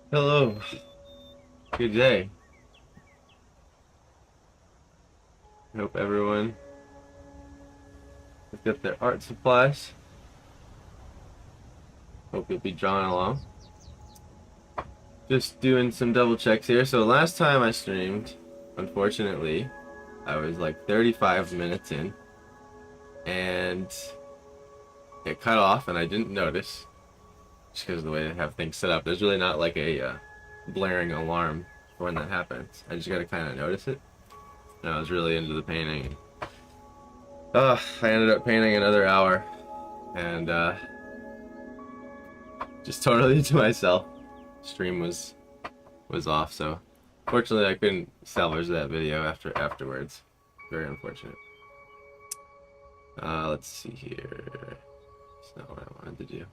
Hello, good day. I hope everyone has got their art supplies. Hope you'll be drawing along. Just doing some double checks here. So last time I streamed, unfortunately, I was like 35 minutes in and it cut off and I didn't notice just because of the way they have things set up. There's really not like a blaring alarm for when that happens. I just gotta kind of notice it. And I was really into the painting. I ended up painting another hour and just totally to myself. Stream was off, so fortunately I couldn't salvage that video afterwards. Very unfortunate. Let's see here. That's not what I wanted to do.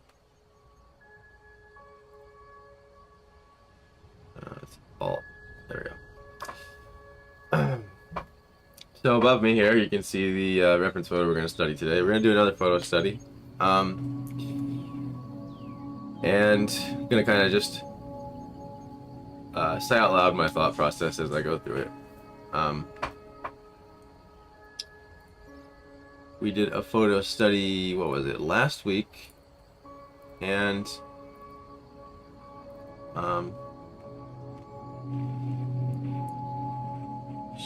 It's all there we go. So above me here, you can see the reference photo we're going to study today. We're going to do another photo study. And I'm going to kind of just say out loud my thought process as I go through it. We did a photo study, what was it, last week? And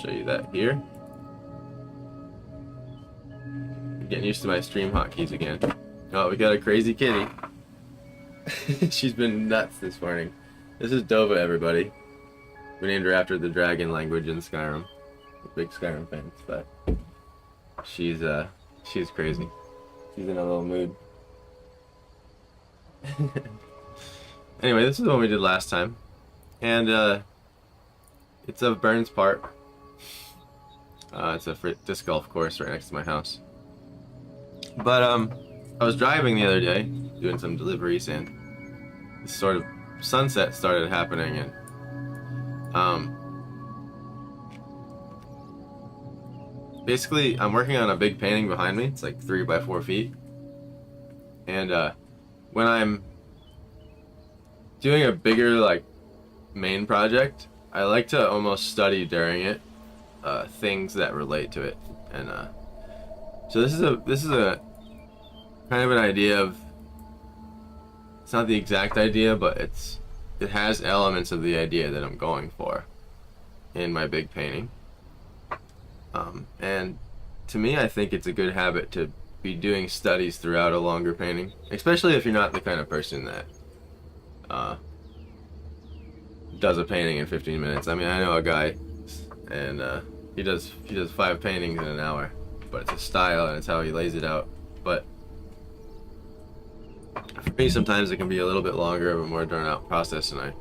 show you that here. Getting used to my stream hotkeys again. Oh, we got a crazy kitty. She's been nuts this morning. This is Dova, everybody. We named her after the dragon language in Skyrim. We're big Skyrim fans, but she's crazy. She's in a little mood. Anyway, this is the one we did last time, and it's of Burns Park. It's a disc golf course right next to my house. But I was driving the other day, doing some deliveries, and this sort of sunset started happening, and basically I'm working on a big painting behind me. It's like 3 by 4 feet, and when I'm doing a bigger like main project, I like to almost study during it things that relate to it, and so this is a kind of an idea of, it's not the exact idea, but it has elements of the idea that I'm going for in my big painting. And to me, I think it's a good habit to be doing studies throughout a longer painting, especially if you're not the kind of person that does a painting in 15 minutes. I mean, I know a guy, and he does 5 paintings in an hour, but it's a style and it's how he lays it out. But for me, sometimes it can be a little bit longer of a more drawn out process, and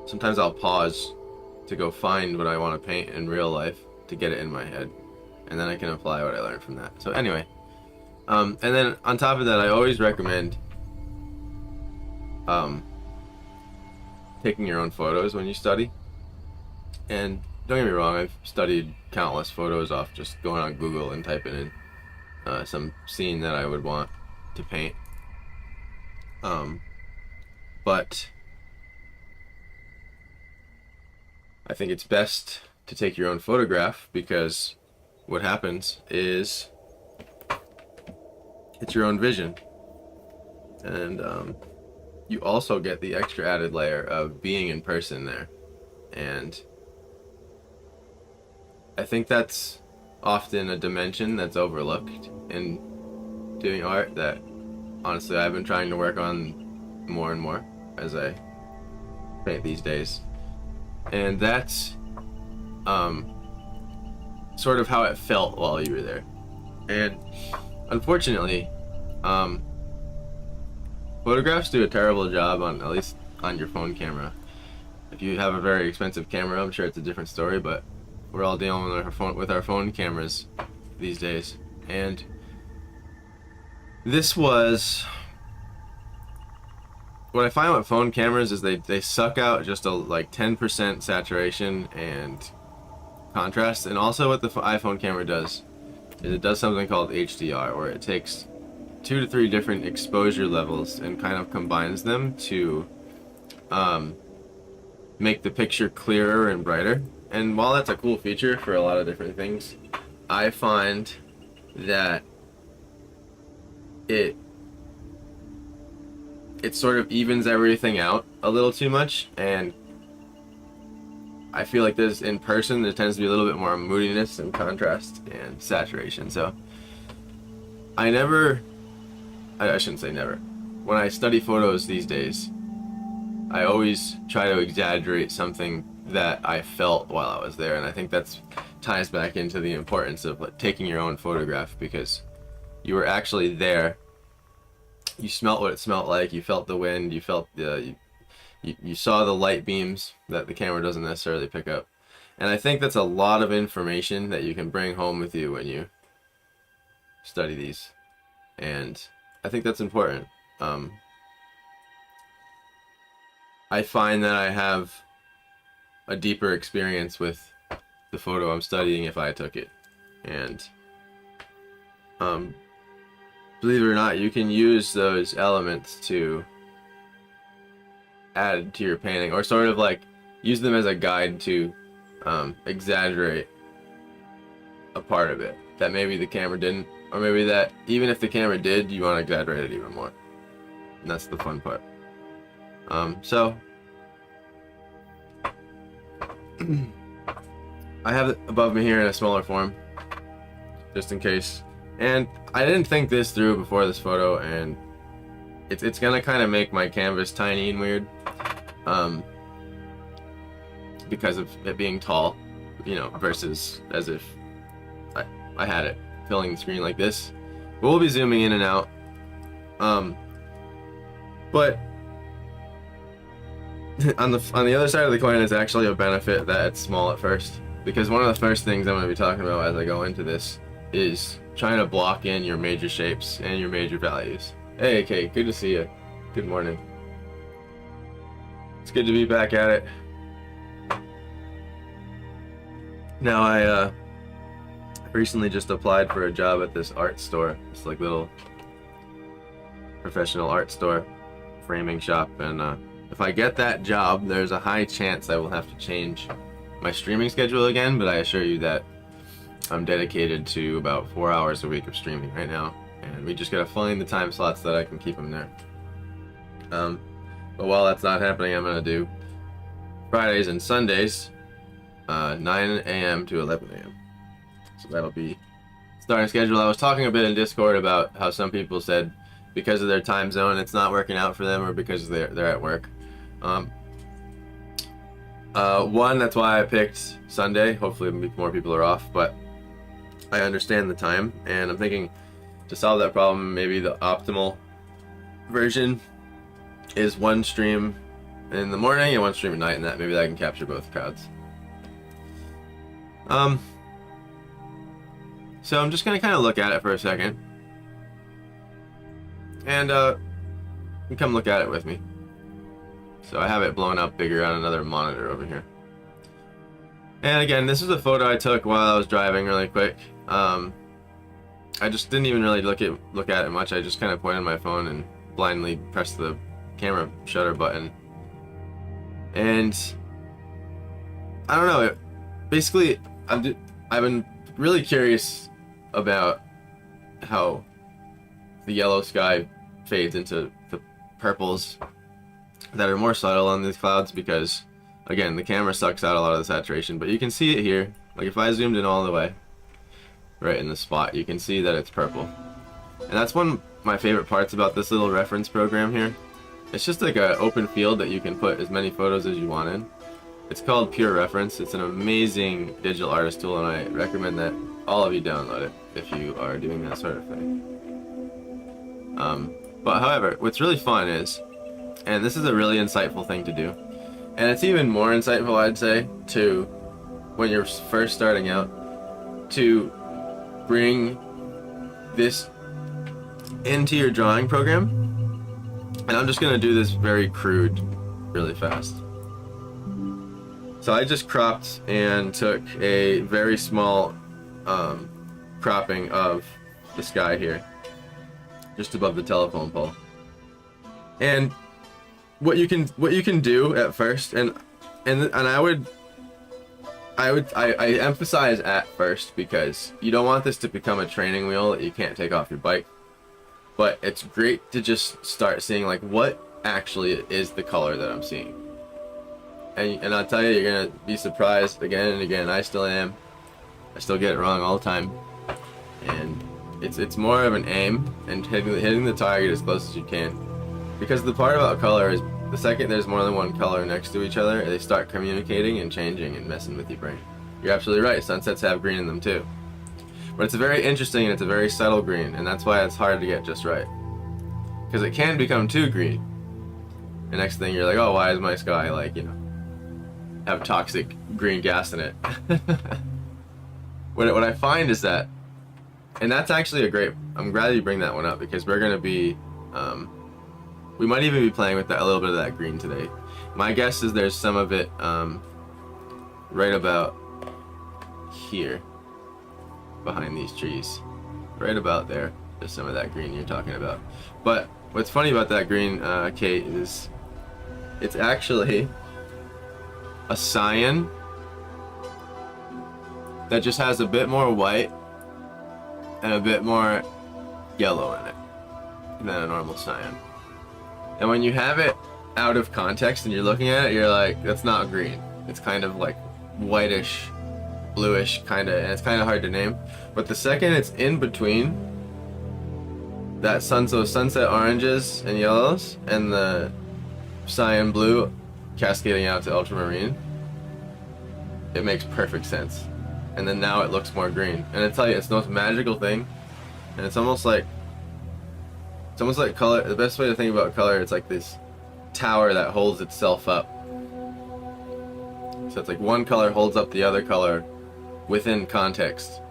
sometimes I'll pause to go find what I want to paint in real life to get it in my head, and then I can apply what I learned from that. So anyway, and then on top of that, I always recommend taking your own photos when you study. And don't get me wrong, I've studied countless photos off just going on Google and typing in some scene that I would want to paint. But I think it's best to take your own photograph, because what happens is it's your own vision, and you also get the extra added layer of being in person there. And I think that's often a dimension that's overlooked in doing art that honestly I've been trying to work on more and more as I paint these days. And that's sort of how it felt while you were there. And unfortunately, photographs do a terrible job on, at least on your phone camera. If you have a very expensive camera, I'm sure it's a different story, but we're all dealing with our phone cameras these days. And this was what I find with phone cameras is they suck out just a like 10% saturation and contrast. And also what the iPhone camera does is it does something called HDR, where it takes 2 to 3 different exposure levels and kind of combines them to make the picture clearer and brighter. And while that's a cool feature for a lot of different things, I find that it sort of evens everything out a little too much, and I feel like this in person there tends to be a little bit more moodiness and contrast and saturation. So I shouldn't say never. When I study photos these days, I always try to exaggerate something that I felt while I was there, and I think that's ties back into the importance of like taking your own photograph, because you were actually there. You smelt what it smelt like. You felt the wind. You felt you saw the light beams that the camera doesn't necessarily pick up, and I think that's a lot of information that you can bring home with you when you study these, and I think that's important. I find that I have a deeper experience with the photo I'm studying if I took it, and believe it or not, you can use those elements to add to your painting, or sort of like use them as a guide to exaggerate a part of it that maybe the camera didn't, or maybe that even if the camera did, you want to exaggerate it even more, and that's the fun part. So I have it above me here in a smaller form, just in case. And I didn't think this through before this photo, and it's gonna kind of make my canvas tiny and weird, because of it being tall, you know, versus as if I had it filling the screen like this. But we'll be zooming in and out. But on the other side of the coin, it's actually a benefit that it's small at first, because one of the first things I'm going to be talking about as I go into this is trying to block in your major shapes and your major values. Hey, Kate, good to see you. Good morning. It's good to be back at it. Now, I recently just applied for a job at this art store, this like little professional art store, framing shop, and if I get that job, there's a high chance I will have to change my streaming schedule again, but I assure you that I'm dedicated to about 4 hours a week of streaming right now, and we just gotta find the time slots that I can keep them there. But while that's not happening, I'm gonna do Fridays and Sundays, 9 a.m. to 11 a.m. So that'll be starting schedule. I was talking a bit in Discord about how some people said because of their time zone it's not working out for them, or because they're at work. One, that's why I picked Sunday. Hopefully more people are off, but I understand the time, and I'm thinking to solve that problem, maybe the optimal version is one stream in the morning and one stream at night, and maybe that can capture both crowds. So I'm just gonna kind of look at it for a second, and you come look at it with me. So I have it blown up bigger on another monitor over here. And again, this is a photo I took while I was driving really quick. I just didn't even really look at it much. I just kind of pointed my phone and blindly pressed the camera shutter button. And I don't know. Basically, I've been really curious about how the yellow sky fades into the purples that are more subtle on these clouds, because again, the camera sucks out a lot of the saturation, but you can see it here. Like if I zoomed in all the way right in the spot, you can see that it's purple. And that's one of my favorite parts about this little reference program here. It's just like an open field that you can put as many photos as you want in. It's called Pure Reference. It's an amazing digital artist tool, and I recommend that all of you download it if you are doing that sort of thing. But however, what's really fun is, and this is a really insightful thing to do, and it's even more insightful, I'd say, to when you're first starting out, to bring this into your drawing program. And I'm just gonna do this very crude, really fast. So I just cropped and took a very small cropping of the sky here. just above the telephone pole. And what you can do at first, and I emphasize at first because you don't want this to become a training wheel that you can't take off your bike. But it's great to just start seeing like what actually is the color that I'm seeing. And I'll tell you, you're gonna be surprised again and again. I still am. I still get it wrong all the time. And it's more of an aim and hitting the target as close as you can. Because the part about color is the second there's more than one color next to each other, they start communicating and changing and messing with your brain. You're absolutely right. Sunsets have green in them too. But it's a very interesting and it's a very subtle green, and that's why it's hard to get just right. Because it can become too green. The next thing you're like, oh, why is my sky like, you know, have toxic green gas in it? What I find is that, and that's actually I'm glad you bring that one up, because we're gonna be, we might even be playing with a little bit of that green today. My guess is there's some of it right about here, behind these trees. Right about there, there's some of that green you're talking about. But what's funny about that green, Kate, is it's actually a cyan that just has a bit more white and a bit more yellow in it than a normal cyan. And when you have it out of context and you're looking at it, you're like, that's not green. It's kind of like whitish, bluish kind of, and it's kind of hard to name. But the second it's in between that sunset oranges and yellows and the cyan blue cascading out to ultramarine, it makes perfect sense. And then now it looks more green. And I tell you, it's the most magical thing. And it's almost like color. The best way to think about color, it's like this tower that holds itself up. So it's like one color holds up the other color within context.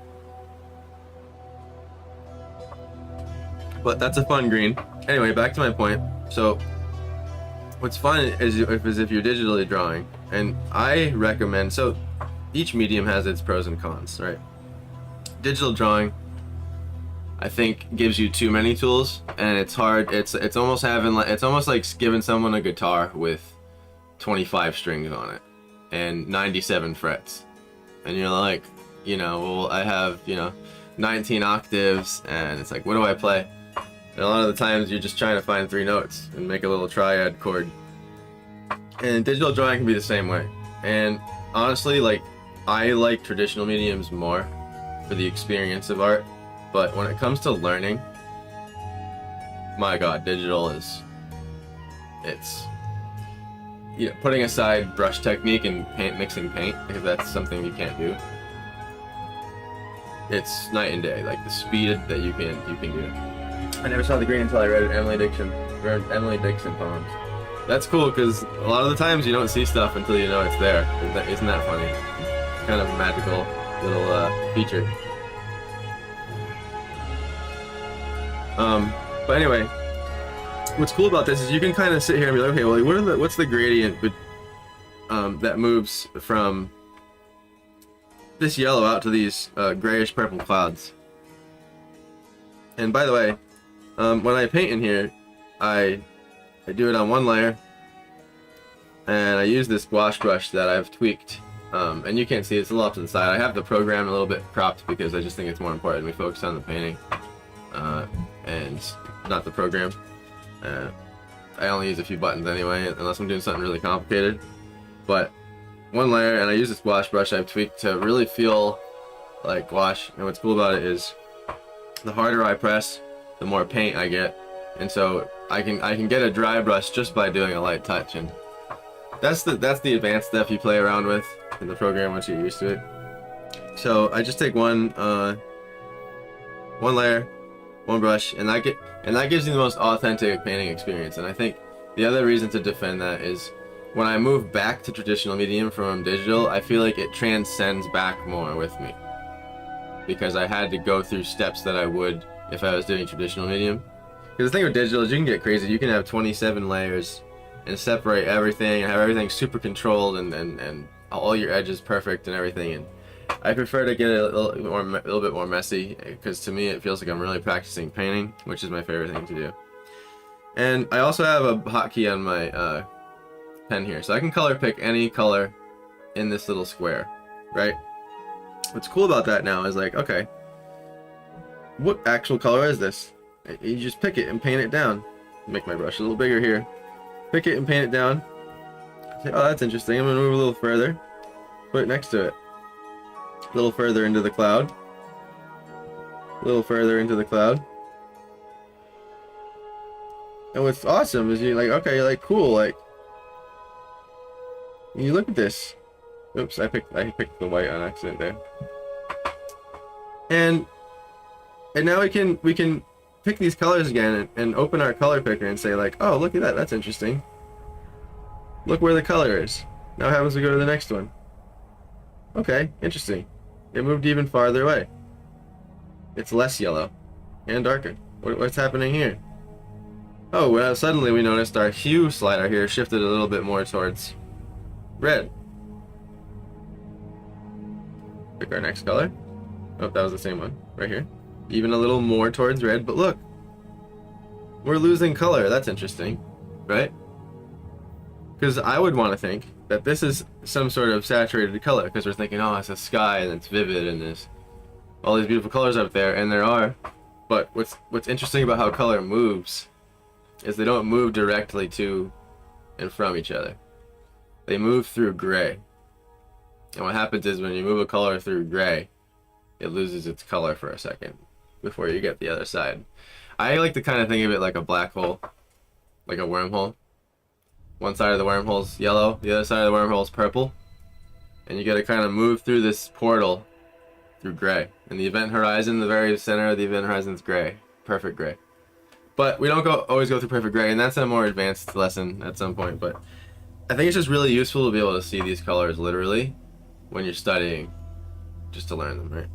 But that's a fun green. Anyway, back to my point. So what's fun is if you're digitally drawing, and I recommend, so each medium has its pros and cons, right? Digital drawing, I think, gives you too many tools, and it's hard. It's almost like giving someone a guitar with 25 strings on it and 97 frets, and you're like, you know, well, I have, you know, 19 octaves, and it's like, what do I play? And a lot of the times you're just trying to find 3 notes and make a little triad chord. And digital drawing can be the same way. And honestly, like, I like traditional mediums more for the experience of art, but when it comes to learning, my god, digital it's, you know, putting aside brush technique and mixing paint, if that's something you can't do, it's night and day, like the speed that you can do. I never saw the green until I read Emily Dixon poems. That's cool, because a lot of the times you don't see stuff until you know it's there. Isn't that funny? It's kind of a magical little feature. But anyway, what's cool about this is you can kind of sit here and be like, okay, well, what's the gradient that moves from this yellow out to these grayish purple clouds? And by the way, when I paint in here, I do it on one layer, and I use this gouache brush that I've tweaked, and you can't see it's a little off to the side. I have the program a little bit cropped because I just think it's more important we focus on the painting and not the program. I only use a few buttons anyway, unless I'm doing something really complicated. But one layer, and I use this gouache brush I've tweaked to really feel like gouache. And what's cool about it is the harder I press, the more paint I get, and so I can get a dry brush just by doing a light touch. And that's the advanced stuff you play around with in the program once you're used to it. So I just take one layer, one brush, and that gives you the most authentic painting experience. And I think the other reason to defend that is when I move back to traditional medium from digital, I feel like it transcends back more with me, because I had to go through steps that I would if I was doing traditional medium. Because the thing with digital is you can get crazy. You can have 27 layers and separate everything and have everything super controlled and all your edges perfect and everything. I prefer to get it a little bit more messy, because to me it feels like I'm really practicing painting, which is my favorite thing to do. And I also have a hotkey on my pen here, so I can color pick any color in this little square, right? What's cool about that now is like, okay, what actual color is this? You just pick it and paint it down. Make my brush a little bigger here. Pick it and paint it down. Say, oh, that's interesting. I'm gonna move a little further. Put it next to it. A little further into the cloud. A little further into the cloud. And what's awesome is you're like, okay, you're like, cool, like, you look at this. Oops, I picked the white on accident there. And now we can pick these colors again and open our color picker and say like, oh, look at that, that's interesting. Look where the color is. Now it happens to go to the next one. Okay, interesting. It moved even farther away. It's less yellow and darker. What's happening here? Oh, well, suddenly we noticed our hue slider here shifted a little bit more towards red. Pick our next color. Oh, that was the same one, right here. Even a little more towards red, but look. We're losing color, that's interesting, right? Because I would want to think that this is some sort of saturated color, because we're thinking, oh, it's a sky, and it's vivid, and there's all these beautiful colors up there, and there are. But what's interesting about how color moves is they don't move directly to and from each other. They move through gray. And what happens is when you move a color through gray, it loses its color for a second before you get the other side. I like to kind of think of it like a black hole, like a wormhole. One side of the wormhole's yellow, the other side of the wormhole's purple. And you got to kind of move through this portal through gray. And the event horizon, the very center of the event horizon is gray. Perfect gray. But we don't always go through perfect gray, and that's a more advanced lesson at some point. But I think it's just really useful to be able to see these colors literally when you're studying, just to learn them, right?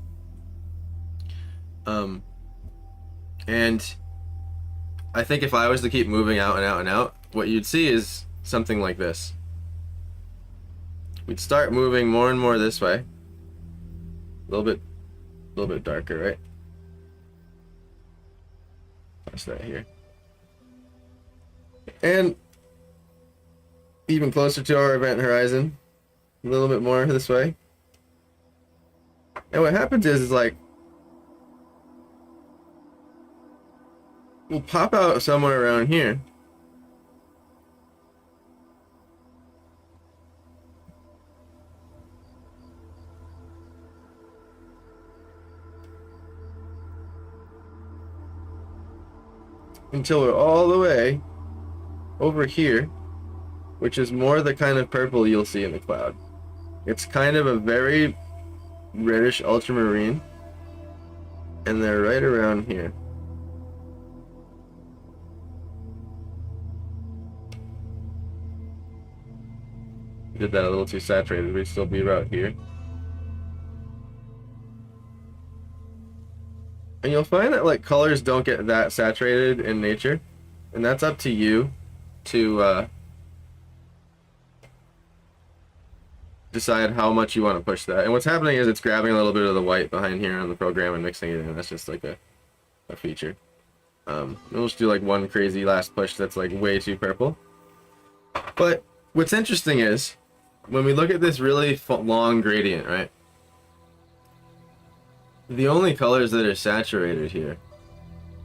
And I think if I was to keep moving out and out and out, what you'd see is something like this. We'd start moving more and more this way. A little bit darker, right? That's that here. And even closer to our event horizon. A little bit more this way. And what happens is like, we'll pop out somewhere around here. Until we're all the way over here, which is more the kind of purple you'll see in the cloud. It's kind of a very reddish ultramarine, and they're right around here. Did that a little too saturated, we'd still be right here. And you'll find that like colors don't get that saturated in nature, and that's up to you to decide how much you want to push that. And what's happening is it's grabbing a little bit of the white behind here on the program and mixing it in. That's just like a feature. We'll just do like one crazy last push that's like way too purple. But what's interesting is when we look at this really long gradient, right? The only colors that are saturated here,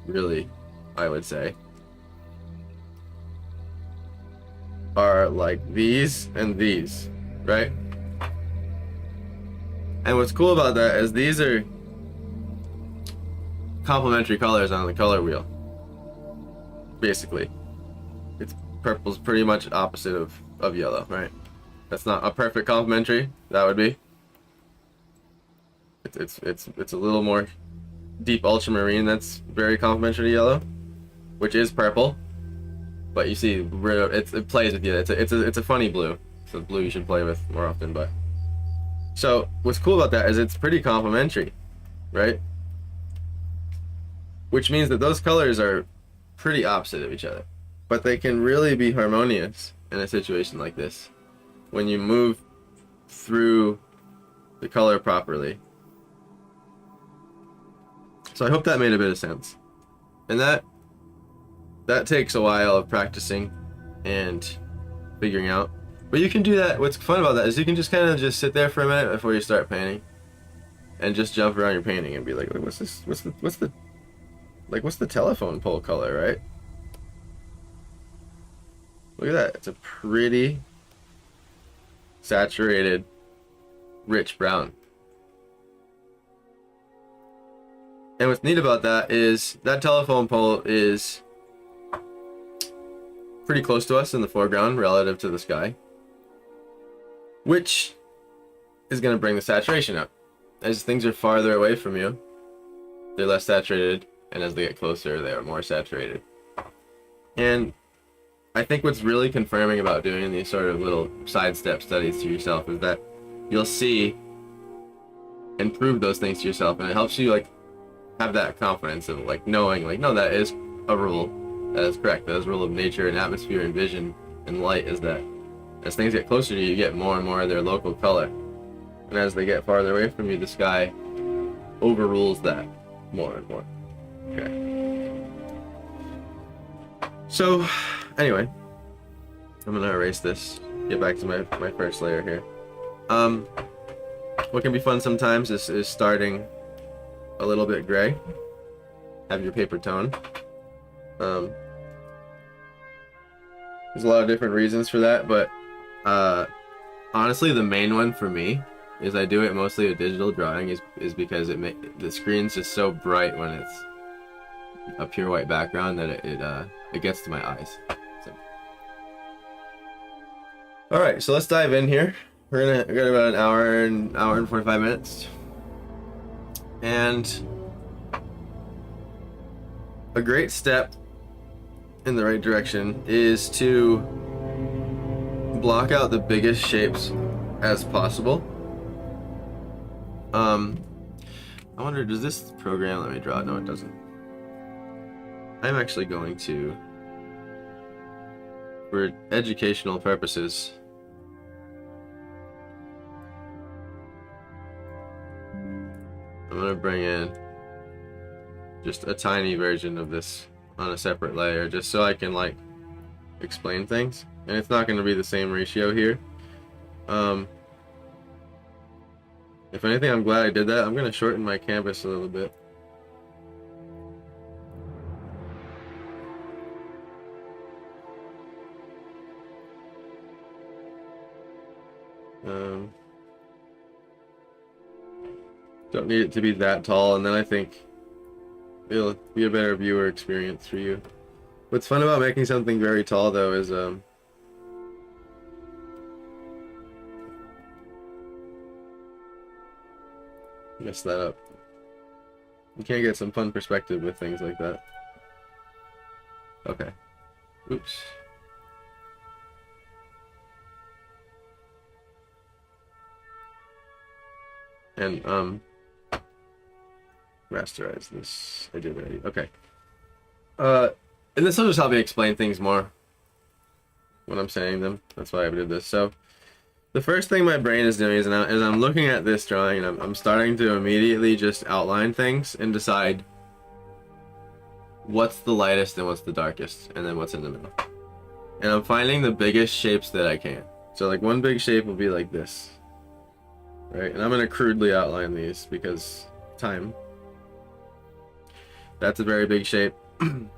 really, I would say, are like these and these, right? And what's cool about that is these are complementary colors on the color wheel. Basically, purple's pretty much opposite of yellow, right? That's not a perfect complementary. That would be. It's a little more deep ultramarine that's very complementary to yellow, which is purple. But you see, it plays with you. It's a funny blue. It's a blue you should play with more often. But so what's cool about that is it's pretty complementary, right? Which means that those colors are pretty opposite of each other, but they can really be harmonious in a situation like this when you move through the color properly. So I hope that made a bit of sense. And that takes a while of practicing and figuring out. But you can do that. What's fun about that is you can just kind of just sit there for a minute before you start painting, and just jump around your painting and be like, what's this? What's the telephone pole color, right? Look at that. It's a pretty saturated, rich brown. And what's neat about that is that telephone pole is pretty close to us in the foreground relative to the sky, which is going to bring the saturation up. As things are farther away from you, they're less saturated, and as they get closer, they are more saturated. And I think what's really confirming about doing these sort of little sidestep studies to yourself is that you'll see and prove those things to yourself, and it helps you like have that confidence of like knowing like, no, that is a rule, that is correct, that is a rule of nature and atmosphere and vision and light, is that as things get closer to you, you get more and more of their local color, and as they get farther away from you, the sky overrules that more and more. Okay. So anyway, I'm gonna erase this, get back to my first layer here. What can be fun sometimes is starting a little bit gray. Have your paper tone. There's a lot of different reasons for that, but honestly, the main one for me is I do it mostly with digital drawing is because the screen's just so bright when it's a pure white background that it gets to my eyes. So. All right, so let's dive in here. We got about an hour and 45 minutes. And a great step in the right direction is to block out the biggest shapes as possible. I wonder, does this program let me draw? No, it doesn't. I'm actually going to, for educational purposes, I'm going to bring in just a tiny version of this on a separate layer, just so I can like explain things. And it's not going to be the same ratio here. If anything, I'm glad I did that. I'm going to shorten my canvas a little bit. Don't need it to be that tall, and then I think it'll be a better viewer experience for you. What's fun about making something very tall, though, is mess that up. You can't get some fun perspective with things like that. Okay. Oops. And rasterize this. I did already. Okay. And this will just help me explain things more when I'm saying them. That's why I did this. So the first thing my brain is doing is I'm looking at this drawing, and I'm starting to immediately just outline things and decide what's the lightest and what's the darkest, and then what's in the middle. And I'm finding the biggest shapes that I can. So like one big shape will be like this, right? And I'm gonna crudely outline these because time. That's a very big shape. To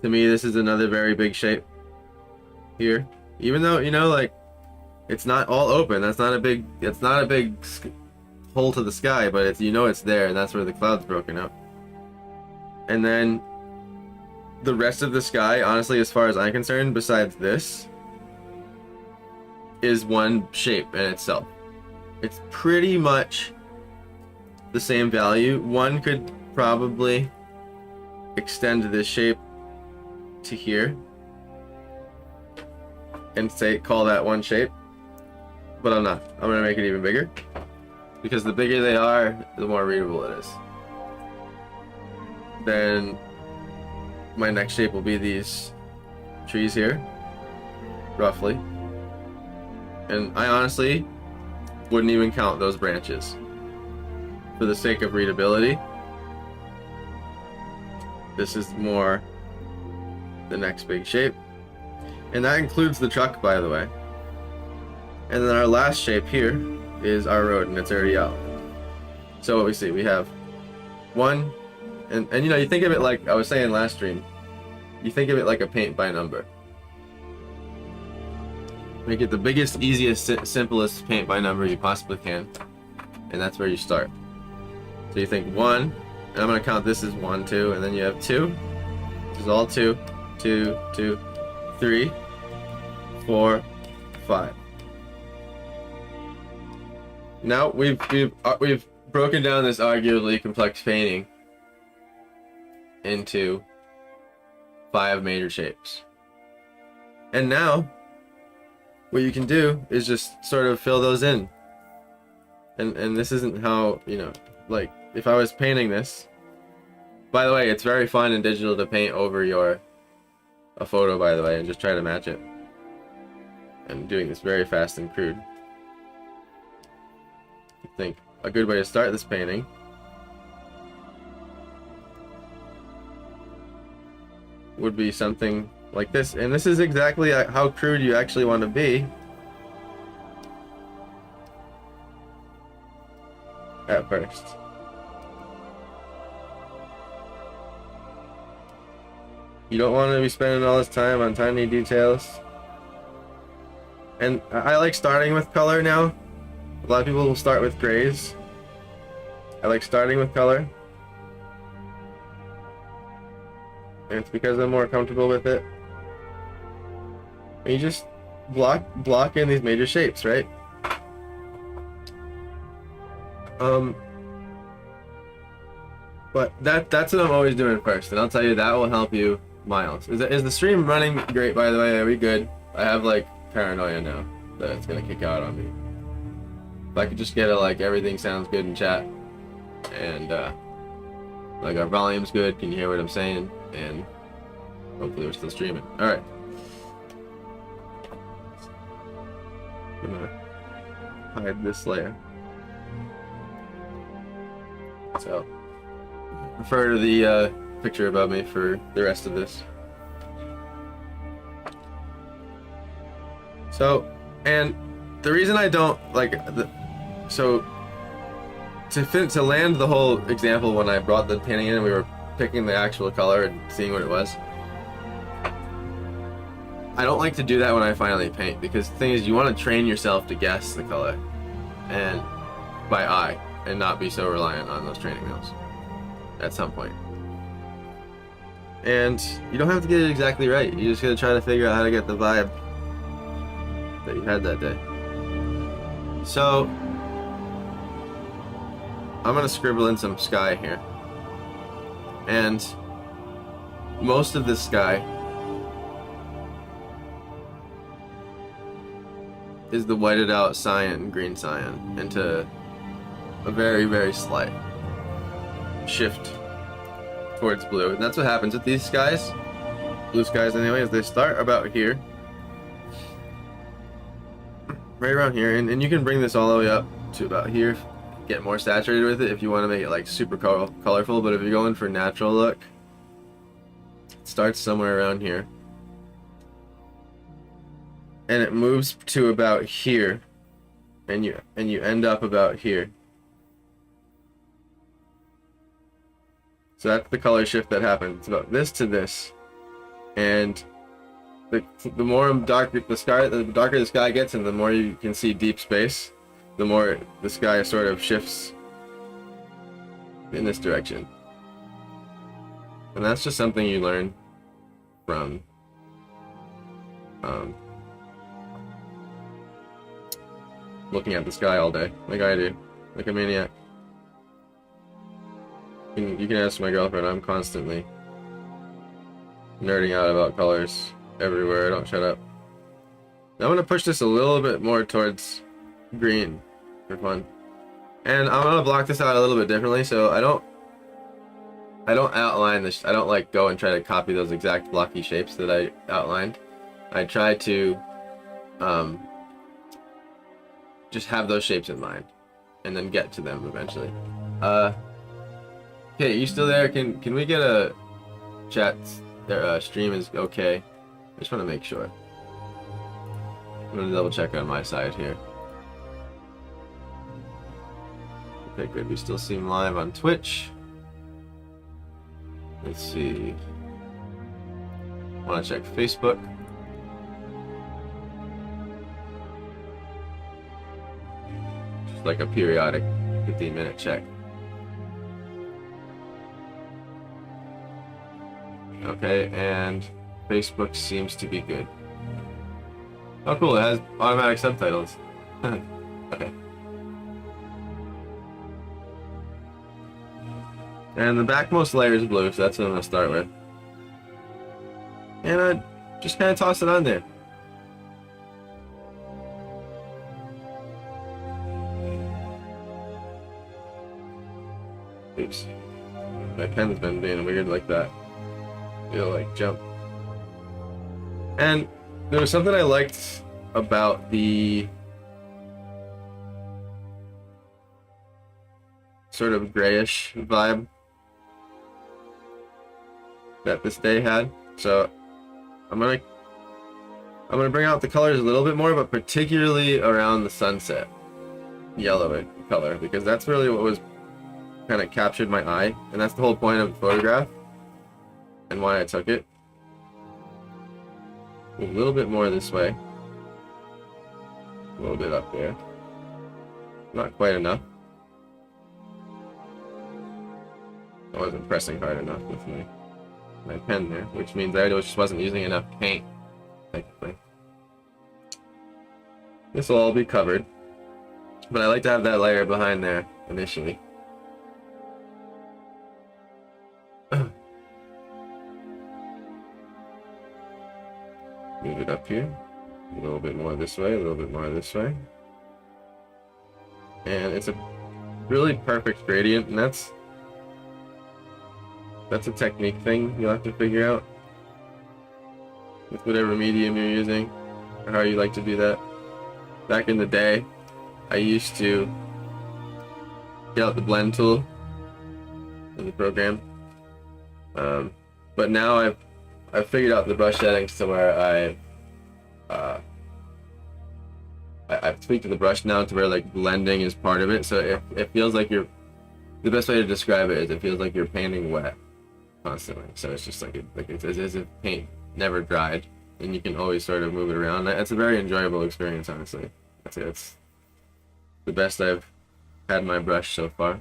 me, this is another very big shape here. Even though, you know, like, it's not all open. It's not a big hole to the sky, but it's, you know, it's there, and that's where the cloud's broken up. And then the rest of the sky, honestly, as far as I'm concerned, besides this, is one shape in itself. It's pretty much the same value. One could probably extend this shape to here and call that one shape, but I'm not. I'm gonna make it even bigger, because the bigger they are, the more readable it is. Then my next shape will be these trees here, roughly. And I honestly wouldn't even count those branches. For the sake of readability, this is more the next big shape. And that includes the truck, by the way. And then our last shape here is our road, and it's already out. So what we see, we have one, and you know, you think of it like I was saying last stream, you think of it like a paint by number. Make it the biggest, easiest, simplest paint by number you possibly can, and that's where you start. So you think 1, and I'm going to count this as 1, 2, and then you have 2, which is all 2, 2, 2, 3, 4, 5. Now we've broken down this arguably complex painting into 5 major shapes. And now what you can do is just sort of fill those in. And this isn't how, you know, like if I was painting this, by the way, it's very fun in digital to paint over a photo, by the way, and just try to match it. I'm doing this very fast and crude. I think a good way to start this painting would be something like this, and this is exactly how crude you actually want to be at first. You don't want to be spending all this time on tiny details. And I like starting with color now. A lot of people will start with grays. I like starting with color. And it's because I'm more comfortable with it. And you just block in these major shapes, right? But that's what I'm always doing first, and I'll tell you that will help you miles. Is the stream running great, by the way? Are we good? I have like paranoia now that it's gonna kick out on me. If I could just get it like everything sounds good in chat, and like our volume's good, can you hear what I'm saying? And hopefully we're still streaming. All right. I'm gonna hide this layer. So refer to the picture above me for the rest of this. So, and the reason I don't like so to land the whole example, when I brought the painting in and we were picking the actual color and seeing what it was, I don't like to do that when I finally paint, because the thing is, you want to train yourself to guess the color and by eye and not be so reliant on those training wheels at some point. And you don't have to get it exactly right. You just gotta try to figure out how to get the vibe that you had that day. So I'm gonna scribble in some sky here, and most of this sky is the whited out cyan, green cyan, into a very, very slight shift towards blue. And that's what happens with these skies, blue skies anyway, is they start about here, right around here, and you can bring this all the way up to about here, get more saturated with it if you want to make it like super colorful. But if you're going for natural look, it starts somewhere around here and it moves to about here, and you end up about here. So that's the color shift that happens. It's about this to this, and the more darker the sky, the darker the sky gets, and the more you can see deep space, the more the sky sort of shifts in this direction. And that's just something you learn from looking at the sky all day, like I do, like a maniac. You can ask my girlfriend. I'm constantly nerding out about colors everywhere. I don't shut up. Now I'm gonna push this a little bit more towards green for fun, and I'm gonna block this out a little bit differently. So I don't outline this. I don't like go and try to copy those exact blocky shapes that I outlined. I try to just have those shapes in mind, and then get to them eventually. Okay, you still there? Can we get a chat? Stream is okay. I just want to make sure. I'm gonna double check on my side here. Okay, good. We still seem live on Twitch. Let's see. Want to check Facebook? Just like a periodic 15-minute check. Okay, and Facebook seems to be good. Oh, cool! It has automatic subtitles. Okay. And the backmost layer is blue, so that's what I'm gonna start with. And I just kind of toss it on there. Oops. My pen's been being weird like that. It'll like jump. And there was something I liked about the sort of grayish vibe that this day had. So I'm gonna bring out the colors a little bit more, but particularly around the sunset yellow color, because that's really what was kind of captured my eye, and that's the whole point of the photograph and why I took it. A little bit more this way, a little bit up there, not quite enough. I wasn't pressing hard enough with my pen there, which means I just wasn't using enough paint, technically. This will all be covered, but I like to have that layer behind there initially. Move it up here, a little bit more this way, a little bit more this way. And it's a really perfect gradient, and that's a technique thing you'll have to figure out with whatever medium you're using, or how you like to do that. Back in the day, I used to get out the blend tool in the program, but now I've figured out the brush settings to where I've tweaked the brush now to where like blending is part of it, so it feels like the best way to describe it is it feels like you're painting wet constantly. So it's just like it's as if paint never dried, and you can always sort of move it around. It's a very enjoyable experience, honestly. It's the best I've had my brush so far.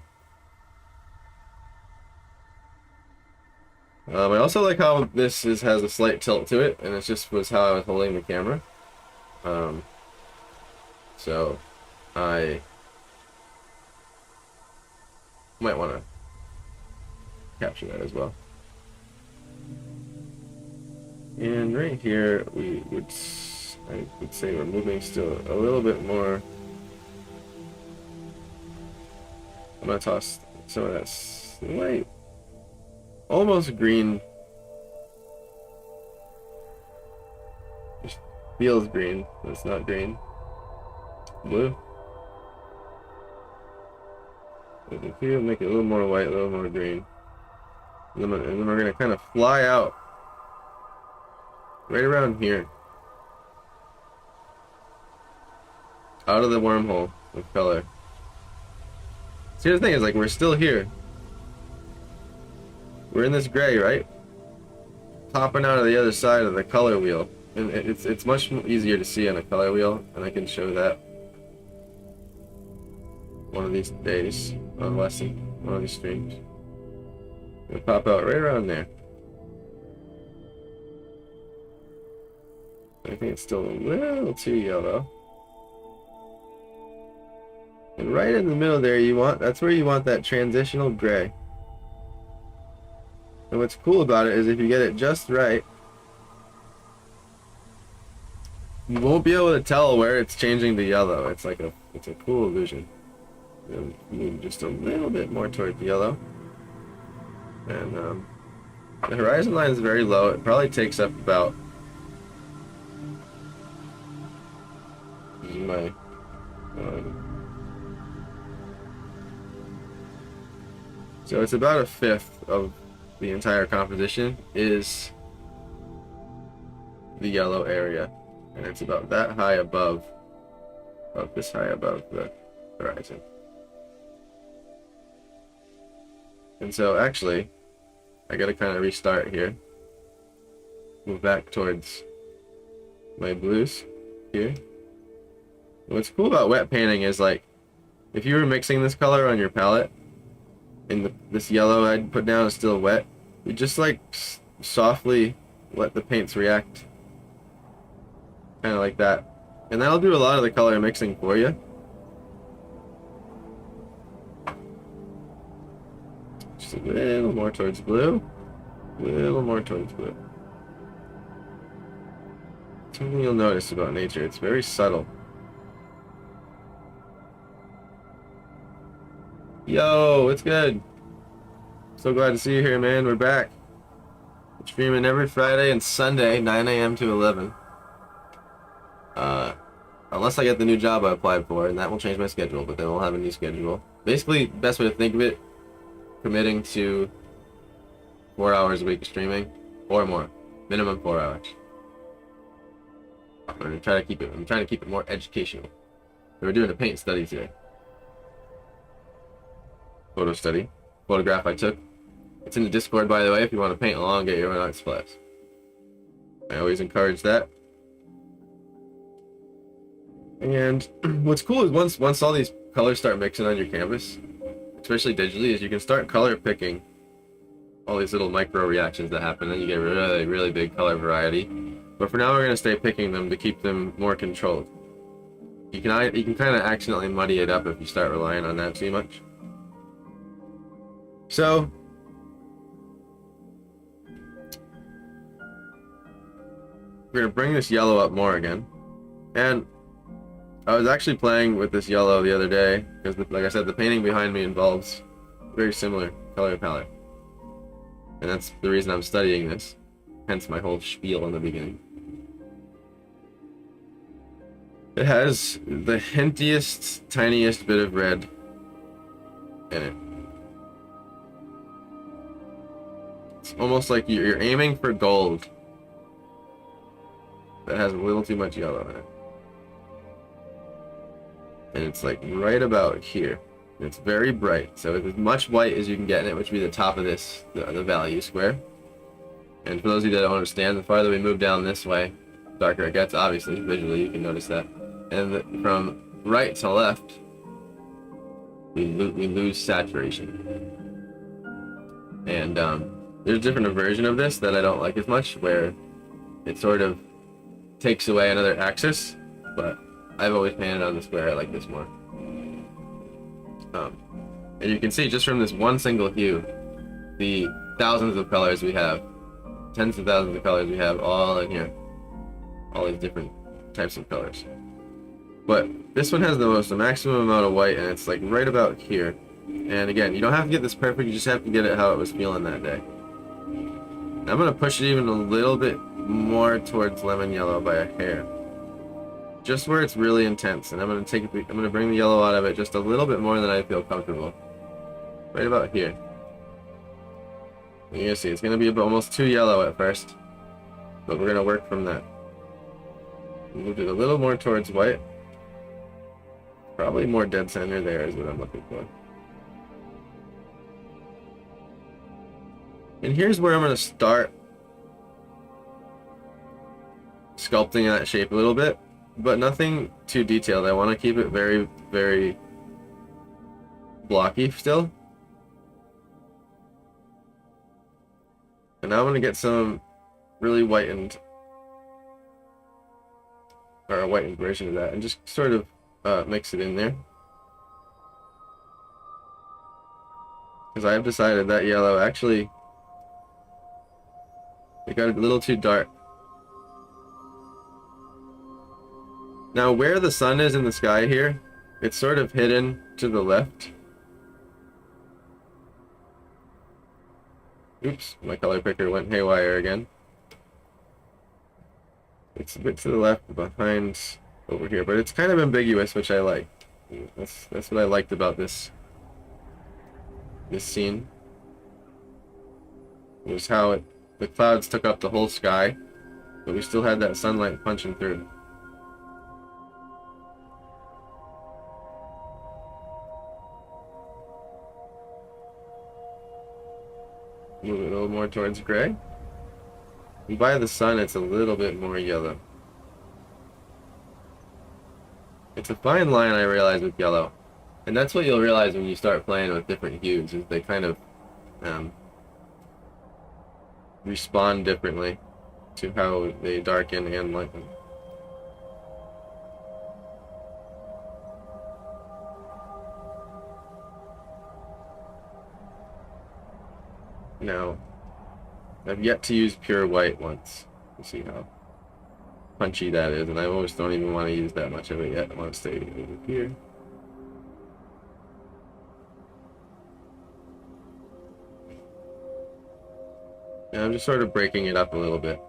I also like how this has a slight tilt to it, and it just was how I was holding the camera. So I might want to capture that as well. And right here, I would say we're moving still a little bit more. I'm gonna toss some of that slight, almost green. Just feels green, but it's not green. Blue. Make it a little more white, a little more green. And then we're gonna kind of fly out right around here, out of the wormhole of color. See, the thing is, like, we're still here. We're in this gray, right? Popping out of the other side of the color wheel, and it's much easier to see on a color wheel, and I can show that one of these days on lesson, one of these streams. It'll pop out right around there. I think it's still a little too yellow. And right in the middle there, that's where you want that transitional gray. And what's cool about it is if you get it just right, you won't be able to tell where it's changing to yellow. It's a cool illusion. And move just a little bit more toward the yellow. And the horizon line is very low. It probably takes up about my So it's about a fifth of the entire composition is the yellow area, and it's about that high above, this high above the horizon. And so actually, I gotta kind of restart here. Move back towards my blues here. What's cool about wet painting is, like, if you were mixing this color on your palette, and this yellow I'd put down is still wet, you just like softly let the paints react, kind of like that, and that'll do a lot of the color mixing for you. Just a little more towards blue, a little more towards blue. Something you'll notice about nature, it's very subtle. Yo, it's good. So glad to see you here, man. We're back. We're streaming every Friday and Sunday, 9 a.m. to 11. Unless I get the new job I applied for, and that will change my schedule, but then we'll have a new schedule. Basically, best way to think of it, committing to 4 hours a week of streaming, or more. Minimum 4 hours. I'm gonna try to keep it. I'm trying to keep it more educational. We're doing a paint study today. Photo study. Photograph I took. It's in the Discord, by the way, if you want to paint along, get your own art supplies. I always encourage that. And what's cool is once all these colors start mixing on your canvas, especially digitally, is you can start color picking all these little micro reactions that happen, and you get really, really big color variety. But for now, we're gonna stay picking them to keep them more controlled. You can kind of accidentally muddy it up if you start relying on that too much. So we're gonna bring this yellow up more again, and I was actually playing with this yellow the other day because, like I said, the painting behind me involves a very similar color palette, and that's the reason I'm studying this. Hence my whole spiel in the beginning. It has the hintiest, tiniest bit of red in it. It's almost like you're aiming for gold that has a little too much yellow in it. And it's like right about here. It's very bright, so it's as much white as you can get in it, which would be the top of this, the value square. And for those of you that don't understand, the farther we move down this way, darker it gets, obviously, visually you can notice that. And from right to left, we lose saturation. And there's a different version of this that I don't like as much, where it sort of takes away another axis, but I've always painted on the square. I like this more. And you can see just from this one single hue, the thousands of colors we have, tens of thousands of colors we have all in here. All these different types of colors. But this one has the maximum amount of white, and it's like right about here. And again, you don't have to get this perfect, you just have to get it how it was feeling that day. I'm going to push it even a little bit more towards lemon yellow by a hair. Just where it's really intense, and I'm going to bring the yellow out of it just a little bit more than I feel comfortable. Right about here. You're going to see, it's going to be almost too yellow at first, but we're going to work from that. Move it a little more towards white. Probably more dead center there is what I'm looking for. And here's where I'm going to start sculpting that shape a little bit, but nothing too detailed. I want to keep it very, very blocky still. And now I'm going to get some really whitened, or a whitened version of that, and just sort of mix it in there. Because I have decided that yellow actually, it got a little too dark. Now where the sun is in the sky here, it's sort of hidden to the left. Oops, my color picker went haywire again. It's a bit to the left behind over here, but it's kind of ambiguous, which I like. That's what I liked about this scene. It was how the clouds took up the whole sky, but we still had that sunlight punching through. Move it a little more towards gray. And by the sun, it's a little bit more yellow. It's a fine line, I realize, with yellow. And that's what you'll realize when you start playing with different hues, is they kind of respond differently to how they darken and lighten. Now, I've yet to use pure white once. We'll see how punchy that is, and I always don't even want to use that much of it yet. I want to stay over here. And I'm just sort of breaking it up a little bit.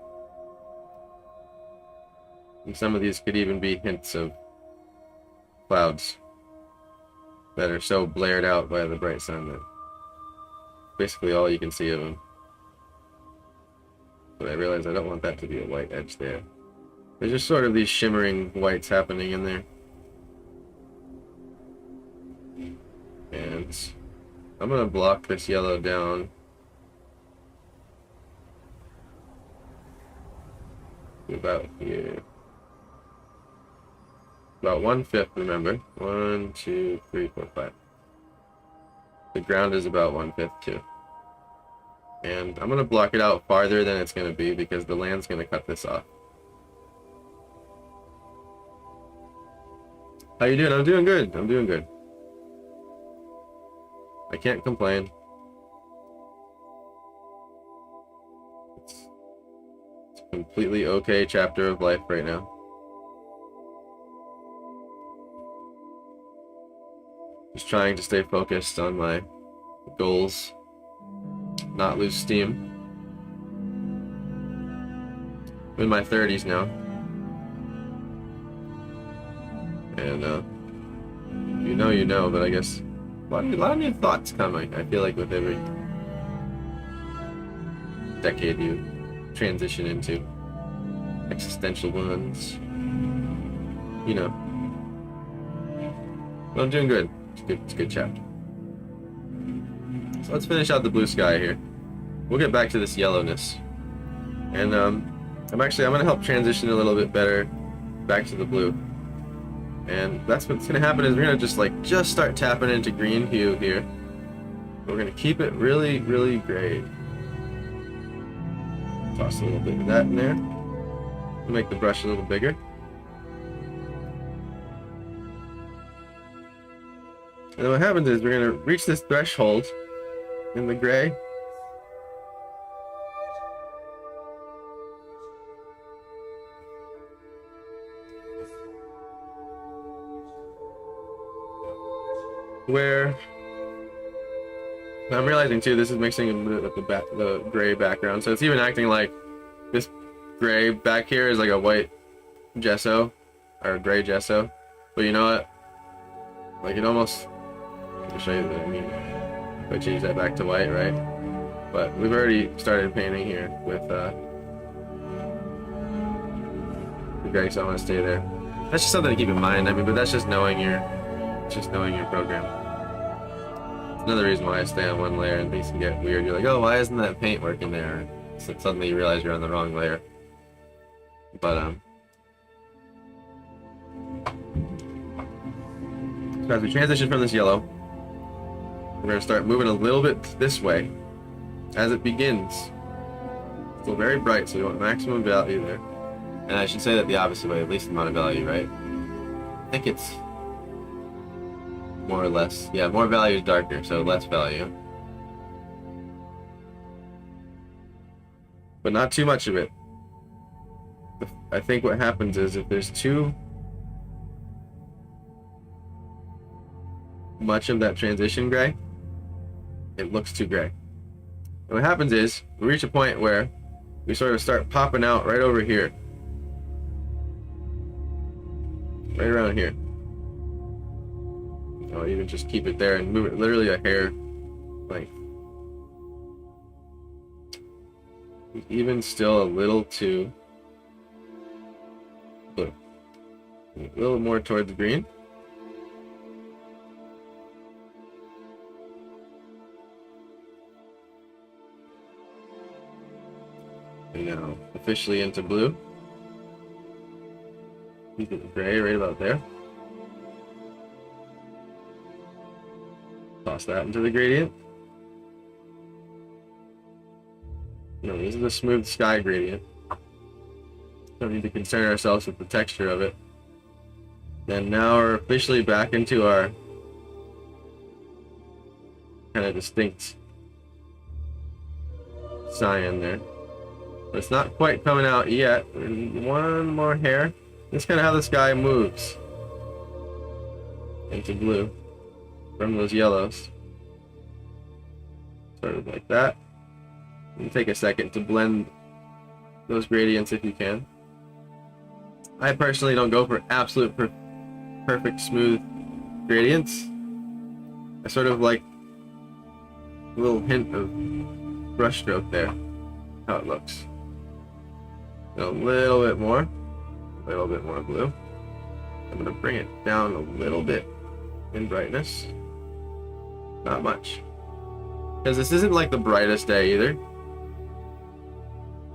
And some of these could even be hints of clouds that are so blared out by the bright sun that basically all you can see of them. But I realize I don't want that to be a white edge there. There's just sort of these shimmering whites happening in there. And I'm going to block this yellow down. About here. About 1/5, remember. 1, 2, 3, 4, 5. The ground is about 1/5 too. And I'm going to block it out farther than it's going to be because the land's going to cut this off. How you doing? I'm doing good. I'm doing good. I can't complain. It's a completely okay chapter of life right now. Just trying to stay focused on my goals, not lose steam. I'm in my 30s now, and you know, but I guess a lot of new thoughts come. I feel like with every decade you transition into existential ones, you know. Well, I'm doing good. It's a good chapter. So let's finish out the blue sky here. We'll get back to this yellowness. And I'm going to help transition a little bit better back to the blue. And that's what's going to happen is we're going to just start tapping into green hue here. We're going to keep it really, really gray. Toss a little bit of that in there. We'll make the brush a little bigger. And then what happens is we're going to reach this threshold in the gray. Where I'm realizing too, this is mixing in with the gray background. So it's even acting like this gray back here is like a white gesso or a gray gesso. But you know what? Like it almost, I'll show you what I mean. If I change that back to white, right? But we've already started painting here with the gray, so I want to stay there. That's just something to keep in mind. I mean, but that's just knowing your program. It's another reason why I stay on one layer and things can get weird. You're like, oh, why isn't that paint working there? So suddenly you realize you're on the wrong layer. But so as we transition from this yellow, we're going to start moving a little bit this way as it begins. Still very bright, so we want maximum value there. And I should say that the opposite way, at least amount of value, right? I think it's more or less. Yeah, more value is darker, so less value. But not too much of it. I think what happens is if there's too much of that transition gray, it looks too gray. And what happens is we reach a point where we sort of start popping out right over here. Right around here. I'll even just keep it there and move it literally a hair length. even still a little too blue. A little more towards green. And now officially into blue. Keep it gray right about there. Toss that into the gradient. No, this is a smooth sky gradient. Don't need to concern ourselves with the texture of it. And now we're officially back into our kind of distinct cyan there. But it's not quite coming out yet. One more hair. That's kind of how the sky moves into blue from those yellows. Sort of like that. And take a second to blend those gradients if you can. I personally don't go for absolute perfect smooth gradients. I sort of like a little hint of brush stroke there, how it looks. And a little bit more blue. I'm gonna bring it down a little bit in brightness. Not much. Because this isn't like the brightest day either.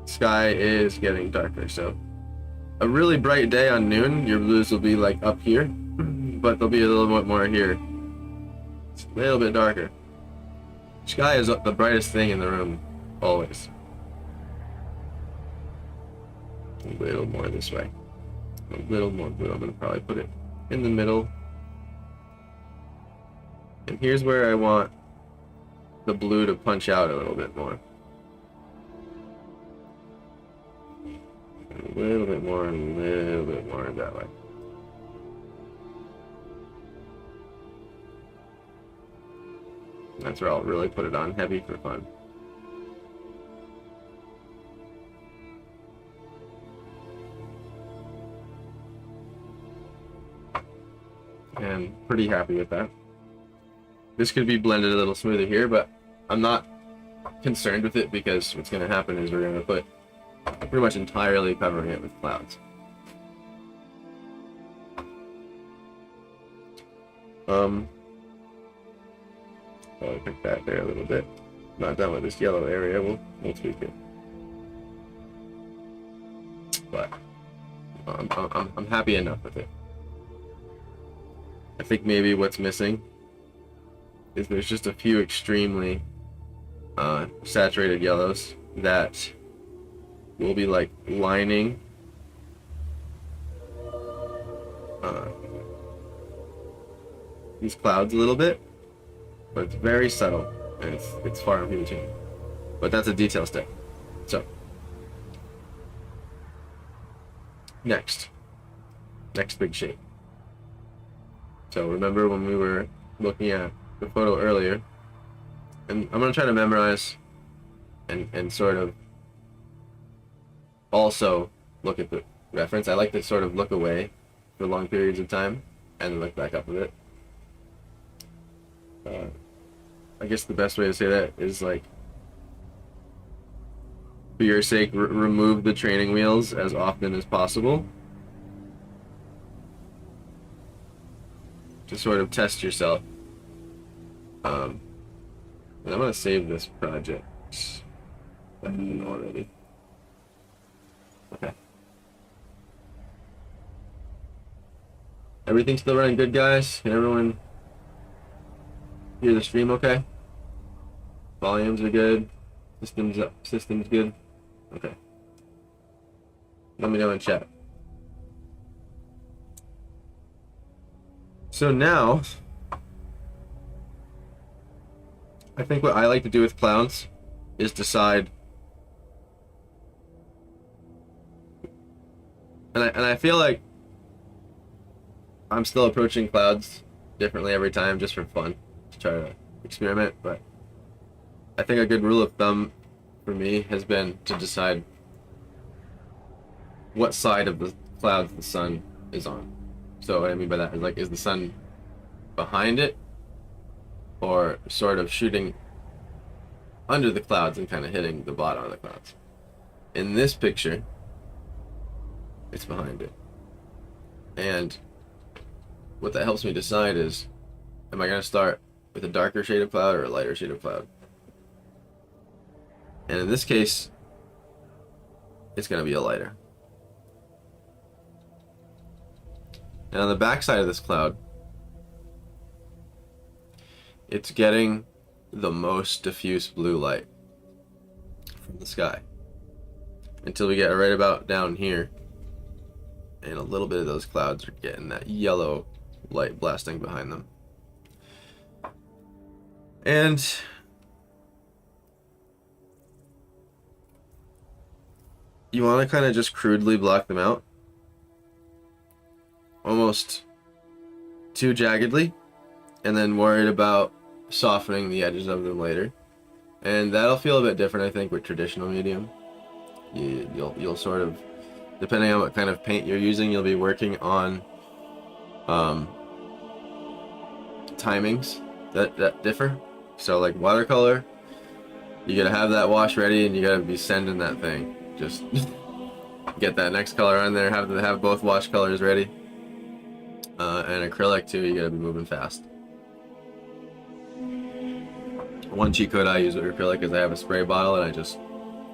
Sky is getting darker, so a really bright day on noon, your blues will be like up here, but they'll be a little bit more here. It's a little bit darker. Sky is the brightest thing in the room, always. A little more this way. A little more blue. I'm going to probably put it in the middle. And here's where I want the blue to punch out a little bit more. A little bit more and a little bit more that way. That's where I'll really put it on heavy for fun. And pretty happy with that. This could be blended a little smoother here, but I'm not concerned with it because what's going to happen is we're going to put pretty much entirely covering it with clouds. I'll pick that there a little bit. Not done with this yellow area. We'll tweak it. But I'm happy enough with it. I think maybe what's missing is there's just a few extremely saturated yellows that will be like lining these clouds a little bit, but it's very subtle and it's far in between. But that's a detail step. So next big shape. So remember when we were looking at the photo earlier, and I'm gonna try to memorize and sort of also look at the reference. I like to sort of look away for long periods of time and look back up a bit. I guess the best way to say that is like, for your sake, remove the training wheels as often as possible to sort of test yourself. And I'm gonna save this project already. Okay. Everything's still running good, guys? Can everyone hear the stream okay? Volumes are good. Systems up. Systems good. Okay. Let me know in chat. So now, I think what I like to do with clouds is decide, and I feel like I'm still approaching clouds differently every time just for fun, to try to experiment, but I think a good rule of thumb for me has been to decide what side of the clouds the sun is on. So what I mean by that is, like, is the sun behind it or sort of shooting under the clouds and kind of hitting the bottom of the clouds? In this picture, it's behind it. And what that helps me decide is, am I going to start with a darker shade of cloud or a lighter shade of cloud? And in this case, it's going to be a lighter. And on the back side of this cloud, it's getting the most diffuse blue light from the sky until we get right about down here, and a little bit of those clouds are getting that yellow light blasting behind them. And you want to kind of just crudely block them out, almost too jaggedly, and then worried about softening the edges of them later. And that'll feel a bit different, I think, with traditional medium. You'll sort of, depending on what kind of paint you're using, you'll be working on timings that differ. So like watercolor, you gotta have that wash ready and you gotta be sending that thing. Just get that next color on there, have both wash colors ready. And acrylic too, you gotta be moving fast. One cheat code I use with acrylic is I have a spray bottle and I just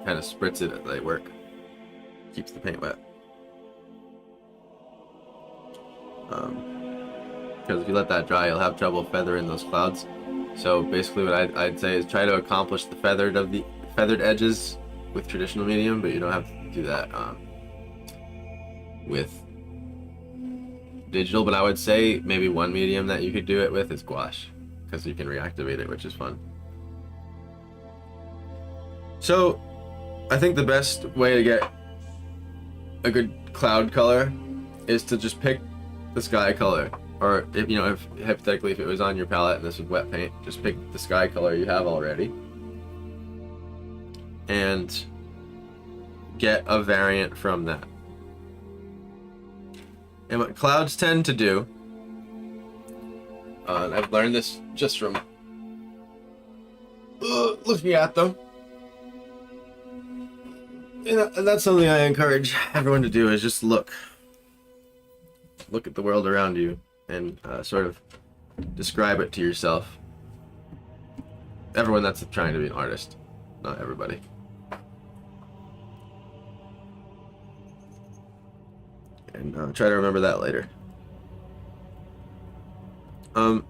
kind of spritz it as I work. Keeps the paint wet. Because if you let that dry, you'll have trouble feathering those clouds. So basically what I'd say is try to accomplish the feathered edges with traditional medium, but you don't have to do that with digital. But I would say maybe one medium that you could do it with is gouache, because you can reactivate it, which is fun. So I think the best way to get a good cloud color is to just pick the sky color, or if hypothetically if it was on your palette and this was wet paint, just pick the sky color you have already and get a variant from that. And what clouds tend to do, and I've learned this just from looking at them, and that's something I encourage everyone to do, is just look at the world around you and sort of describe it to yourself. Everyone that's trying to be an artist, not everybody. And try to remember that later. So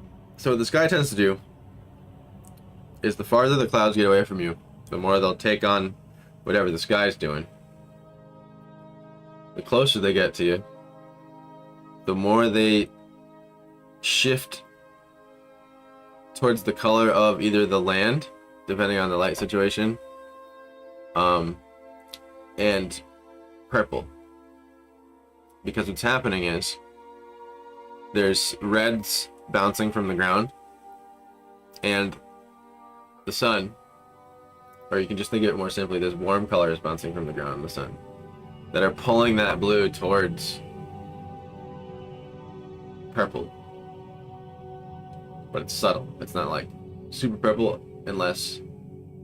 what the sky tends to do is the farther the clouds get away from you, the more they'll take on whatever the sky's doing. The closer they get to you, the more they shift towards the color of either the land, depending on the light situation, and purple. Because what's happening is there's reds bouncing from the ground and the sun, or you can just think of it more simply, there's warm colors bouncing from the ground and the sun that are pulling that blue towards purple. But it's subtle. It's not like super purple unless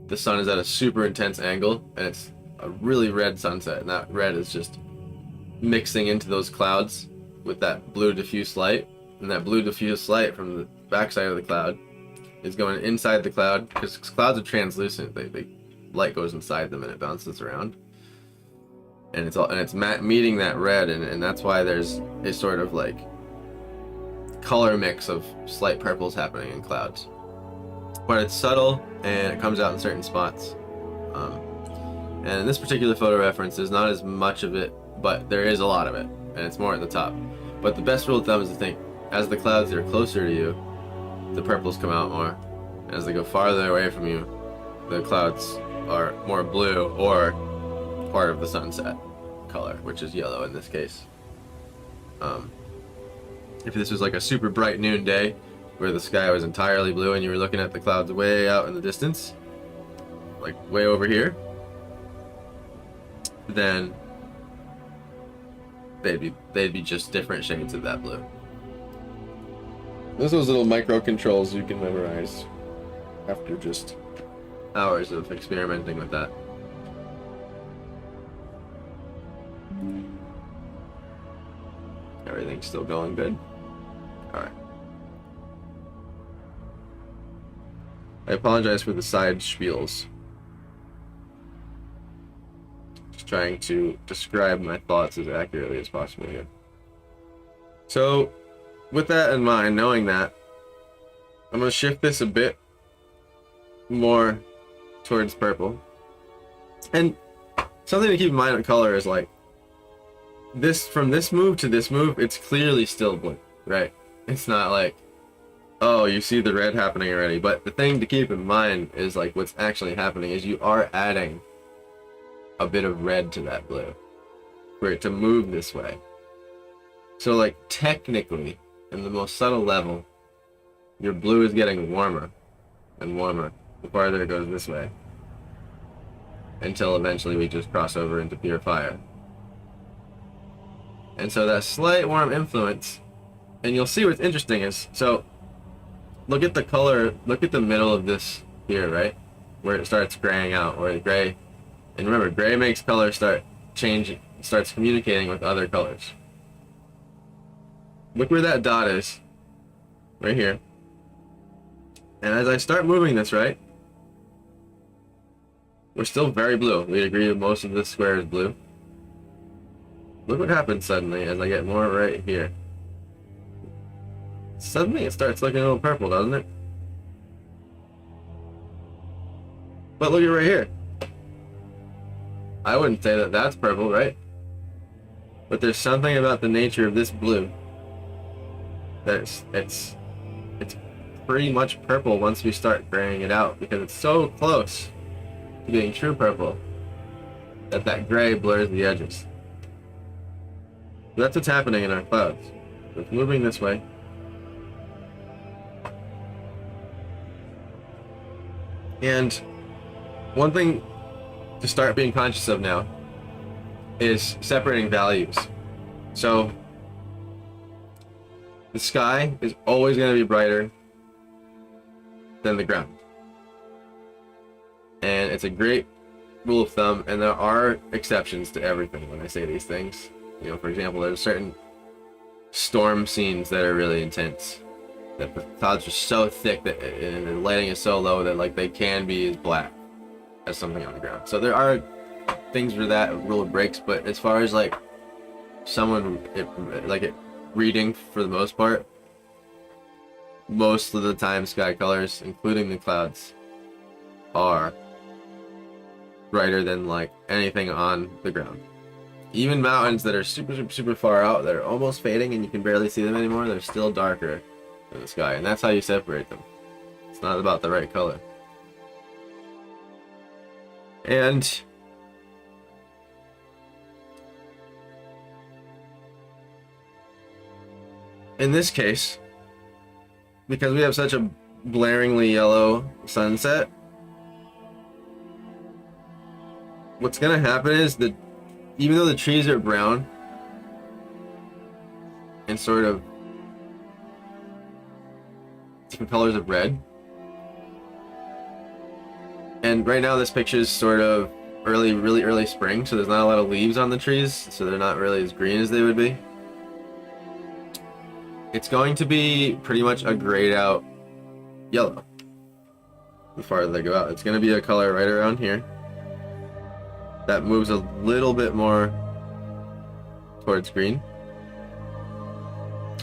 the sun is at a super intense angle and it's a really red sunset, and that red is just mixing into those clouds with that blue diffuse light, and that blue diffuse light from the backside of the cloud is going inside the cloud, because clouds are translucent. They light goes inside them and it bounces around, and it's meeting that red, and that's why there's a sort of like color mix of slight purples happening in clouds. But it's subtle and it comes out in certain spots. And in this particular photo reference, there's not as much of it, but there is a lot of it, and it's more at the top. But the best rule of thumb is to think, as the clouds are closer to you, the purples come out more. As they go farther away from you, the clouds are more blue, or part of the sunset color, which is yellow in this case. If this was like a super bright noon day where the sky was entirely blue and you were looking at the clouds way out in the distance, like way over here, then they'd be just different shades of that blue. Those are those little micro controls you can memorize after just hours of experimenting with that. Everything's still going good. Alright. I apologize for the side spiels. Just trying to describe my thoughts as accurately as possible here. So, with that in mind, knowing that, I'm going to shift this a bit more towards purple. And something to keep in mind with color is like, this, from this move to this move, it's clearly still blue, right? It's not like, oh, you see the red happening already. But the thing to keep in mind is like what's actually happening is you are adding a bit of red to that blue for it to move this way. So like technically, in the most subtle level, your blue is getting warmer and warmer the farther it goes this way, until eventually we just cross over into pure fire. And so that slight warm influence, and you'll see what's interesting is, so look at the color, look at the middle of this here, right? Where it starts graying out, or gray. And remember, gray makes color start changing, starts communicating with other colors. Look where that dot is, right here. And as I start moving this, right, we're still very blue. We agree that most of this square is blue. Look what happens suddenly as I get more right here. Suddenly it starts looking a little purple, doesn't it? But look at right here. I wouldn't say that that's purple, right? But there's something about the nature of this blue that it's pretty much purple once we start graying it out, because it's so close to being true purple that gray blurs the edges. So that's what's happening in our clouds. It's moving this way. And one thing to start being conscious of now is separating values. So the sky is always going to be brighter than the ground. And it's a great rule of thumb, and there are exceptions to everything when I say these things. You know, for example, there's certain storm scenes that are really intense, that the clouds are so thick that and the lighting is so low that like they can be as black as something on the ground. So there are things where that rule breaks, but as far as like someone reading, for the most part, most of the time sky colors, including the clouds, are brighter than like anything on the ground. Even mountains that are super far out, that are almost fading and you can barely see them anymore, they're still darker than the sky, and that's how you separate them. It's not about the right color. And in this case, because we have such a blaringly yellow sunset, what's gonna happen is that even though the trees are brown and sort of different colors of red, and right now this picture is sort of really early spring, so there's not a lot of leaves on the trees, so they're not really as green as they would be. It's going to be pretty much a grayed out yellow the farther they go out. It's going to be a color right around here that moves a little bit more towards green,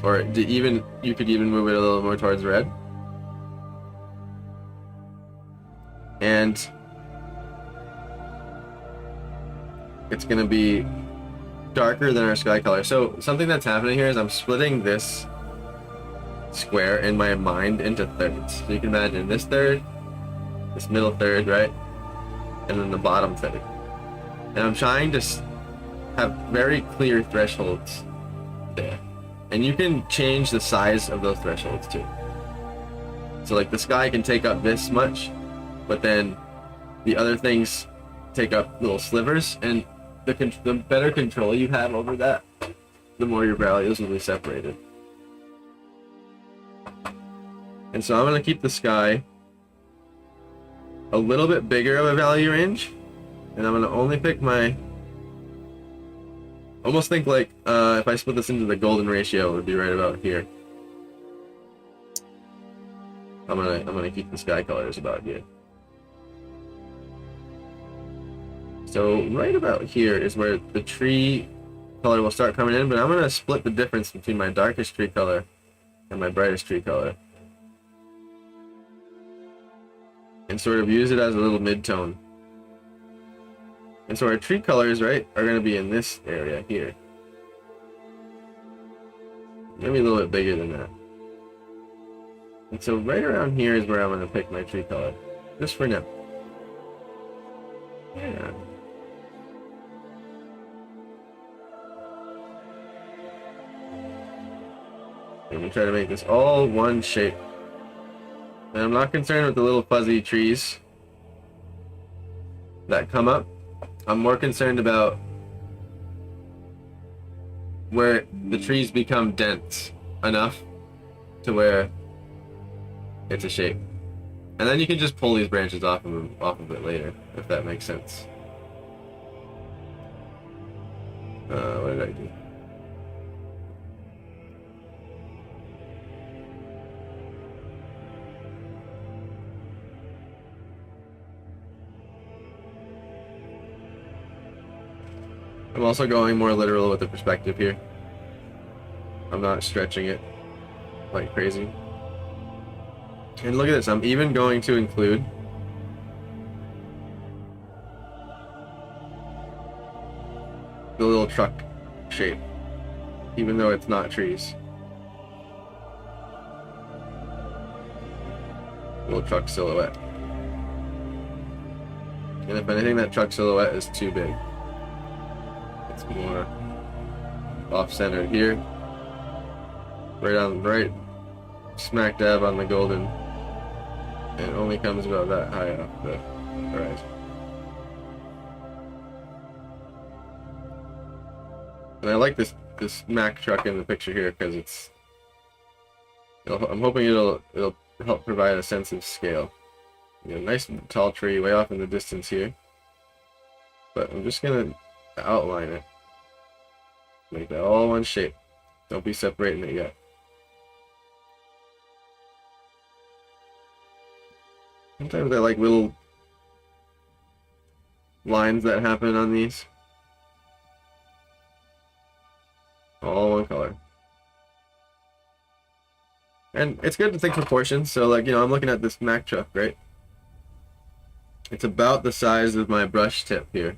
or you could even move it a little more towards red. And it's going to be darker than our sky color. So something that's happening here is I'm splitting this square in my mind into thirds. So you can imagine this third, this middle third, right? And then the bottom third. And I'm trying to have very clear thresholds there. And you can change the size of those thresholds too. So like the sky can take up this much, but then the other things take up little slivers, and the better control you have over that, the more your values will be separated. And so I'm going to keep the sky a little bit bigger of a value range, and I'm going to only pick my Almost think like if I split this into the golden ratio, it would be right about here. I'm gonna keep the sky colors about here. So right about here is where the tree color will start coming in, but I'm gonna split the difference between my darkest tree color and my brightest tree color, and sort of use it as a little mid-tone. And so our tree colors, right, are gonna be in this area here. Maybe a little bit bigger than that. And so right around here is where I'm gonna pick my tree color, just for now. Yeah. And we try to make this all one shape. And I'm not concerned with the little fuzzy trees that come up. I'm more concerned about where the trees become dense enough to where it's a shape. And then you can just pull these branches off of it later, if that makes sense. What did I do? I'm also going more literal with the perspective here. I'm not stretching it like crazy. And look at this, I'm even going to include the little truck shape, even though it's not trees. Little truck silhouette. And if anything, that truck silhouette is too big. It's more off-centered here. Right smack dab on the golden. And it only comes about that high off the horizon. And I like this Mack truck in the picture here because I'm hoping it'll help provide a sense of scale. You know, nice tall tree way off in the distance here. But I'm just gonna outline it. Make that all one shape. Don't be separating it yet. Sometimes I like little lines that happen on these. All one color. And it's good to think proportions. So like, you know, I'm looking at this Mack truck, right? It's about the size of my brush tip here.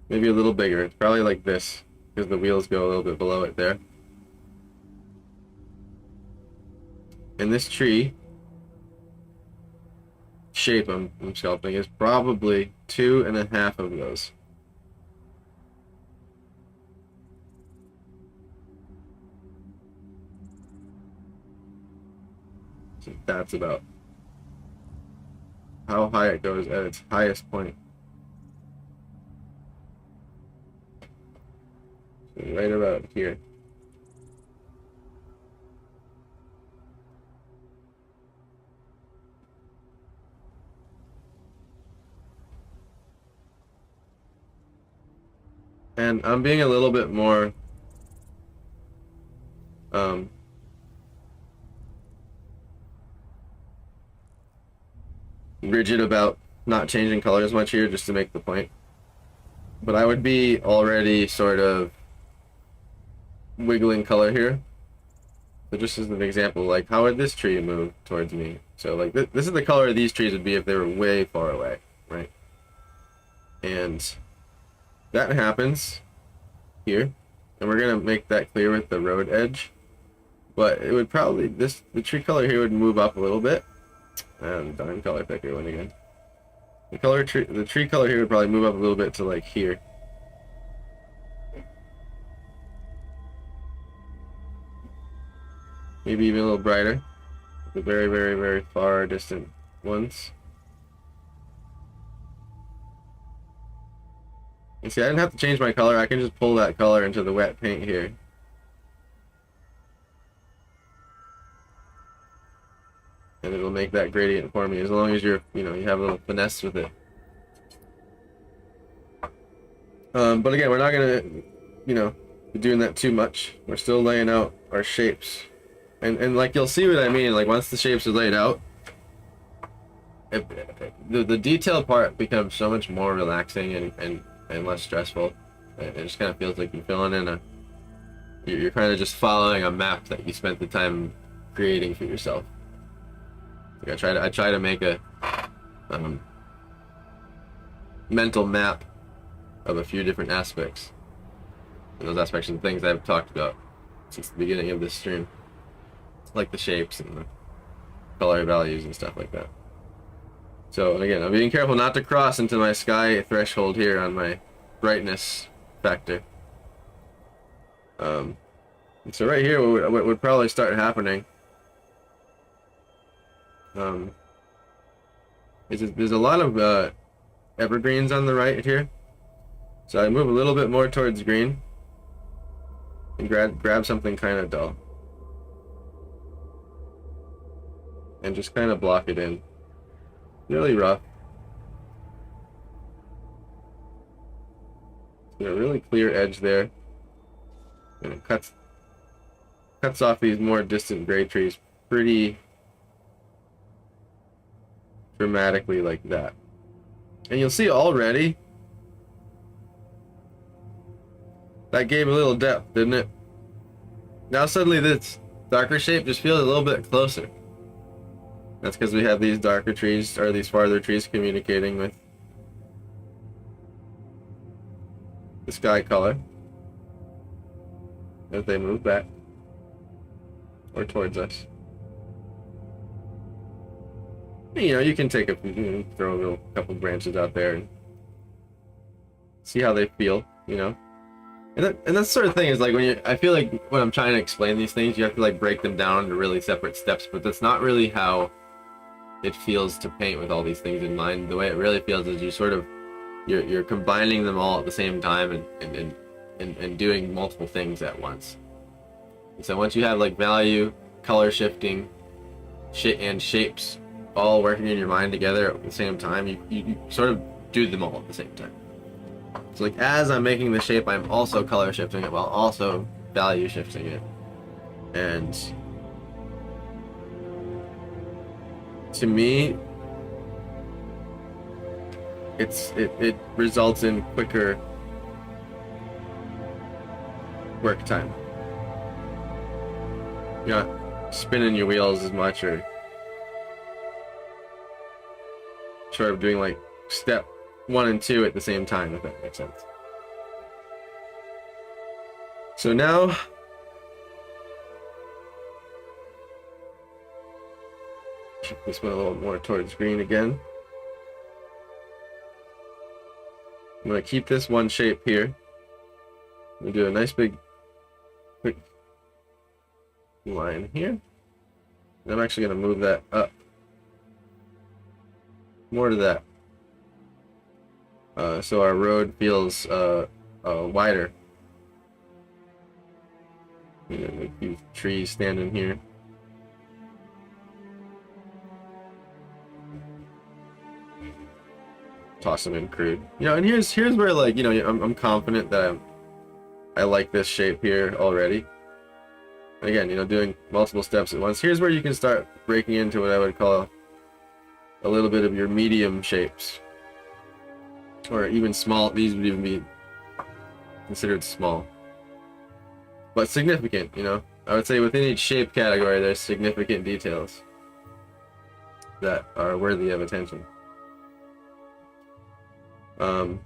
Maybe a little bigger. It's probably like this, because the wheels go a little bit below it there. And this tree shape I'm sculpting is probably 2.5 of those. So that's about how high it goes at its highest point. So right about here. And I'm being a little bit more rigid about not changing colors much here just to make the point. But I would be already sort of wiggling color here. So just as an example, like how would this tree move towards me? So like this is the color of these trees would be if they were way far away, right? And that happens here, and we're gonna make that clear with the road edge. But it would probably the tree color here would move up a little bit. And darn color picker went again. The tree color here would probably move up a little bit to like here. Maybe even a little brighter. The very, very, very far distant ones. And see, I didn't have to change my color. I can just pull that color into the wet paint here. And it'll make that gradient for me as long as you have a little finesse with it. But again, we're not gonna, be doing that too much. We're still laying out our shapes, and like you'll see what I mean. Like once the shapes are laid out, the detailed part becomes so much more relaxing and less stressful. It just kind of feels like you're filling in you're kind of just following a map that you spent the time creating for yourself. Like I try to make a mental map of a few different aspects. And those aspects are the things I've talked about since the beginning of this stream, like the shapes and the color values and stuff like that. So again, I'm being careful not to cross into my sky threshold here on my brightness factor. So right here, what would probably start happening is there's a lot of evergreens on the right here. So I move a little bit more towards green and grab something kind of dull and just kind of block it in. Really rough. Got a really clear edge there, and it cuts off these more distant gray trees pretty dramatically like that. And you'll see already that gave a little depth, didn't it? Now suddenly this darker shape just feels a little bit closer. That's because we have these darker trees, or these farther trees, communicating with the sky color as they move back or towards us. You can take throw a little couple branches out there and see how they feel, And that sort of thing is like I feel like when I'm trying to explain these things, you have to like break them down into really separate steps, but that's not really how it feels to paint with all these things in mind. The way it really feels is you're combining them all at the same time and doing multiple things at once. And so once you have like value, color shifting, and shapes all working in your mind together at the same time, you sort of do them all at the same time. So like as I'm making the shape, I'm also color shifting it while also value shifting it. And to me, it results in quicker work time. You're not spinning your wheels as much or sort of doing like step 1 and 2 at the same time, if that makes sense. So now shift this one a little more towards green again. I'm going to keep this one shape here. I'm going to do a nice big quick line here. And I'm actually going to move that up more to that. So our road feels wider. A few trees standing here. Toss them in crude. And here's where like I'm confident that I like this shape here already. And again, doing multiple steps at once. Here's where you can start breaking into what I would call a little bit of your medium shapes. Or even small. These would even be considered small, but significant. I would say within each shape category there's significant details that are worthy of attention. And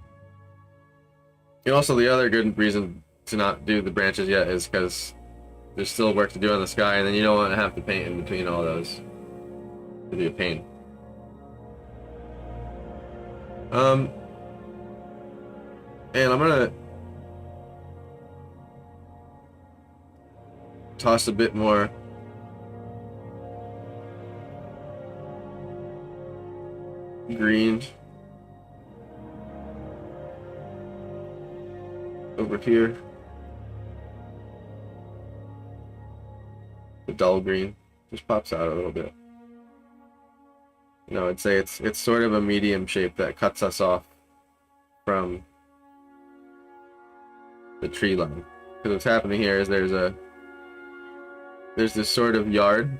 also the other good reason to not do the branches yet is because there's still work to do on the sky, and then you don't want to have to paint in between all those. It'd be a pain. And I'm gonna toss a bit more green over here. The dull green just pops out a little bit. I'd say it's sort of a medium shape that cuts us off from the tree line. Because what's happening here is there's this sort of yard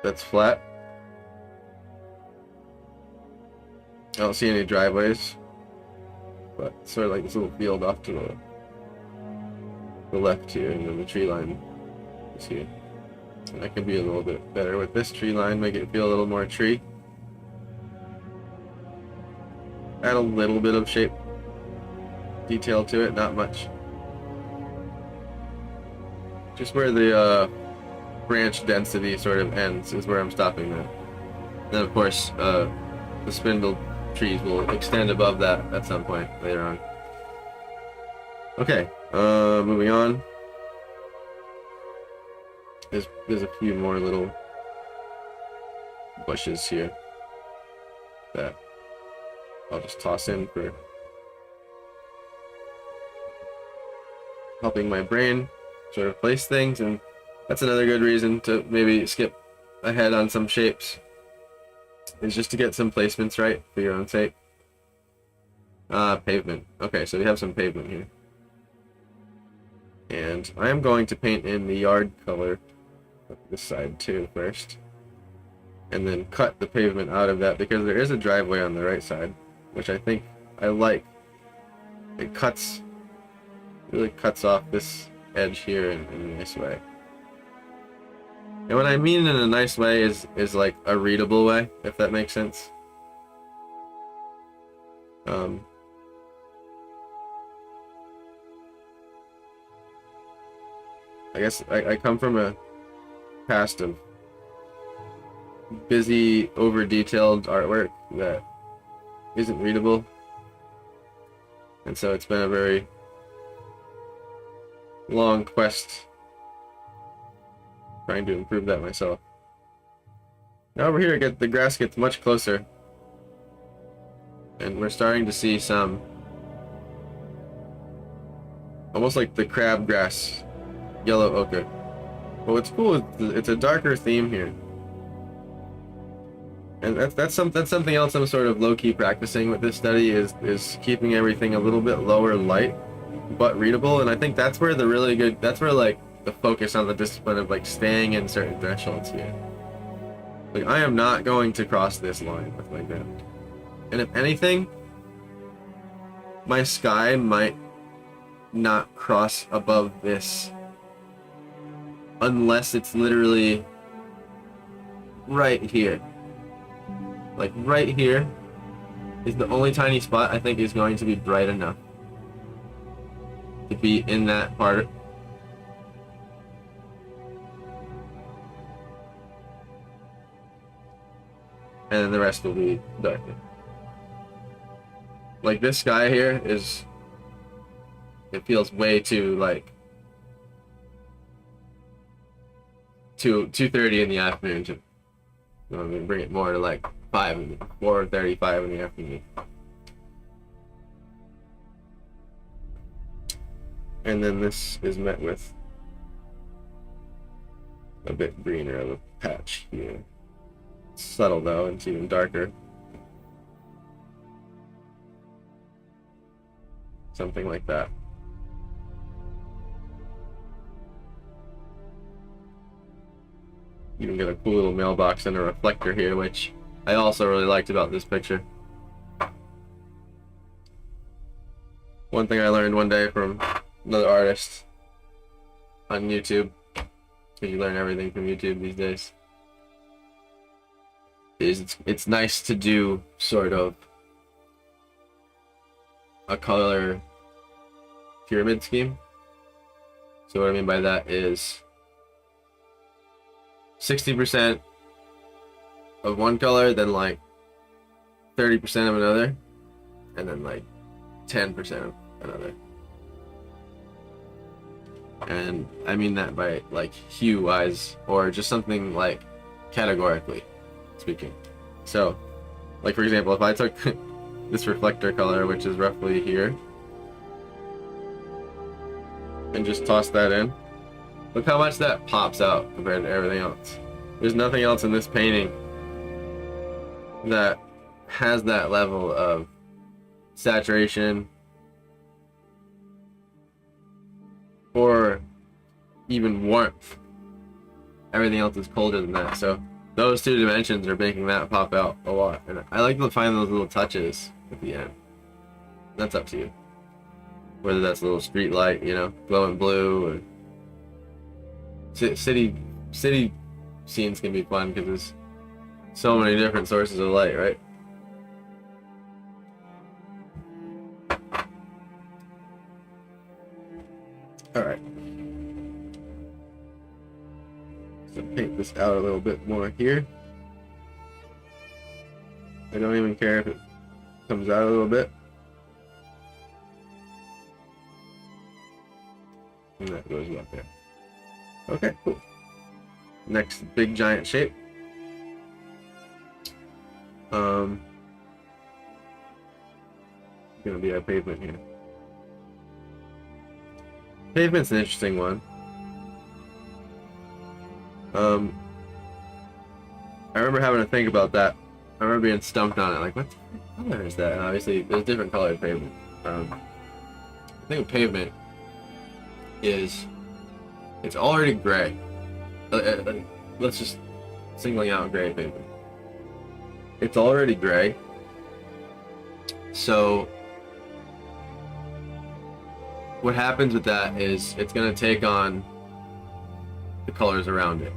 that's flat. I don't see any driveways, but it's sort of like this little field off to the left here, and then the tree line is here. And I can be a little bit better with this tree line, make it feel a little more tree. Add a little bit of shape detail to it, not much. Just where the branch density sort of ends is where I'm stopping that. Then of course the spindle trees will extend above that at some point later on. Okay, moving on. There's a few more little bushes here that I'll just toss in for helping my brain sort of place things, and that's another good reason to maybe skip ahead on some shapes, is just to get some placements right for your own sake. Pavement. Okay, so we have some pavement here. And I am going to paint in the yard color of this side too first. And then cut the pavement out of that, because there is a driveway on the right side, which I think I like. It really cuts off this edge here in a nice way. And what I mean in a nice way is like a readable way, if that makes sense. I guess I come from a past of busy, over-detailed artwork that isn't readable. And so it's been a very long quest trying to improve that myself. Now over here the grass gets much closer, and we're starting to see some almost like the crabgrass yellow ochre. But what's cool is it's a darker theme here, and that's something else I'm sort of low-key practicing with this study, is keeping everything a little bit lower light but readable. And I think that's where that's where like the focus on the discipline of like staying in certain thresholds here. Like, I am not going to cross this line with my ground. And if anything, my sky might not cross above this unless it's literally right here. Like right here is the only tiny spot I think is going to be bright enough to be in that part. And then the rest will be darker. Like this sky here it feels way too like 2:30 in the afternoon to, I'm gonna bring it more to like 4:35 in the afternoon. And then this is met with a bit greener of a patch here. It's subtle though, and it's even darker. Something like that. You can get a cool little mailbox and a reflector here, which I also really liked about this picture. One thing I learned one day from another artist on YouTube, because you learn everything from YouTube these days, is it's nice to do sort of a color pyramid scheme. So what I mean by that is 60% of one color, then like 30% of another, and then like 10% of another. And I mean that by like hue wise, or just something like categorically speaking. So like for example, if I took this reflector color, which is roughly here, and just toss that in, look how much that pops out compared to everything else. There's nothing else in this painting that has that level of saturation or even warmth. Everything else is colder than that. So those two dimensions are making that pop out a lot. And I like to find those little touches at the end. That's up to you. Whether that's a little street light, you know, glowing blue, or city scenes can be fun because there's so many different sources of light, right? Alright. So paint this out a little bit more here. I don't even care if it comes out a little bit. And that goes up there. Okay, cool. Next big giant shape. Gonna be our pavement here. Pavement's an interesting one. I remember having to think about that. I remember being stumped on it, like, what color is that? And obviously, there's different colored pavement. I think pavement is, it's already gray. Let's just singling out gray pavement. It's already gray. So what happens with that is it's going to take on the colors around it.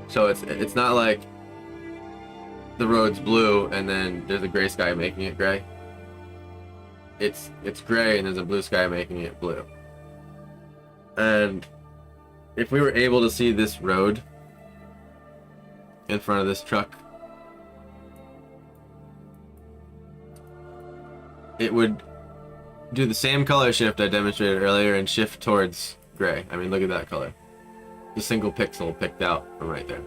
So it's not like the road's blue and then there's a gray sky making it gray. It's gray and there's a blue sky making it blue. And if we were able to see this road in front of this truck, it would do the same color shift I demonstrated earlier and shift towards gray. I mean, look at that color. The single pixel picked out from right there.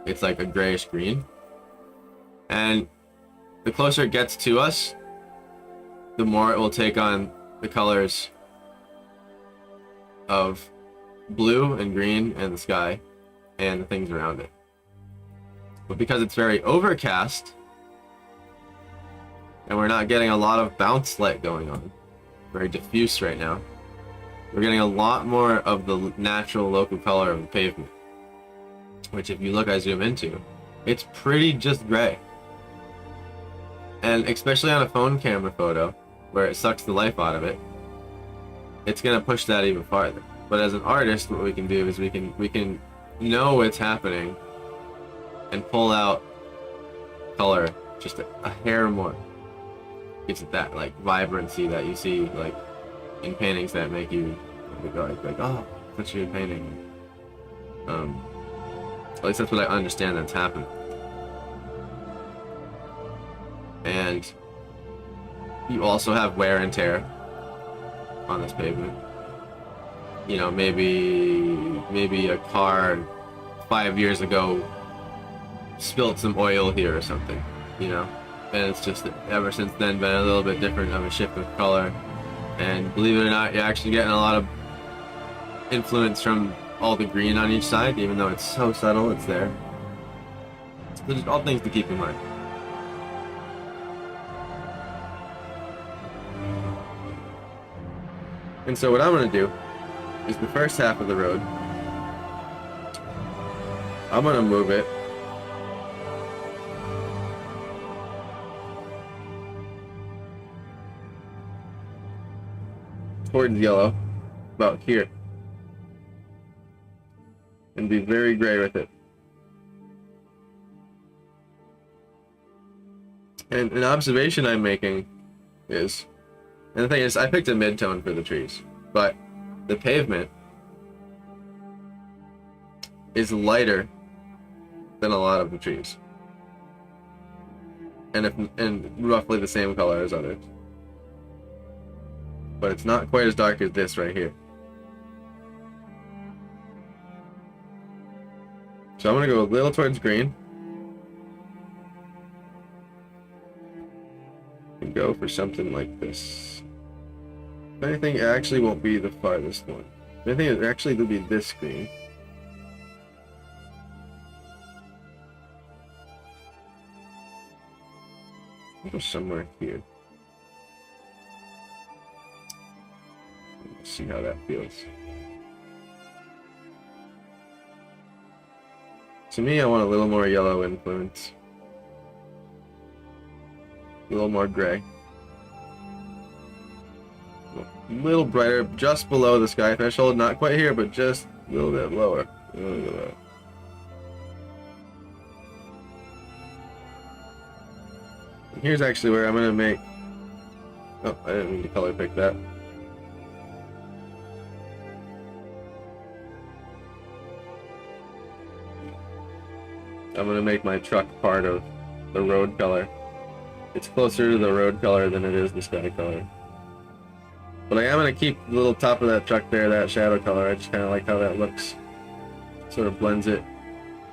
It's like a grayish green. And the closer it gets to us, the more it will take on the colors of blue and green and the sky and the things around it. But because it's very overcast and we're not getting a lot of bounce light going on, very diffuse right now, we're getting a lot more of the natural local color of the pavement, which if you look, I zoom into, it's pretty just gray. And especially on a phone camera photo where it sucks the life out of it, it's gonna push that even farther. But as an artist, what we can do is we can know what's happening and pull out color just a hair more. Gives it that like vibrancy that you see like in paintings that make you like oh, such a good painting. At least that's what I understand that's happening. And you also have wear and tear on this pavement. You know, maybe a car 5 years ago spilled some oil here or something, you know, and it's just ever since then been a little bit different of a shift of color. And believe it or not, you're actually getting a lot of influence from all the green on each side, even though it's so subtle, it's there. So there's all things to keep in mind. And so what I'm going to do is the first half of the road, I'm going to move it towards yellow, about here, and be very gray with it. And an observation I'm making is, and the thing is, I picked a mid-tone for the trees, but the pavement is lighter than a lot of the trees, and roughly the same color as others. But it's not quite as dark as this right here. So I'm gonna go a little towards green. And go for something like this. If anything, it actually won't be the farthest one. If anything, it actually will be this green. I'll go somewhere here. Let's see how that feels. To me, I want a little more yellow influence. A little more gray. A little brighter, just below the sky threshold. Not quite here, but just a little bit lower. A little bit lower. And here's actually where I'm going to make... Oh, I didn't mean to color pick that. I'm going to make my truck part of the road color. It's closer to the road color than it is the sky color. But I am going to keep the little top of that truck there, that shadow color. I just kind of like how that looks. Sort of blends it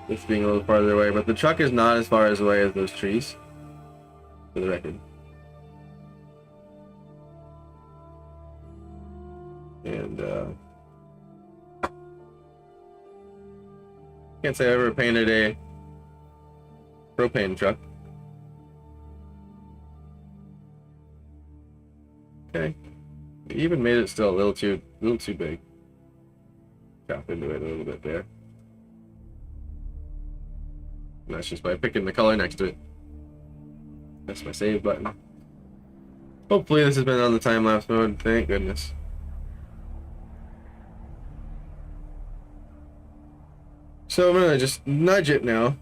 with being a little farther away. But the truck is not as far as away as those trees, for the record. And, can't say I ever painted a propane truck. Okay. It even made it still a little too big. Chop into it a little bit there. And that's just by picking the color next to it. That's my save button. Hopefully this has been on the time-lapse mode. Thank goodness. So I'm gonna just nudge it now.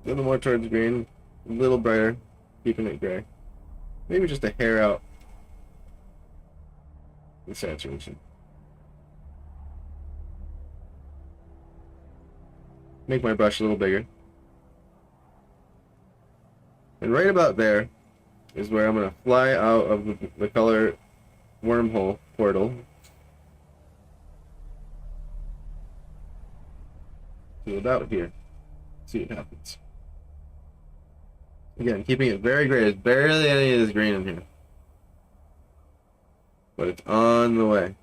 A little more towards green, a little brighter, keeping it gray. Maybe just a hair out the saturation. Make my brush a little bigger. And right about there is where I'm going to fly out of the color wormhole portal to about here. See what happens. Again, keeping it very gray. There's barely any of this green in here. But it's on the way.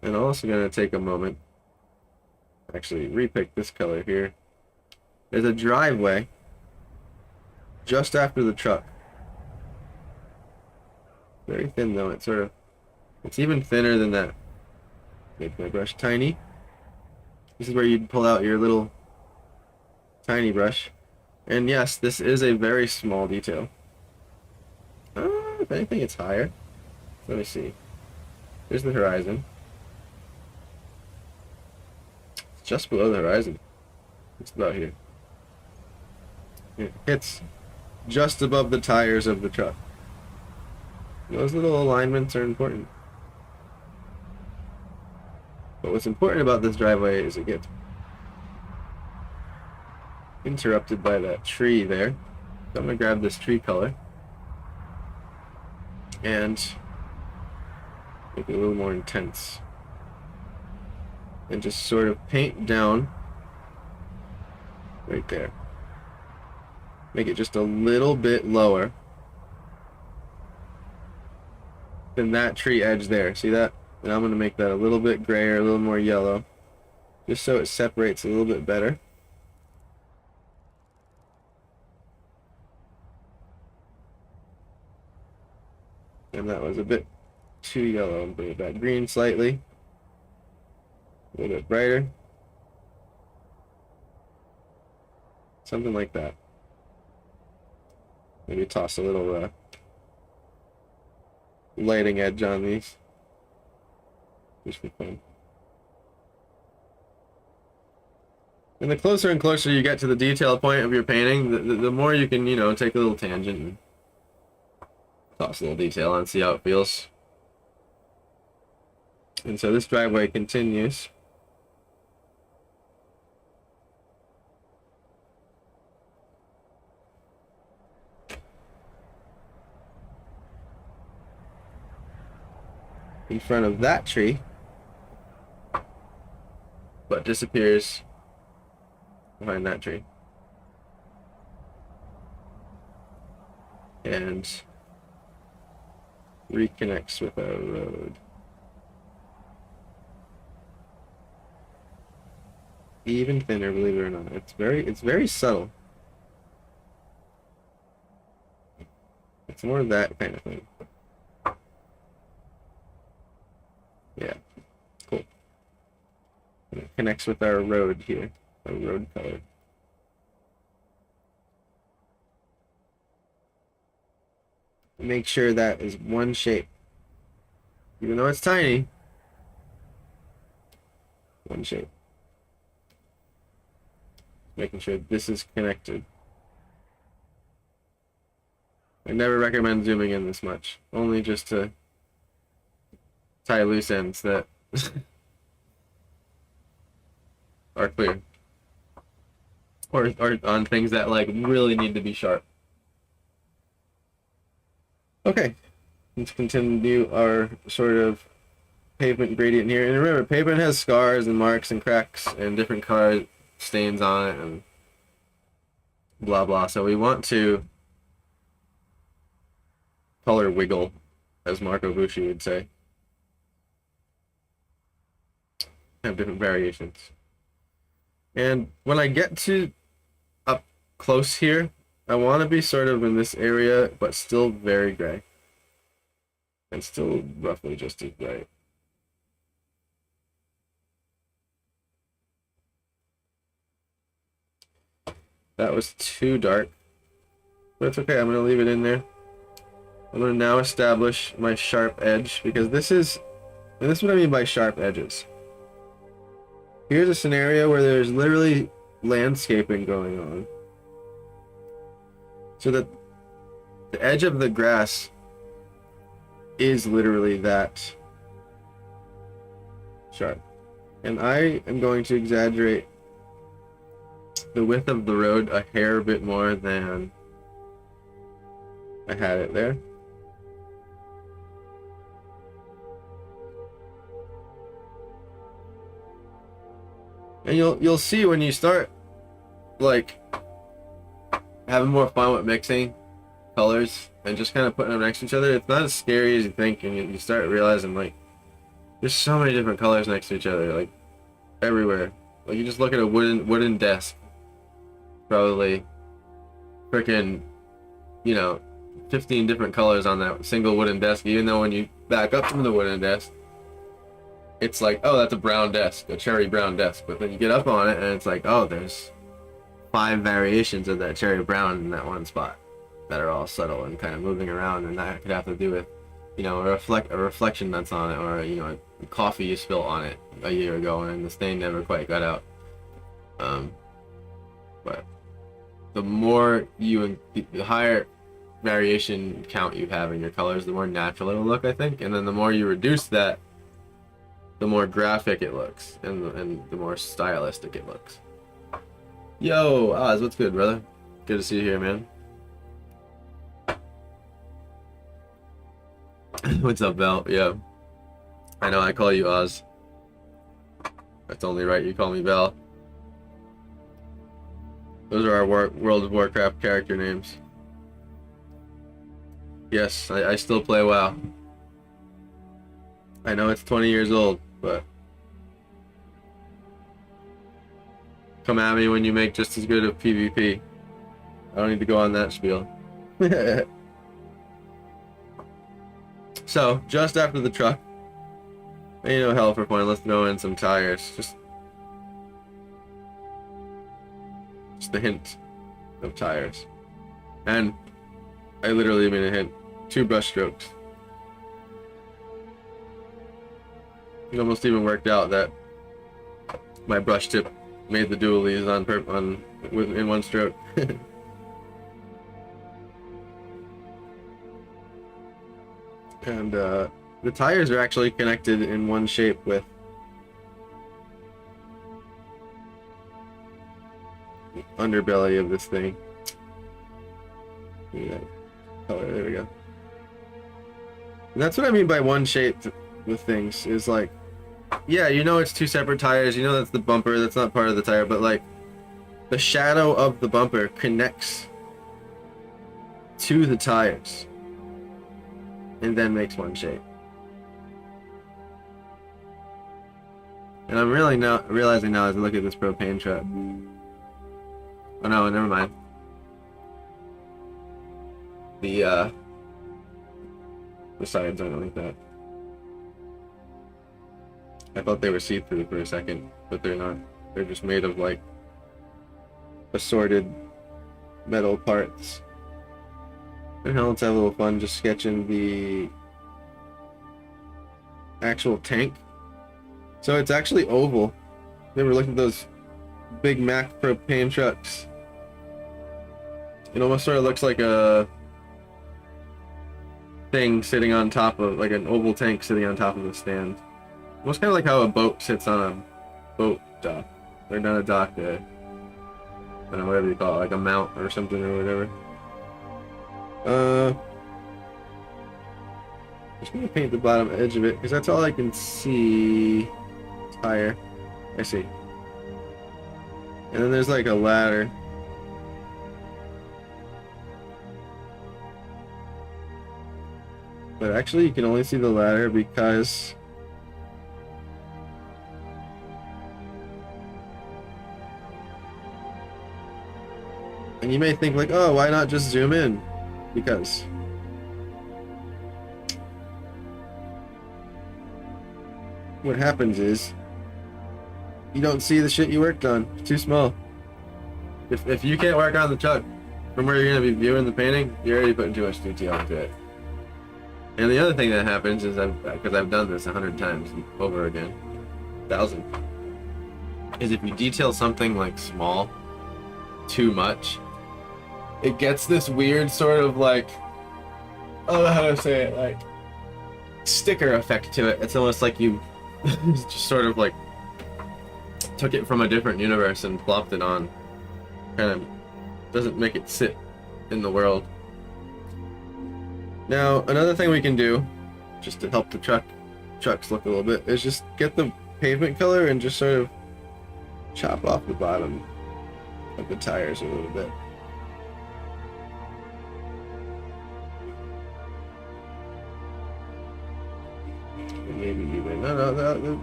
And I'm also going to take a moment, actually repick this color here. There's a driveway just after the truck. Very thin though, it's even thinner than that. Make my brush tiny. This is where you'd pull out your little tiny brush. And yes, this is a very small detail. If anything, it's higher. Let me see. There's the horizon. It's just below the horizon. It's about here. It hits just above the tires of the truck. Those little alignments are important. But what's important about this driveway is it gets interrupted by that tree there. So I'm going to grab this tree color and make it a little more intense. And just sort of paint down right there. Make it just a little bit lower than that tree edge there. See that? And I'm going to make that a little bit grayer, a little more yellow, just so it separates a little bit better. And that was a bit too yellow. I'm bring it back green slightly. A little bit brighter. Something like that. Maybe toss a little lighting edge on these. Just for fun. And the closer and closer you get to the detail point of your painting, the more you can, you know, take a little tangent and toss a little detail on, see how it feels. And so this driveway continues. In front of that tree, but disappears behind that tree. And reconnects with our road. even thinner, believe it or not. It's very subtle. It's more of that kind of thing. Yeah, cool. And it connects with our road here, our road color. Make sure that is one shape. Even though it's tiny, one shape. Making sure this is connected. I never recommend zooming in this much, only just to tie loose ends that are clear. Or on things that like really need to be sharp. Okay, let's continue our sort of pavement gradient here. And remember, pavement has scars and marks and cracks and different car stains on it and blah blah. So we want to color wiggle, as Marco Bucci would say. Have different variations. And when I get to up close here, I want to be sort of in this area, but still very gray. And still roughly just as gray. That was too dark. But it's okay, I'm going to leave it in there. I'm going to now establish my sharp edge, because this is what I mean by sharp edges. Here's a scenario where there's literally landscaping going on. So that the edge of the grass is literally that sharp. And I am going to exaggerate the width of the road a hair bit more than I had it there. And you'll see when you start like having more fun with mixing colors and just kind of putting them next to each other, it's not as scary as you think, and you start realizing like there's so many different colors next to each other, like everywhere. Like you just look at a wooden desk, probably freaking, 15 different colors on that single wooden desk, even though when you back up from the wooden desk, it's like, oh, that's a brown desk, a cherry brown desk. But then you get up on it and it's like, oh, there's 5 variations of that cherry brown in that one spot that are all subtle and kind of moving around, and that could have to do with, a reflection that's on it, or a coffee you spilt on it a year ago and the stain never quite got out. But the higher variation count you have in your colors, the more natural it'll look, I think. And then the more you reduce that, the more graphic it looks, and the more stylistic it looks. Yo, Oz, what's good, brother? Good to see you here, man. What's up, Val? Yeah. I know I call you Oz. That's only right, you call me Val. Those are our World of Warcraft character names. Yes, I still play WoW. I know it's 20 years old, but come at me when you make just as good of PvP. I don't need to go on that spiel. So, just after the truck, hell for fun, let's throw in some tires. Just a hint of tires. And I literally mean a hint. 2 brush strokes. It almost even worked out that my brush tip made the dualies in one stroke. And the tires are actually connected in one shape with the underbelly of this thing. Look at that color, there we go. And that's what I mean by one shape with things, is like, yeah, it's 2 separate tires, that's the bumper, that's not part of the tire, but like the shadow of the bumper connects to the tires and then makes one shape. And I'm really now realizing now as I look at this propane truck. Oh no, never mind. The sides aren't like that. I thought they were see-through for a second, but they're not. They're just made of like assorted metal parts. And now let's have a little fun just sketching the actual tank. So it's actually oval. You ever looked at those Big Mac propane trucks? It almost sort of looks like a thing sitting on top of, like an oval tank sitting on top of a stand. Almost kind of like how a boat sits on a boat dock. Or not a dock, I don't know, whatever you call it, like a mount or something or whatever. Just gonna paint the bottom edge of it because that's all I can see. Tire. I see. And then there's like a ladder. But actually you can only see the ladder because and you may think like, oh, why not just zoom in? Because what happens is you don't see the shit you worked on. It's too small. If you can't work on the truck from where you're going to be viewing the painting, you're already putting too much detail into it. And the other thing that happens is, because I've done this 100 times over again, 1,000, is if you detail something like small too much, it gets this weird sort of like, I don't know how to say it, like sticker effect to it. It's almost like you just sort of like took it from a different universe and plopped it on. Kind of doesn't make it sit in the world. Now, another thing we can do, just to help the trucks look a little bit, is just get the pavement color and just sort of chop off the bottom of the tires a little bit. Maybe even no,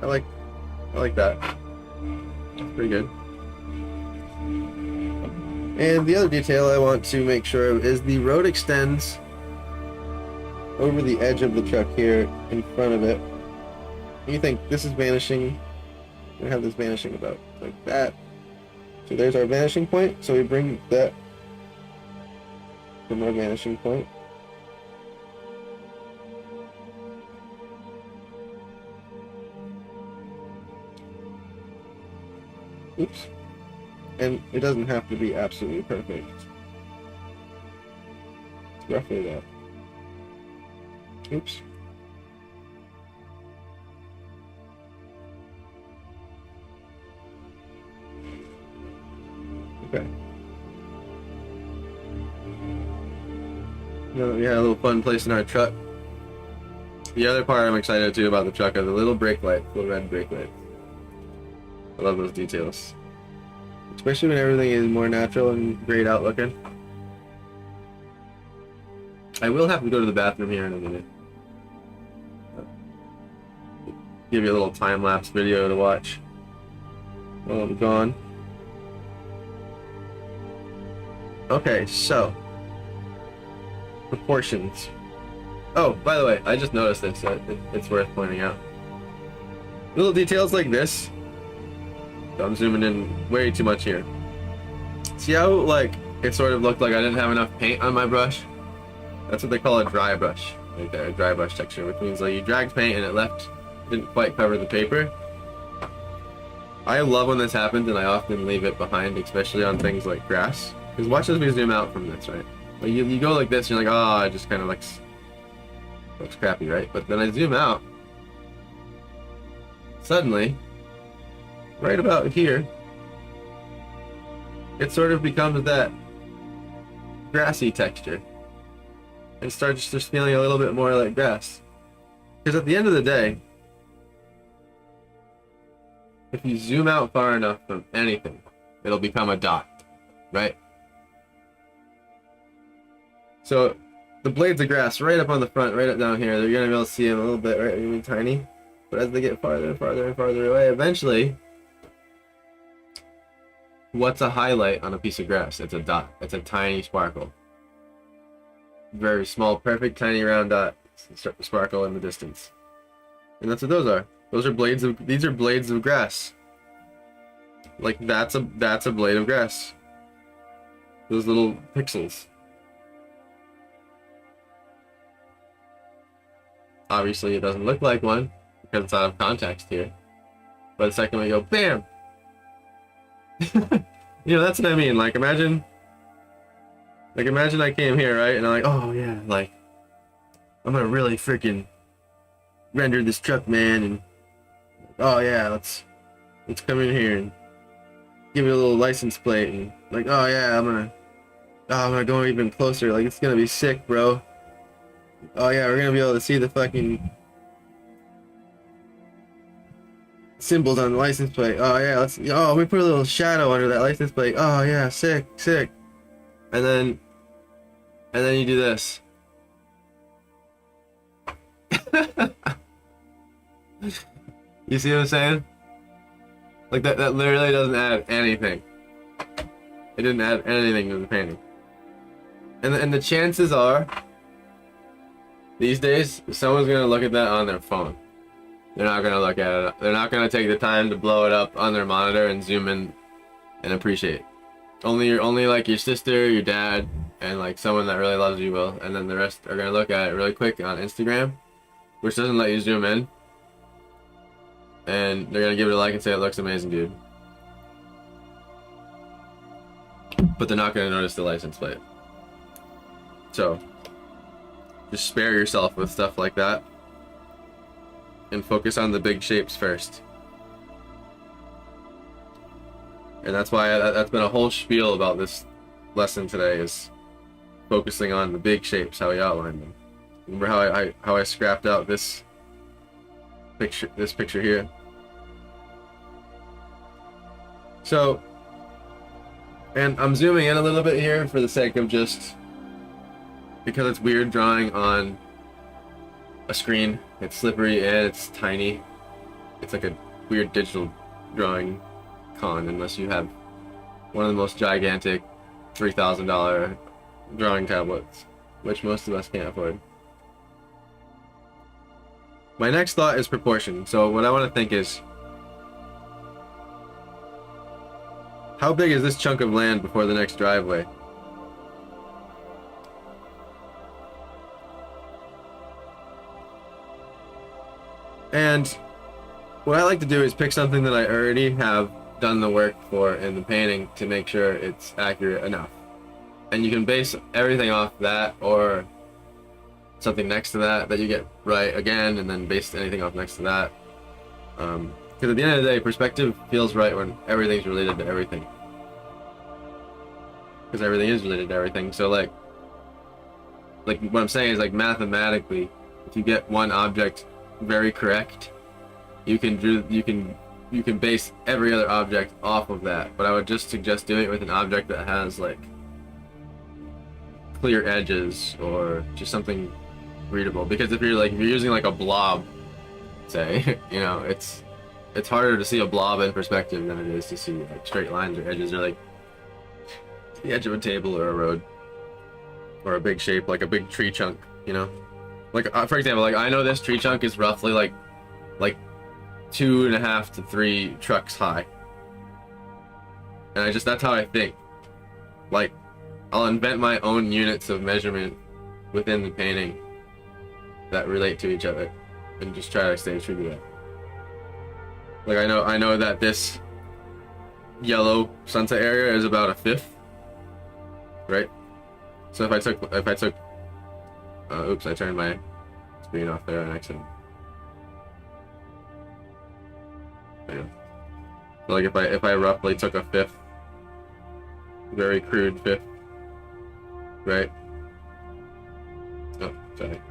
I like that. That's pretty good. And the other detail I want to make sure of is the road extends over the edge of the truck here in front of it. And you think this is vanishing? We have this vanishing about like that. So there's our vanishing point. So we bring that from our vanishing point. Oops. And it doesn't have to be absolutely perfect. It's roughly that. Oops. Okay. Now that we had a little fun place in our truck. The other part I'm excited too about the truck are the little brake lights, little red brake lights. I love those details. Especially when everything is more natural and grayed out looking. I will have to go to the bathroom here in a minute. Give you a little time-lapse video to watch while I'm gone. Okay, so proportions. Oh, by the way, I just noticed this, so it's worth pointing out. Little details like this. So I'm zooming in way too much here. See how, like, it sort of looked like I didn't have enough paint on my brush? That's what they call a dry brush, right there, a dry brush texture, which means like you dragged paint and it didn't quite cover the paper. I love when this happens, and I often leave it behind, especially on things like grass. Because watch as we zoom out from this, right? Like you go like this, and you're like, oh, it just kind of looks crappy, right? But then I zoom out. Suddenly, right about here, it sort of becomes that grassy texture. And starts just feeling a little bit more like grass. Because at the end of the day, if you zoom out far enough from anything, it'll become a dot, right? So the blades of grass right up on the front, right up down here, they're gonna be able to see them a little bit, right? Really tiny. But as they get farther and farther and farther away, eventually, what's a highlight on a piece of grass? It's a dot. It's a tiny sparkle. Very small, perfect, tiny round dot. Sparkle in the distance. And that's what those are. Those are blades of. These are blades of grass. Like that's a blade of grass. Those little pixels. Obviously, it doesn't look like one because it's out of context here. But the second we go, bam. You know, that's what I mean. Like imagine I came here, right? And I'm like, oh yeah, like I'm gonna really freaking render this truck, man, and oh yeah, let's come in here and give me a little license plate, and like, oh yeah, I'm gonna go even closer, like it's gonna be sick, bro. Oh yeah, we're gonna be able to see the fucking symbols on the license plate. Oh yeah, we put a little shadow under that license plate. Oh yeah, sick. And then you do this. You see what I'm saying? Like that literally doesn't add anything. It didn't add anything to the painting. And the chances are, these days, someone's gonna look at that on their phone. They're not gonna look at it. They're not gonna take the time to blow it up on their monitor and zoom in and appreciate. Only like your sister, your dad, and like someone that really loves you will. And then the rest are gonna look at it really quick on Instagram, which doesn't let you zoom in. And they're gonna give it a like and say it looks amazing, dude. But they're not gonna notice the license plate. So just spare yourself with stuff like that and focus on the big shapes first. And that's why that's been a whole spiel about this lesson today, is focusing on the big shapes, how we outline them. Remember how I scrapped out this picture here. So, and I'm zooming in a little bit here for the sake of just, because it's weird drawing on a screen. It's slippery and it's tiny. It's like a weird digital drawing con, unless you have one of the most gigantic $3,000 drawing tablets, which most of us can't afford. My next thought is proportion. So what I want to think is, how big is this chunk of land before the next driveway? And what I like to do is pick something that I already have done the work for in the painting to make sure it's accurate enough. And you can base everything off that, or something next to that you get right again, and then base anything off next to that. Because at the end of the day, perspective feels right when everything's related to everything. Because everything is related to everything. So like what I'm saying is, like, mathematically, if you get one object very correct, you can base every other object off of that. But I would just suggest doing it with an object that has like clear edges or just something readable. Because if you're using like a blob, say, you know, it's harder to see a blob in perspective than it is to see like straight lines or edges, or like the edge of a table or a road, or a big shape like a big tree chunk, you know. Like for example, like I know this tree chunk is roughly like 2.5 to 3 trucks high, and that's how I think. Like, I'll invent my own units of measurement within the painting that relate to each other, and just try to stay true to that. Like I know that this yellow sunset area is about 1/5, right? So if I took oops, I turned my screen off there on accident. Yeah. So like if I roughly took 1/5, very crude 1/5, right? Oh, sorry.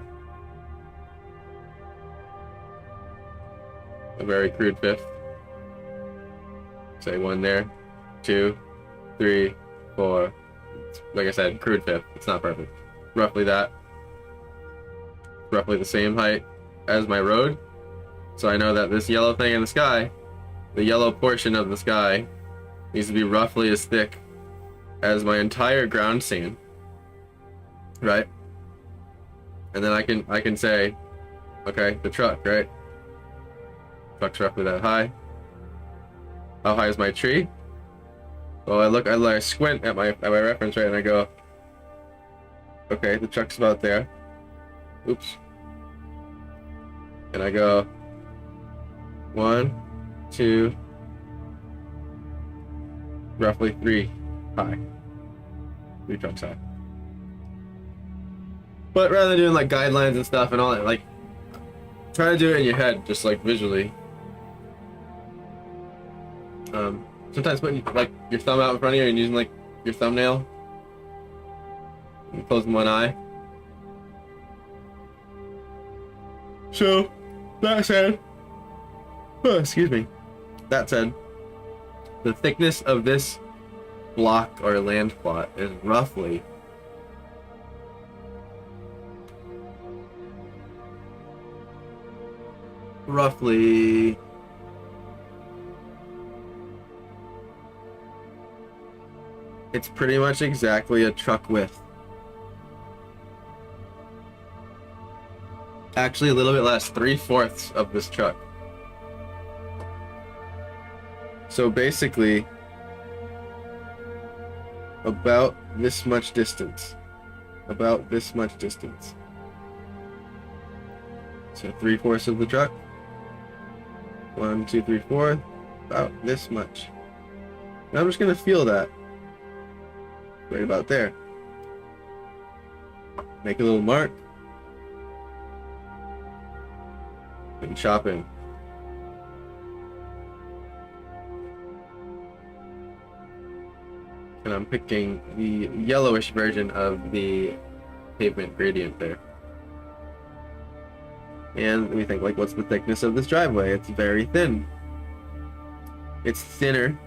A very crude 1/5. Say 1 there, 2, 3, 4. Like I said, crude 1/5. It's not perfect. Roughly that. Roughly the same height as my road. So I know that this yellow thing in the sky, the yellow portion of the sky, needs to be roughly as thick as my entire ground scene, right? And then I can say, okay, the truck, right? Truck's roughly that high. How high is my tree? Well, I squint at my reference, right, and I go, okay, the truck's about there. Oops. And I go 1, 2, roughly 3 high. 3 trucks high. But rather than doing like guidelines and stuff and all that, like try to do it in your head, just like visually. Sometimes putting like your thumb out in front of you and using like your thumbnail and closing one eye. So that said, excuse me. That said, the thickness of this block or land plot is roughly it's pretty much exactly a truck width. Actually a little bit less, 3/4 of this truck. So basically about this much distance. About this much distance. So 3/4 of the truck. 1, 2, 3, 4. About this much. Now I'm just gonna feel that. Right about there. Make a little mark. And chop in. And I'm picking the yellowish version of the pavement gradient there. And we think, like, what's the thickness of this driveway? It's very thin. It's thinner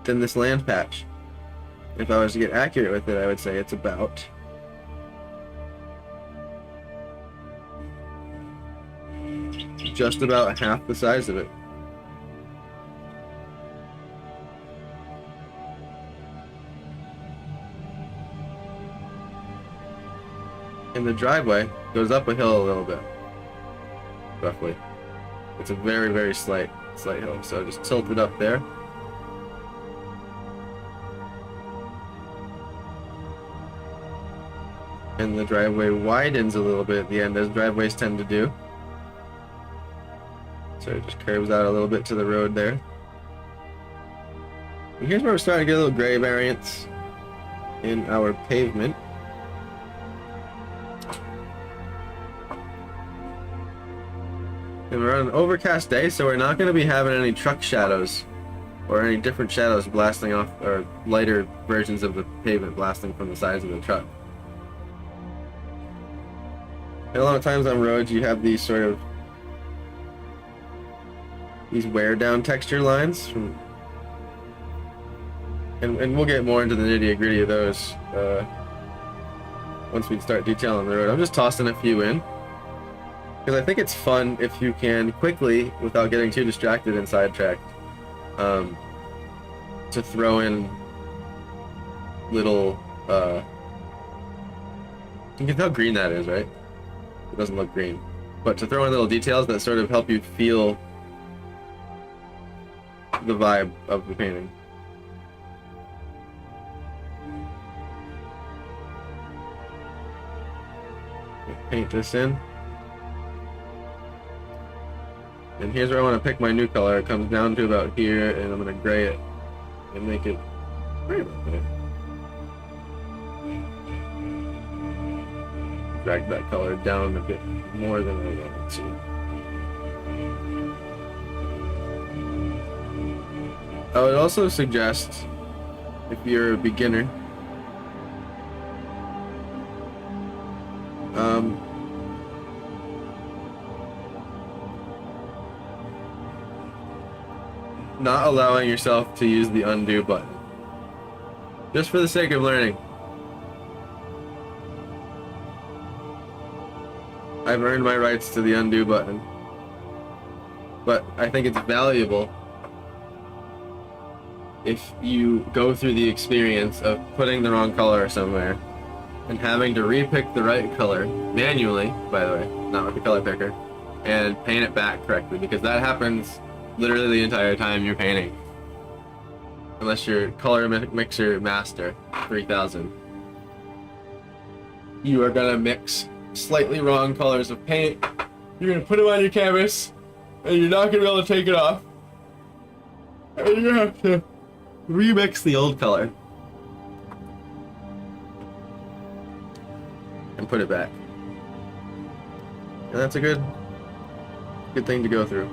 than this land patch. If I was to get accurate with it, I would say it's about just about half the size of it. And the driveway goes up a hill a little bit, roughly. It's a very, very slight hill, so just tilt it up there. And the driveway widens a little bit at the end, as driveways tend to do. So it just curves out a little bit to the road there. And here's where we're starting to get a little gray variance in our pavement. And we're on an overcast day, so we're not going to be having any truck shadows or any different shadows blasting off, or lighter versions of the pavement blasting from the sides of the truck. And a lot of times on roads you have these sort of wear down texture lines from, and we'll get more into the nitty gritty of those once we start detailing the road. I'm just tossing a few in because I think it's fun if you can quickly, without getting too distracted and sidetracked, to throw in little you can tell green that is, right? It doesn't look green, but to throw in little details that sort of help you feel the vibe of the painting. Paint this in. And here's where I want to pick my new color. It comes down to about here, and I'm going to gray it and make it right about there. Drag that color down a bit more than I wanted to. I would also suggest, if you're a beginner, not allowing yourself to use the undo button, just for the sake of learning. I've earned my rights to the undo button. But I think it's valuable if you go through the experience of putting the wrong color somewhere and having to repick the right color manually, by the way, not with the color picker, and paint it back correctly, because that happens literally the entire time you're painting. Unless you're color mixer master 3000. You are gonna mix slightly wrong colors of paint, you're gonna put them on your canvas, and you're not gonna be able to take it off. And you're gonna have to remix the old color and put it back. And that's a good thing to go through.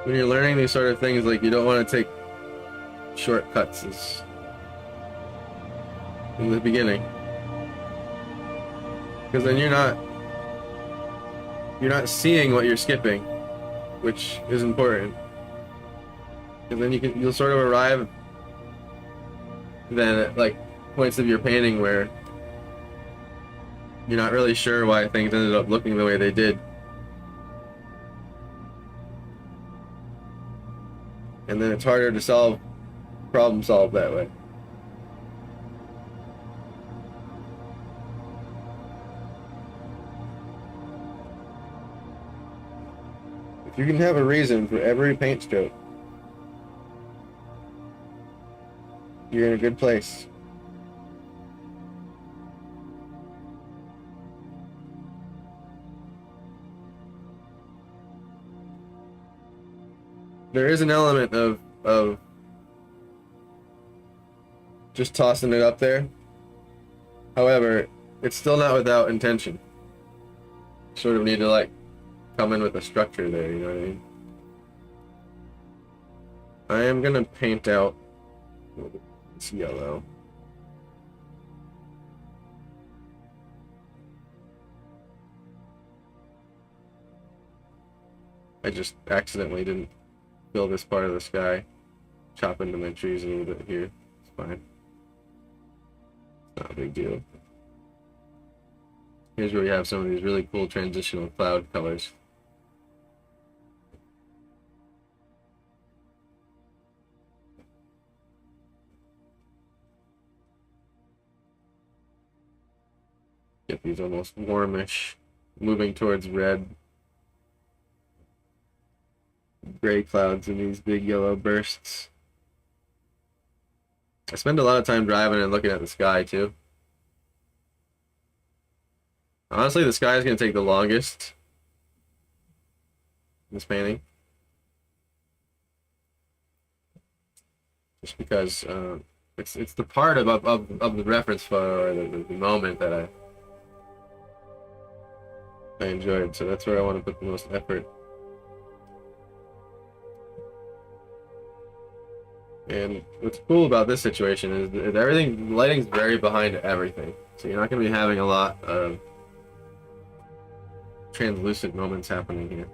When you're learning these sort of things, like, you don't want to take shortcuts in the beginning, because then you're not seeing what you're skipping, which is important. And then you'll sort of arrive then at like points of your painting where you're not really sure why things ended up looking the way they did. And then it's harder to problem solve that way. If you can have a reason for every paint stroke, you're in a good place. There is an element of just tossing it up there. However, it's still not without intention. You sort of need to like come in with a structure there, you know what I mean? I am gonna paint out this yellow. I just accidentally didn't fill this part of the sky. Chop into my trees a little bit here. It's fine. It's not a big deal. Here's where we have some of these really cool transitional cloud colors. Get these almost warmish, moving towards red. Gray clouds in these big yellow bursts. I spend a lot of time driving and looking at the sky too. Honestly, the sky is going to take the longest in this painting. Just because it's the part of the reference photo, or the moment that I enjoyed, so that's where I want to put the most effort. And what's cool about this situation is that everything, lighting's very behind everything, so you're not going to be having a lot of translucent moments happening here.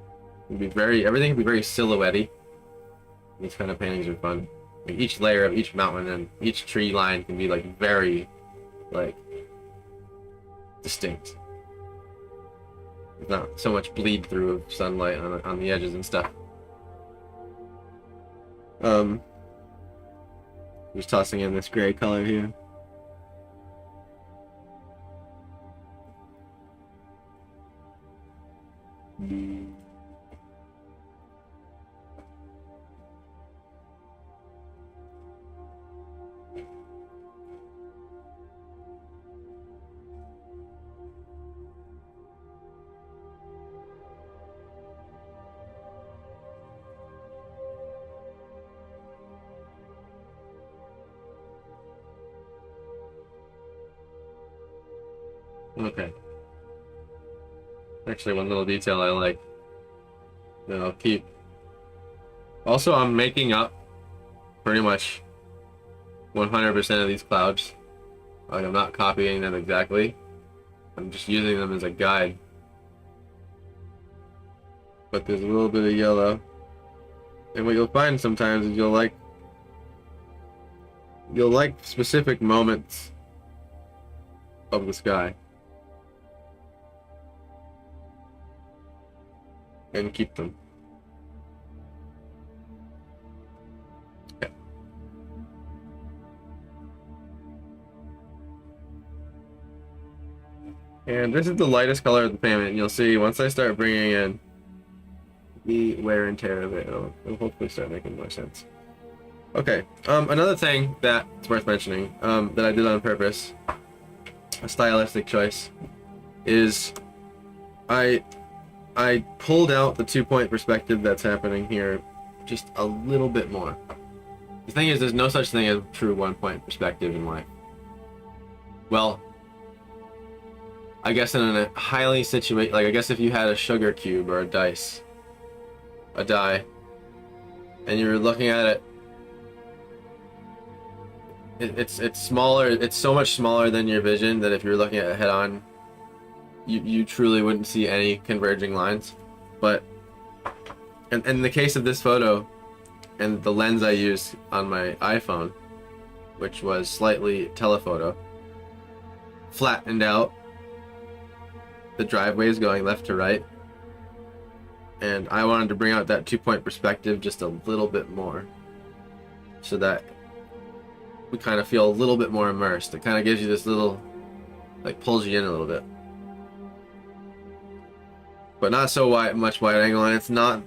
Everything can be very silhouette-y. These kind of paintings are fun. Like each layer of each mountain and each tree line can be like very, like, distinct. There's not so much bleed through of sunlight on the edges and stuff. Just tossing in this gray color here. Okay. Actually, one little detail I like that I'll keep. Also, I'm making up pretty much 100% of these clouds. Like, I'm not copying them exactly. I'm just using them as a guide. but there's a little bit of yellow. And what you'll find sometimes is you'll like specific moments of the sky and keep them. Okay. And this is the lightest color of the payment, and you'll see once I start bringing in the wear and tear of it, it'll hopefully start making more sense. Okay, another thing that's worth mentioning, that I did on purpose, a stylistic choice, is I pulled out the 2-point perspective that's happening here just a little bit more. The thing is, there's no such thing as true 1-point perspective in life. Well, I guess in a highly situated, like I guess if you had a sugar cube or a die, and you were looking at it, it's smaller. It's so much smaller than your vision that if you were looking at it head on, you truly wouldn't see any converging lines. But in the case of this photo, and the lens I used on my iPhone, which was slightly telephoto, flattened out the driveways going left to right, and I wanted to bring out that 2-point perspective just a little bit more, so that we kind of feel a little bit more immersed. It kind of gives you this little, like, pulls you in a little bit, but not so much wide angle, and it's not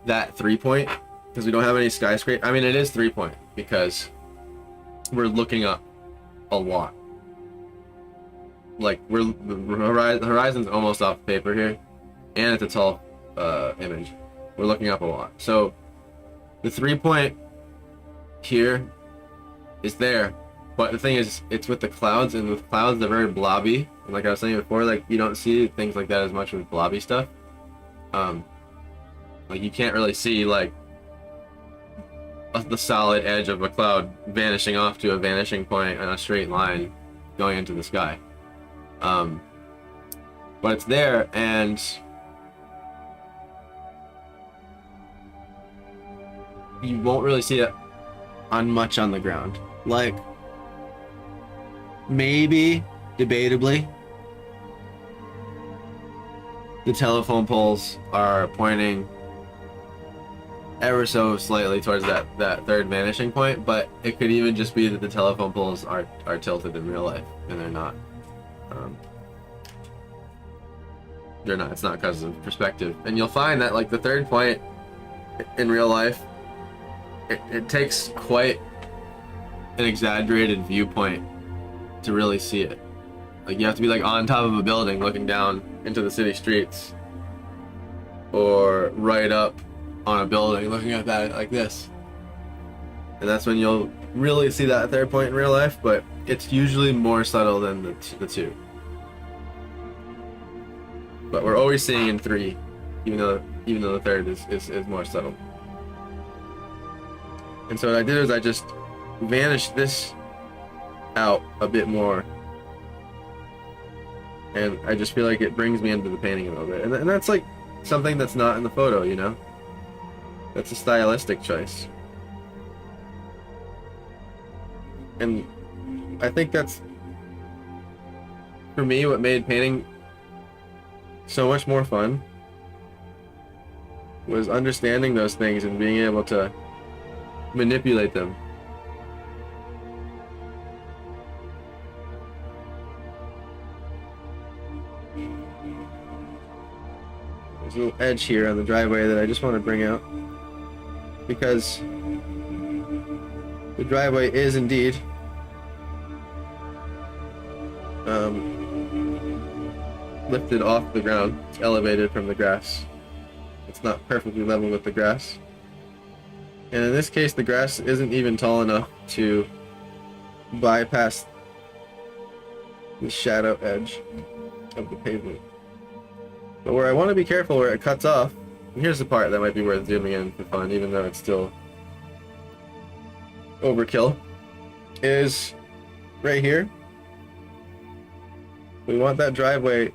that 3-point because we don't have any skyscraper. I mean, it is 3-point because we're looking up a lot. Like, the horizon's almost off paper here, and it's a tall image. We're looking up a lot. So the 3-point here is there, but the thing is, it's with the clouds, and with clouds they're very blobby. And like I was saying before, like, you don't see things like that as much with blobby stuff. Like, you can't really see like the solid edge of a cloud vanishing off to a vanishing point on a straight line going into the sky. But it's there, and you won't really see it on much on the ground. Like, maybe, debatably, the telephone poles are pointing ever so slightly towards that third vanishing point, but it could even just be that the telephone poles are tilted in real life, and they're not. It's not because of perspective. And you'll find that, like, the third point in real life, it takes quite an exaggerated viewpoint to really see it. Like, you have to be like on top of a building looking down into the city streets, or right up on a building looking at that like this, and that's when you'll really see that third point in real life. But it's usually more subtle than the two. But we're always seeing in 3, even though the third is more subtle. And so what I did is I just vanished this out a bit more, and I just feel like it brings me into the painting a little bit. And that's like something that's not in the photo, you know? That's a stylistic choice. And I think that's, for me, what made painting so much more fun was understanding those things and being able to manipulate them. There's a little edge here on the driveway that I just want to bring out, because the driveway is indeed lifted off the ground. It's elevated from the grass. It's not perfectly level with the grass. And in this case, the grass isn't even tall enough to bypass the shadow edge of the pavement. But where I want to be careful, where it cuts off, and here's the part that might be worth zooming in for fun, even though it's still overkill, is right here. We want that driveway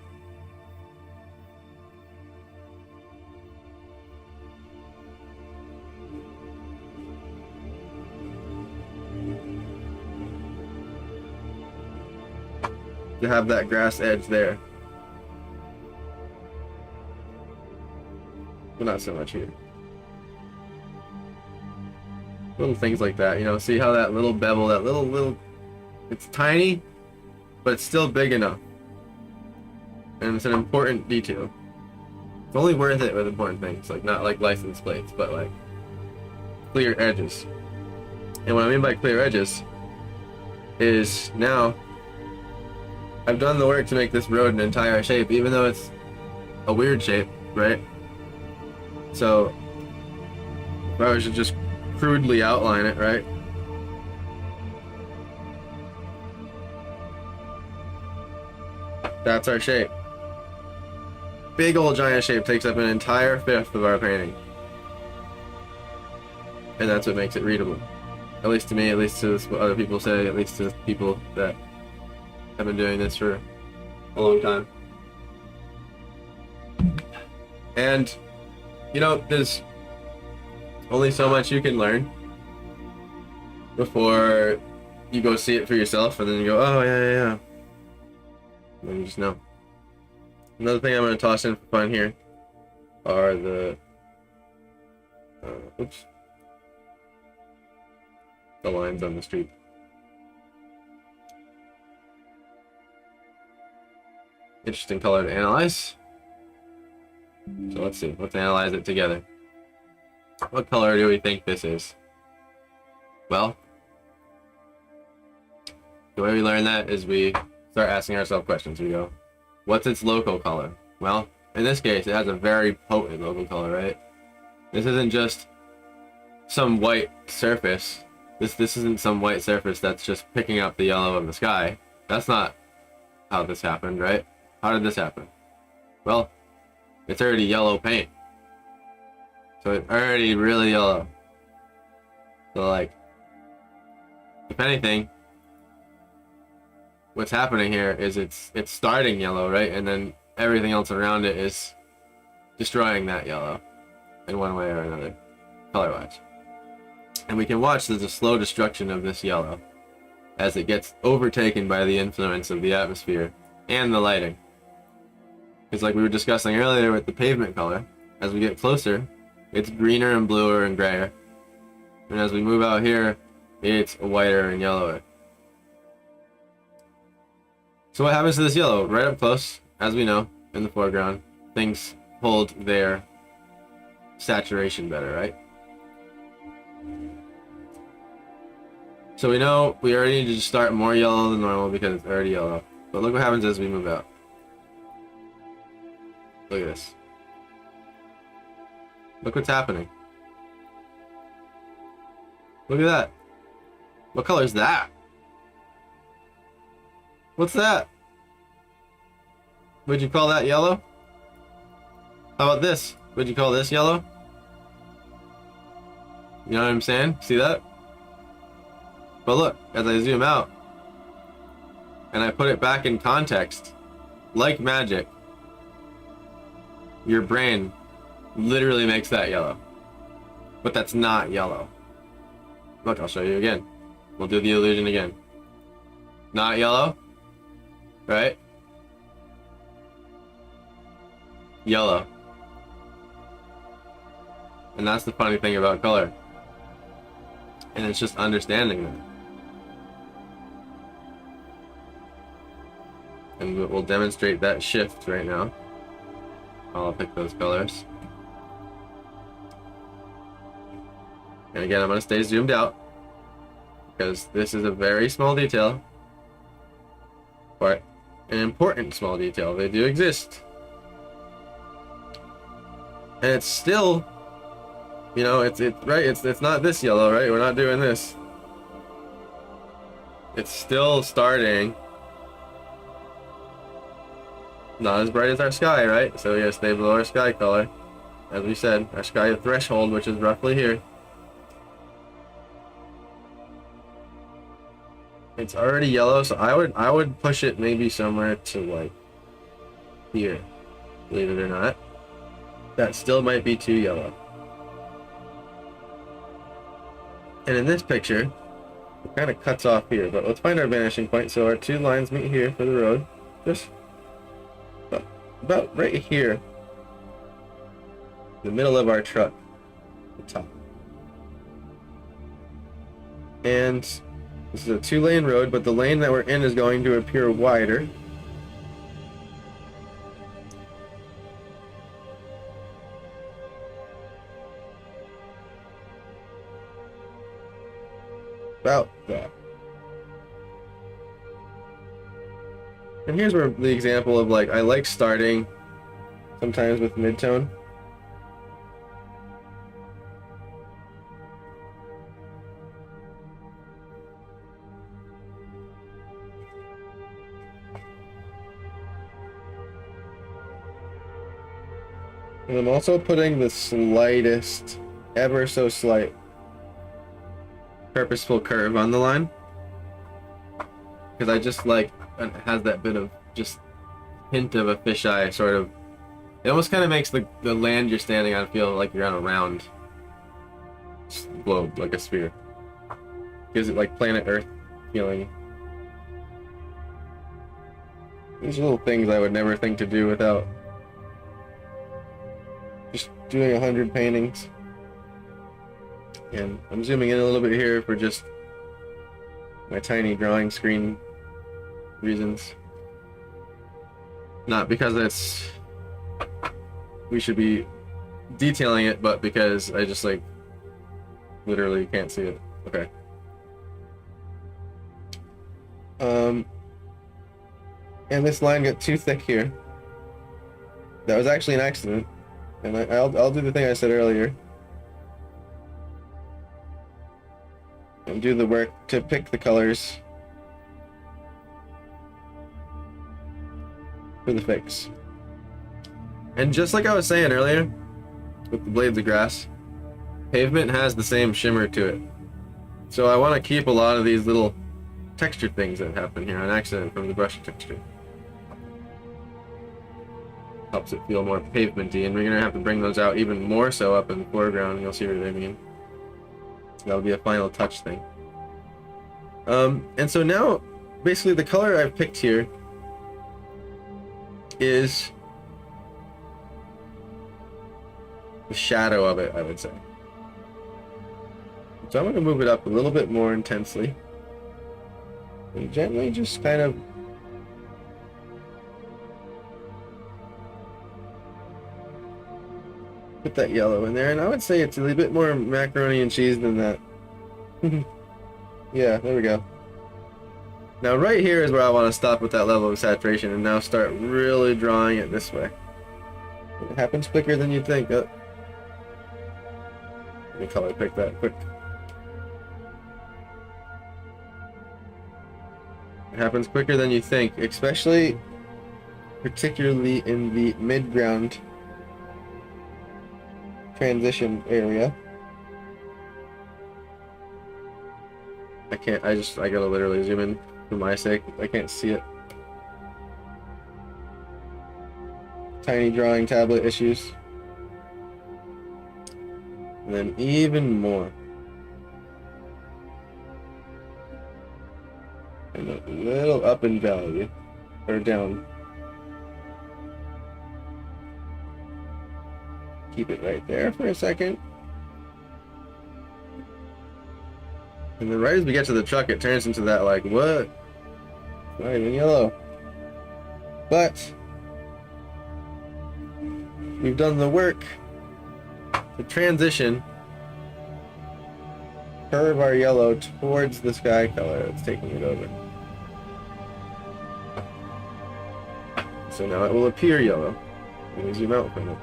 to have that grass edge there. But not so much here. Little things like that, you know, see how that little bevel, that little, it's tiny, but it's still big enough. And it's an important detail. It's only worth it with important things, like not like license plates, but like clear edges. And what I mean by clear edges is now I've done the work to make this road an entire shape, even though it's a weird shape, right? So if I was to just crudely outline it, right? That's our shape. Big old giant shape takes up an entire fifth of our painting. And that's what makes it readable. At least to me, at least to what other people say, at least to people that have been doing this for a long time. And, you know, there's only so much you can learn before you go see it for yourself, and then you go, oh, yeah. And then you just know. Another thing I'm going to toss in for fun here are the the lines on the street. Interesting color to analyze. So let's see, let's analyze it together. What color do we think this is? Well, the way we learn that is we start asking ourselves questions. We go, what's its local color? Well, in this case, it has a very potent local color, right? This isn't just some white surface. This isn't some white surface that's just picking up the yellow of the sky. That's not how this happened, right? How did this happen? Well, it's already yellow paint. So it's already really yellow. So like, if anything, what's happening here is it's starting yellow, right? And then everything else around it is destroying that yellow in one way or another, color-wise. And we can watch the slow destruction of this yellow as it gets overtaken by the influence of the atmosphere and the lighting. It's like we were discussing earlier with the pavement color. As we get closer, it's greener and bluer and grayer. And as we move out here, it's whiter and yellower. So what happens to this yellow? Right up close, as we know, in the foreground, things hold their saturation better, right? So we know we already need to start more yellow than normal because it's already yellow. But look what happens as we move out. Look at this. Look what's happening. Look at that. What color is that? What's that? Would you call that yellow? How about this? Would you call this yellow? You know what I'm saying? See that? But look, as I zoom out and I put it back in context, like magic, your brain literally makes that yellow. But that's not yellow. Look, I'll show you again. We'll do the illusion again. Not yellow, right? Yellow. And that's the funny thing about color. And it's just understanding that. And we'll demonstrate that shift right now. I'll pick those colors. And again, I'm going to stay zoomed out because this is a very small detail, but an important small detail. They do exist. And it's still, you know, it's not this yellow, right? We're not doing this. It's still starting. Not as bright as our sky, right? So we gotta stay below our sky color. As we said, our sky threshold, which is roughly here. It's already yellow, so I would push it maybe somewhere to like here. Believe it or not. That still might be too yellow. And in this picture, it kind of cuts off here, but let's find our vanishing point. So our two lines meet here for the road. just about right here, the middle of our truck, the top. And this is a 2-lane road, but the lane that we're in is going to appear wider. About that. And here's where the example of, like, I like starting sometimes with midtone. And I'm also putting the slightest, ever so slight, purposeful curve on the line. Because I just like, it has that bit of just hint of a fisheye sort of. It almost kind of makes the land you're standing on feel like you're on a round globe, like a sphere. Gives it like planet Earth feeling. These are little things I would never think to do without just doing 100 paintings. And I'm zooming in a little bit here for just my tiny drawing screen reasons. Not because we should be detailing it, but because I just like literally can't see it. Okay. And this line got too thick here. That was actually an accident. And I'll do the thing I said earlier. And do the work to pick the colors for the fix. And just like I was saying earlier, with the blades of grass, pavement has the same shimmer to it. So I want to keep a lot of these little texture things that happen here on accident from the brush texture. Helps it feel more pavementy, and we're gonna have to bring those out even more so up in the foreground, and you'll see what I mean. That'll be a final touch thing. And so now, basically the color I've picked here is the shadow of it, I would say. So I'm going to move it up a little bit more intensely. And gently just kind of put that yellow in there. And I would say it's a little bit more macaroni and cheese than that. Yeah, there we go. Now right here is where I want to stop with that level of saturation and now start really drawing it this way. It happens quicker than you'd think. Oh. Let me color pick that quick. It happens quicker than you think, especially particularly in the mid-ground transition area. I gotta literally zoom in for my sake. I can't see it. Tiny drawing tablet issues. And then even more. And a little up in value. Or down. Keep it right there for a second. And then right as we get to the truck, it turns into that, like, what? Not even yellow. But we've done the work to transition, curve our yellow towards the sky color that's taking it over. So now it will appear yellow. Let me zoom out from it.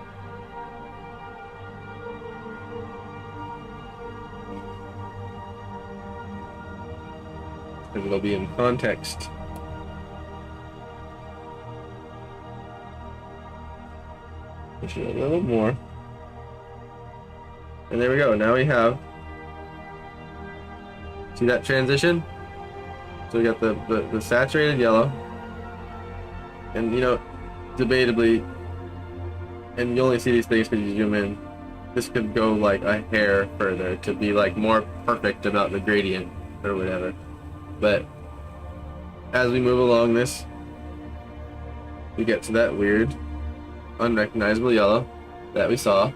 Because it'll be in context. Push it a little more. And there we go. Now we have, see that transition? So we got the saturated yellow. And you know, debatably, and you only see these things because you zoom in, this could go like a hair further to be like more perfect about the gradient or whatever. But as we move along this, we get to that weird, unrecognizable yellow that we saw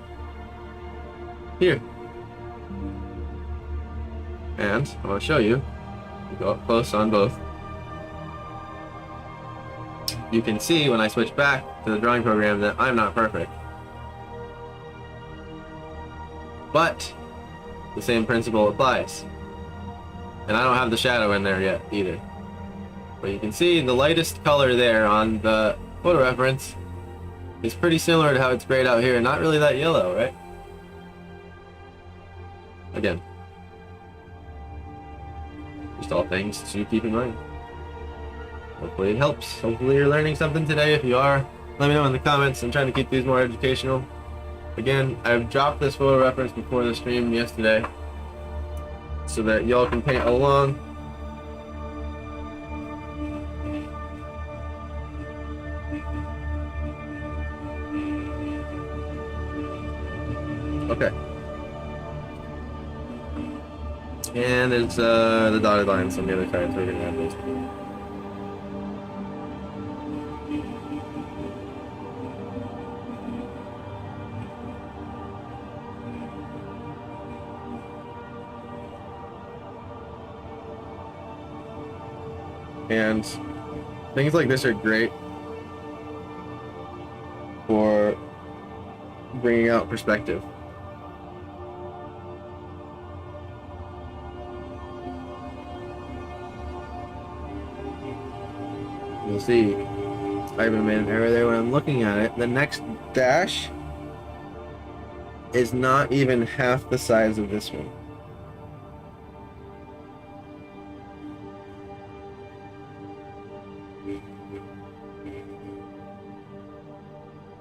here. And I want to show you. Go up close on both. You can see when I switch back to the drawing program that I'm not perfect. But the same principle applies. And I don't have the shadow in there yet either. But you can see the lightest color there on the photo reference is pretty similar to how it's grayed out here. Not really that yellow, right? Again, just all things to keep in mind. Hopefully it helps. Hopefully you're learning something today. If you are, let me know in the comments. I'm trying to keep these more educational. Again, I've dropped this photo reference before the stream yesterday so that y'all can paint along. Okay. And it's the dotted lines on the other side, so we're gonna have those. And things like this are great for bringing out perspective. You'll see I even made an error there when I'm looking at it. The next dash is not even half the size of this one.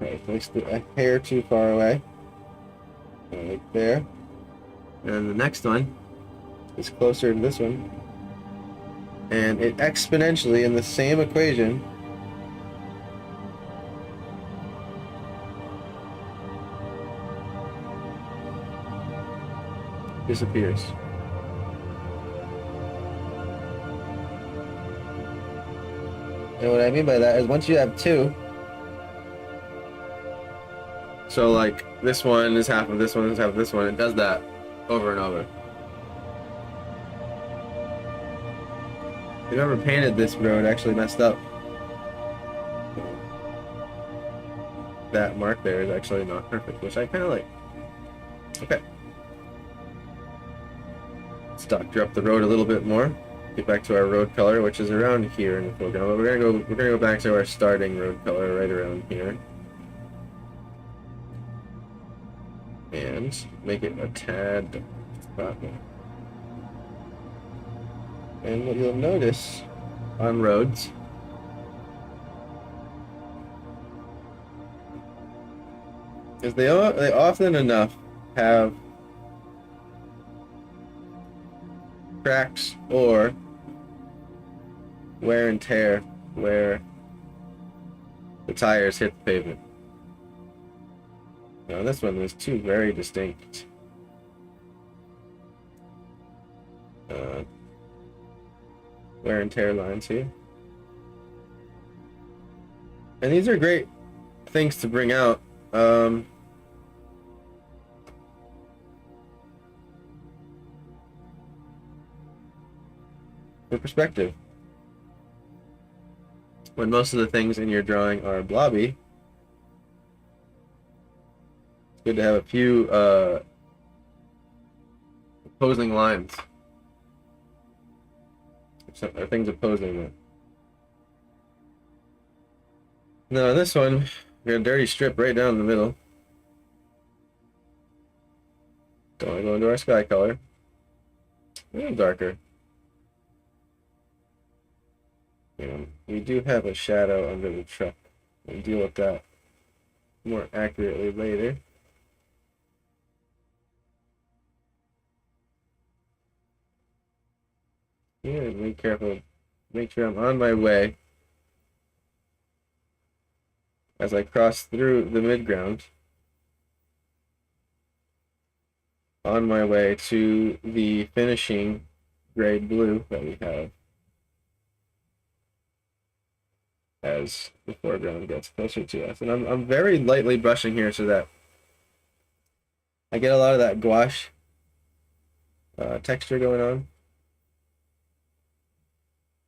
Okay, placed it a hair too far away. Right there. And the next one is closer to this one. And it exponentially, in the same equation, disappears. And what I mean by that is once you have two, so like this one is half of this one is half of this one, it does that over and over. Whoever painted this road actually messed up. That mark there is actually not perfect, which I kind of like. Okay. Let's doctor up the road a little bit more. Get back to our road color, which is around here in the foreground. But we're gonna go back to our starting road color right around here. And make it a tad spotty. And what you'll notice on roads is they often enough have cracks or wear and tear where the tires hit the pavement. Now this one is two very distinct wear and tear lines here. And these are great things to bring out. For perspective. When most of the things in your drawing are blobby, it's good to have a few opposing lines. Or things opposing it. Now this one, we got a dirty strip right down the middle. Don't want to go into our sky color. A little darker. And we do have a shadow under the truck. We'll deal with that more accurately later. Yeah, be careful. Make sure I'm on my way as I cross through the midground. On my way to the finishing grade blue that we have. as the foreground gets closer to us. And I'm very lightly brushing here so that I get a lot of that gouache texture going on.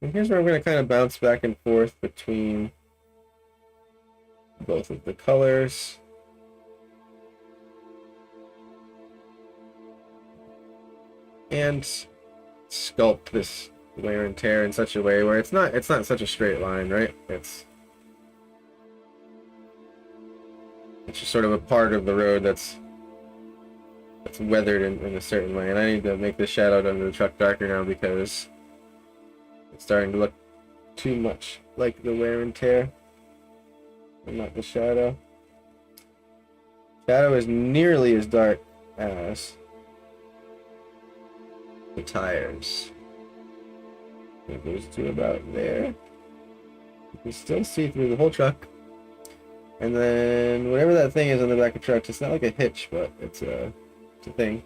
And here's where I'm going to kind of bounce back and forth between both of the colors. And sculpt this wear and tear in such a way where it's not such a straight line, right? It's just sort of a part of the road that's weathered in a certain way. And I need to make the shadow under the truck darker now because it's starting to look too much like the wear and tear and not the shadow. Shadow is nearly as dark as the tires. It goes to about there. You can still see through the whole truck. And then whatever that thing is on the back of trucks, it's not like a hitch, but it's a thing.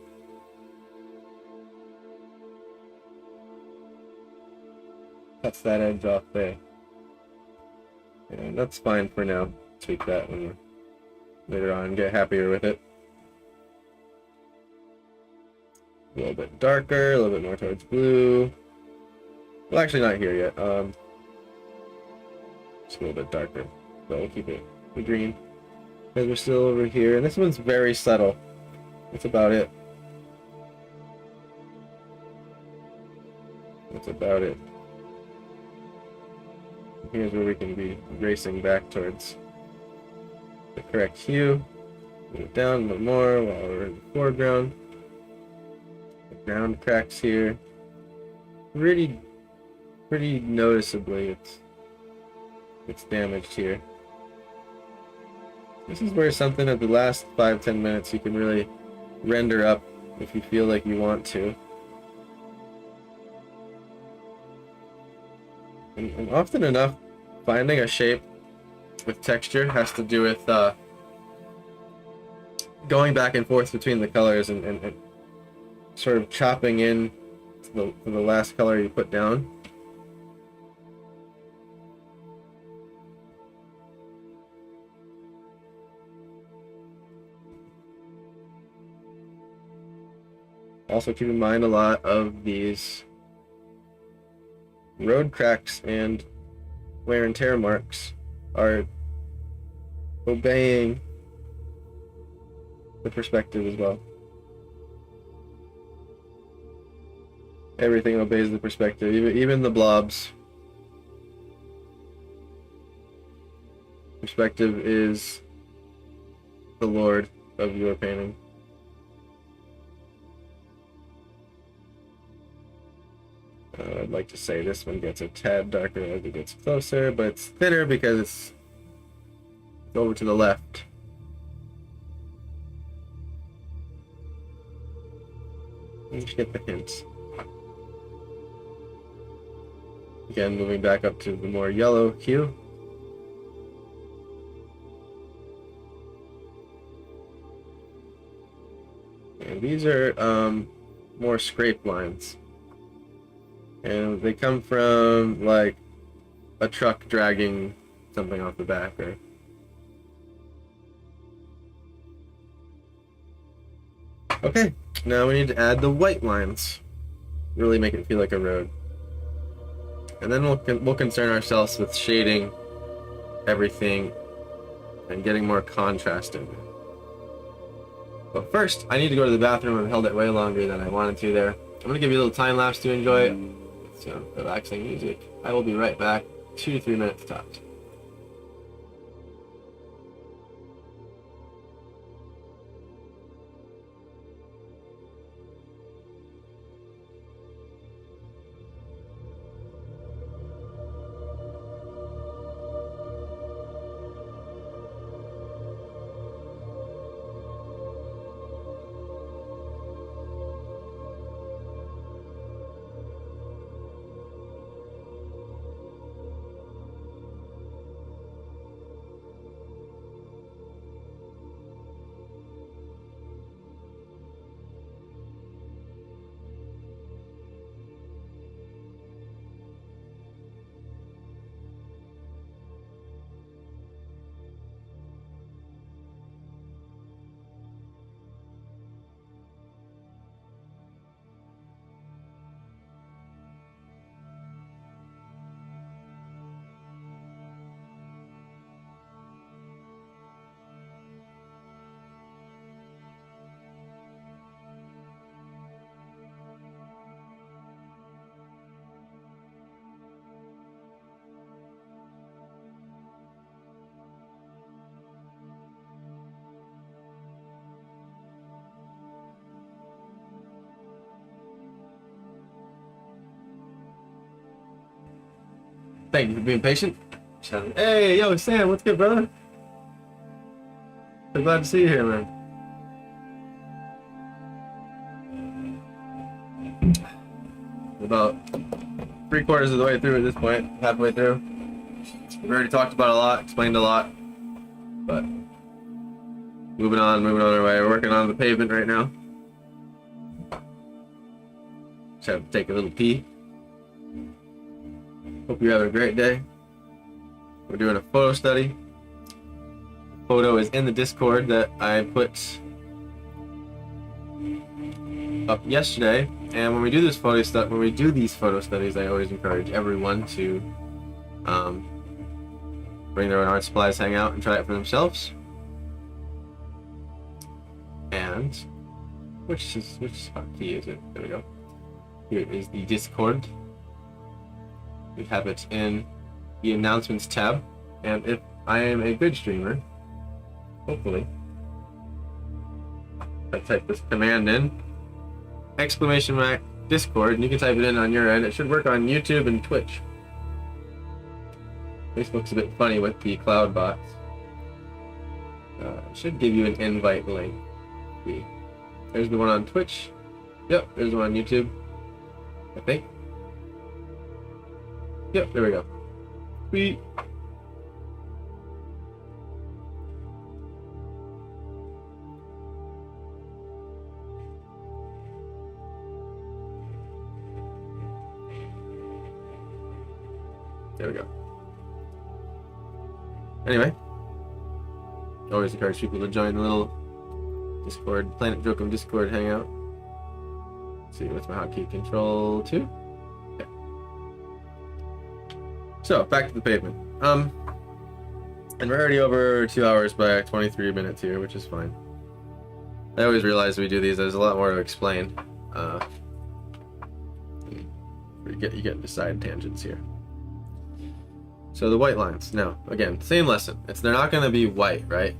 Cuts that edge off there. And that's fine for now. Tweak that when we're later on, get happier with it. A little bit darker, a little bit more towards blue. Well, actually not here yet. Just a little bit darker. But we'll keep it the green. Because we're still over here. And this one's very subtle. That's about it. That's about it. Here's where we can be racing back towards the correct hue. Move it down a little more while we're in the foreground. The ground cracks here. Pretty noticeably it's damaged here. This is where something at the last 5-10 minutes you can really render up if you feel like you want to. And often enough, finding a shape with texture has to do with going back and forth between the colors and sort of chopping in to the last color you put down. Also keep in mind a lot of these road cracks and wear and tear marks are obeying the perspective as well. Everything obeys the perspective, even the blobs. Perspective is the lord of your painting. I'd like to say this one gets a tad darker as it gets closer, but it's thinner because it's over to the left. You just get the hints. Again, moving back up to the more yellow hue. And these are more scrape lines. And they come from like a truck dragging something off the back, or okay, now we need to add the white lines. Really make it feel like a road. And then we'll concern ourselves with shading everything and getting more contrast in there. But first, I need to go to the bathroom. I've held it way longer than I wanted to there. I'm going to give you a little time lapse to enjoy it. Some relaxing music. I will be right back. 2 to 3 minutes tops. Thank you for being patient. Hey, yo, Sam, what's good, brother? So glad to see you here, man. About 3/4 of the way through at this point, halfway through. We've already talked about a lot, explained a lot, but moving on our way. We're working on the pavement right now. Just have to take a little pee. Hope you're having a great day. We're doing a photo study. Photo is in the Discord that I put up yesterday. And when we do these photo studies, I always encourage everyone to bring their own art supplies, hang out, and try it for themselves. And which key is it? There we go. Here is the Discord. We have it in the announcements tab, and if I am a good streamer, hopefully, I type this command in, exclamation mark Discord, and you can type it in on your end. It should work on YouTube and Twitch. Facebook's a bit funny with the cloud bots. It should give you an invite link. There's the one on Twitch. Yep, there's the one on YouTube, I think. Yep, there we go. Sweet. There we go. Anyway, always encourage people to join the little Discord, Planet Jokum Discord hangout. Let's see, what's my hotkey? Control 2? Yeah. So, back to the pavement. And we're already over 2 hours by 23 minutes here, which is fine. I always realize we do these, there's a lot more to explain. You get into side tangents here. So the white lines. Now, again, same lesson. They're not going to be white, right?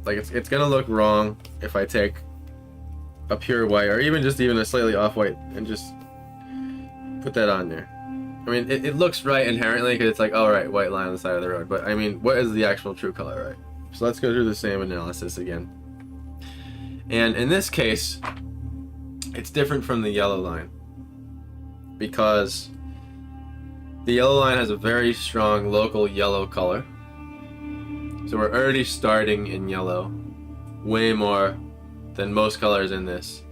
Like it's going to look wrong if I take a pure white or even a slightly off white and just put that on there. I mean, it looks right inherently because it's like, oh, right, white line on the side of the road. But I mean, what is the actual true color, right? So let's go through the same analysis again. And in this case, it's different from the yellow line because the yellow line has a very strong local yellow color. So we're already starting in yellow, way more than most colors in this,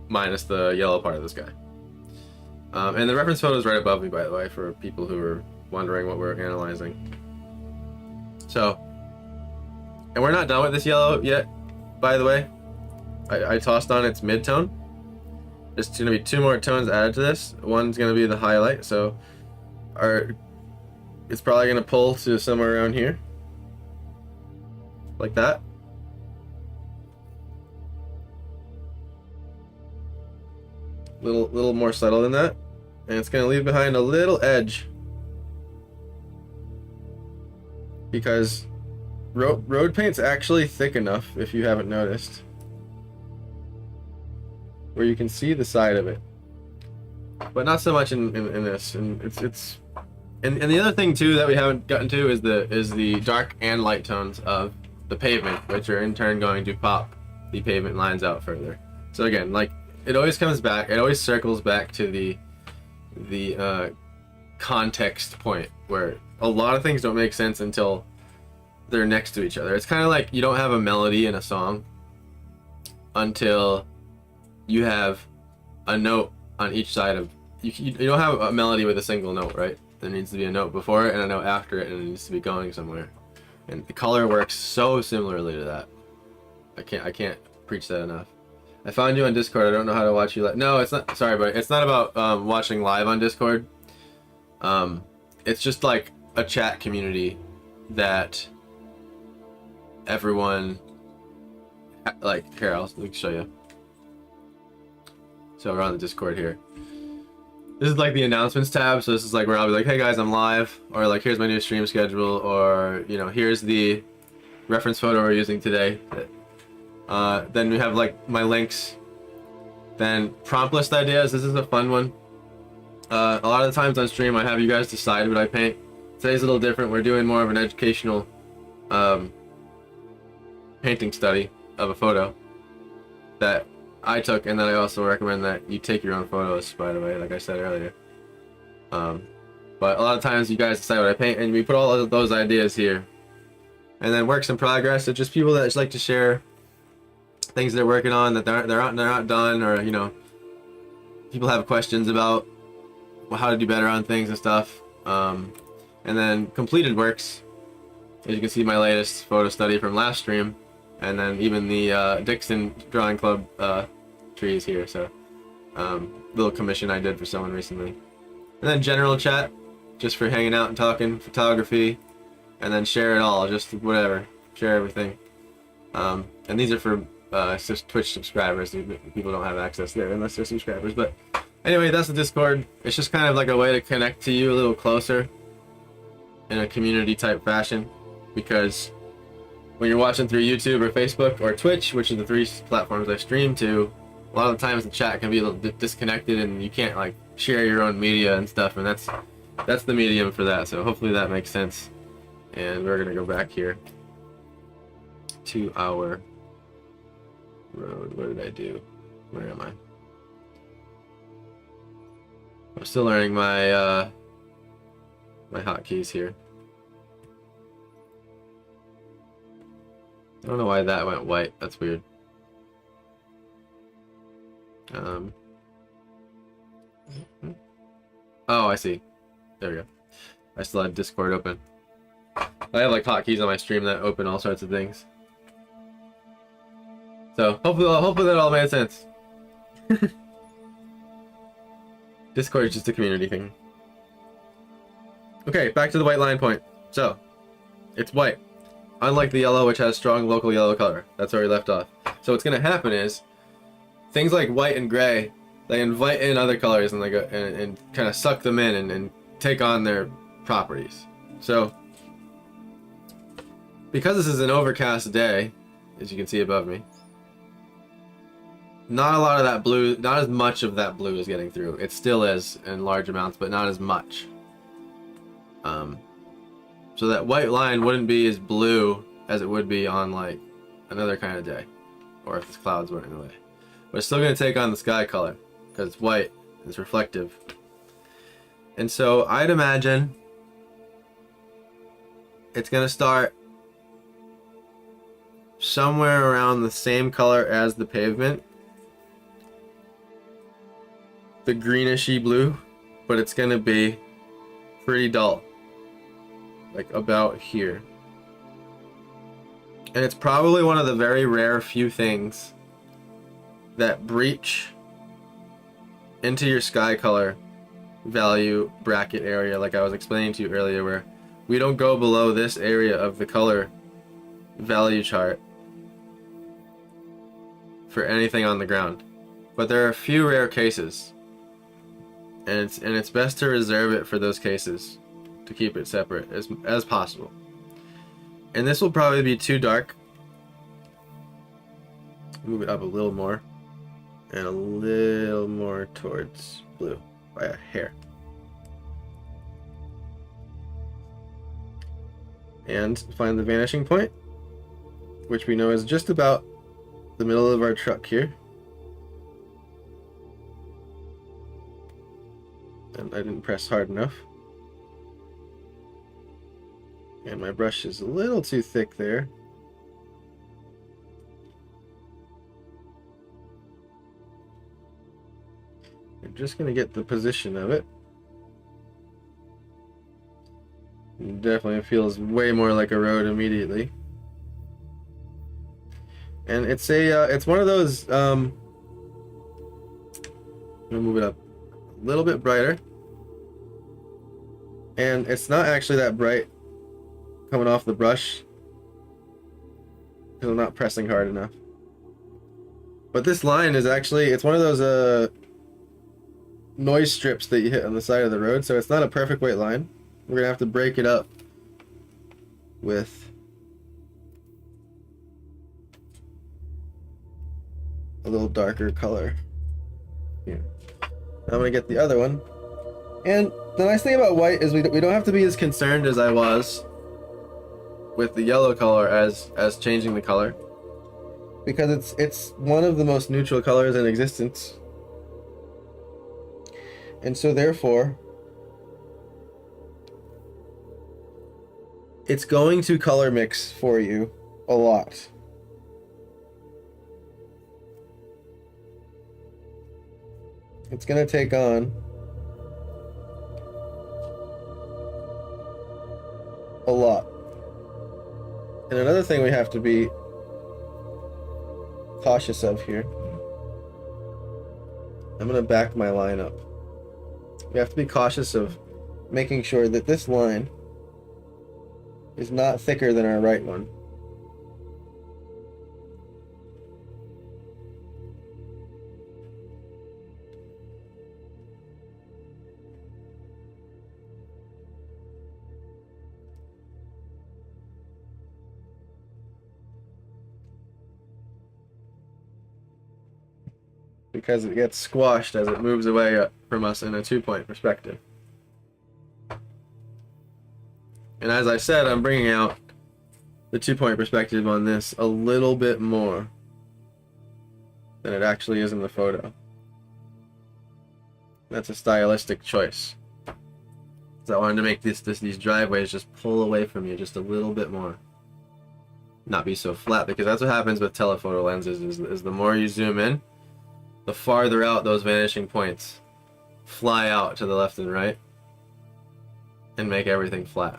minus the yellow part of the sky. And the reference photo is right above me, by the way, for people who are wondering what we're analyzing. So, and we're not done with this yellow yet, by the way. I tossed on its mid-tone. There's going to be 2 more tones added to this. One's going to be the highlight, so it's probably going to pull to somewhere around here. Like that. Little more subtle than that. And it's going to leave behind a little edge. Because road paint's actually thick enough, if you haven't noticed, where you can see the side of it, but not so much in this. And it's and the other thing too that we haven't gotten to is the dark and light tones of the pavement, which are in turn going to pop the pavement lines out further. So again, like it always circles back to the context point where a lot of things don't make sense until they're next to each other. It's kind of like you don't have a melody in a song until you have a note on each side of you don't have a melody with a single note, right? There needs to be a note before it and a note after it, and it needs to be going somewhere. And the color works so similarly to that. I can't preach that enough. I found you on Discord. I don't know how to watch you live. No, it's not. Sorry, but it's not about watching live on Discord. It's just like a chat community that everyone like. Here, let me show you. So we're on the Discord here. This is like the announcements tab. So this is like where I'll be like, hey guys, I'm live, or like here's my new stream schedule, or you know, here's the reference photo we're using today. Then we have like my links. Then prompt list ideas. This is a fun one. A lot of the times on stream I have you guys decide what I paint. Today's a little different. We're doing more of an educational painting study of a photo that I took, and then I also recommend that you take your own photos, by the way, like I said earlier. But a lot of times you guys decide what I paint, and we put all of those ideas here. And then works in progress, it's just people that just like to share things they're working on that they're not done, or you know, people have questions about how to do better on things and stuff. And then completed works, as you can see, my latest photo study from last stream, and then even the Dixon Drawing Club trees here. So little commission I did for someone recently. And then general chat, just for hanging out and talking photography, and then share it all, just whatever, share everything. And these are for just Twitch subscribers. People don't have access there unless they're subscribers. But anyway, that's the Discord. It's just kind of like a way to connect to you a little closer in a community type fashion, because when you're watching through YouTube or Facebook or Twitch, which are the three platforms I stream to, a lot of the times the chat can be a little disconnected and you can't like share your own media and stuff, and that's the medium for that. So hopefully that makes sense. And we're gonna go back here to our road. What did I do? Where am I? I'm still learning my my hotkeys here. I don't know why that went white. That's weird. Oh, I see. There we go. I still had Discord open. I have like hotkeys on my stream that open all sorts of things. So hopefully that all made sense. Discord is just a community thing. Okay, back to the white line point. So, it's white. Unlike the yellow, which has strong local yellow color. That's where we left off. So what's going to happen is, things like white and gray, they invite in other colors and they go and kind of suck them in and take on their properties. So, because this is an overcast day, as you can see above me, not a lot of that blue, not as much of that blue is getting through. It still is in large amounts, but not as much. So that white line wouldn't be as blue as it would be on like another kind of day, or if the clouds weren't in the way. But it's still going to take on the sky color because it's white, it's reflective. And so I'd imagine it's going to start somewhere around the same color as the pavement, the grenishy blue, but it's going to be pretty dull, like about here. And it's probably one of the very rare few things that breach into your sky color value bracket area, like I was explaining to you earlier, where we don't go below this area of the color value chart for anything on the ground. But there are a few rare cases, and it's best to reserve it for those cases, to keep it separate as possible. And this will probably be too dark. Move it up a little more, and a little more towards blue by a hair. And find the vanishing point, which we know is just about the middle of our truck here. And I didn't press hard enough. And my brush is a little too thick there. I'm just going to get the position of it. It definitely feels way more like a road immediately. And it's one of those, I'm gonna move it up a little bit brighter. And it's not actually that bright coming off the brush, because I'm not pressing hard enough. But this line is actually, it's one of those noise strips that you hit on the side of the road, so it's not a perfect white line. We're gonna have to break it up with a little darker color here. I'm gonna get the other one And the nice thing about white is we don't have to be as concerned as I was with the yellow color as changing the color, because it's one of the most neutral colors in existence. And so therefore it's going to color mix for you a lot. It's going to take on a lot. And another thing we have to be cautious of here, I'm going to back my line up. We have to be cautious of making sure that this line is not thicker than our right one. Because it gets squashed as it moves away from us in a 2-point perspective. And as I said, I'm bringing out the 2-point perspective on this a little bit more than it actually is in the photo. That's a stylistic choice. So I wanted to make these driveways just pull away from you just a little bit more. Not be so flat, because that's what happens with telephoto lenses, is the more you zoom in, the farther out those vanishing points fly out to the left and right and make everything flat.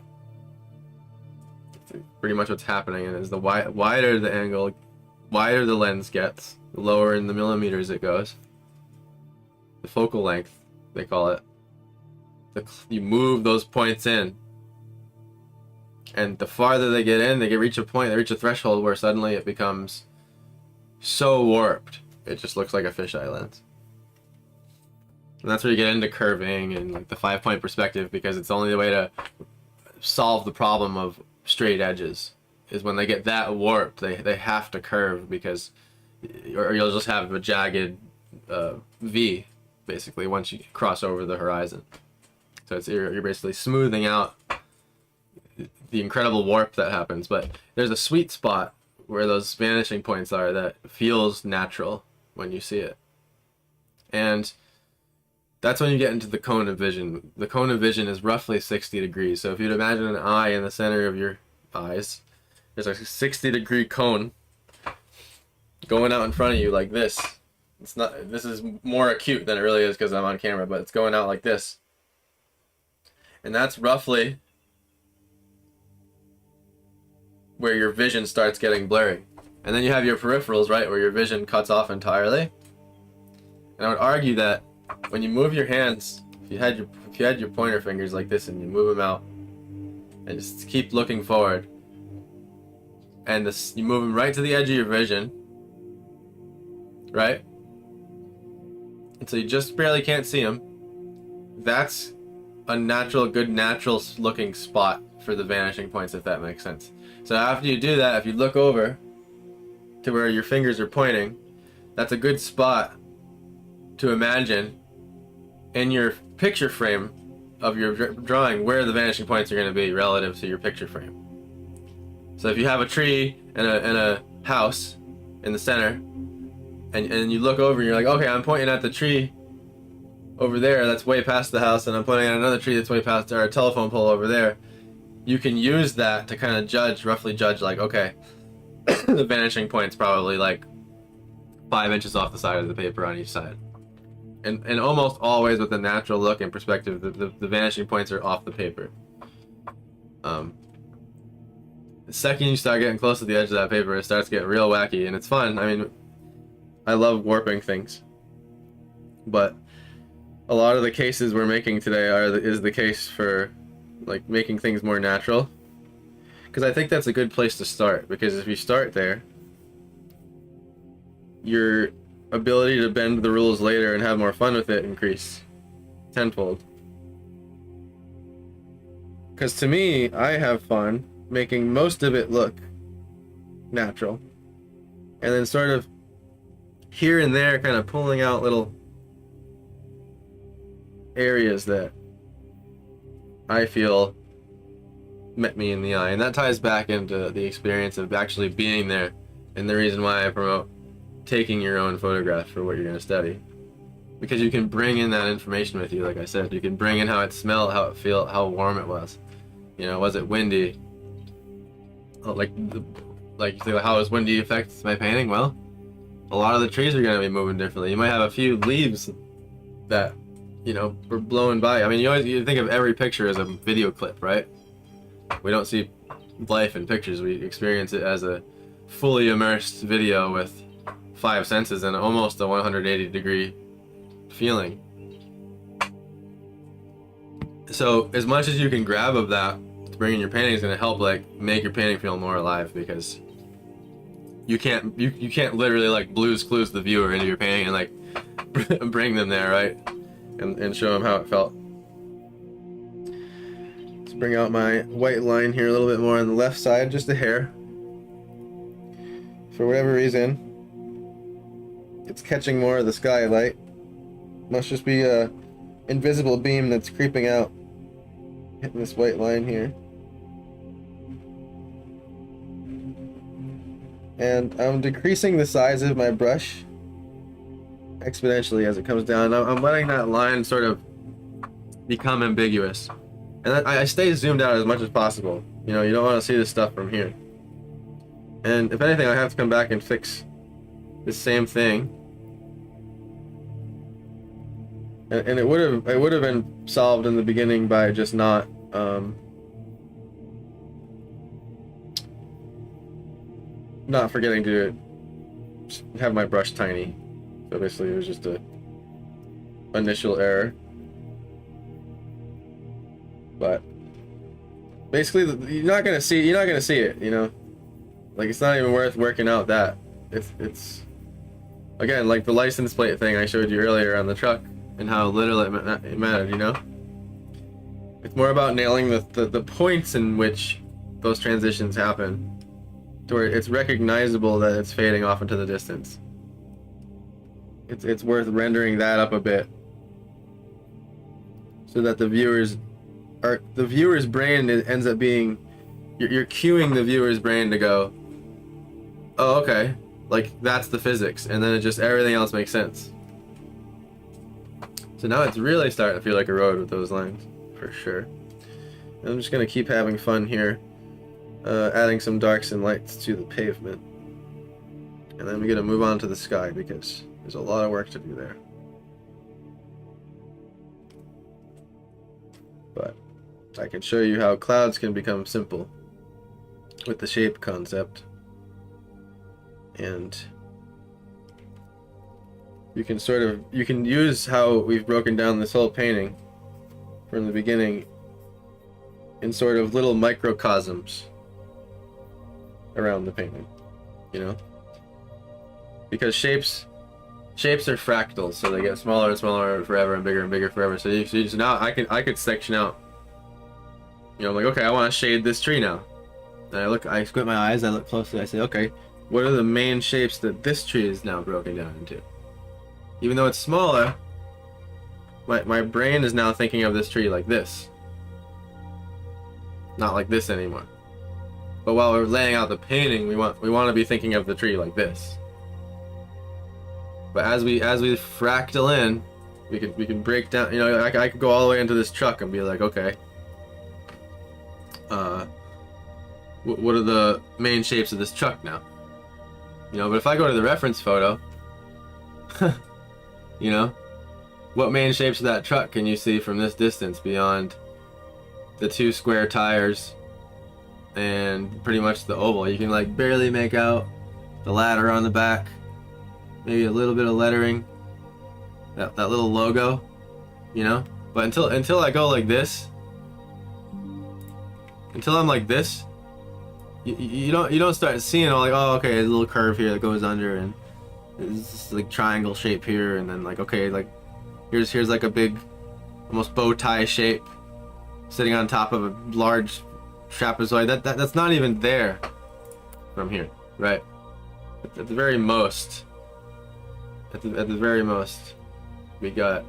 That's pretty much what's happening, and is the wider the angle, wider the lens gets, the lower in the millimeters it goes. The focal length, they call it. You move those points in, and the farther they get in, they reach a point, they reach a threshold where suddenly it becomes so warped it just looks like a fisheye lens. And that's where you get into curving and like the 5-point perspective, because it's the only way to solve the problem of straight edges, is when they get that warped, they have to curve, because or you'll just have a jagged V basically once you cross over the horizon. So it's you're basically smoothing out the incredible warp that happens. But there's a sweet spot where those vanishing points are that feels natural when you see it. And that's when you get into the cone of vision. The cone of vision is roughly 60 degrees. So if you'd imagine an eye in the center of your eyes, there's a 60-degree cone going out in front of you like this. This is more acute than it really is because I'm on camera, but it's going out like this. And that's roughly where your vision starts getting blurry. And then you have your peripherals, right, where your vision cuts off entirely. And I would argue that when you move your hands, if you had your pointer fingers like this and you move them out and just keep looking forward, and you move them right to the edge of your vision, right? And so you just barely can't see them. That's a good natural looking spot for the vanishing points, if that makes sense. So after you do that, if you look over to where your fingers are pointing, that's a good spot to imagine in your picture frame of your drawing where the vanishing points are going to be relative to your picture frame. So if you have a tree and a house in the center, and you look over and you're like, okay, I'm pointing at the tree over there that's way past the house, and I'm pointing at another tree that's way past, or a telephone pole over there, you can use that to kind of roughly judge like, okay, the vanishing point's probably like 5 inches off the side of the paper on each side. And almost always with a natural look and perspective, the vanishing points are off the paper. The second you start getting close to the edge of that paper, it starts getting real wacky, and it's fun. I mean, I love warping things, but a lot of the cases we're making today is the case for like making things more natural, because I think that's a good place to start, because if you start there, your ability to bend the rules later and have more fun with it increase tenfold. Because to me, I have fun making most of it look natural, and then sort of here and there kind of pulling out little areas that I feel met me in the eye. And that ties back into the experience of actually being there, and the reason why I promote taking your own photographs for what you're going to study. Because you can bring in that information with you, like I said. You can bring in how it smelled, how it felt, how warm it was. You know, was it windy? Like you say, how does windy affect my painting? Well, a lot of the trees are going to be moving differently. You might have a few leaves that, you know, were blowing by. I mean, you think of every picture as a video clip, right? We don't see life in pictures. We experience it as a fully immersed video with 5 senses and almost a 180-degree feeling. So as much as you can grab of that to bring in your painting is going to help like make your painting feel more alive, because you can't literally like Blue's Clues the viewer into your painting and like bring them there, right? And show them how it felt. Let's bring out my white line here a little bit more on the left side, just a hair. For whatever reason, it's catching more of the skylight. Must just be a invisible beam that's creeping out, hitting this white line here. And I'm decreasing the size of my brush exponentially as it comes down. I'm letting that line sort of become ambiguous. And I stay zoomed out as much as possible. You know, you don't want to see this stuff from here. And if anything, I have to come back and fix the same thing. And it would have been solved in the beginning by just not forgetting to have my brush tiny. So basically, it was just a initial error. But basically, you're not gonna see it. You know, like it's not even worth working out that. It's again like the license plate thing I showed you earlier on the truck. And how little it mattered, you know? It's more about nailing the points in which those transitions happen, to where it's recognizable that it's fading off into the distance. It's worth rendering that up a bit, so that the viewer's brain ends up being, you're cueing the viewer's brain to go, oh okay, like that's the physics, and then it just everything else makes sense. So now it's really starting to feel like a road with those lines, for sure. And I'm just going to keep having fun here, adding some darks and lights to the pavement. And then we're going to move on to the sky, because there's a lot of work to do there. But I can show you how clouds can become simple with the shape concept. And you can use how we've broken down this whole painting from the beginning in sort of little microcosms around the painting, you know? Because shapes are fractals, so they get smaller and smaller forever and bigger forever. So now I could section out, you know, I'm like, okay, I want to shade this tree now. And I squint my eyes, I look closely, I say, okay, what are the main shapes that this tree is now broken down into? Even though it's smaller, my brain is now thinking of this tree like this. Not like this anymore. But while we're laying out the painting, we want to be thinking of the tree like this. But as we fractal in, we can break down, you know, I could go all the way into this truck and be like, okay, what are the main shapes of this truck now? You know, but if I go to the reference photo, you know, what main shapes of that truck can you see from this distance beyond the 2 square tires and pretty much the oval? You can like barely make out the ladder on the back, maybe a little bit of lettering, that little logo, you know. But until I go like this, until I'm like this, you don't start seeing all like, oh okay, there's a little curve here that goes under, and it's this like triangle shape here, and then like, okay, like here's like a big almost bow tie shape sitting on top of a large trapezoid. That's not even there from here, right? At the very most, we got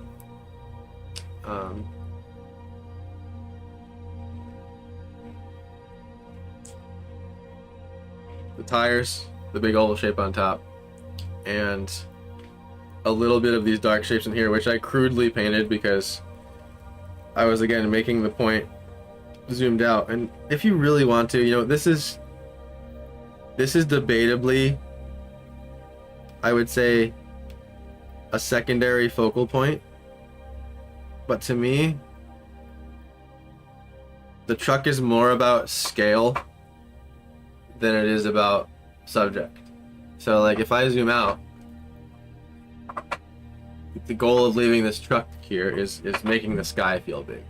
the tires, the big oval shape on top, and a little bit of these dark shapes in here, which I crudely painted because I was again making the point zoomed out. And if you really want to, you know, this is debatably, I would say, a secondary focal point, but to me the truck is more about scale than it is about subject. So like if I zoom out, the goal of leaving this truck here is making the sky feel big.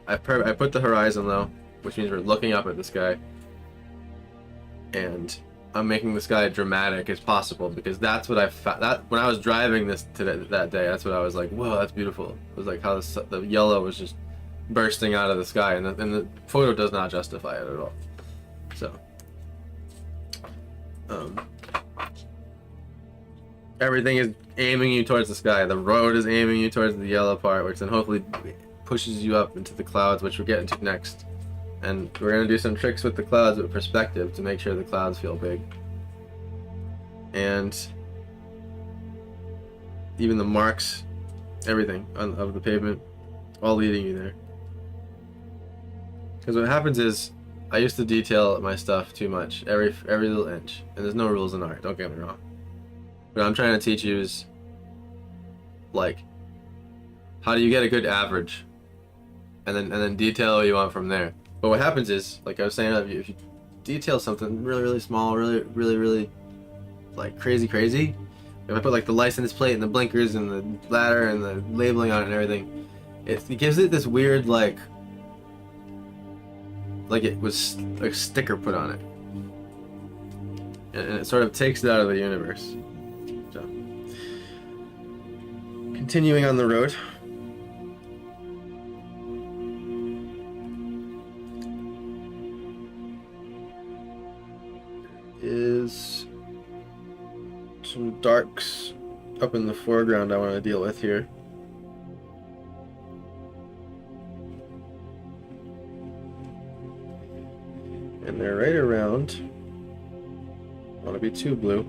I put the horizon low, which means we're looking up at the sky, and I'm making the sky dramatic as possible because that's what when I was driving this that day, that's what I was like, whoa, that's beautiful. It was like how the yellow was just bursting out of the sky, and the photo does not justify it at all. So everything is aiming you towards the sky. The road is aiming you towards the yellow part, which then hopefully pushes you up into the clouds, which we'll get into next. And we're going to do some tricks with the clouds with perspective to make sure the clouds feel big. And even the marks, everything of the pavement, all leading you there. Because what happens is, I used to detail my stuff too much, every little inch. And there's no rules in art, don't get me wrong. What I'm trying to teach you is, like, how do you get a good average? And then detail what you want from there. But what happens is, like I was saying, if you detail something really small, really like crazy, if I put like the license plate and the blinkers and the ladder and the labeling on it and everything, it gives it this weird like it was a sticker put on it, and it sort of takes it out of the universe. So, continuing on the road. Is some darks up in the foreground I want to deal with here. And they're right around, I want to be too blue,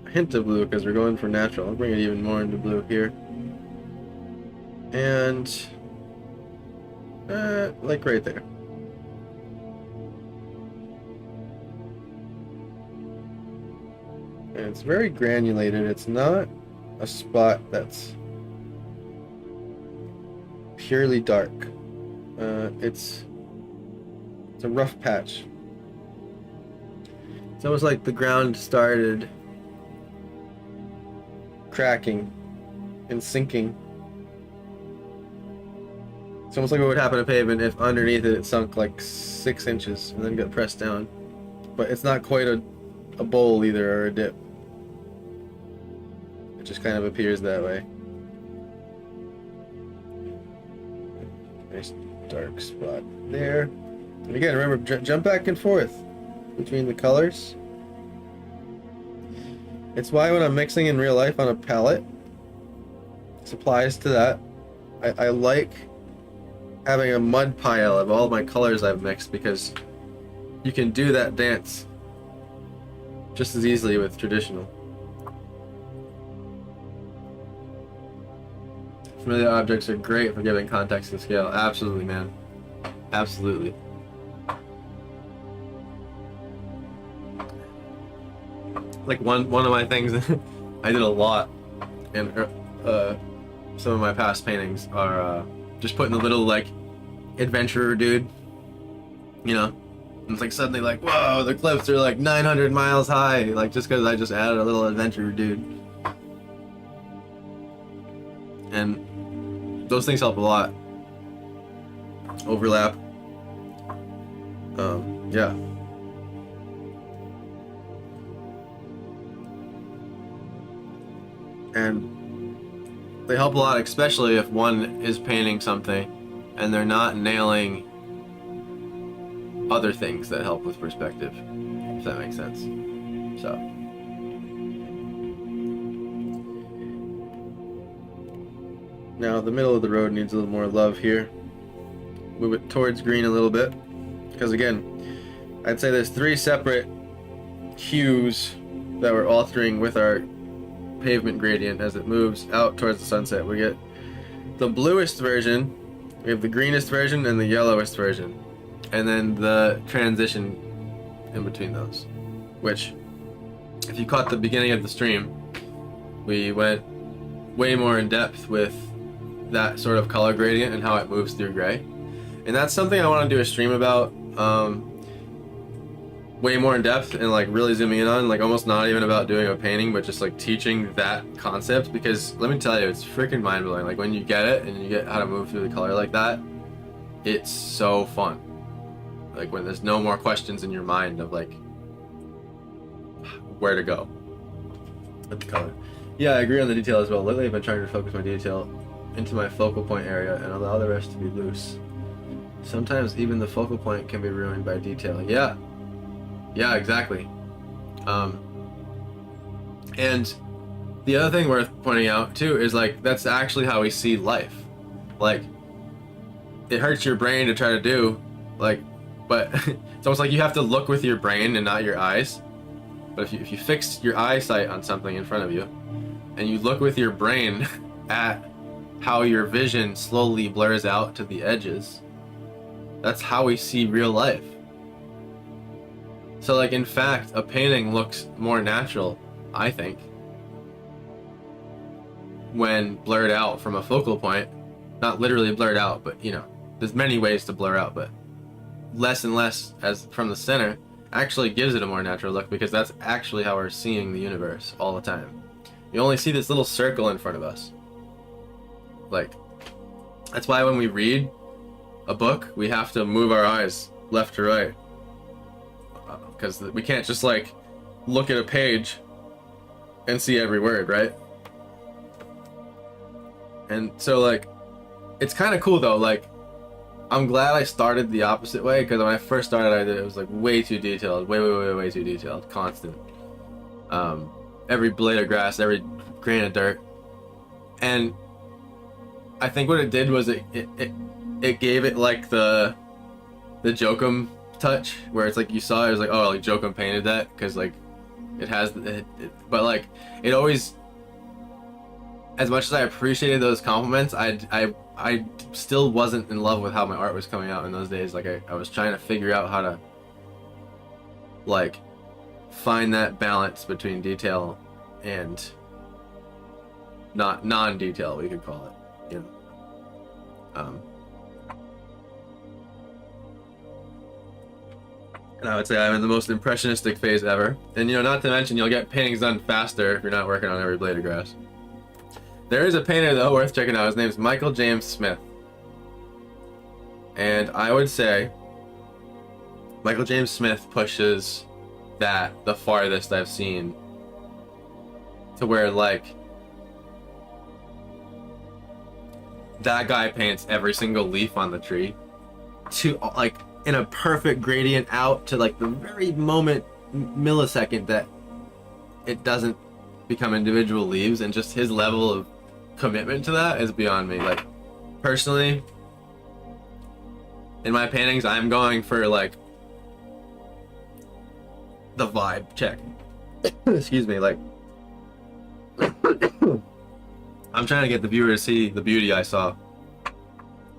a hint of blue because we're going for natural. I'll bring it even more into blue here. And like right there. And it's very granulated. It's not a spot that's purely dark. It's a rough patch. It's almost like the ground started cracking and sinking. It's almost like what would happen to pavement if underneath it sunk like 6 inches and then got pressed down. But it's not quite a bowl either, or a dip. It just kind of appears that way. Nice dark spot there. And again, remember, jump back and forth between the colors. It's why when I'm mixing in real life on a palette, this applies to that. I like having a mud pile of all my colors I've mixed, because you can do that dance just as easily with traditional. Familiar objects are great for giving context and scale. Absolutely, man. Absolutely. Like one of my things I did a lot in some of my past paintings are just putting a little like adventurer dude, you know, and it's like suddenly like, whoa, the cliffs are like 900 miles high, like just because I just added a little adventurer dude. And those things help a lot. Overlap. Yeah. And they help a lot, especially if one is painting something and they're not nailing other things that help with perspective, if that makes sense. So. Now the middle of the road needs a little more love here. Move it towards green a little bit, because again, I'd say there's 3 separate hues that we're altering with our pavement gradient as it moves out towards the sunset. We get the bluest version, we have the greenest version, and the yellowest version. And then the transition in between those. Which, if you caught the beginning of the stream, we went way more in depth with that sort of color gradient and how it moves through gray. And that's something I want to do a stream about, way more in depth and like really zooming in on, like almost not even about doing a painting, but just like teaching that concept, because let me tell you, it's freaking mind-blowing. Like when you get it and you get how to move through the color like that, it's so fun. Like when there's no more questions in your mind of like where to go with the color. Yeah, I agree on the detail as well. Lately I've been trying to focus my detail into my focal point area and allow the rest to be loose. Sometimes even the focal point can be ruined by detail. Yeah, exactly. And the other thing worth pointing out too is like that's actually how we see life. Like it hurts your brain to try to do like, but it's almost like you have to look with your brain and not your eyes. But if you fix your eyesight on something in front of you and you look with your brain at how your vision slowly blurs out to the edges, that's how we see real life. So like in fact, a painting looks more natural, I think, when blurred out from a focal point. Not literally blurred out, but you know, there's many ways to blur out, but less and less as from the center actually gives it a more natural look, because that's actually how we're seeing the universe all the time. You only see this little circle in front of us. Like, that's why when we read a book, we have to move our eyes left to right. Because we can't just like look at a page and see every word, right? And so like, it's kind of cool though. Like, I'm glad I started the opposite way, because when I first started, it was like way too detailed, way too detailed, constant. Every blade of grass, every grain of dirt, and I think what it did was it gave it like the Jokum touch, where it's like you saw it was like, oh, like Jokum painted that, because like it has but like it always, as much as I appreciated those compliments, I still wasn't in love with how my art was coming out in those days. Like I was trying to figure out how to like find that balance between detail and not non-detail, we could call it, you know. And I would say I'm in the most impressionistic phase ever. And you know, not to mention you'll get paintings done faster if you're not working on every blade of grass. There is a painter though worth checking out. His name's Michael James Smith. And I would say Michael James Smith pushes that the farthest I've seen, to where like that guy paints every single leaf on the tree to like in a perfect gradient out to like the very millisecond that it doesn't become individual leaves, and just his level of commitment to that is beyond me. Like personally, in my paintings, I'm going for like the vibe check. Excuse me, like I'm trying to get the viewer to see the beauty I saw,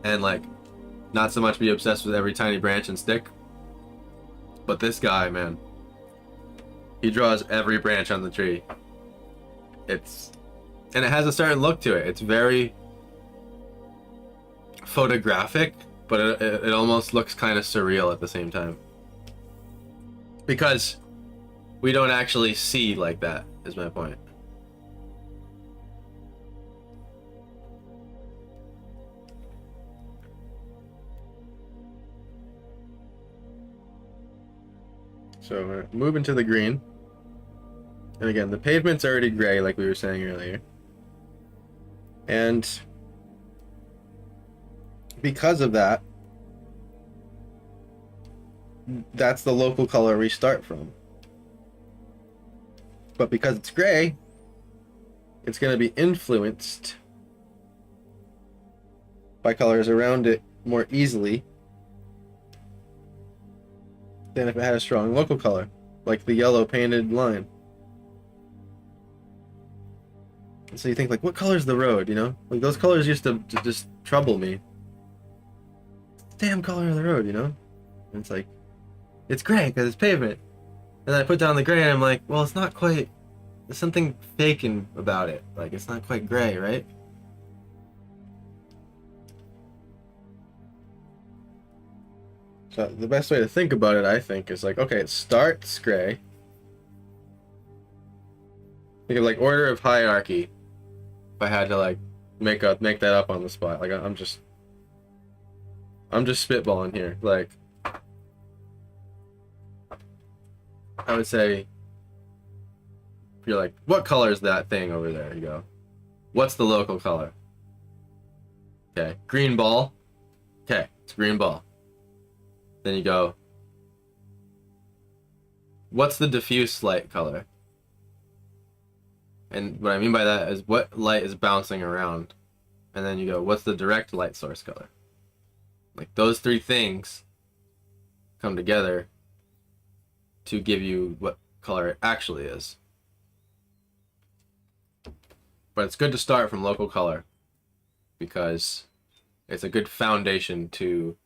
and like not so much be obsessed with every tiny branch and stick. But this guy, man, he draws every branch on the tree. And it has a certain look to it. It's very photographic, but it almost looks kind of surreal at the same time, because we don't actually see like that, is my point. So we're moving to the green. And again, the pavement's already gray, like we were saying earlier. And because of that, that's the local color we start from. But because it's gray, it's going to be influenced by colors around it more easily than if it had a strong local color. like the yellow painted line. And so you think like, what color's the road, you know? Like those colors used to just trouble me. Damn color of the road, you know? And it's like, it's gray because it's pavement. And then I put down the gray and I'm like, well, it's not quite, there's something faking about it. Like, it's not quite gray, right? So the best way to think about it, I think, is like, okay, it starts gray. Think of like order of hierarchy. If I had to like make that up on the spot, like I'm just spitballing here. Like, I would say, if you're like, what color is that thing over there? You go, what's the local color? Okay, green ball. Okay, it's green ball. Then you go, what's the diffuse light color? And what I mean by that is what light is bouncing around. And then you go, what's the direct light source color? Like those three things come together to give you what color it actually is. But it's good to start from local color because it's a good foundation to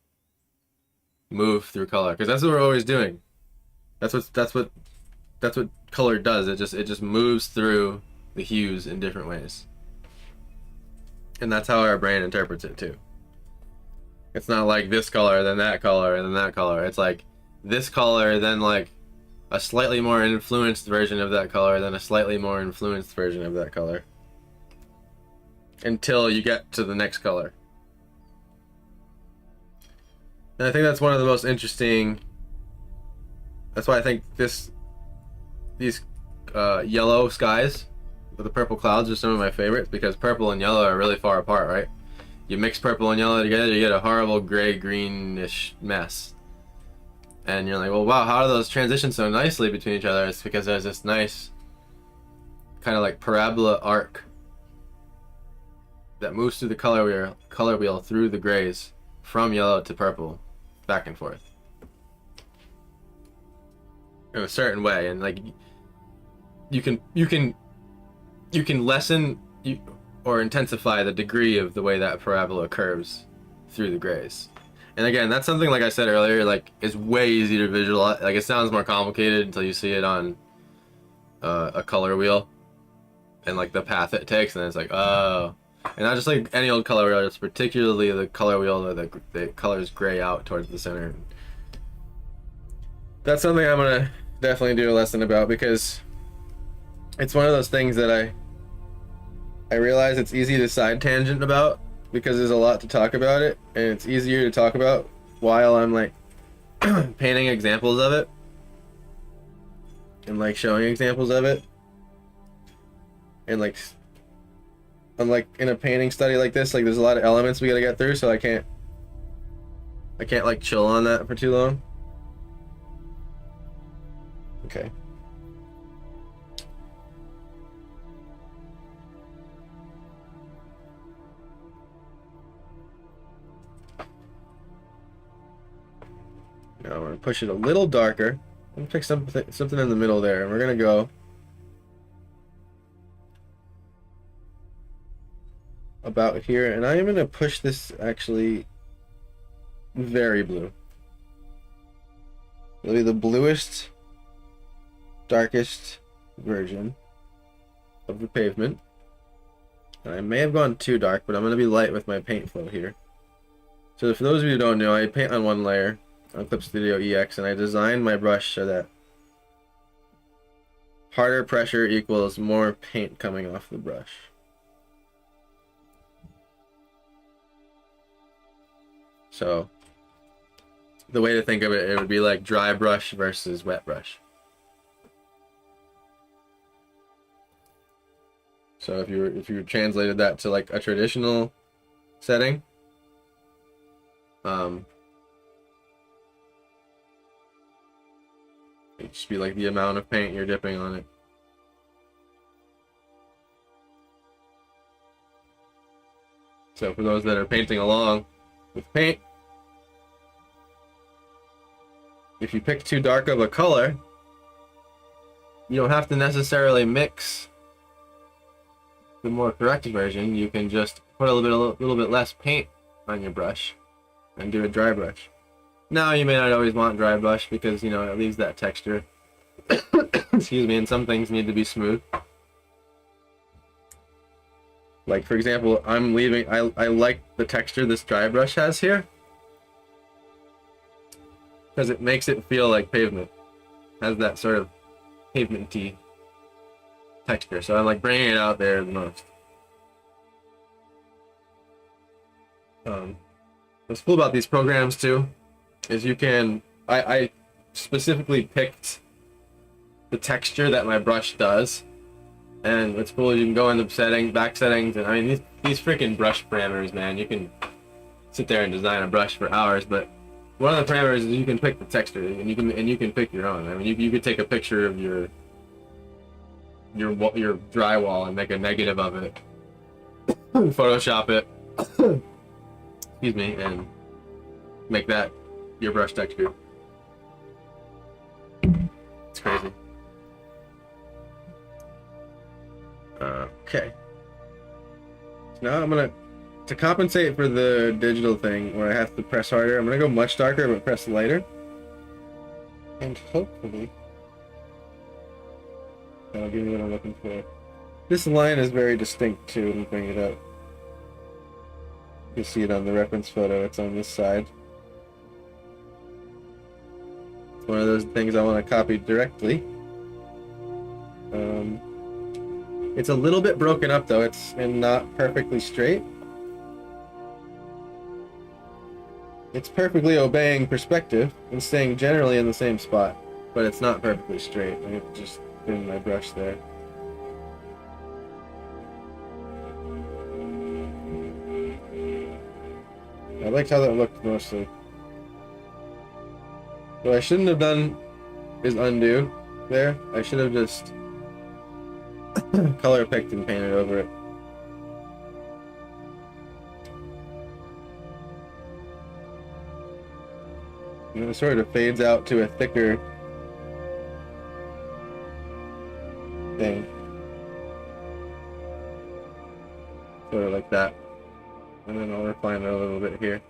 move through color, because that's what we're always doing. That's what color does. It just moves through the hues in different ways, and that's how our brain interprets it too. It's not like this color, then that color, and then that color. It's like this color, then like a slightly more influenced version of that color, then a slightly more influenced version of that color, until you get to the next color. And I think that's one of the most interesting. That's why I think these yellow skies with the purple clouds are some of my favorites, because purple and yellow are really far apart, right? You mix purple and yellow together, you get a horrible gray-greenish mess. And you're like, well, wow, how do those transition so nicely between each other? It's because there's this nice kind of like parabola arc that moves through the color wheel through the grays from yellow to purple, back and forth in a certain way. And like you can lessen or intensify the degree of the way that parabola curves through the grays. And again, that's something, like I said earlier, like is way easier to visualize. Like it sounds more complicated until you see it on a color wheel and like the path it takes, and then it's like, oh. And not just like any old color wheel, it's particularly the color wheel where the colors gray out towards the center. That's something I'm gonna definitely do a lesson about, because it's one of those things that I realize it's easy to side tangent about, because there's a lot to talk about it, and it's easier to talk about while I'm like painting examples of it and like showing examples of it, and like unlike in a painting study like this, like there's a lot of elements we gotta get through, so I can't like chill on that for too long. Okay. Now I'm gonna push it a little darker. I'm gonna pick something in the middle there, and we're gonna go about here, and I am gonna push this actually very blue. It'll be the bluest, darkest version of the pavement. And I may have gone too dark, but I'm gonna be light with my paint flow here. So for those of you who don't know, I paint on one layer on Clip Studio EX, and I designed my brush so that harder pressure equals more paint coming off the brush. So the way to think of it, it would be like dry brush versus wet brush. So if you translated that to like a traditional setting, it'd just be like the amount of paint you're dipping on it. So for those that are painting along with paint, if you pick too dark of a color, you don't have to necessarily mix the more correct version. You can just put a little bit less paint on your brush and do a dry brush. Now you may not always want dry brush because, you know, it leaves that texture. Excuse me, and some things need to be smooth. Like, for example, I like the texture this dry brush has here because it makes it feel like pavement. It has that sort of pavement-y texture, so I'm like bringing it out there the most. What's cool about these programs too is you can, I specifically picked the texture that my brush does, and what's cool is you can go into back settings, and I mean these freaking brush parameters, man, you can sit there and design a brush for hours, but one of the parameters is you can pick the texture, and you can pick your own. I mean, you could take a picture of your drywall and make a negative of it, Photoshop it, excuse me, and make that your brush texture. It's crazy. Okay. So now to compensate for the digital thing where I have to press harder, I'm gonna go much darker but press lighter. And hopefully that'll give me what I'm looking for. This line is very distinct too when you bring it up. You can see it on the reference photo, it's on this side. It's one of those things I want to copy directly. It's a little bit broken up though, it's not perfectly straight. It's perfectly obeying perspective and staying generally in the same spot, but it's not perfectly straight. I have to just bring my brush there. I liked how that looked mostly. What I shouldn't have done is undo there. I should have just color picked and painted over it. And it sort of fades out to a thicker thing. Sort of like that. And then I'll refine it a little bit here.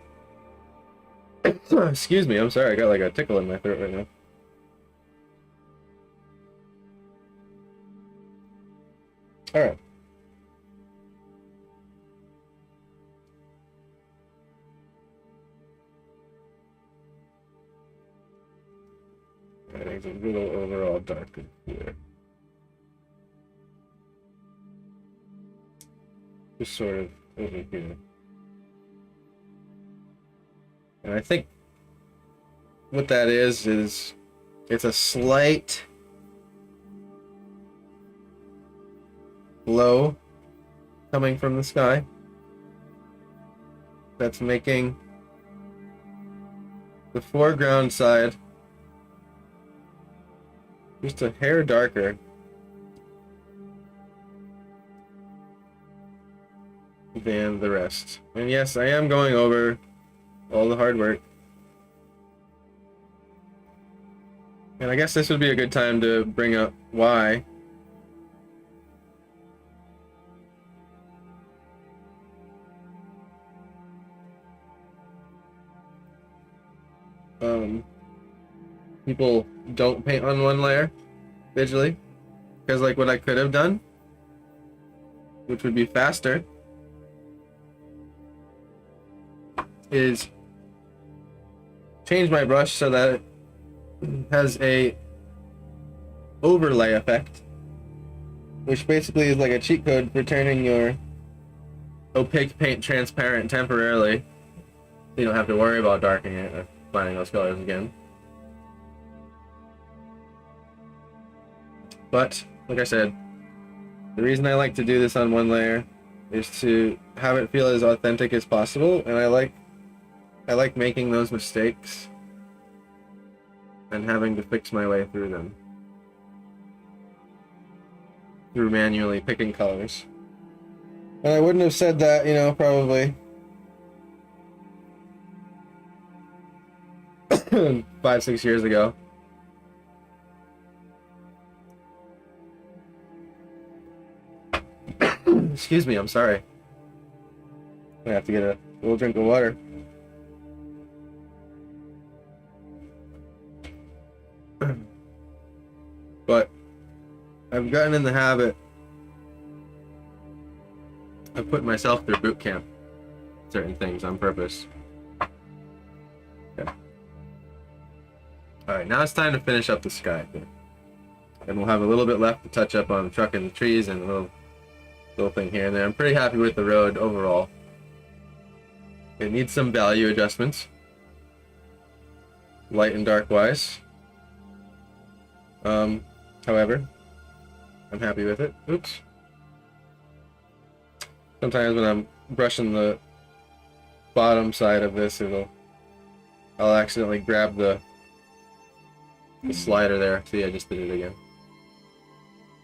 Excuse me, I'm sorry, I got like a tickle in my throat right now. Alright. It's a little overall darker here. Just sort of over here. And I think what that is it's a slight glow coming from the sky that's making the foreground side just a hair darker than the rest. And yes, I am going over all the hard work. And I guess this would be a good time to bring up why people don't paint on one layer visually, because like what I could have done, which would be faster, is change my brush so that it has a overlay effect, which basically is like a cheat code for turning your opaque paint transparent temporarily, so you don't have to worry about darkening it or finding those colors again. But, like I said, the reason I like to do this on one layer is to have it feel as authentic as possible, and I like making those mistakes and having to fix my way through them through manually picking colors. And I wouldn't have said that, you know, probably 5-6 years ago. Excuse me, I'm sorry. I have to get a little drink of water. But I've gotten in the habit of putting myself through boot camp, certain things on purpose. Okay. Alright, now it's time to finish up the sky. And we'll have a little bit left to touch up on the truck and the trees and a little thing here and there. I'm pretty happy with the road overall. It needs some value adjustments, light and dark wise. However, I'm happy with it. Oops. Sometimes when I'm brushing the bottom side of this, I'll accidentally grab the slider there. See, I just did it again.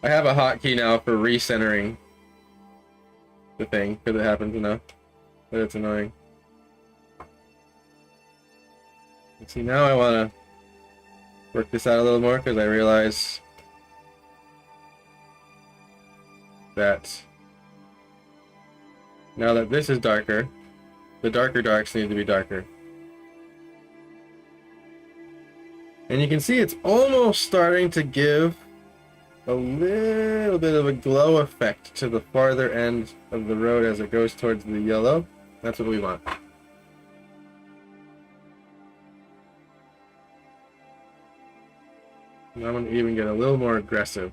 I have a hotkey now for recentering the thing, because it happens enough that it's annoying. And see, now I want to work this out a little more, because I realize that now that this is darker, the darker darks need to be darker. And you can see it's almost starting to give a little bit of a glow effect to the farther end of the road as it goes towards the yellow. That's what we want. And I'm going to even get a little more aggressive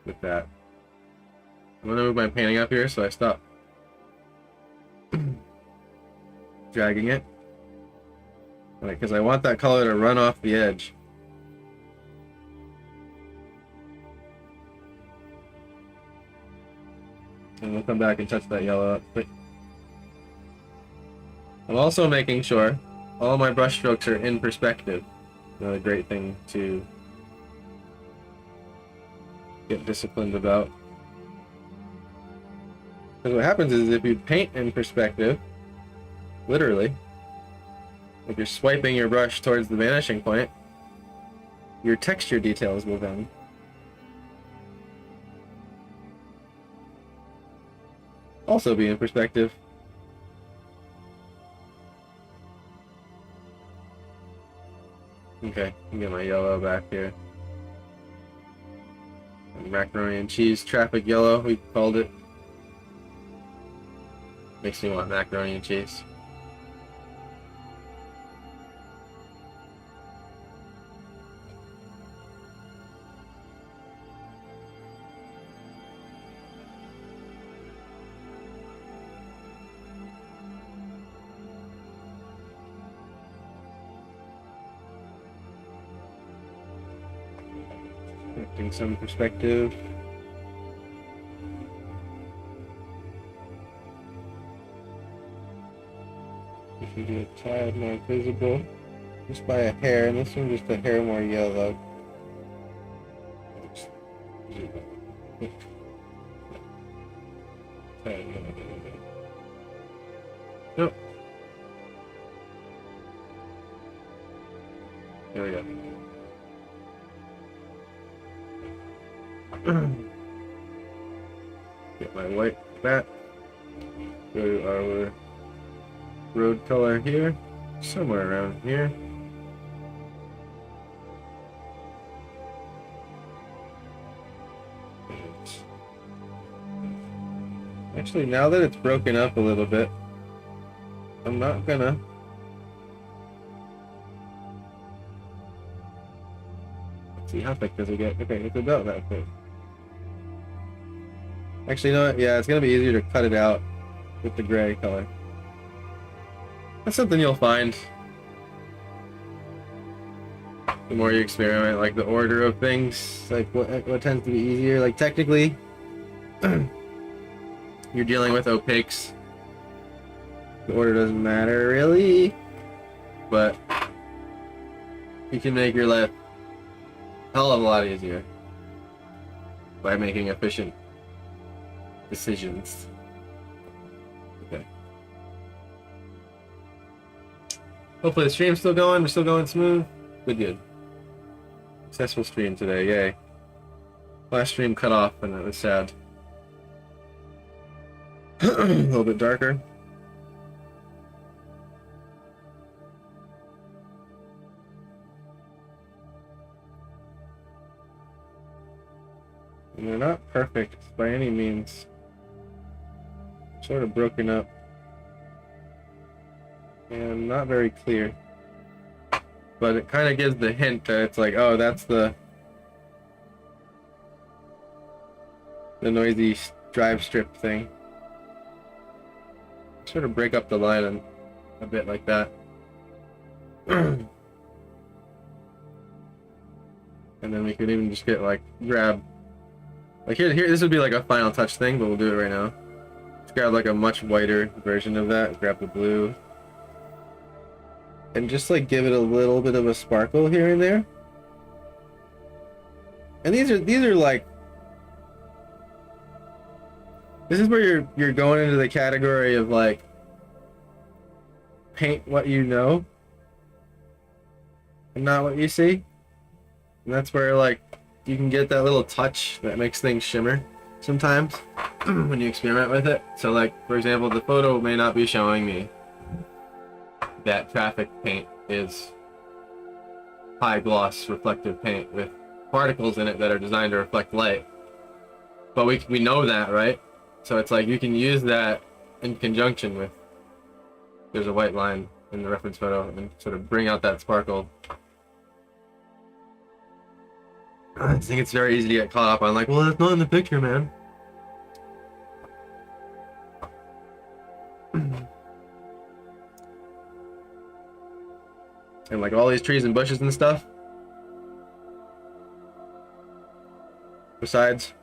with that. I'm going to move my painting up here so I stop dragging it. Because I want that color to run off the edge. And we'll come back and touch that yellow up. But I'm also making sure all my brush strokes are in perspective. Another great thing to get disciplined about. Because what happens is if you paint in perspective, literally, if you're swiping your brush towards the vanishing point, your texture details will then also be in perspective. Okay, let me get my yellow back here. And macaroni and cheese traffic yellow, we called it. Makes me want macaroni and cheese. Getting some perspective. This should be a tad more visible, just by a hair, and this one just a hair more yellow. Nope. There we go. Get my white back. Go to our road color here, somewhere around here. Actually, now that it's broken up a little bit, I'm not gonna let's see, how thick does it get? Okay, it's about that thick. Actually, you know what? Yeah, it's gonna be easier to cut it out with the gray color. That's something you'll find the more you experiment, like the order of things, like what tends to be easier. Like technically, you're dealing with opaques. The order doesn't matter really, but you can make your life a hell of a lot easier by making efficient decisions. Okay. Hopefully the stream's still going. We're still going smooth. Good. Successful stream today. Yay. Last stream cut off and it was sad. A little bit darker. And they're not perfect by any means. Sort of broken up. And not very clear. But it kind of gives the hint that it's like, oh, that's the noisy drive strip thing. Sort of break up the line a bit like that. And then we could even just get like grab like here this would be like a final touch thing, but we'll do it right now. Let's grab like a much whiter version of that, grab the blue. And just like give it a little bit of a sparkle here and there. And these are like, this is where you're going into the category of like paint what you know and not what you see. And that's where like you can get that little touch that makes things shimmer sometimes when you experiment with it. So like, for example, the photo may not be showing me that traffic paint is high gloss reflective paint with particles in it that are designed to reflect light. But we know that, right? So it's like you can use that in conjunction with, there's a white line in the reference photo, and sort of bring out that sparkle. I think it's very easy to get caught up on like, well, that's not in the picture, man. And like all these trees and bushes and stuff. Besides,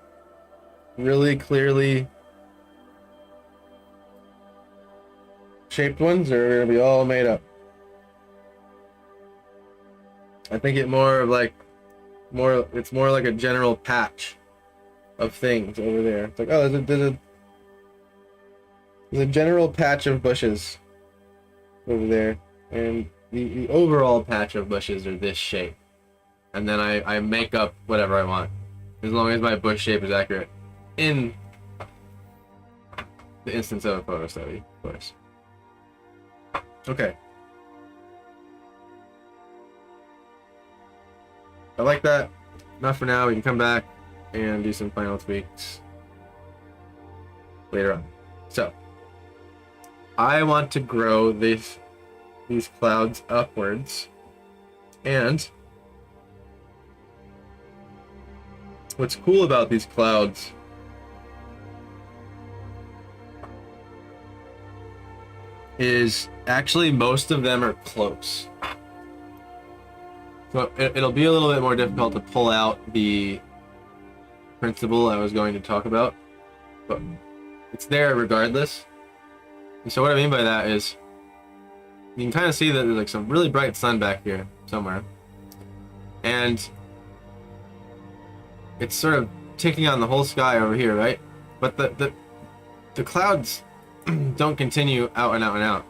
really clearly shaped ones are gonna be all made up. I think it's more like a general patch of things over there. It's like, oh, there's a general patch of bushes over there, and the overall patch of bushes are this shape, and then I make up whatever I want, as long as my bush shape is accurate in the instance of a photo study, of course. Okay. I like that. Enough for now. We can come back and do some final tweaks later on. So, I want to grow these clouds upwards, and what's cool about these clouds is actually most of them are close. So it'll be a little bit more difficult to pull out the principle I was going to talk about, but it's there regardless. And so what I mean by that is you can kind of see that there's like some really bright sun back here somewhere, and it's sort of taking on the whole sky over here, right? But the clouds don't continue out and out and out.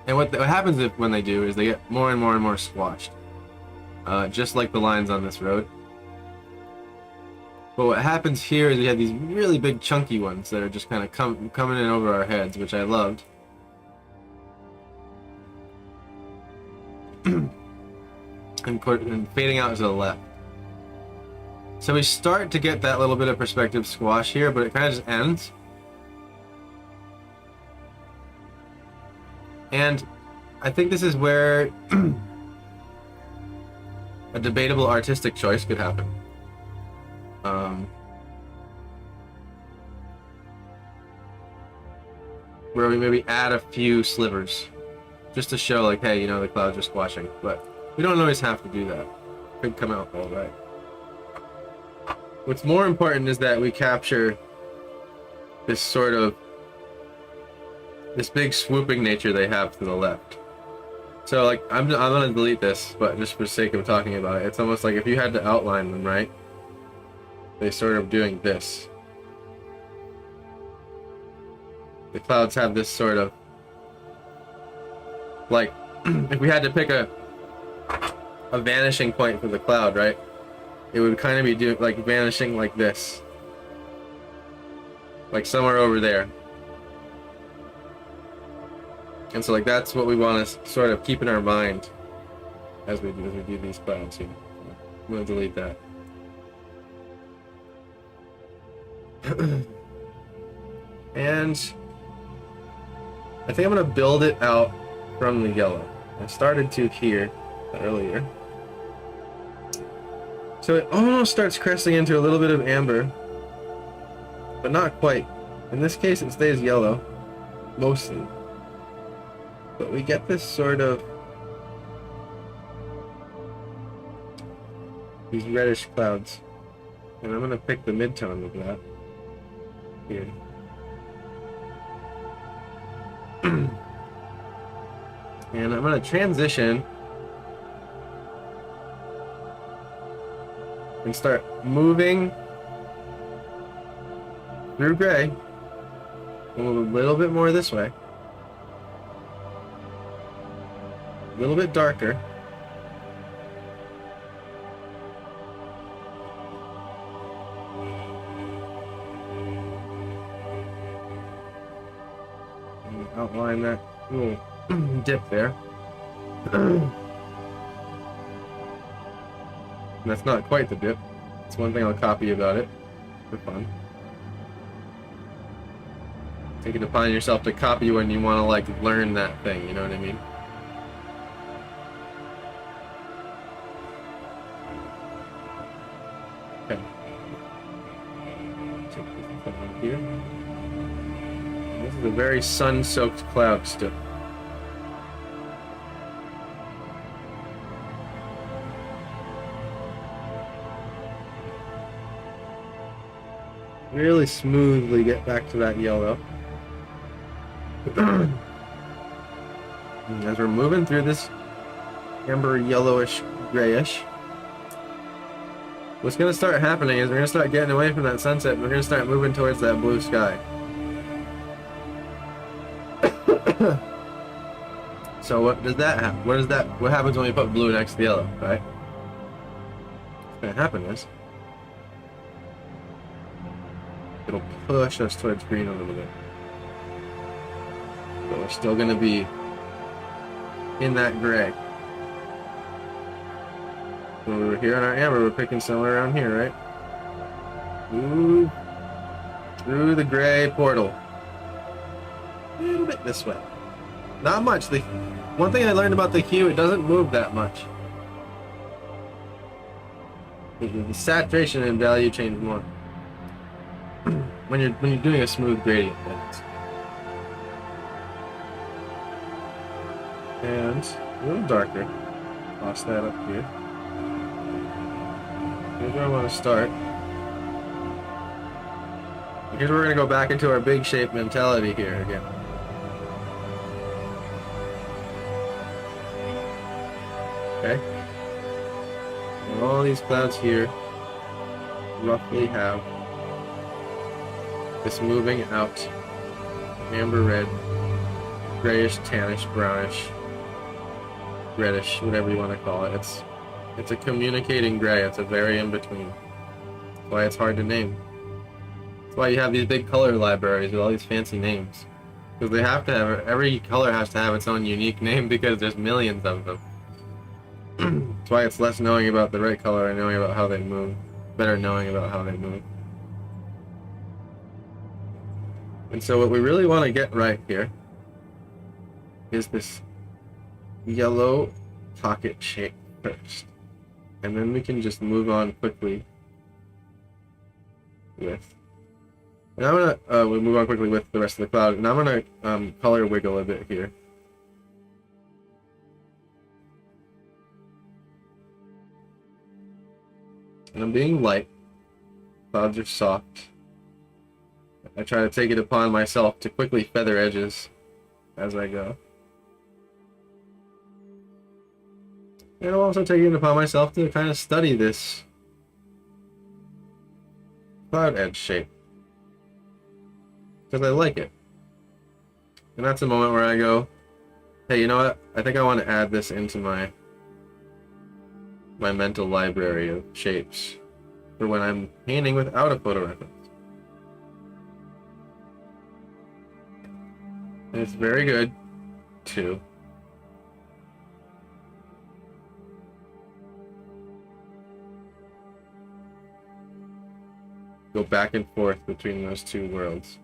And what happens when they do is they get more and more and more squashed, just like the lines on this road. But what happens here is we have these really big chunky ones that are just kind of coming in over our heads, which I loved. and fading out to the left. So we start to get that little bit of perspective squash here, but it kind of just ends. And I think this is where a debatable artistic choice could happen. Where we maybe add a few slivers just to show like, hey, you know, the clouds are squashing, but we don't always have to do that. It could come out all right. What's more important is that we capture this sort of this big swooping nature they have to the left. So like I'm gonna delete this, but just for the sake of talking about it, it's almost like if you had to outline them, right? They sort of doing this. The clouds have this sort of like if we had to pick a vanishing point for the cloud, right? It would kind of be like vanishing like this. like somewhere over there. And so like that's what we want to sort of keep in our mind as we do these clouds here. I'm going to delete that. And I think I'm going to build it out from the yellow. I started to here earlier. So it almost starts cresting into a little bit of amber, but not quite. In this case it stays yellow, mostly. But we get this sort of these reddish clouds. And I'm going to pick the mid-tone of that here. And I'm going to transition and start moving through gray. Move a little bit more this way. A little bit darker. And outline that little dip there. And that's not quite the dip. It's one thing I'll copy about it for fun. Take it upon yourself to copy when you want to like learn that thing, you know what I mean? Okay. Take this one here. This is a very sun-soaked cloud still. Really smoothly get back to that yellow. As we're moving through this amber yellowish grayish, what's going to start happening is we're going to start getting away from that sunset and we're going to start moving towards that blue sky. So what does that happen? What happens when we put blue next to yellow, right? What's going to happen is it'll push us towards green a little bit. But we're still going to be in that gray. When we were here in our amber, we're picking somewhere around here, right? Ooh, through the gray portal. A little bit this way. Not much. The one thing I learned about the hue, it doesn't move that much. The saturation and value change more. When you're doing a smooth gradient, that is. And a little darker. Toss that up here. Here's where I want to start. Here's where we're going to go back into our big shape mentality here again. Okay? And all these clouds here roughly have this moving out amber red, grayish, tannish, brownish, reddish, whatever you want to call it. It's a communicating gray. It's a very in between. That's why it's hard to name. That's why you have these big color libraries with all these fancy names, because they have to have every color has to have its own unique name because there's millions of them. That's why it's less knowing about the right color and knowing about how they move, better knowing about how they move. And so what we really want to get right here is this yellow pocket shape first. And then we can just move on quickly with... And I'm going to we'll move on quickly with the rest of the cloud. And I'm going to color wiggle a bit here. And I'm being light. Clouds are soft. I try to take it upon myself to quickly feather edges as I go. And I'm also taking it upon myself to kind of study this cloud edge shape, because I like it. And that's a moment where I go, hey, you know what? I think I want to add this into my mental library of shapes for when I'm painting without a photo reference. It's very good, too. Go back and forth between those two worlds.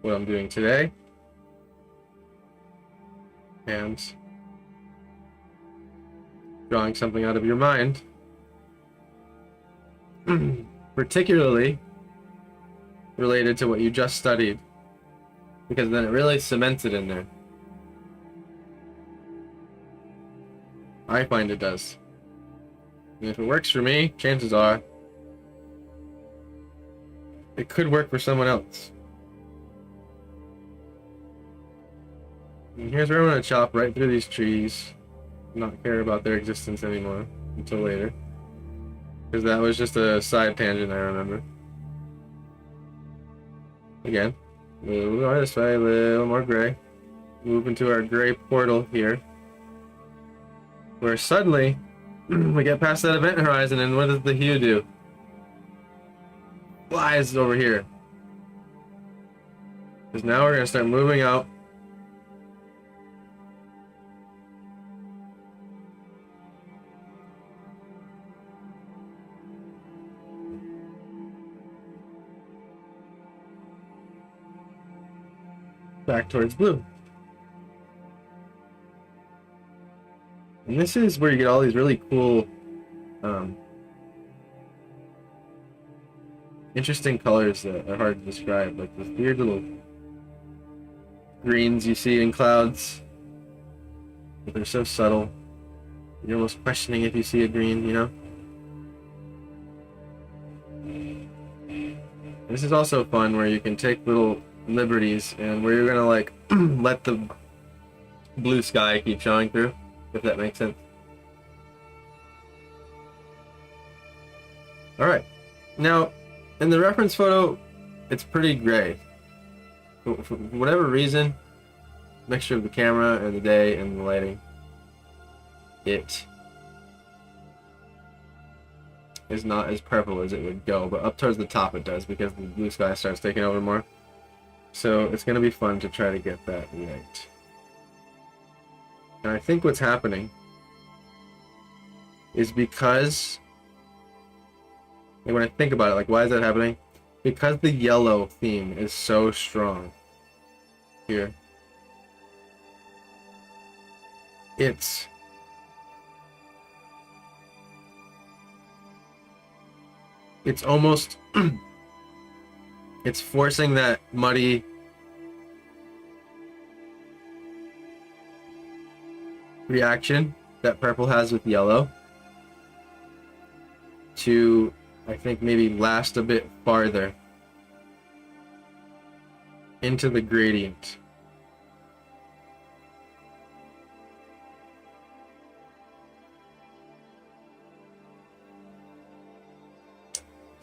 What I'm doing today, and drawing something out of your mind, particularly related to what you just studied, because then it really cements it in there. I find it does. And if it works for me, chances are it could work for someone else. And here's where I'm going to chop right through these trees, not care about their existence anymore until later. Because that was just a side tangent, I remember. Again, a little more this way, a little more gray. Move into our gray portal here. Where suddenly, we get past that event horizon, and what does the hue do? Flies over here. Because now we're going to start moving out. Back towards blue. And this is where you get all these really cool, interesting colors that are hard to describe, like those weird little greens you see in clouds, but they're so subtle. You're almost questioning if you see a green, you know? This is also fun where you can take little liberties and where you're gonna like let the blue sky keep showing through, if that makes sense. Alright, now in the reference photo it's pretty gray. For whatever reason, mixture of the camera and the day and the lighting, it is not as purple as it would go, but up towards the top it does because the blue sky starts taking over more. So it's going to be fun to try to get that right. And I think what's happening is because, like when I think about it, like why is that happening? Because the yellow theme is so strong here. It's almost it's forcing that muddy reaction that purple has with yellow to, I think, maybe last a bit farther into the gradient.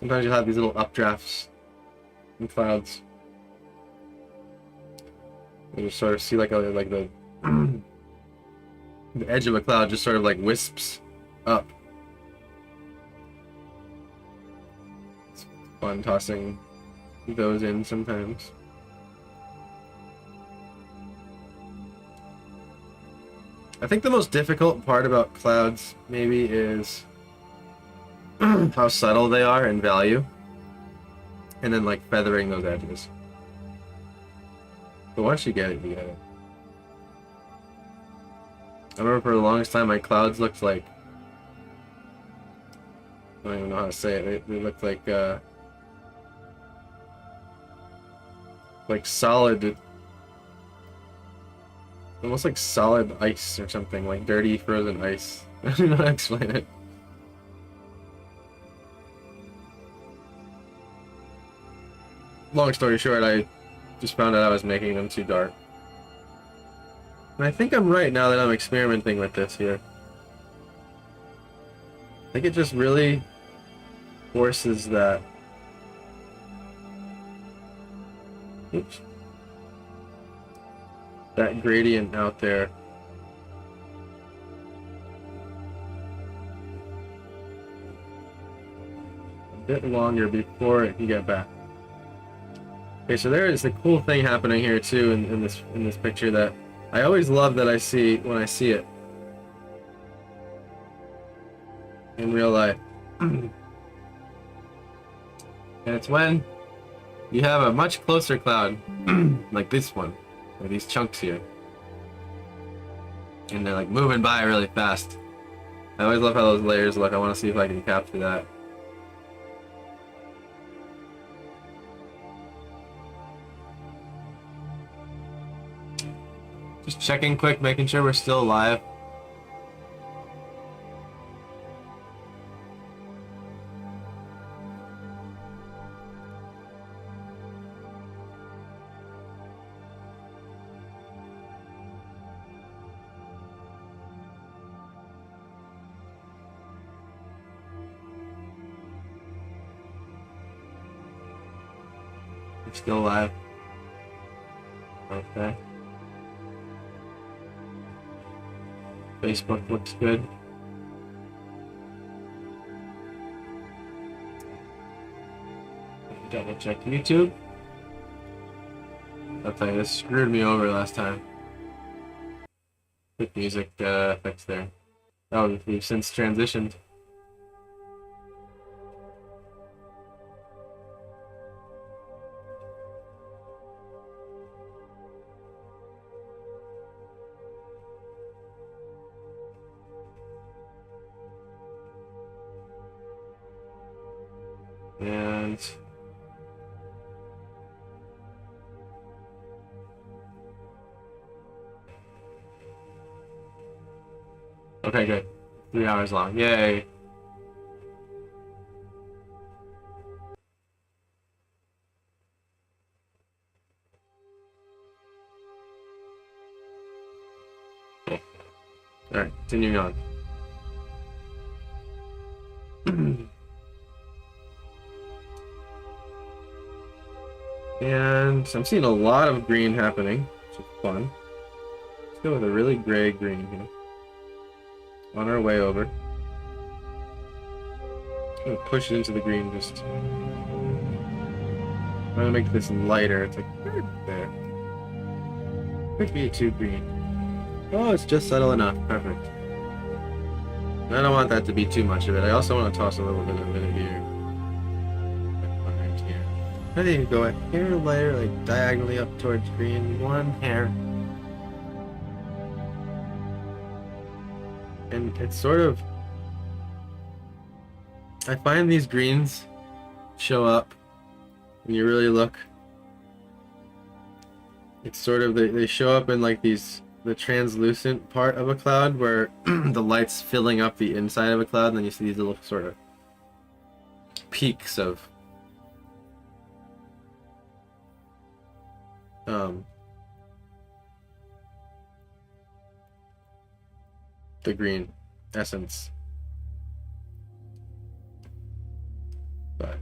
Sometimes you'll have these little updrafts in clouds. You just sort of see like the the edge of a cloud just sort of like wisps up. It's fun tossing those in sometimes. I think the most difficult part about clouds maybe is how subtle they are in value, and then like feathering those edges. But once you get it, you get it. I remember for the longest time my clouds looked like, I don't even know how to say it, they looked like solid, almost like solid ice or something, like dirty frozen ice. I don't know how to explain it. Long story short, I just found out I was making them too dark. And I think I'm right now that I'm experimenting with this here. I think it just really forces that. Oops. That gradient out there. A bit longer before it can get back. Okay, so there is a cool thing happening here too in this picture that I always love that I see when I see it in real life. And it's when you have a much closer cloud, like this one, or these chunks here. And they're like moving by really fast. I always love how those layers look. I want to see if I can capture that. Just checking quick, making sure we're still alive. We're still alive. Okay. Facebook looks good. Double check YouTube. I'll tell you, this screwed me over last time. Quick music effects there. Oh, we've since transitioned. And okay, good. 3 hours long. Yay. Cool. Alright, continuing on. And I'm seeing a lot of green happening, which is fun. Let's go with a really gray green here. On our way over. I'm gonna push it into the green just. I'm gonna make this lighter. It's like right there. Could be too green. Oh, it's just subtle enough. Perfect. I don't want that to be too much of it. I also want to toss a little bit of it here. I think you go a hair layer like diagonally up towards green, one hair. And it's sort of, I find these greens show up when you really look. It's sort of, they show up in like these, the translucent part of a cloud where the light's filling up the inside of a cloud, and then you see these little sort of peaks of the green essence. But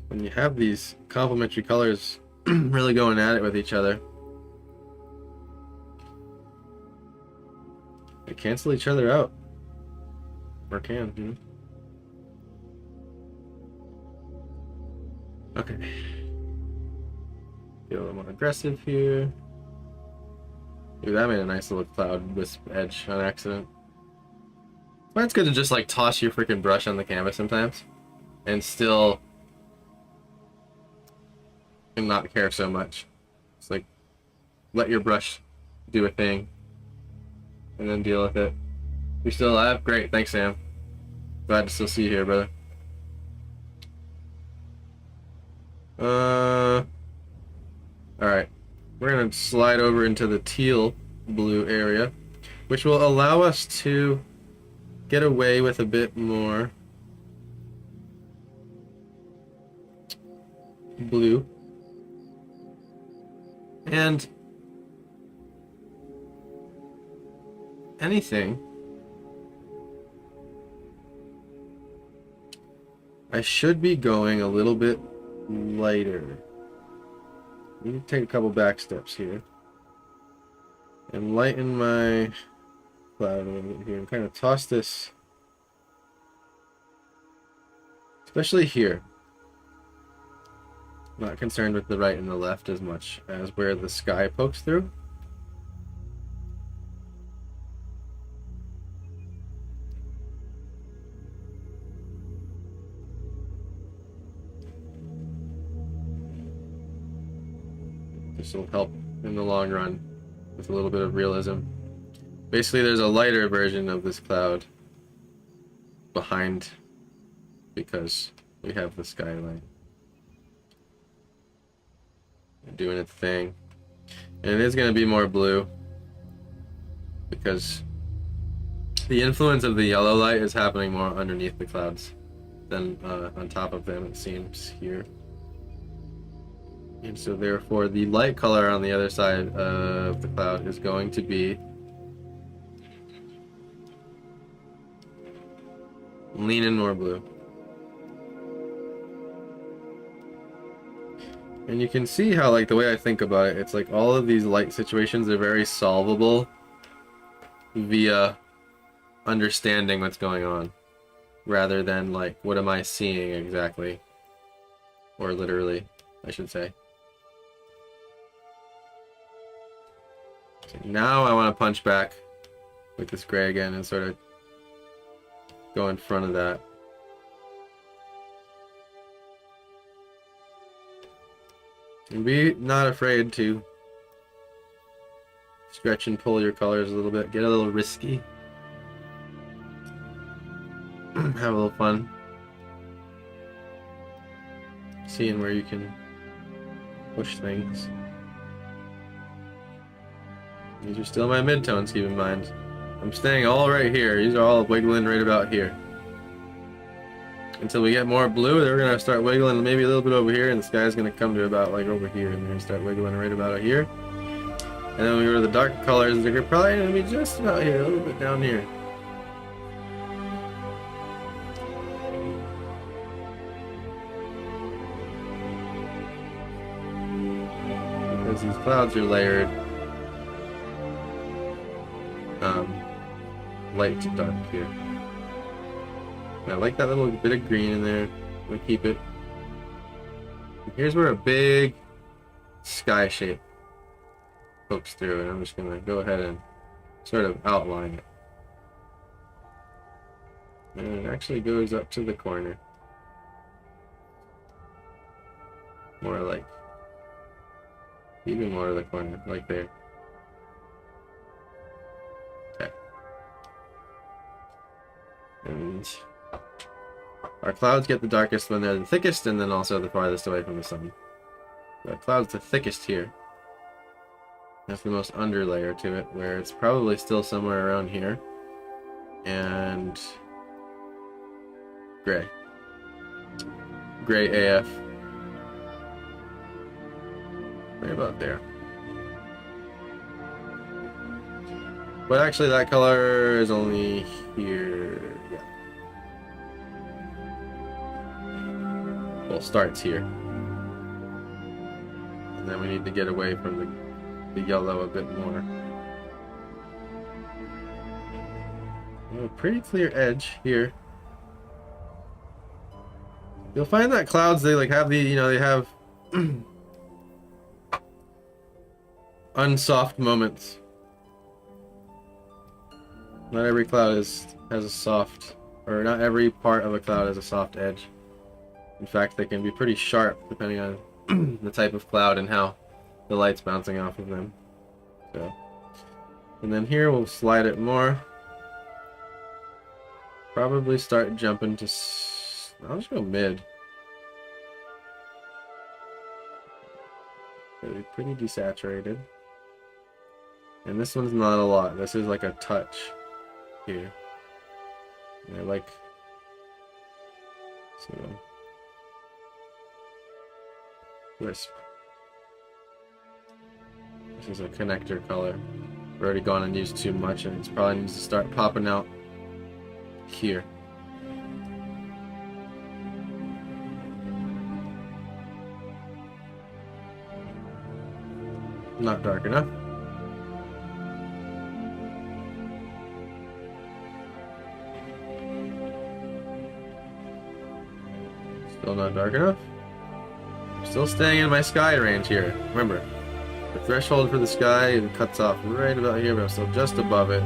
when you have these complementary colors really going at it with each other, they cancel each other out. Or can, you know? Okay. Get a little more aggressive here. Ooh, that made a nice little cloud wisp edge on accident. But it's good to just like toss your freaking brush on the canvas sometimes and still not care so much. It's like let your brush do a thing and then deal with it. You still alive? Great, thanks Sam. Glad to still see you here, brother. Alright. We're gonna slide over into the teal blue area, which will allow us to get away with a bit more blue. And anything, I should be going a little bit lighter. I need to take a couple back steps here and lighten my cloud a little bit here and kind of toss this, especially here. Not concerned with the right and the left as much as where the sky pokes through. This will help in the long run with a little bit of realism. Basically, there's a lighter version of this cloud behind because we have the skyline doing its thing. And it is going to be more blue because the influence of the yellow light is happening more underneath the clouds than on top of them, it seems here. And so therefore the light color on the other side of the cloud is going to be leaning more blue. And you can see how, like, the way I think about it, it's like all of these light situations are very solvable via understanding what's going on, rather than like, what am I seeing exactly? Or literally, I should say. So now I want to punch back with this gray again and sort of go in front of that. And be not afraid to stretch and pull your colors a little bit. Get a little risky. Have a little fun. Seeing where you can push things. These are still my midtones, keep in mind. I'm staying all right here. These are all wiggling right about here. Until we get more blue, then we're gonna start wiggling maybe a little bit over here, and the sky's gonna come to about like over here, and we're gonna start wiggling right about here. And then when we go to the dark colors, they're probably gonna be just about here, a little bit down here. Because these clouds are layered, light to dark here. I like that little bit of green in there. I'm gonna keep it. Here's where a big sky shape pokes through, and I'm just gonna go ahead and sort of outline it. And it actually goes up to the corner. More like, even more to the corner, like there. Okay. And our clouds get the darkest when they're the thickest, and then also the farthest away from the sun. The cloud's the thickest here. That's the most under layer to it, where it's probably still somewhere around here. And gray. Gray AF. Right about there. But actually that color is only here. Yeah. Well, starts here. And then we need to get away from the yellow a bit more. A pretty clear edge here. You'll find that clouds, they like have the, you know, they have unsoft moments. Not every cloud has a soft, or not every part of a cloud has a soft edge. In fact, they can be pretty sharp depending on the type of cloud and how the light's bouncing off of them. So, and then here we'll slide it more. Probably start jumping to. I'll just go mid. Really pretty desaturated. And this one's not a lot. This is like a touch here. And I like. So. Wisp. This is a connector color. We've already gone and used too much, and it probably needs to start popping out here. Not dark enough. Still not dark enough. Still staying in my sky range here. Remember, the threshold for the sky, it cuts off right about here, but I'm still just above it.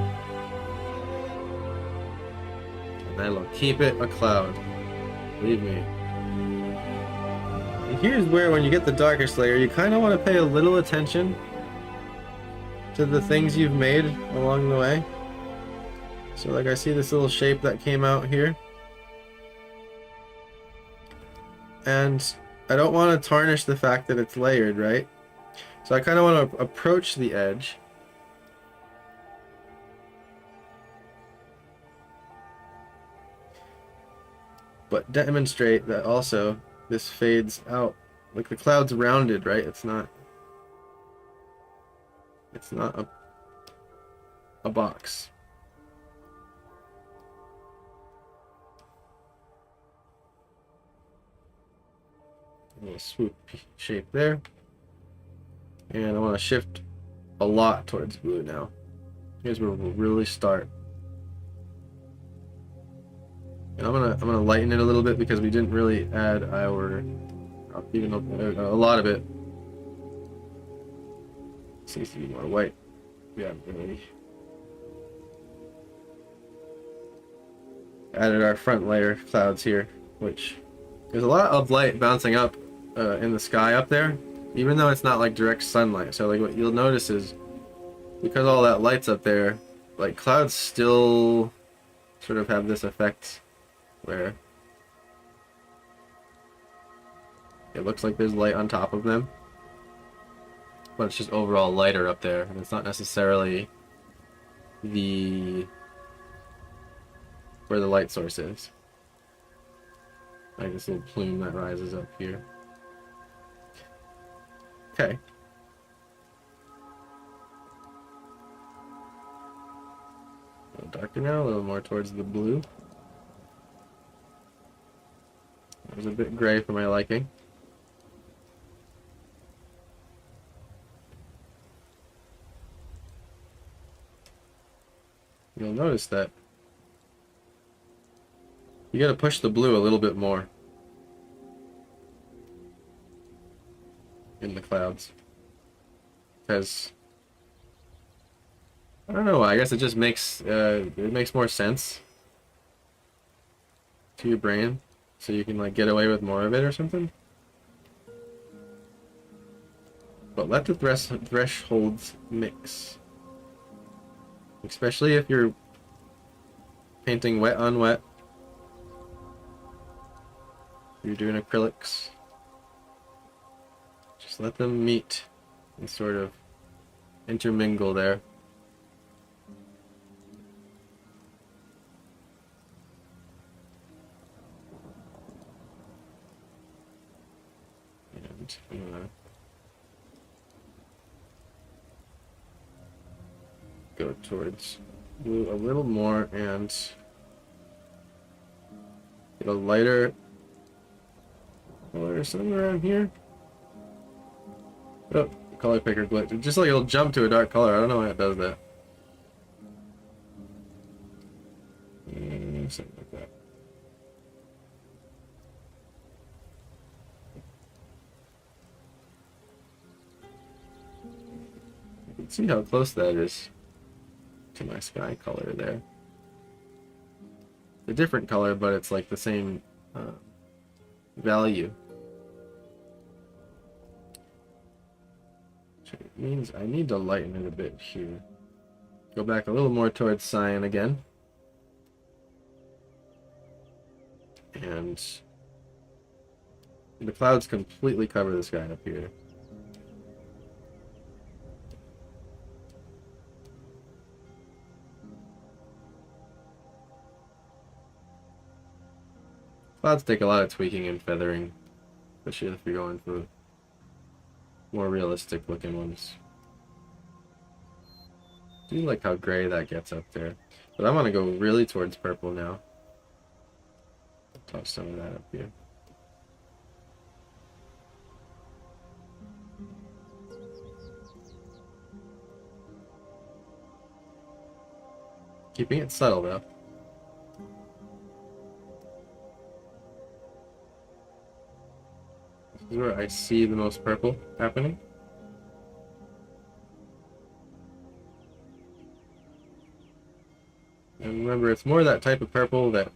And that'll keep it a cloud. Believe me. And here's where, when you get the darkest layer, you kind of want to pay a little attention to the things you've made along the way. So like I see this little shape that came out here. And I don't want to tarnish the fact that it's layered, right? So I kind of want to approach the edge. But demonstrate that also this fades out. Like the cloud's rounded, right? It's not a box. A little swoop shape there. And I want to shift a lot towards blue now. Here's where we'll really start. And I'm gonna lighten it a little bit because we didn't really add our, even a lot of it seems to be more white. We haven't really added our front layer clouds here, which there's a lot of light bouncing up in the sky up there, even though it's not like direct sunlight. So like what you'll notice is because all that light's up there, like clouds still sort of have this effect where it looks like there's light on top of them, but it's just overall lighter up there, and it's not necessarily where the light source is. Like this little plume that rises up here. Okay. A little darker now, a little more towards the blue. It was a bit gray for my liking. You'll notice that you gotta push the blue a little bit more in the clouds, because I don't know, I guess it just makes more sense to your brain, so you can like get away with more of it or something. But let the thresholds mix, especially if you're painting wet on wet. You're doing acrylics. Just let them meet and sort of intermingle there. And I'm gonna go towards blue a little more and get a lighter color somewhere around here. Oh, color picker glitch. It's just like it'll jump to a dark color. I don't know why it does that. Something like that. You can see how close that is to my sky color there. A different color, but it's like the same value. Which means I need to lighten it a bit here. Go back a little more towards cyan again. And the clouds completely cover the sky up here. Clouds take a lot of tweaking and feathering, especially if you're going for more realistic looking ones. I do like how gray that gets up there, but I want to go really towards purple now. Toss some of that up here. Keeping it subtle though. This is where I see the most purple happening. And remember, it's more that type of purple that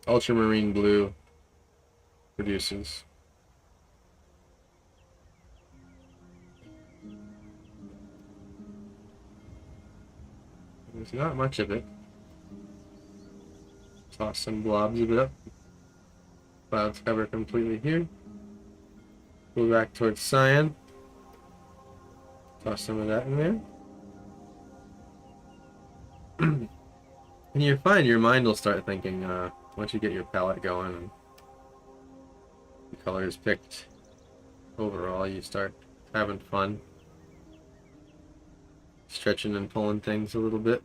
ultramarine blue produces. There's not much of it. Toss some blobs of it up. Clouds cover completely here. Go back towards cyan. Toss some of that in there. And you're fine, your mind will start thinking, once you get your palette going and the colors picked overall, you start having fun. Stretching and pulling things a little bit.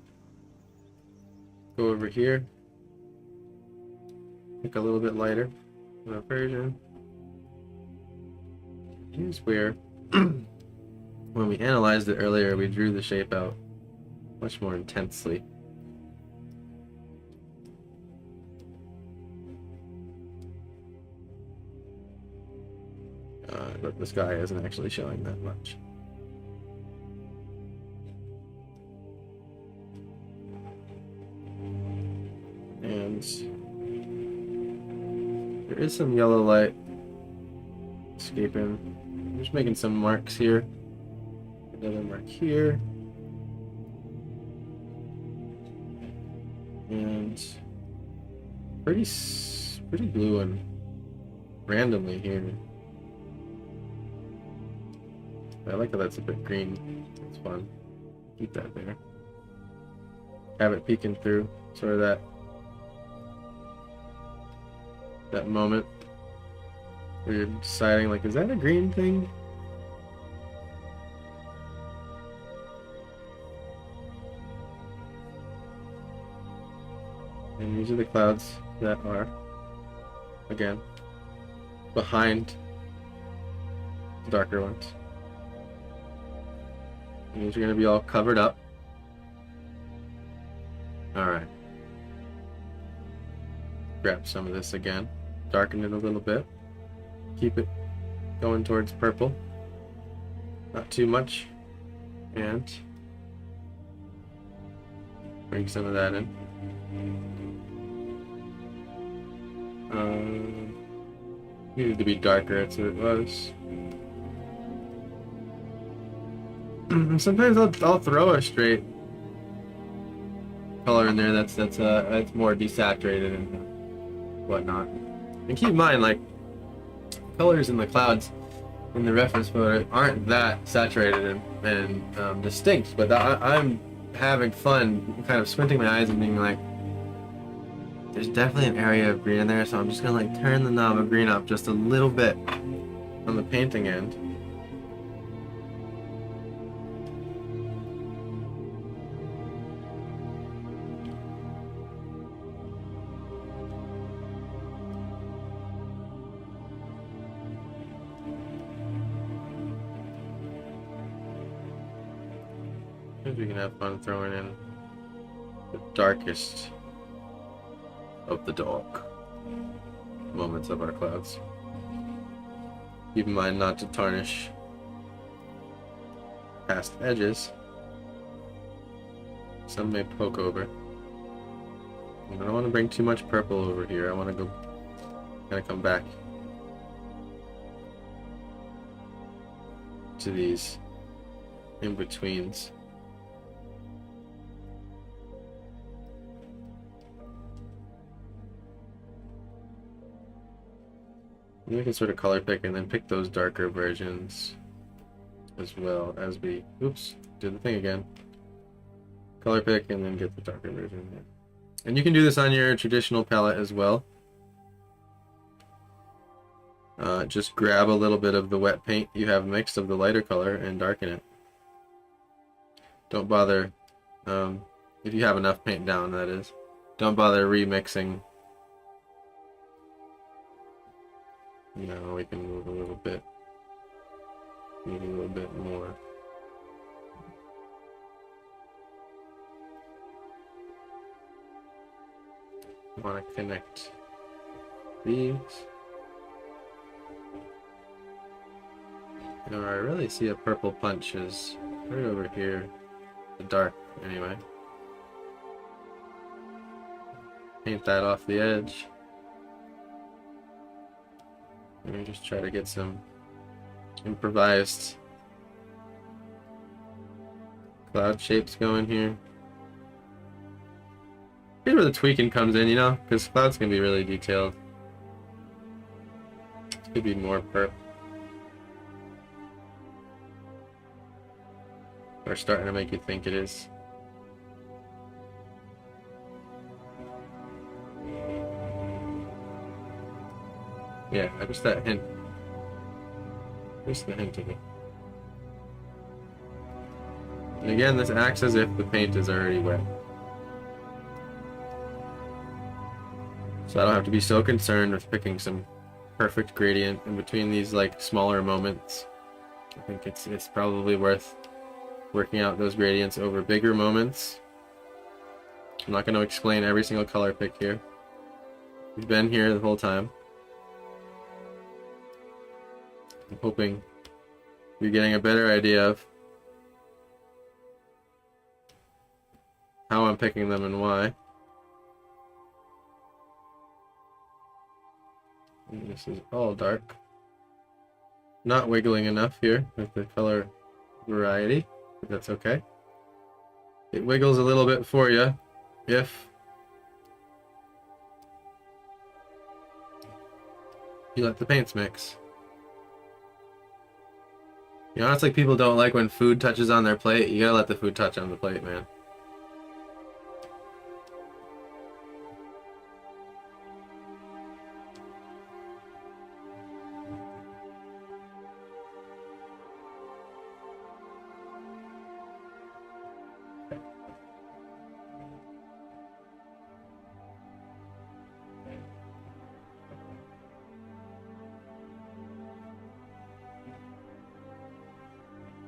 Go over here. Pick a little bit lighter version. Here's where, when we analyzed it earlier, we drew the shape out much more intensely. But the sky isn't actually showing that much. And there is some yellow light escaping. I'm just making some marks here. Another mark here. And pretty blue and randomly here. I like how that's a bit green. It's fun. Keep that there. Have it peeking through. Sort of that moment where you're deciding, like, is that a green thing? And these are the clouds that are, again, behind the darker ones. And these are going to be all covered up. Alright. Grab some of this again. Darken it a little bit. Keep it going towards purple. Not too much. And bring some of that in. Needed to be darker, that's what it was. Sometimes I'll throw a straight color in there that's more desaturated and whatnot. And keep in mind, like, colors in the clouds in the reference photo aren't that saturated and distinct, but I'm having fun kind of squinting my eyes and being like, there's definitely an area of green in there, so I'm just gonna like turn the knob of green up just a little bit on the painting end. We can have fun throwing in the darkest of the dark moments of our clouds. Keep in mind not to tarnish past edges. Some may poke over. And I don't want to bring too much purple over here. I want to go kind of come back to these in-betweens. We can sort of color pick and then pick those darker versions as well as we, oops, do the thing again. Color pick and then get the darker version. Yeah. And you can do this on your traditional palette as well. Just grab a little bit of the wet paint you have mixed of the lighter color and darken it. Don't bother, if you have enough paint down, that is. Don't bother remixing. No, we can move a little bit. Maybe a little bit more. I want to connect these. You know, where I really see a purple punch is right over here. The dark, anyway. Paint that off the edge. Let me just try to get some improvised cloud shapes going here. Here's where the tweaking comes in, you know, because clouds can be really detailed. This could be more perp. Or starting to make you think it is. Yeah, just that hint. Just the hint of it. And again, this acts as if the paint is already wet. So I don't have to be so concerned with picking some perfect gradient in between these like smaller moments. I think it's probably worth working out those gradients over bigger moments. I'm not going to explain every single color pick here. We've been here the whole time. I'm hoping you're getting a better idea of how I'm picking them and why. And this is all dark. Not wiggling enough here with the color variety, but that's okay. It wiggles a little bit for you if you let the paints mix. You know, it's like people don't like when food touches on their plate. You gotta let the food touch on the plate, man.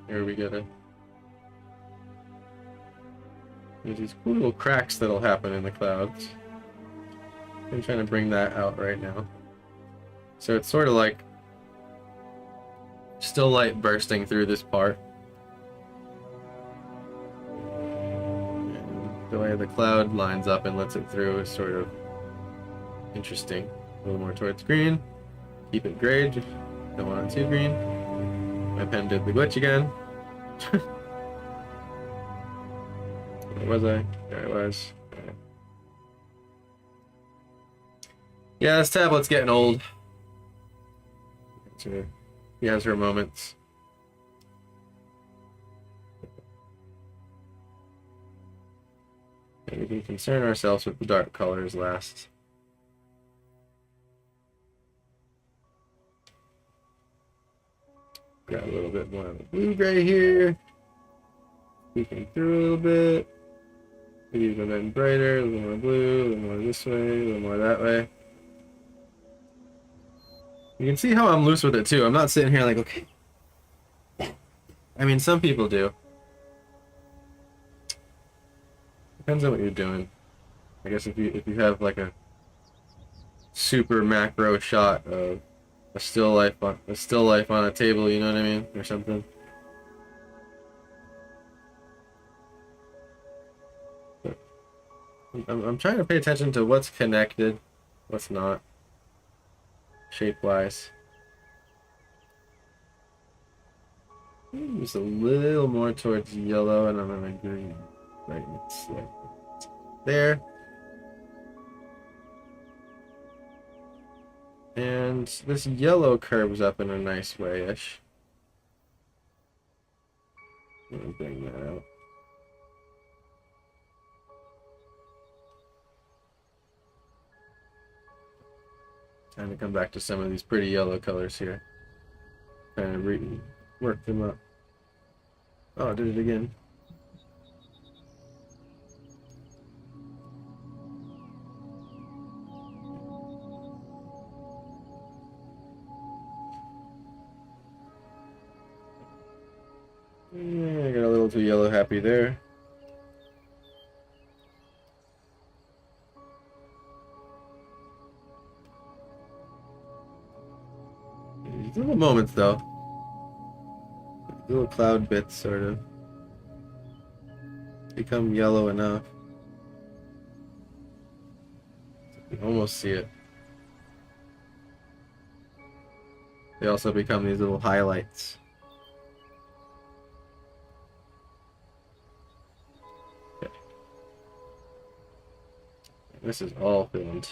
Here we get it. There's these cool little cracks that'll happen in the clouds. I'm trying to bring that out right now. So it's sort of like still light bursting through this part. And the way the cloud lines up and lets it through is sort of interesting. A little more towards green. Keep it gray, just don't want it too green. My pen did the glitch again. Where was I? There I was. Okay. Yeah, this tablet's getting old. He has her moments. And we can concern ourselves with the dark colors last. Grab a little bit more of the blue-gray here. Peeking through a little bit. Maybe even then brighter, a little more blue, a little more this way, a little more that way. You can see how I'm loose with it too. I'm not sitting here like, okay. I mean, some people do. Depends on what you're doing. I guess if you have like a super macro shot of a still life on a table, you know what I mean, or something. But I'm trying to pay attention to what's connected, what's not, shape-wise. Just a little more towards yellow, and I'm gonna green. Right, it's like there. And this yellow curves up in a nice way-ish. Let me bring that out. Time to come back to some of these pretty yellow colors here. Kind of work them up. Oh, I did it again. Yeah, I got a little too yellow happy there. These little moments, though. little cloud bits sort of become yellow enough. You can almost see it. They also become these little highlights. Okay. This is all filmed.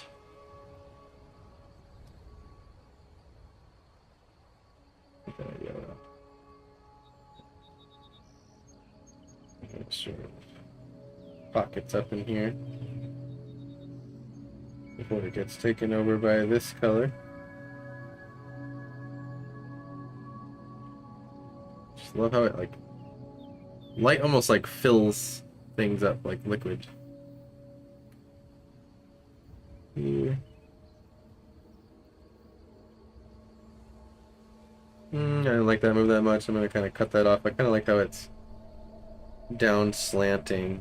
Sort of pockets up in here before it gets taken over by this color. Just love how it like light almost like fills things up like liquid. Here. I don't like that move that much. I'm gonna kind of cut that off. I kind of like how it's down slanting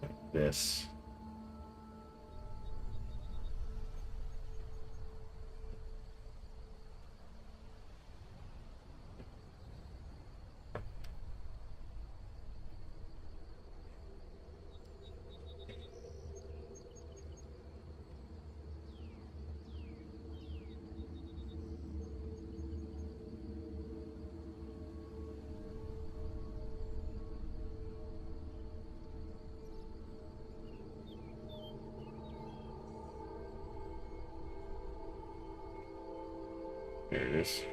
like this. There it is.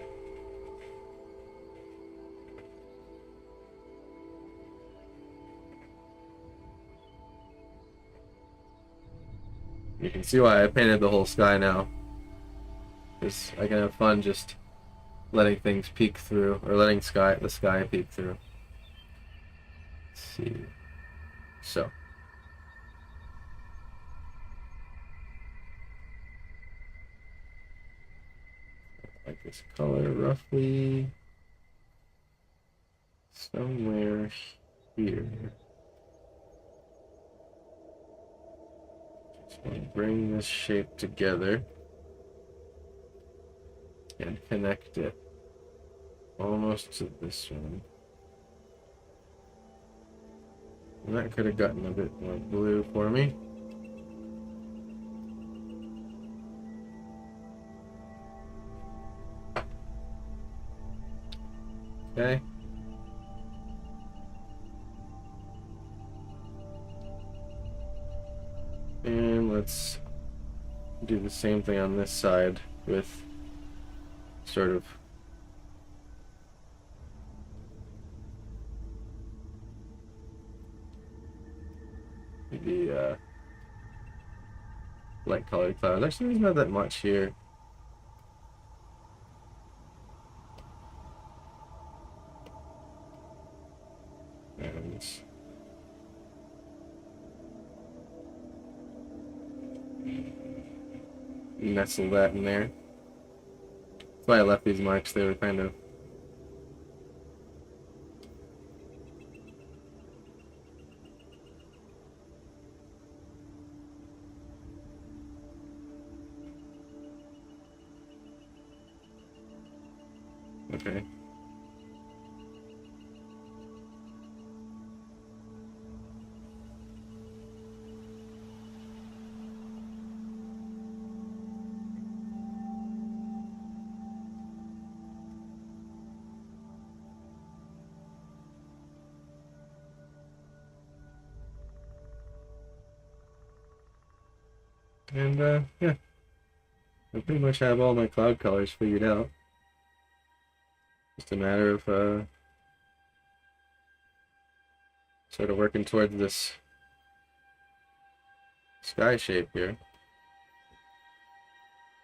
You can see why I painted the whole sky now. Because I can have fun just letting things peek through, or letting the sky peek through. Let's see. So. Like this color roughly somewhere here. Just want to bring this shape together and connect it almost to this one. And that could have gotten a bit more blue for me. Okay. And let's do the same thing on this side with sort of the light colored clouds. Actually, there's not that much here. And nestle that in there. That's why I left these marks. They were kind of okay. And yeah, I pretty much have all my cloud colors figured out. Just a matter of sort of working towards this sky shape here.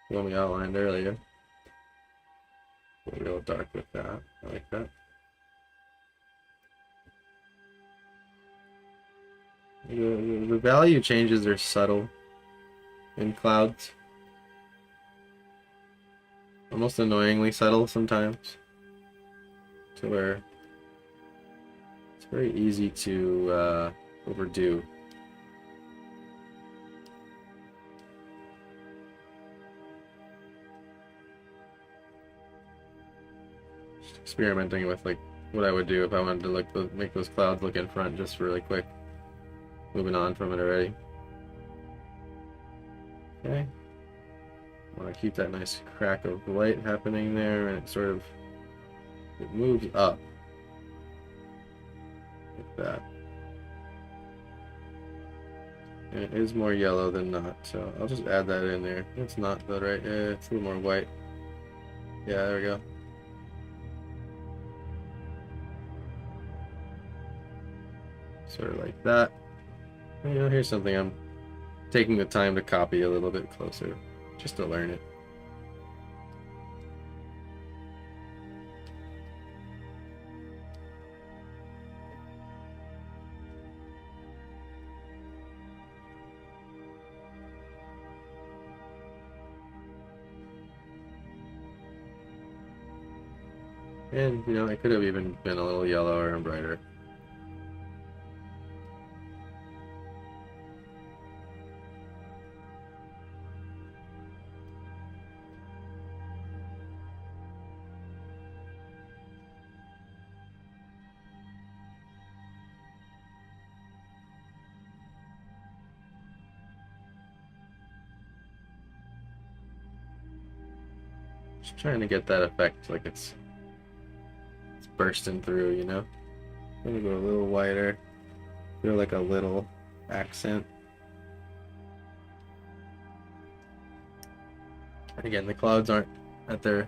The one we outlined earlier. Go real dark with that. I like that. The value changes are subtle in clouds. Almost annoyingly subtle sometimes. To where it's very easy to overdo. Just experimenting with like what I would do if I wanted to make those clouds look in front just really quick. Moving on from it already. Okay. I want to keep that nice crack of light happening there, and it moves up like that. And it is more yellow than not, so I'll just add that in there. It's not though, right? Yeah, it's a little more white. Yeah, there we go. Sort of like that. You know, here's something I'm taking the time to copy a little bit closer, just to learn it. And, you know, it could have even been a little yellower and brighter. Just trying to get that effect like it's bursting through, you know? I'm gonna go a little wider. Feel like a little accent. And again, the clouds aren't at their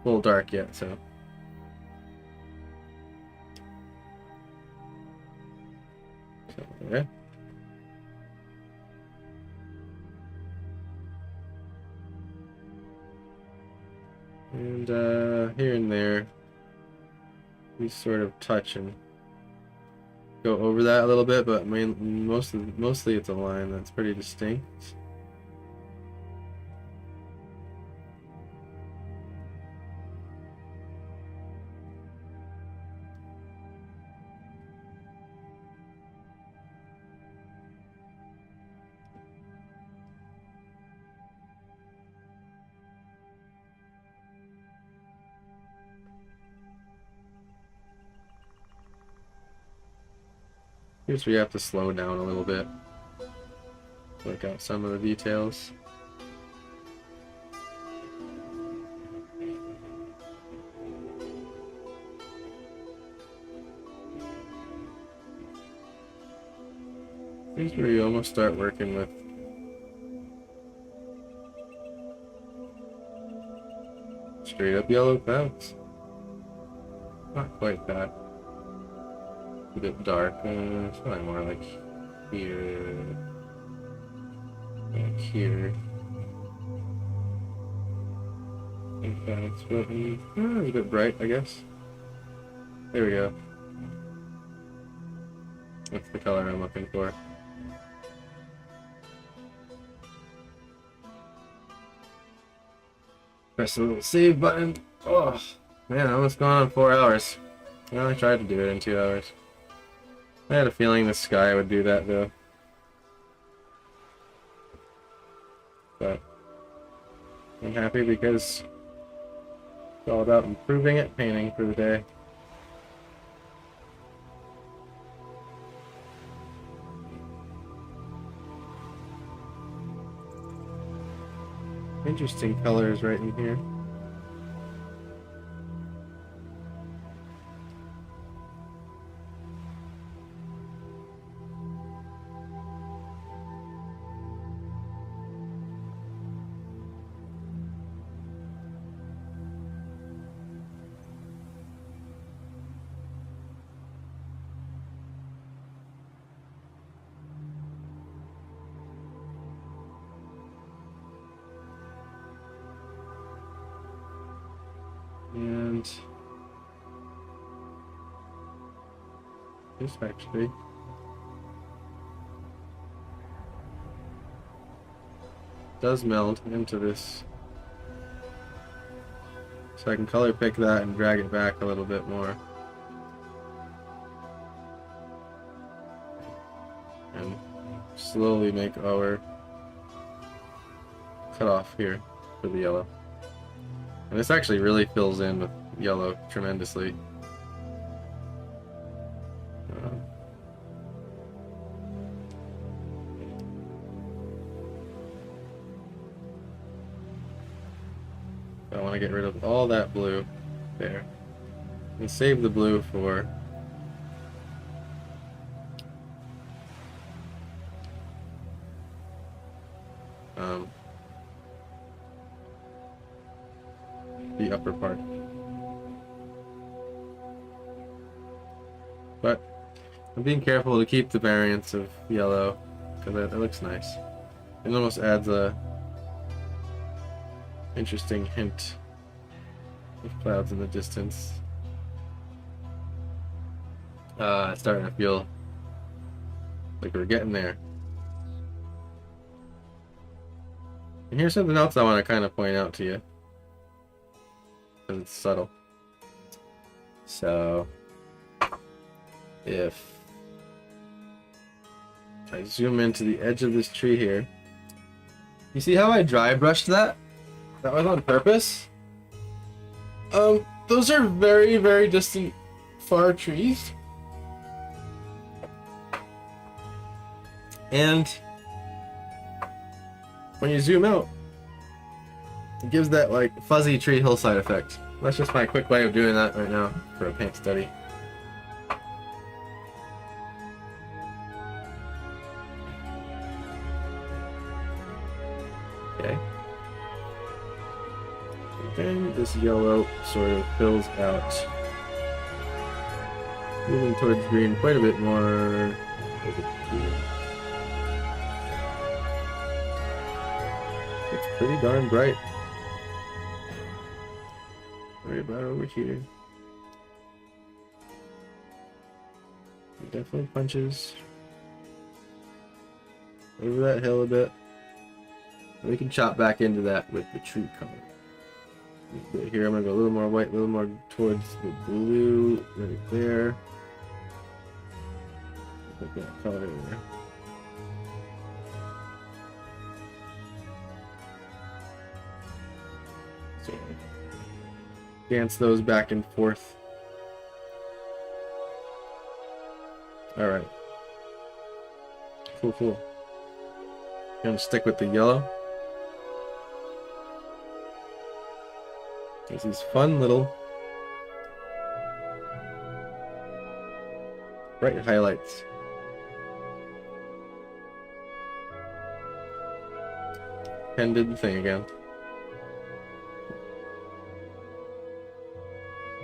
full dark yet, so. Yeah. And here and there, we sort of touch and go over that a little bit, but mostly it's a line that's pretty distinct. Here's where you have to slow down a little bit, work out some of the details. Here's where you almost start working with straight up yellow clouds. Not quite that. A bit dark. It's probably more like here. Like here. Like that. It's a bit bright, I guess. There we go. That's the color I'm looking for. Press the little save button. Oh, man, almost gone on 4 hours. Well, I tried to do it in 2 hours. I had a feeling the sky would do that, though. But I'm happy because it's all about improving at painting for the day. Interesting colors right in here. And this actually does meld into this, so I can color pick that and drag it back a little bit more and slowly make our cutoff here for the yellow. And this actually really fills in with yellow tremendously. I want to get rid of all that blue there and save the blue for the upper part. But I'm being careful to keep the variance of yellow because that looks nice. It almost adds a interesting hint of clouds in the distance. It's starting to feel like we're getting there. And here's something else I want to kind of point out to you, because it's subtle. So, if I zoom into the edge of this tree here, you see how I dry brushed that? That was on purpose. Those are very, very distant, far trees. And when you zoom out, it gives that like fuzzy tree hillside effect. That's just my quick way of doing that right now for a paint study. Okay. And then this yellow sort of fills out, moving towards green quite a bit more. It's pretty darn bright. Right about over here. It definitely punches over that hill a bit. We can chop back into that with the tree color. Here I'm gonna go a little more white, a little more towards the blue right there. Put that color in there. So dance those back and forth. Alright. Cool, cool. Gonna stick with the yellow. There's these fun little bright highlights. Pen did the thing again.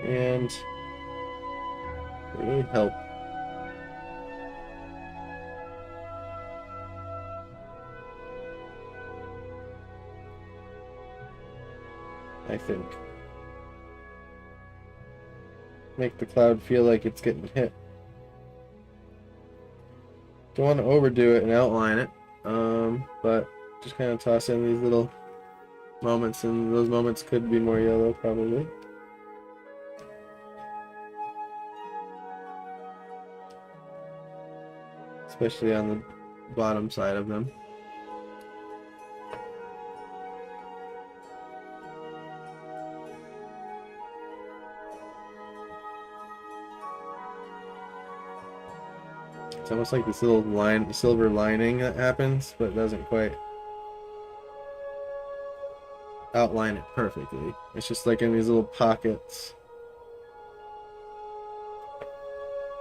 And it really help. I think. Make the cloud feel like it's getting hit. Don't want to overdo it and outline it, but just kind of toss in these little moments, and those moments could be more yellow probably. Especially on the bottom side of them. It's almost like this little line, silver lining that happens, but it doesn't quite outline it perfectly. It's just like in these little pockets.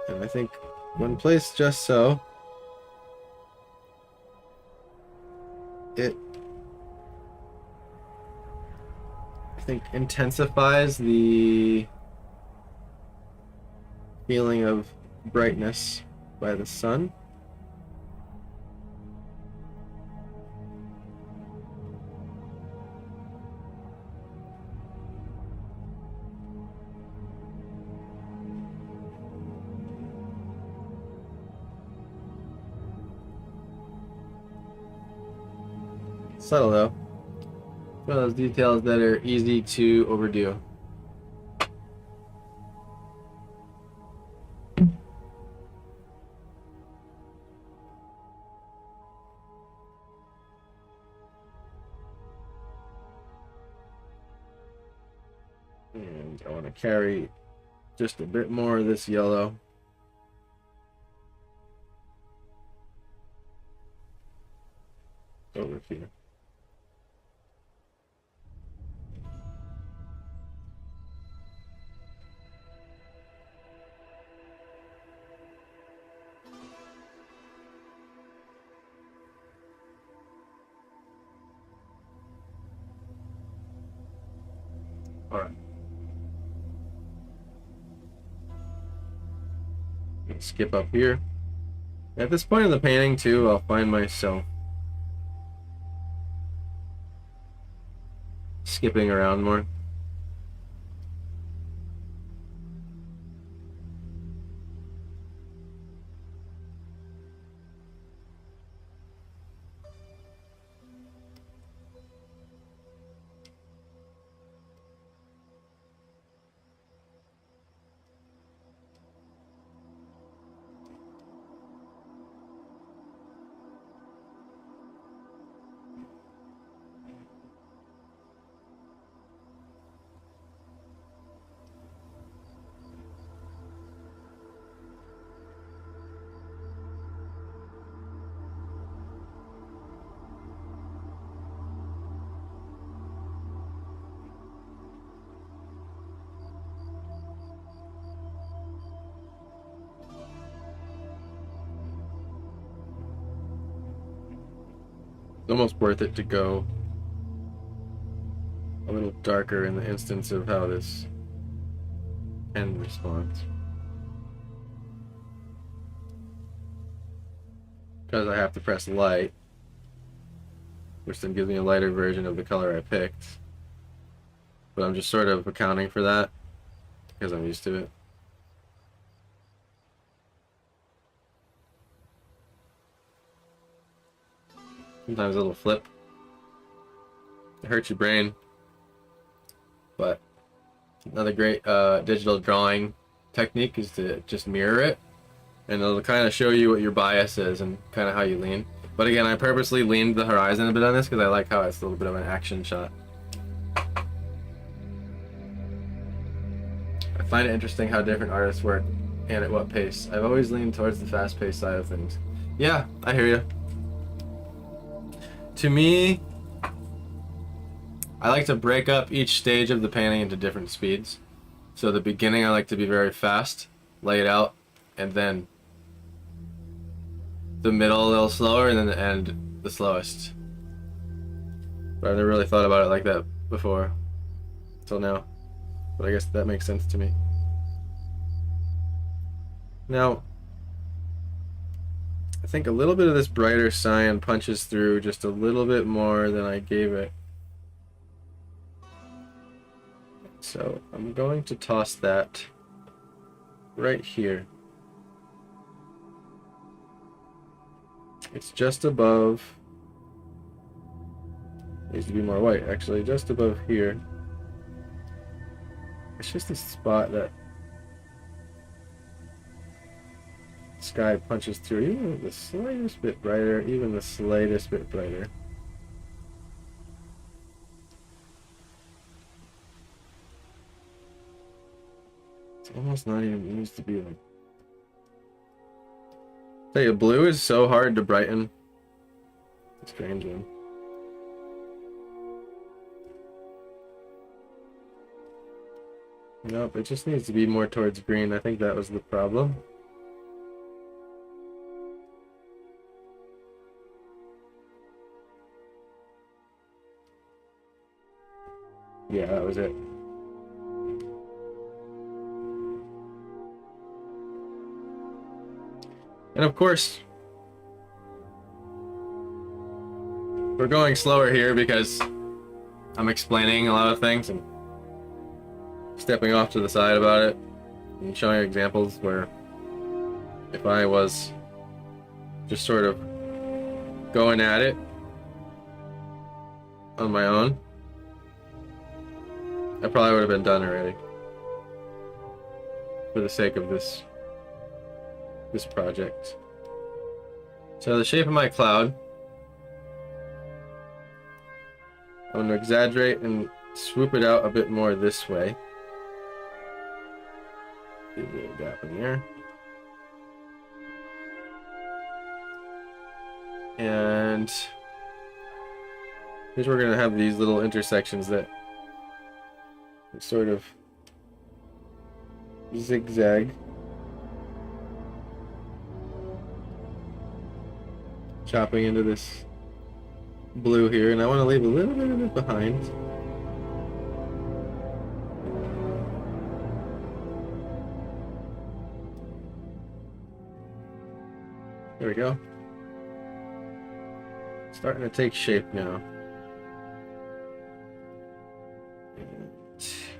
And I think when placed just so, it, I think, intensifies the feeling of brightness by the sun. Subtle though. One of those details that are easy to overdo. And I want to carry just a bit more of this yellow. Over here. All right. Skip up here. At this point in the painting too, I'll find myself skipping around more. It's almost worth it to go a little darker in the instance of how this pen responds. Because I have to press light, which then gives me a lighter version of the color I picked. But I'm just sort of accounting for that because I'm used to it. Sometimes it'll flip. It hurts your brain. But another great digital drawing technique is to just mirror it. And it'll kind of show you what your bias is and kind of how you lean. But again, I purposely leaned the horizon a bit on this because I like how it's a little bit of an action shot. I find it interesting how different artists work and at what pace. I've always leaned towards the fast-paced side of things. Yeah, I hear you. To me, I like to break up each stage of the painting into different speeds. So the beginning I like to be very fast, lay it out, and then the middle a little slower, and then the end the slowest. But I've never really thought about it like that before, until now. But I guess that makes sense to me. Now, I think a little bit of this brighter cyan punches through just a little bit more than I gave it. So I'm going to toss that right here. It's just above, needs to be more white actually, just above here. It's just a spot that sky punches through, even the slightest bit brighter, even the slightest bit brighter. It's almost not even, it needs to be like, tell you, blue is so hard to brighten. It's a strange one. Nope, it just needs to be more towards green. I think that was the problem. Yeah, that was it. And of course, we're going slower here because I'm explaining a lot of things and stepping off to the side about it and showing examples where if I was just sort of going at it on my own, I probably would have been done already for the sake of this project. So the shape of my cloud, I'm going to exaggerate and swoop it out a bit more this way. Leave a little gap in there. And here's where we're gonna have these little intersections that sort of zigzag. Chopping into this blue here, and I want to leave a little bit of it behind. There we go. Starting to take shape now. And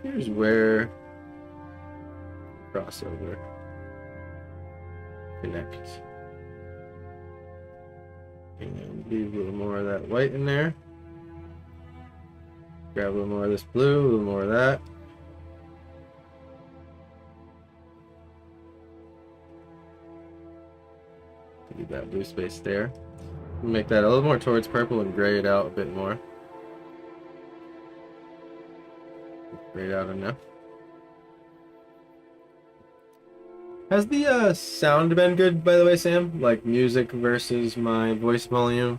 here's where crossover, connect. And leave a little more of that white in there. Grab a little more of this blue, a little more of that. Leave that blue space there. Make that a little more towards purple and gray it out a bit more. Gray it out enough. Has the sound been good, by the way, Sam? Like music versus my voice volume?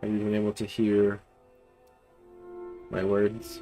Have you been able to hear my words?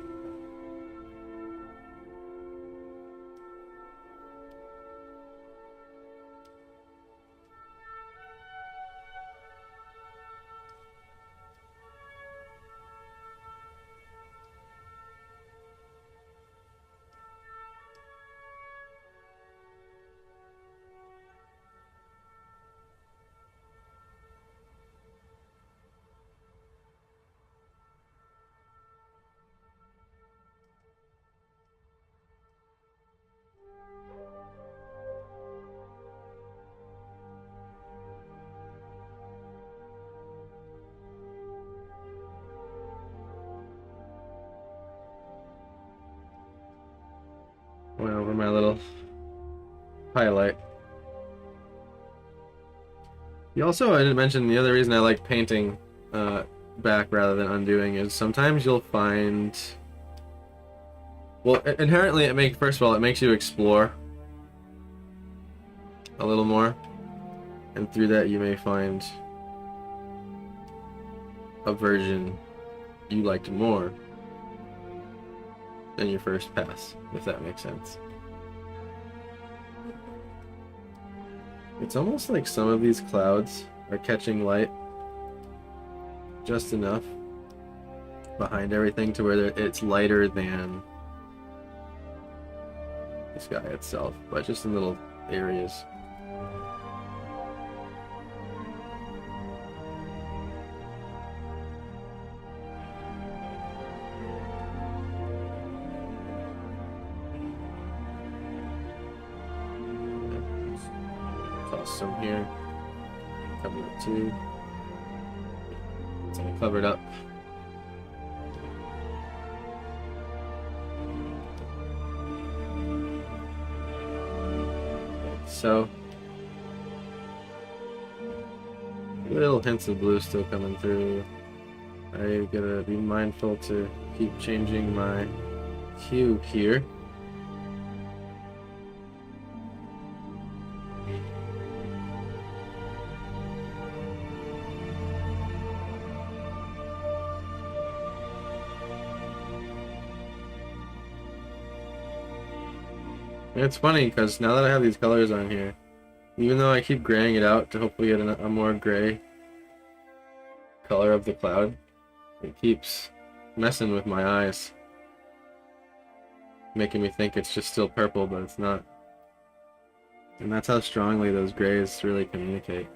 Went over my little highlight. You also, I didn't mention, the other reason I like painting back rather than undoing is sometimes you'll find, well, inherently first of all, it makes you explore a little more, and through that you may find a version you liked more than your first pass, if that makes sense. It's almost like some of these clouds are catching light just enough behind everything to where it's lighter than the sky itself, but just in little areas. Toss some here. Cover it too. It's all covered up. So, little hints of blue still coming through. I gotta be mindful to keep changing my hue here. And it's funny because now that I have these colors on here, even though I keep graying it out to hopefully get a more gray color of the cloud, it keeps messing with my eyes, making me think it's just still purple, but it's not. And that's how strongly those grays really communicate.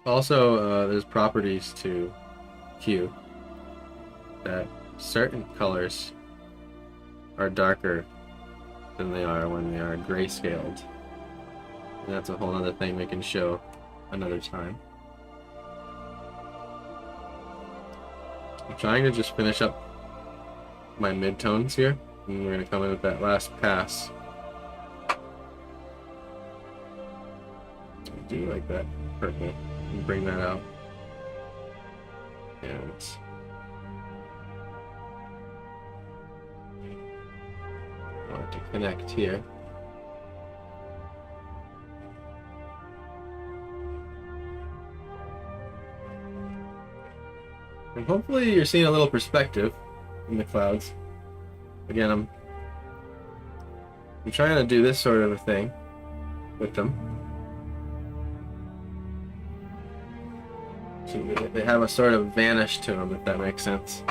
Also, there's properties to hue that certain colors are darker than they are when they are grayscaled. And that's a whole other thing we can show another time. I'm trying to just finish up my midtones here, and we're going to come in with that last pass. do like that purple and bring that out. And I want it to connect here. And hopefully you're seeing a little perspective in the clouds. Again, I'm trying to do this sort of a thing with them. So they have a sort of vanish to them, if that makes sense.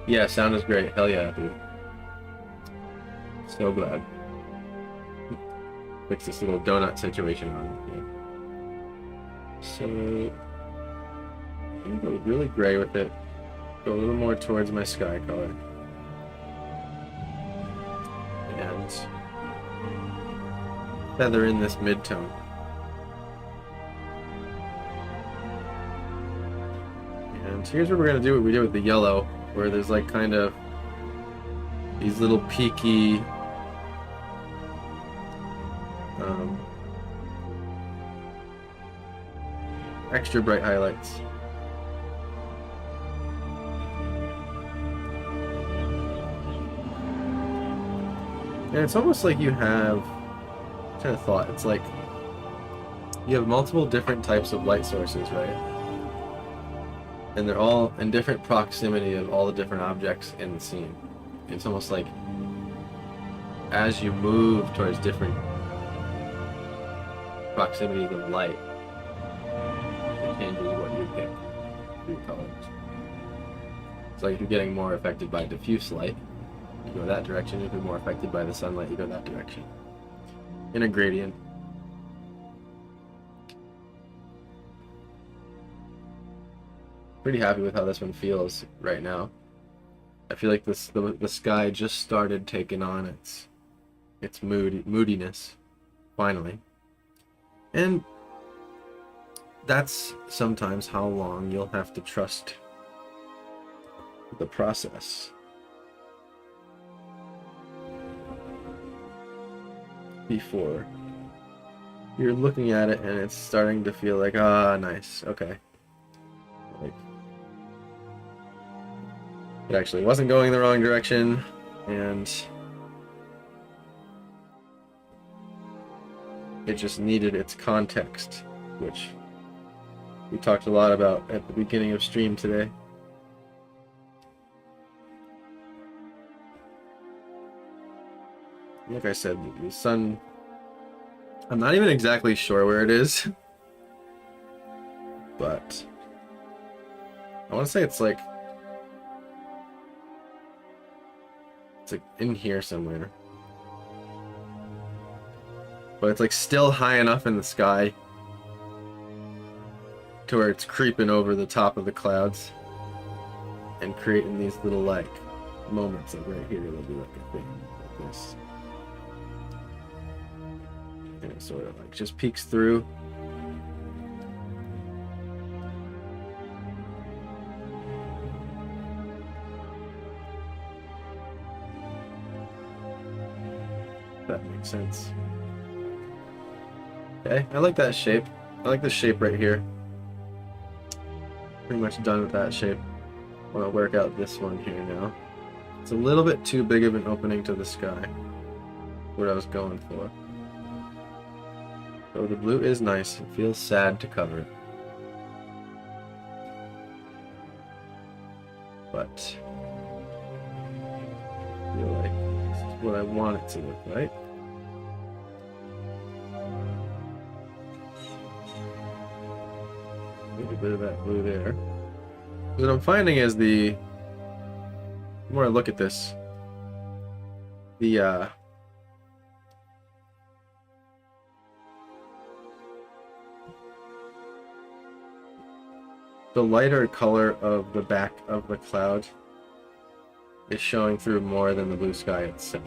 Yeah, sound is great. Hell yeah, dude. So glad. Fix this little donut situation on here. So I'm gonna go really gray with it. Go a little more towards my sky color. And feather in this mid-tone. And here's what we're gonna do what we did with the yellow, where there's like kind of these little peaky extra bright highlights. And it's almost like you have kind of thought, it's like you have multiple different types of light sources, right? And they're all in different proximity of all the different objects in the scene. It's almost like as you move towards different proximities of light, it changes what you pick through colors. It's like if you're getting more affected by diffuse light, you go that direction. If you're more affected by the sunlight, you go that direction. In a gradient. Pretty happy with how this one feels right now. I feel like the sky just started taking on its moodiness, finally. And that's sometimes how long you'll have to trust the process before you're looking at it and it's starting to feel like, ah, nice, okay. Like, it actually wasn't going the wrong direction, and it just needed its context, which we talked a lot about at the beginning of stream today. Like I said, the sun, I'm not even exactly sure where it is, but I want to say it's like in here somewhere. But it's like still high enough in the sky to where it's creeping over the top of the clouds and creating these little like moments. Like right here, there'll be like a thing like this. And it sort of like just peeks through. That makes sense. Okay, I like that shape. I like the shape right here. Pretty much done with that shape. I want to work out this one here now. It's a little bit too big of an opening to the sky. What I was going for. So the blue is nice. It feels sad to cover it. But I feel like this is what I want it to look like. A bit of that blue there. What I'm finding is the more I look at this, the lighter color of the back of the cloud is showing through more than the blue sky itself.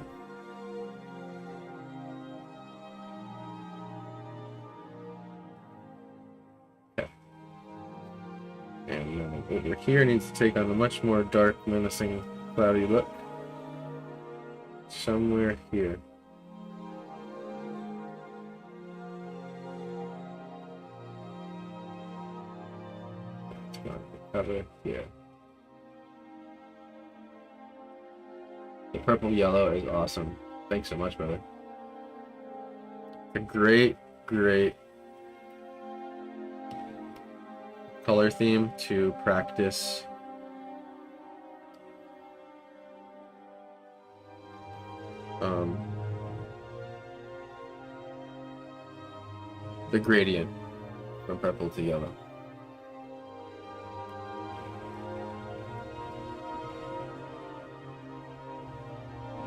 And over here needs to take on a much more dark, menacing, cloudy look. somewhere here. It's going to cover here. The purple yellow is awesome. Thanks so much, brother. A great, great color theme to practice the gradient from purple to yellow.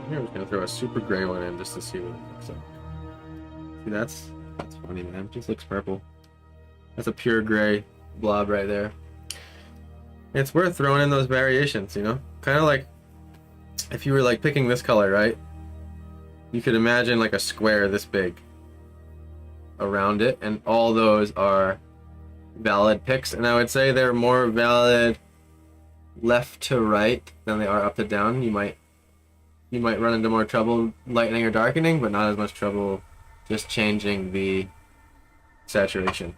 Here, I'm just gonna throw a super gray one in just to see what it looks like. See, that's funny, man. It just looks purple. That's a pure gray blob right there. It's worth throwing in those variations, you know? Kind of like if you were like picking this color, right? You could imagine like a square this big around it, and all those are valid picks, and I would say they're more valid left to right than they are up to down. You might run into more trouble lightening or darkening, but not as much trouble just changing the saturation.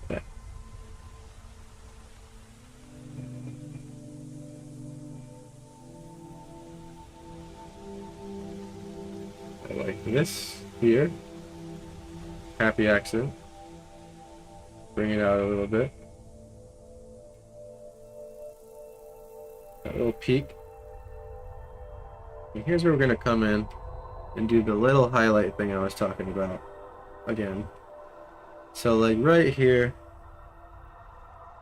Okay. I like this here. Happy accident. Bring it out a little bit. That little peak. And here's where we're going to come in and do the little highlight thing I was talking about again. So like right here,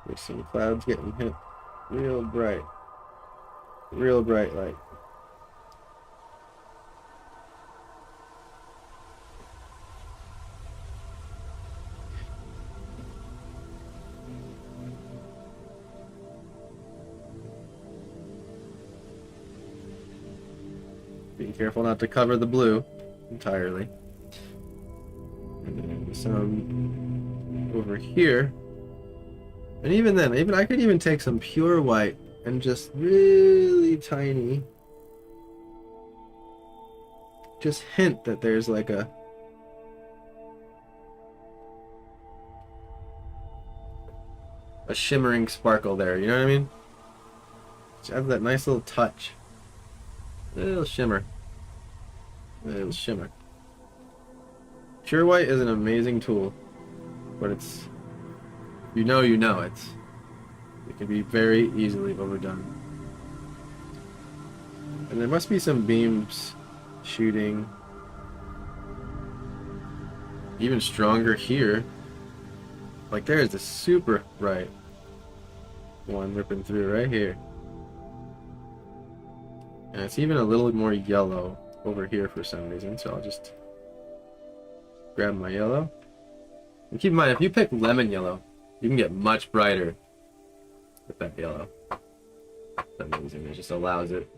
there's some clouds getting hit real bright light. Being careful not to cover the blue entirely. And then some over here. And even then, I could even take some pure white and just really tiny, just hint that there's like a shimmering sparkle there, you know what I mean? Just have that nice little touch. Little shimmer. Little shimmer. Pure white is an amazing tool, but it's, you know it can be very easily overdone. And there must be some beams shooting even stronger here. Like there is a super bright one ripping through right here. And it's even a little more yellow over here for some reason, so I'll just grab my yellow. And keep in mind, if you pick lemon yellow, you can get much brighter with that yellow. For some reason, it just allows it,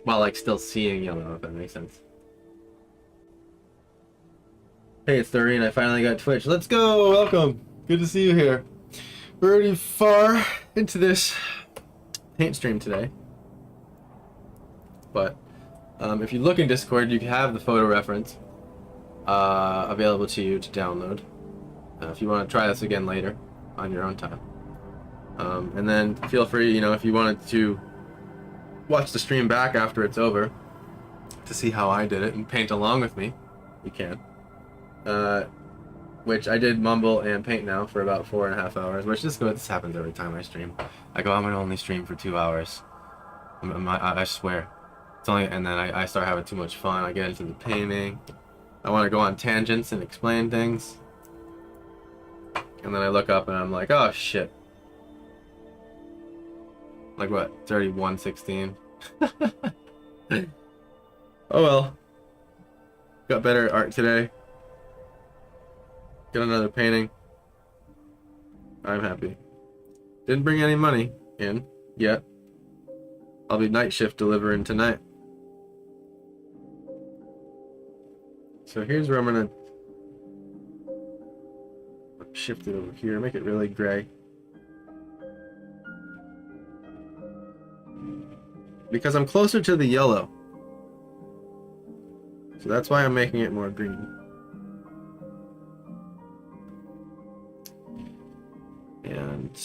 while like still seeing yellow, if that makes sense. Hey, it's Doreen. I finally got Twitch. Let's go! Welcome! Good to see you here. We're already far into this paint stream today. But if you look in Discord, you can have the photo reference available to you to download if you want to try this again later on your own time. And then feel free, you know, if you wanted to watch the stream back after it's over to see how I did it and paint along with me, you can. Which I did mumble and paint now for about 4.5 hours, which is good. This happens every time I stream. I go, I'm gonna only stream for 2 hours. I swear. It's only, and then I start having too much fun. I get into the painting. I want to go on tangents and explain things. And then I look up and I'm like, oh shit. Like what? It's already 1:16. Oh well. Got better art today. Got another painting. I'm happy. Didn't bring any money in yet. I'll be night shift delivering tonight. So here's where I'm gonna shift it over here, make it really gray. Because I'm closer to the yellow. So that's why I'm making it more green. And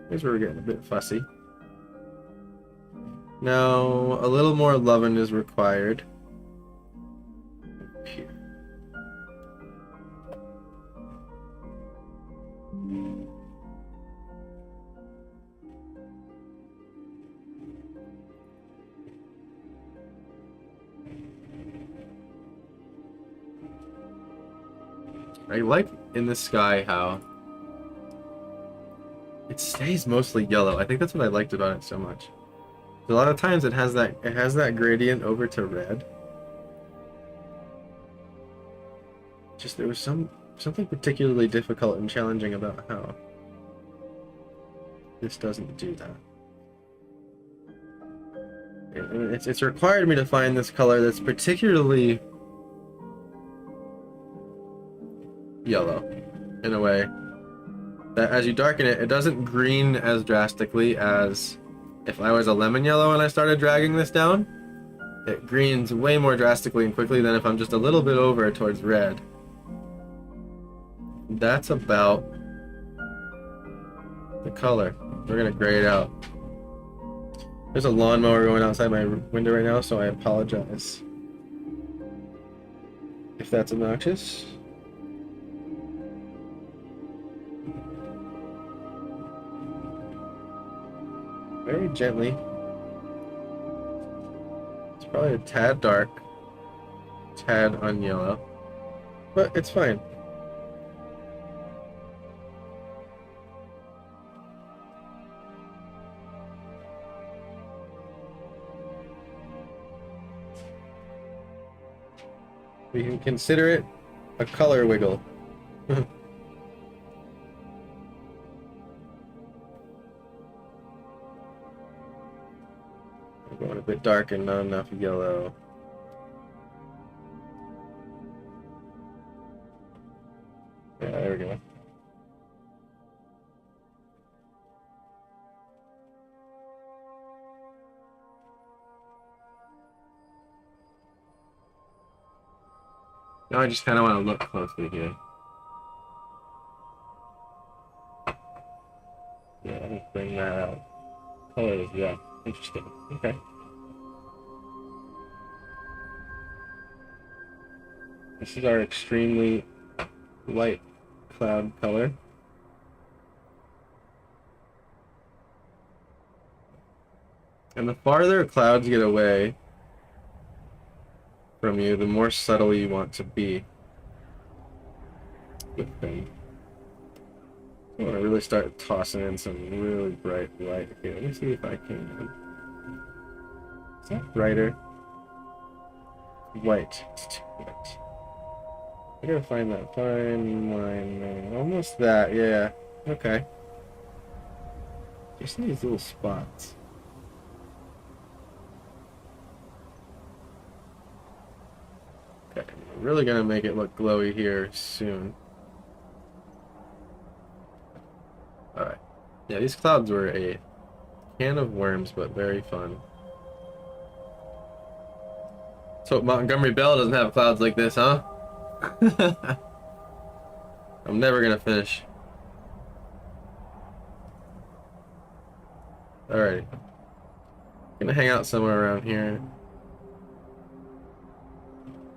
here's where we're getting a bit fussy. Now, a little more loving is required. Here. I like in the sky how it stays mostly yellow. I think that's what I liked about it so much. A lot of times it has that gradient over to red. Just there was something particularly difficult and challenging about how this doesn't do that. It's required me to find this color that's particularly yellow in a way that as you darken it, it doesn't green as drastically as if I was a lemon yellow and I started dragging this down. It greens way more drastically and quickly than if I'm just a little bit over towards red. That's about the color. We're gonna gray it out. There's a lawnmower going outside my window right now, so I apologize if that's obnoxious. Very gently. It's probably a tad dark, tad unyellow, but it's fine. We can consider it a color wiggle. Going a bit dark and not enough yellow. Yeah, there we go. Now I just kind of want to look closely here. Yeah, let me bring that out. Colors, yeah. Interesting. Okay. This is our extremely light cloud color. And the farther clouds get away from you, the more subtle you want to be with them. I want to really start tossing in some really bright light here. Let me see if I can. Is that brighter? White. It's too white. I gotta find that fine line there. Almost that, yeah. Okay. Just these little spots. Okay, I'm really gonna make it look glowy here soon. Alright. Yeah, these clouds were a can of worms, but very fun. So Montgomery Bell doesn't have clouds like this, huh? I'm never gonna finish. Alrighty. Gonna hang out somewhere around here.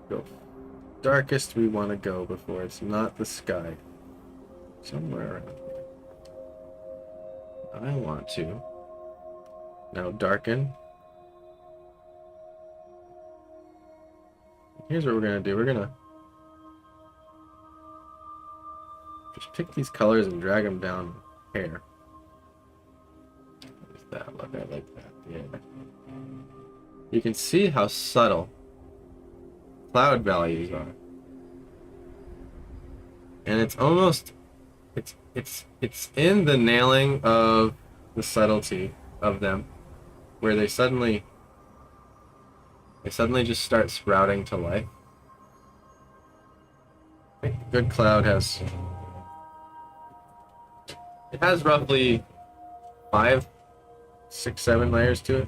Go darkest we want to go before it's not the sky. Somewhere around here. I want to now darken. Here's what we're gonna do. We're gonna just pick these colors and drag them down here. What is that? Look, I like that. Yeah. You can see how subtle cloud values are, and it's almost it's in the nailing of the subtlety of them, where they suddenly just start sprouting to life. I think a good cloud has It has roughly 5, 6, 7 layers to it.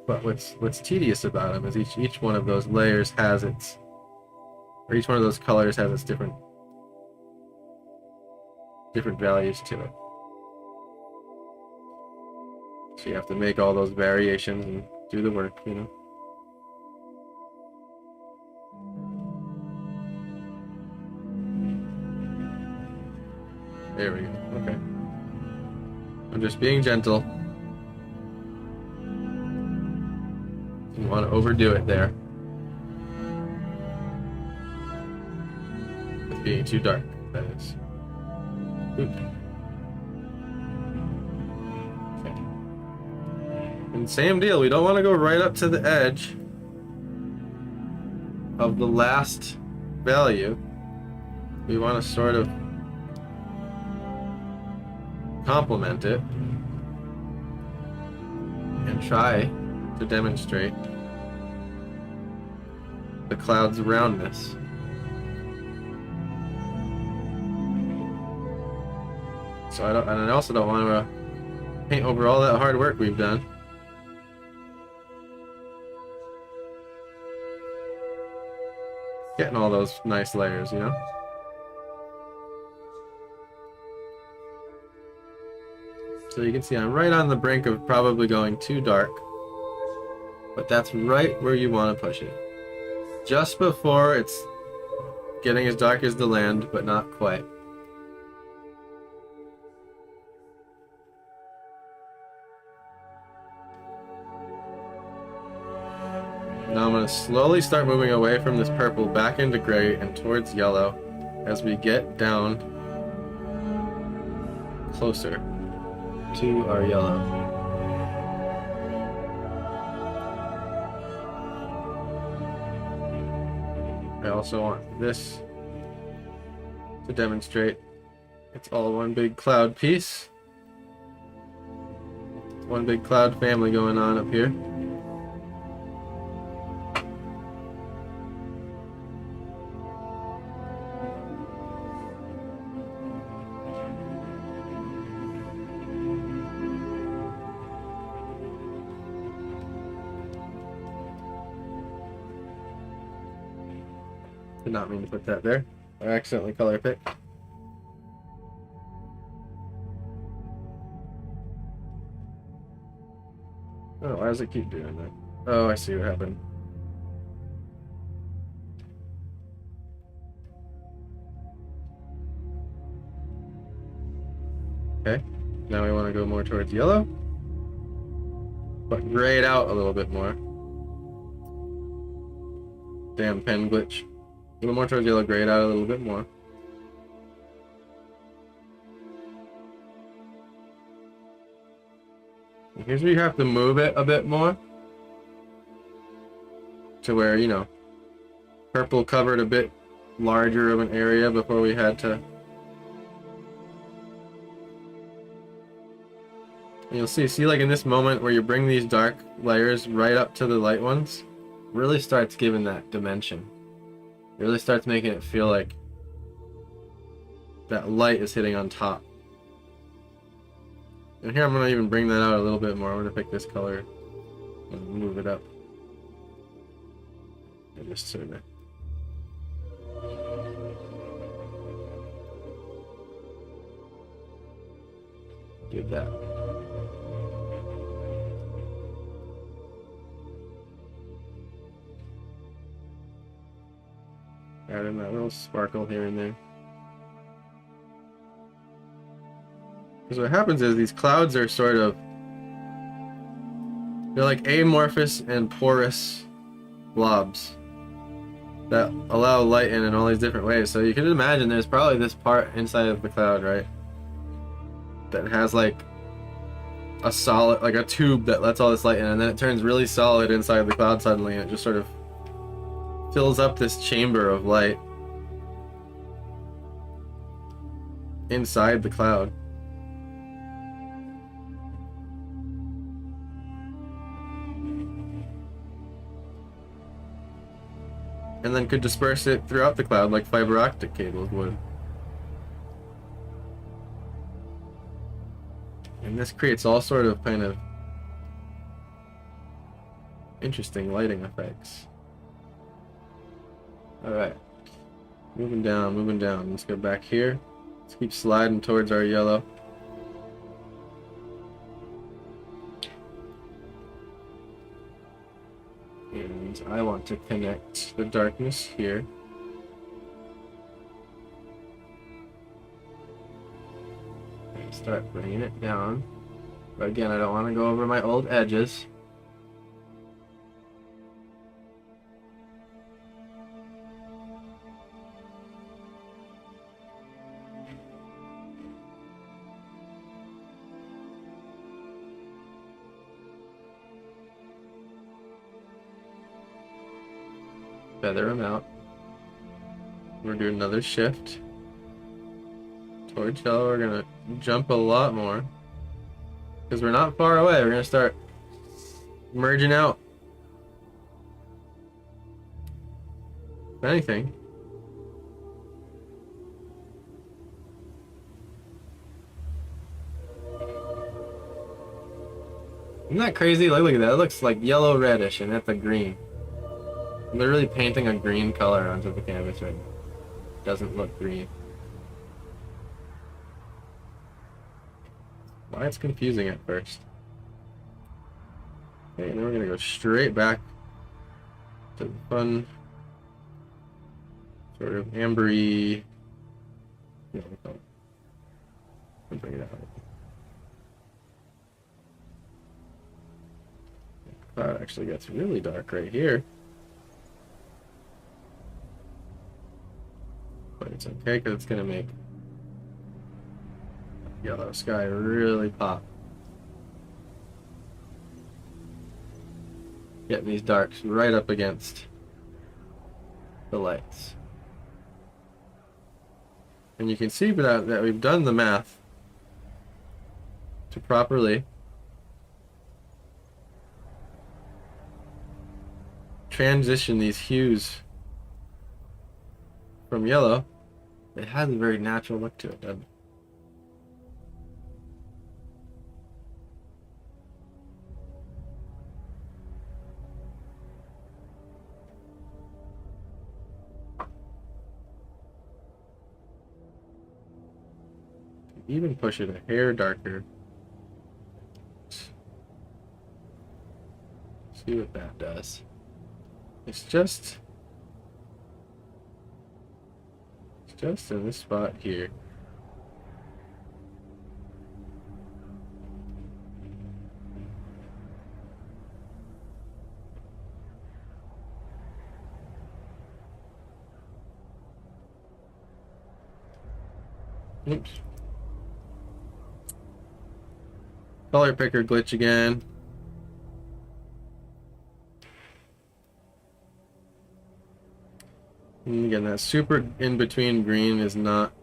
But what's tedious about them is each one of those layers has its, or each one of those colors has its different values to it. So you have to make all those variations and do the work, you know. There we go. Okay. I'm just being gentle. You want to overdo it there. It's being too dark, that is. Oop. Okay. And same deal, we don't want to go right up to the edge of the last value. We want to sort of complement it and try to demonstrate the cloud's roundness. So I also don't want to paint over all that hard work we've done. Getting all those nice layers, you know? So you can see I'm right on the brink of probably going too dark. But that's right where you want to push it. Just before it's getting as dark as the land, but not quite. Now I'm going to slowly start moving away from this purple back into gray and towards yellow as we get down closer to our yellow. I also want this to demonstrate it's all one big cloud piece. One big cloud family going on up here. Did not mean to put that there. I accidentally color picked. Oh, why does it keep doing that? Oh, I see what happened. Okay, now we want to go more towards yellow, but gray it out a little bit more. Damn pen glitch. A little more towards yellow, gray it out a little bit more. And here's where you have to move it a bit more to where, you know, purple covered a bit larger of an area before we had to. And you'll see like in this moment where you bring these dark layers right up to the light ones, really starts giving that dimension. It really starts making it feel like that light is hitting on top. And here I'm going to even bring that out a little bit more. I'm going to pick this color and move it up. And just sort of give that. Add in that little sparkle here and there. Because what happens is these clouds are sort of, they're like amorphous and porous blobs that allow light in all these different ways. So you can imagine there's probably this part inside of the cloud, right, that has like a solid, like a tube that lets all this light in, and then it turns really solid inside the cloud suddenly, and it just sort of fills up this chamber of light inside the cloud. and then could disperse it throughout the cloud like fiber optic cables would. And this creates all sort of kind of interesting lighting effects. Alright. Moving down, moving down. Let's go back here. Let's keep sliding towards our yellow. And I want to connect the darkness here. And start bringing it down. But again, I don't want to go over my old edges. Feather them out. We're doing another shift towards yellow. We're gonna jump a lot more because we're not far away. We're gonna start merging out. If anything, isn't that crazy? Look at that. It looks like yellow reddish, and that's a green. I'm literally painting a green color onto the canvas right now. It doesn't look green. Why it's confusing at first. Okay, and then we're gonna go straight back to the fun, sort of ambery. No, I'll bring it out. The cloud actually gets really dark right here. But it's okay because it's gonna make yellow sky really pop. Getting these darks right up against the lights. And you can see that we've done the math to properly transition these hues from yellow. It has a very natural look to it, doesn't it? Even push it a hair darker. See what that does. It's just in this spot here. Oops. Color picker glitch again. And again, that super in between green is not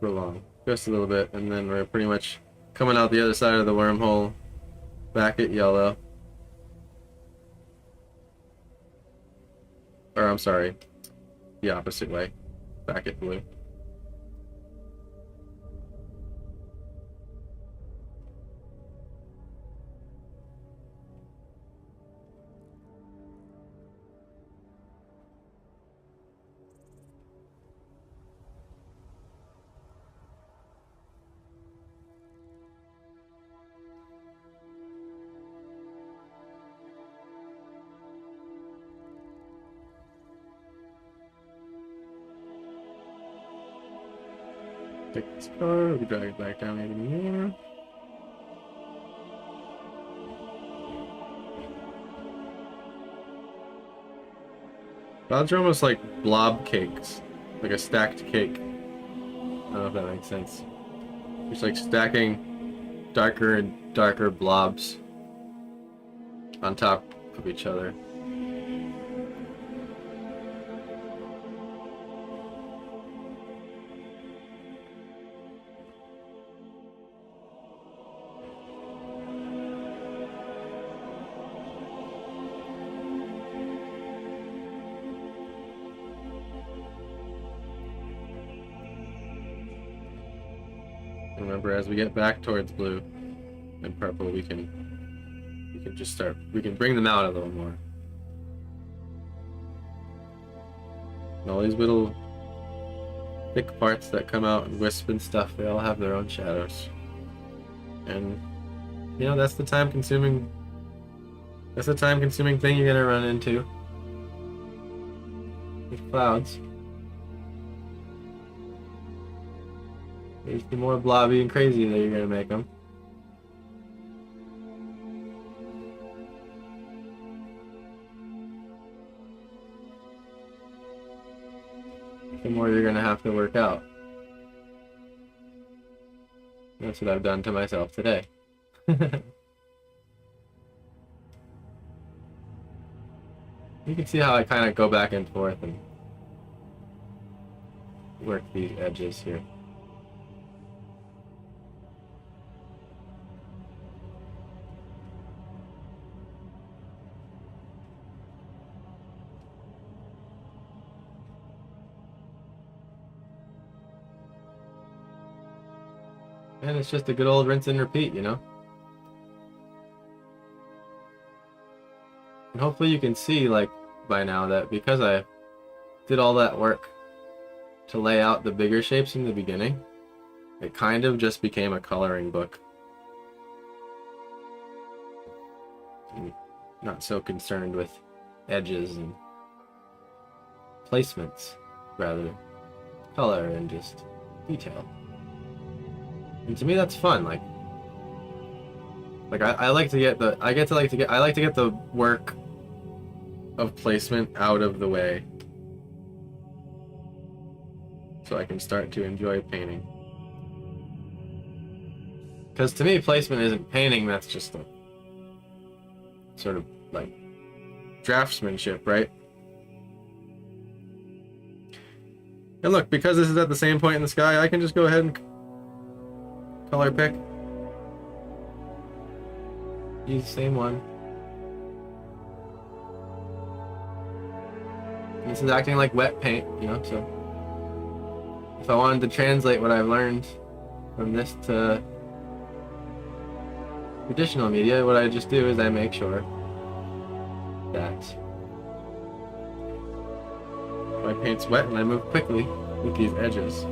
for long. Just a little bit, and then we're pretty much coming out the other side of the wormhole, back at yellow. Or I'm sorry, the opposite way, back at blue. Take this color, we can drag it back down even more. Clouds are almost like blob cakes, like a stacked cake. I don't know if that makes sense. It's like stacking darker and darker blobs on top of each other. Remember, as we get back towards blue and purple, we can just start. We can bring them out a little more. And all these little thick parts that come out and wisp and stuff, they all have their own shadows. And you know, that's the time-consuming thing you're gonna run into with clouds. There's the more blobby and crazy that you're gonna make them. The more you're gonna have to work out. That's what I've done to myself today. You can see how I kind of go back and forth and work these edges here. And it's just a good old rinse and repeat, you know? And hopefully you can see, like, by now that because I did all that work to lay out the bigger shapes in the beginning, it kind of just became a coloring book. I'm not so concerned with edges and placements, rather color and just detail. And to me, that's fun. Like I like to get the I like to get the work of placement out of the way, so I can start to enjoy painting. Because to me, placement isn't painting. That's just a sort of like draftsmanship, right? And look, because this is at the same point in the sky, I can just go ahead and color pick. Use the same one. And this is acting like wet paint, you know, so if I wanted to translate what I've learned from this to traditional media, what I just do is I make sure that my paint's wet and I move quickly with these edges.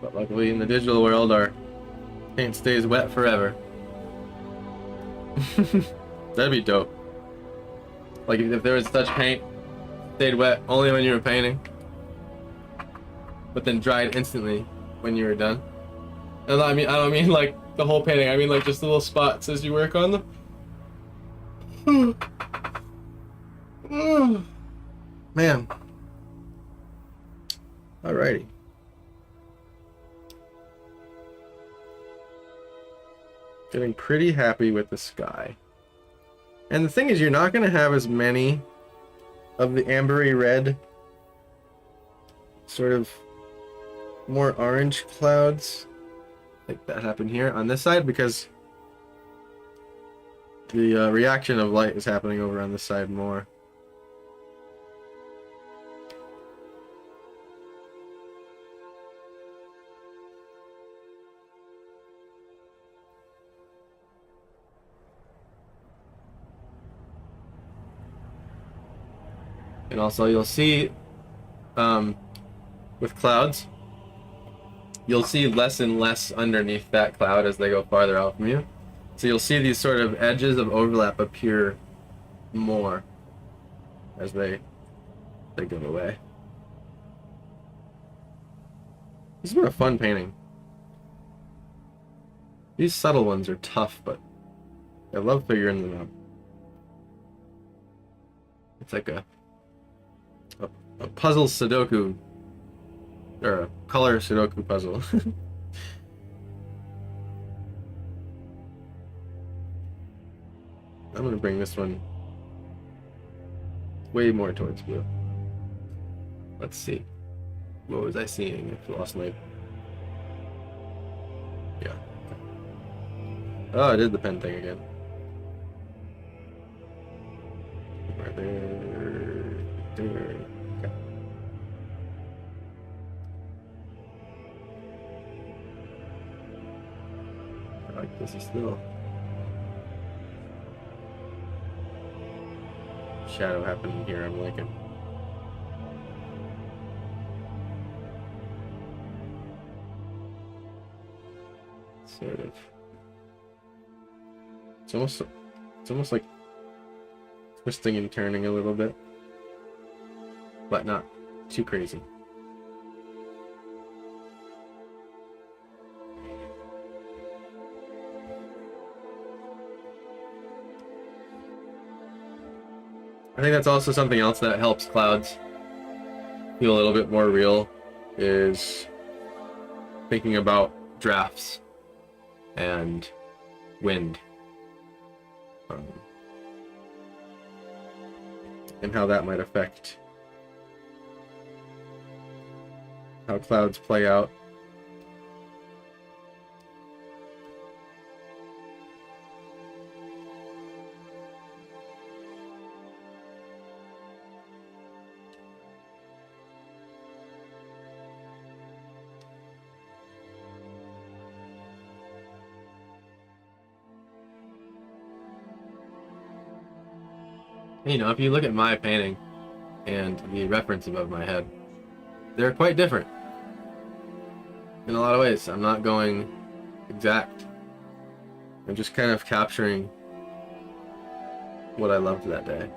But luckily in the digital world, our paint stays wet forever. That'd be dope. Like if there was such paint stayed wet only when you were painting, but then dried instantly when you were done. And I don't mean like the whole painting. I mean like just the little spots as you work on them. Man. Alrighty. Getting pretty happy with the sky. And the thing is, you're not going to have as many of the ambery red, sort of more orange clouds like that happen here on this side, because the reaction of light is happening over on this side more. And also you'll see with clouds, you'll see less and less underneath that cloud as they go farther out from you. So you'll see these sort of edges of overlap appear more as they go away. This has been a fun painting. These subtle ones are tough, but I love figuring them out. It's like a puzzle Sudoku, or a color Sudoku puzzle. I'm gonna bring this one way more towards blue. Let's see. What was I seeing? I lost my... Yeah. Oh, I did the pen thing again. Right there. There. Okay. I like this is still... shadow happening here, I'm liking. Sort of. It's almost like twisting and turning a little bit, but not too crazy. I think that's also something else that helps clouds feel a little bit more real, is thinking about drafts and wind, and how that might affect how clouds play out. You know, if you look at my painting and the reference above my head, they're quite different in a lot of ways. I'm not going exact. I'm just kind of capturing what I loved that day.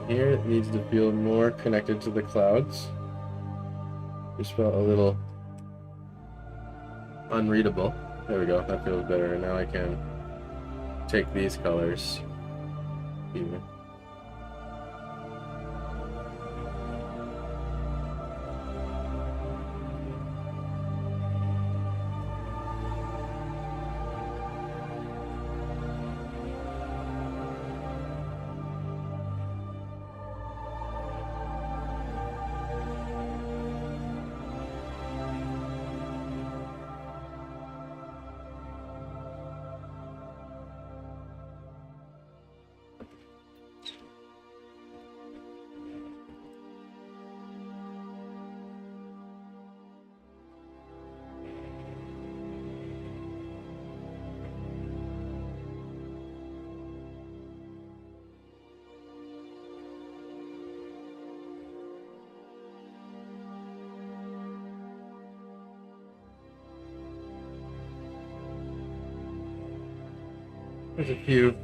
Here it needs to feel more connected to the clouds. Just felt a little unreadable. There we go, that feels better. And now I can take these colors even. There's a few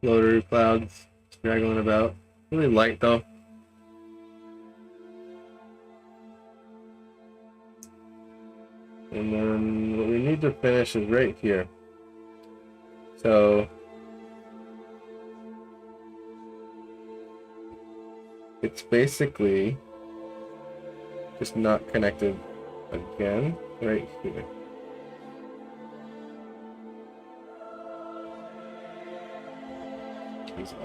floater clouds straggling about. Really light though. And then what we need to finish is right here. So it's basically just not connected again right here. So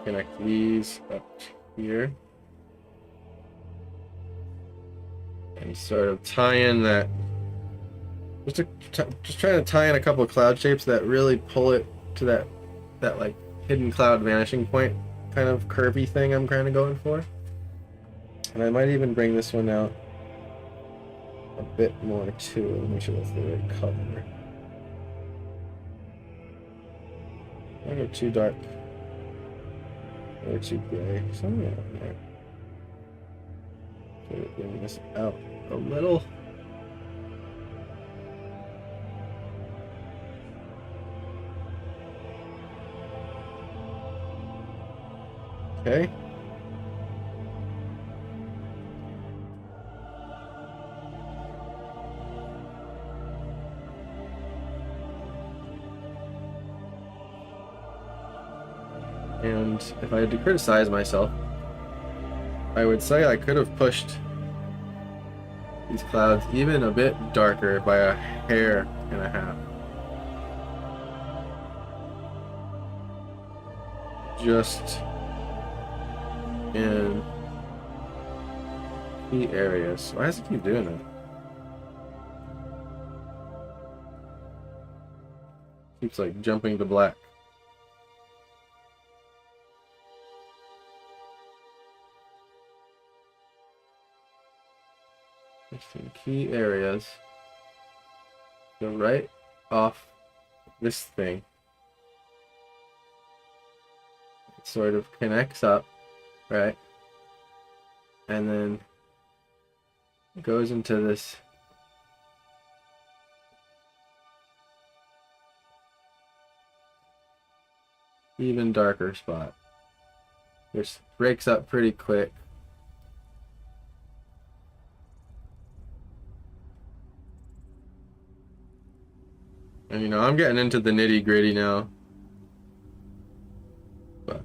connect these up here and sort of tie in that, just trying to tie in a couple of cloud shapes that really pull it to that like hidden cloud vanishing point kind of curvy thing I'm kind of going for. And I might even bring this one out a bit more too. Make sure that's the right color. I go too dark or too gray, somewhere around there. So bring this out a little. Okay. And if I had to criticize myself, I would say I could have pushed these clouds even a bit darker by a hair and a half. Just in key areas. Why does it keep doing that? Keeps like jumping to black. Just in key areas. Go right off this thing. It sort of connects up, right? And then goes into this even darker spot, which breaks up pretty quick. And you know, I'm getting into the nitty-gritty now, but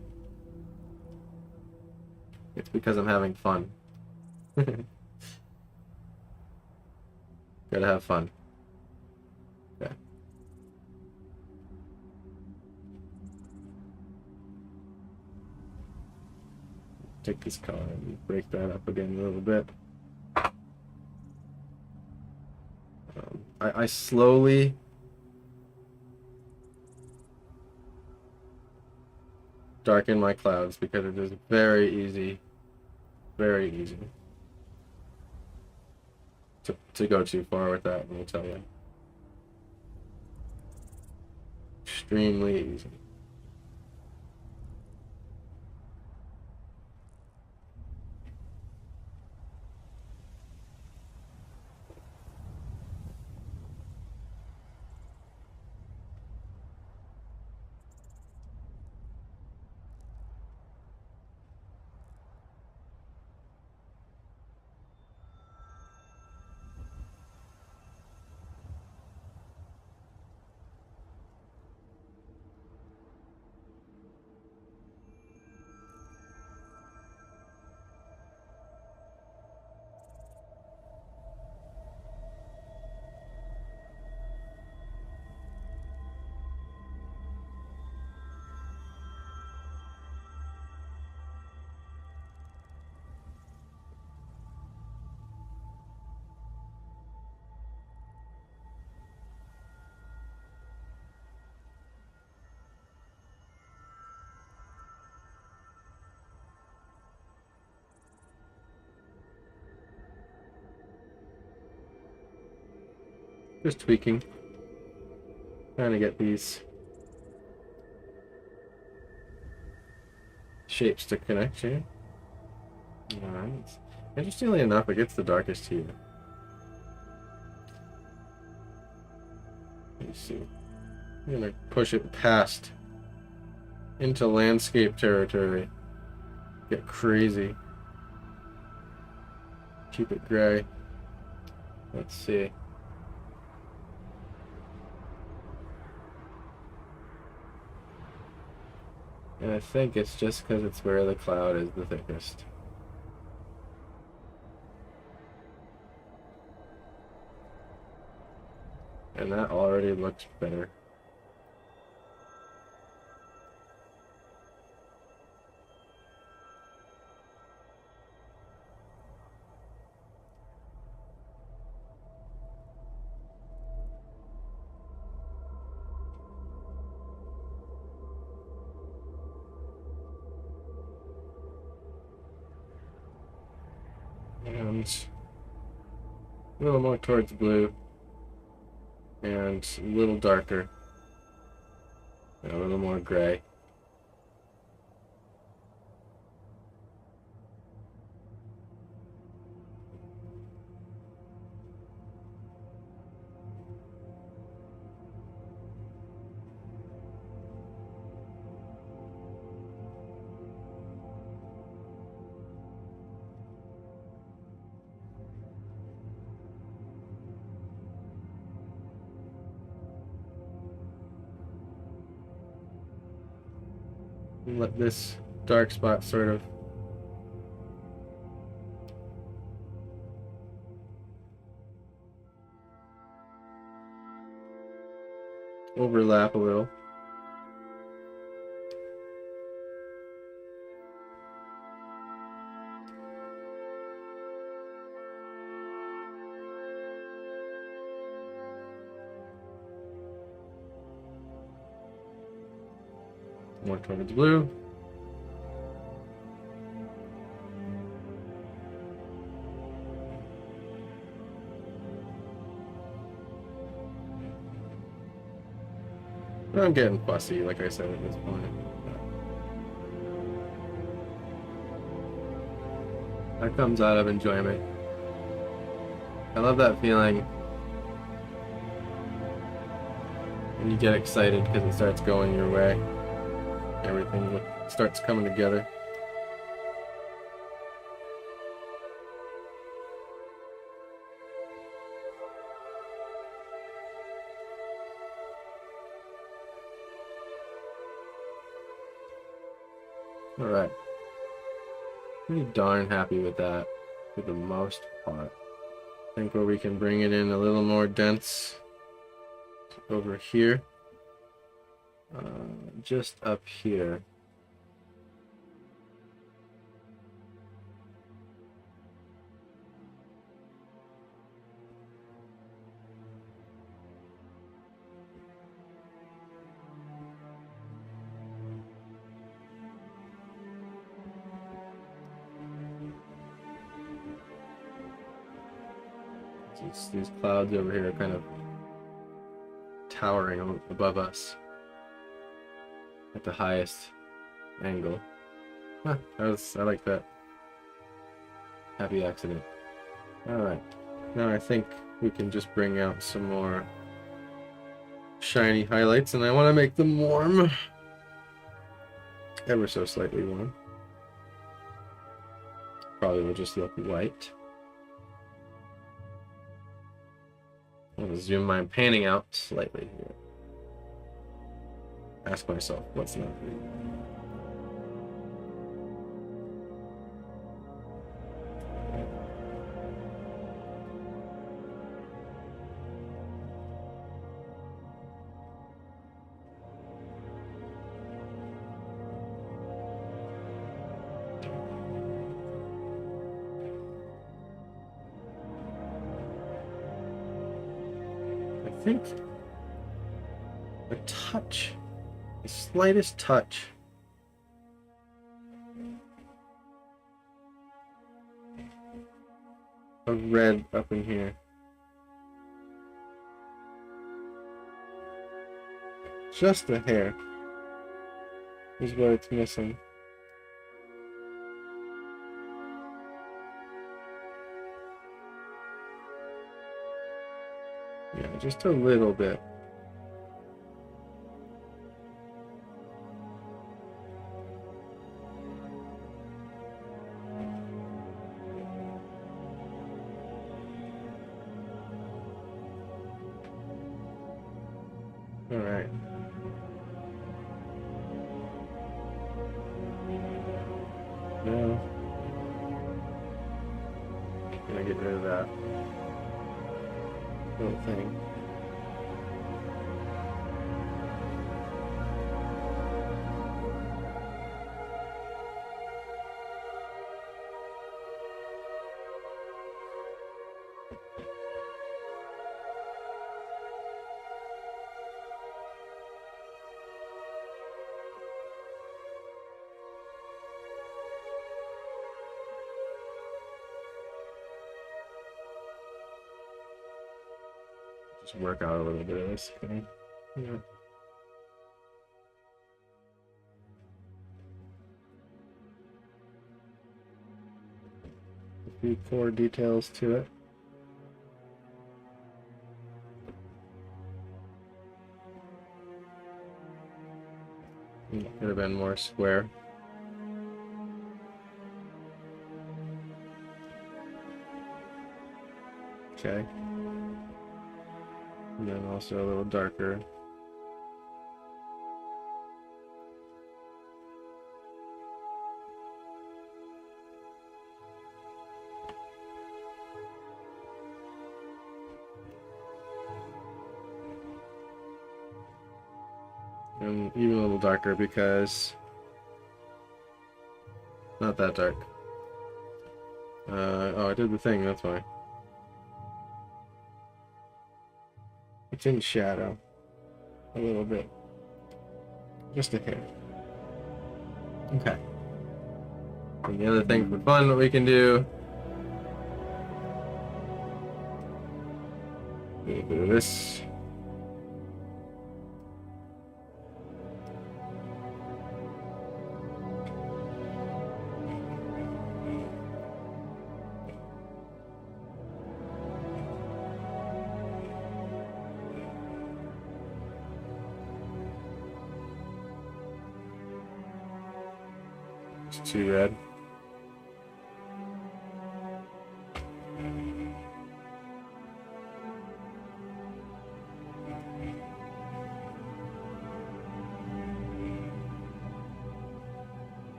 it's because I'm having fun. Gotta have fun. Okay. Take this color and break that up again a little bit. I slowly darken my clouds because it is very easy to go too far with that, let me tell you. Extremely easy. Just tweaking. Trying to get these shapes to connect here. Alright. Interestingly enough, it gets the darkest here. Let me see. I'm gonna push it past into landscape territory. Get crazy. Keep it gray. Let's see. And I think it's just because it's where the cloud is the thickest. And that already looks better. And a little more towards blue. And a little darker. And a little more gray. let this dark spot sort of overlap a little. More towards blue. I'm getting fussy, like I said at this point. That comes out of enjoyment. I love that feeling when you get excited because it starts going your way. Everything starts coming together. Alright. Pretty darn happy with that for the most part. I think where we can bring it in a little more dense over here. Just up here. These clouds over here are kind of towering above us at the highest angle. Huh, I like that. Happy accident. Alright, now I think we can just bring out some more shiny highlights, and I want to make them warm. Ever so slightly warm. Probably will just look white. I'm going to zoom my panning out slightly here. Ask myself, what's not green? I think a touch, the slightest touch of red up in here. Just a hair is what it's missing. Yeah, just a little bit. All right. Now, I'm gonna get rid of that little thing. Just work out a little bit of this thing. Yeah. A few core details to it. Could have been more square. Okay. And then also a little darker. And even a little darker because not that dark. Oh, I did the thing, that's why. It's in shadow. A little bit. Just a hair. Okay. And the other thing for fun that we can do, a little bit of this. It's too red.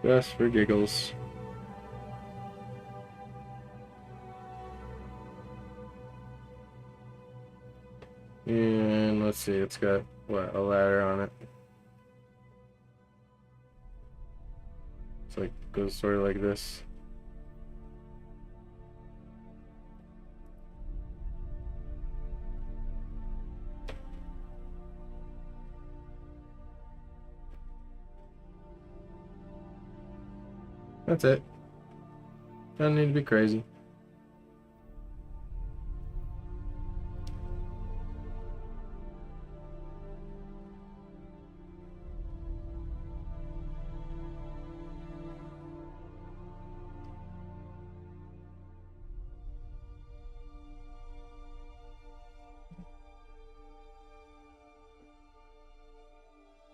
Just for giggles. And let's see, it's got, what, a ladder on it. It's like, goes sort of like this. That's it. Doesn't need to be crazy.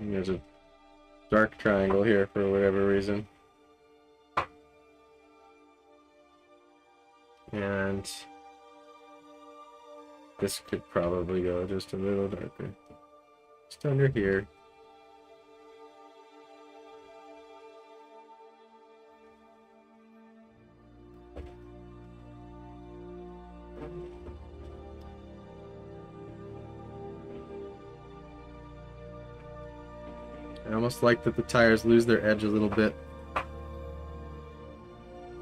And there's a dark triangle here for whatever reason. And this could probably go just a little darker. Just under here. I almost like that the tires lose their edge a little bit.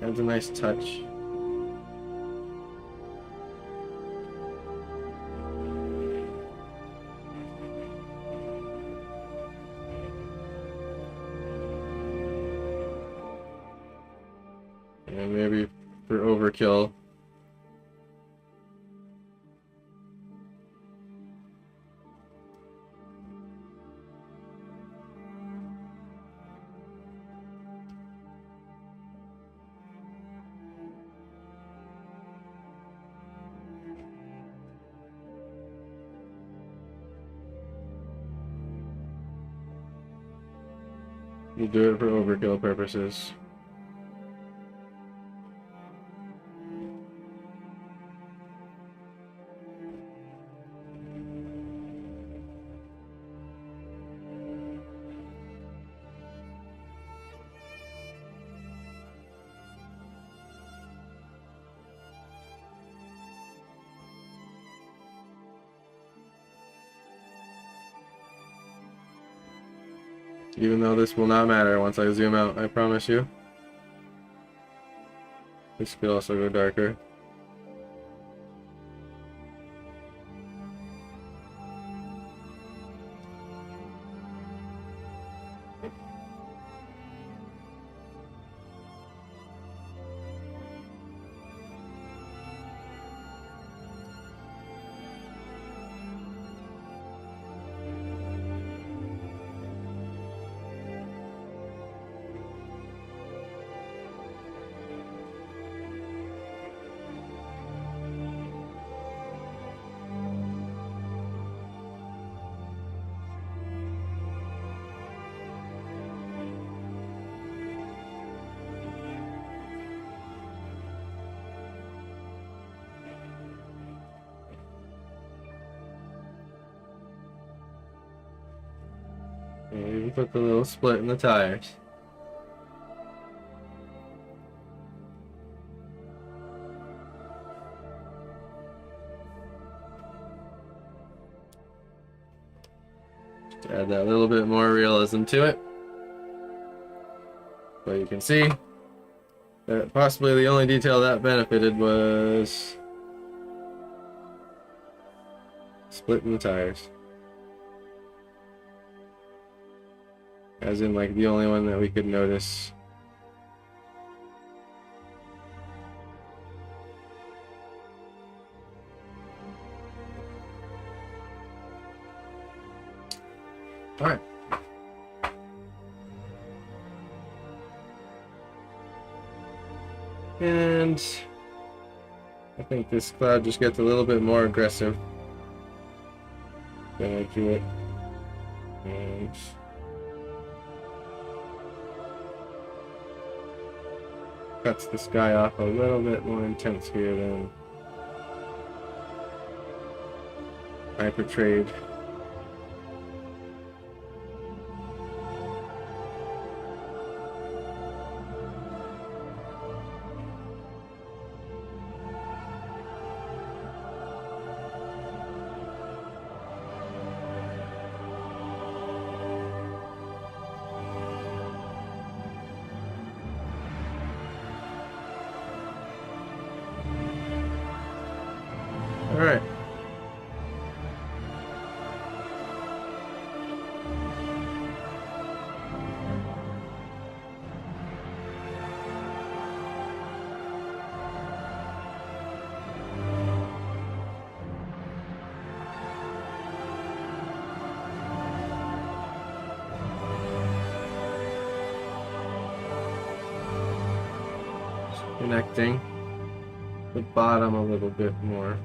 Adds a nice touch. And maybe for overkill, we'll do it for overkill purposes. Even though this will not matter once I zoom out, I promise you. This could also go darker. And even put the little split in the tires. To add that little bit more realism to it. But you can see that possibly the only detail that benefited was splitting the tires. As in, like, the only one that we could notice. Alright. And I think this cloud just gets a little bit more aggressive than I drew it. And cuts the sky off a little bit more intense here than I portrayed. Alright. Connecting the bottom a little bit more.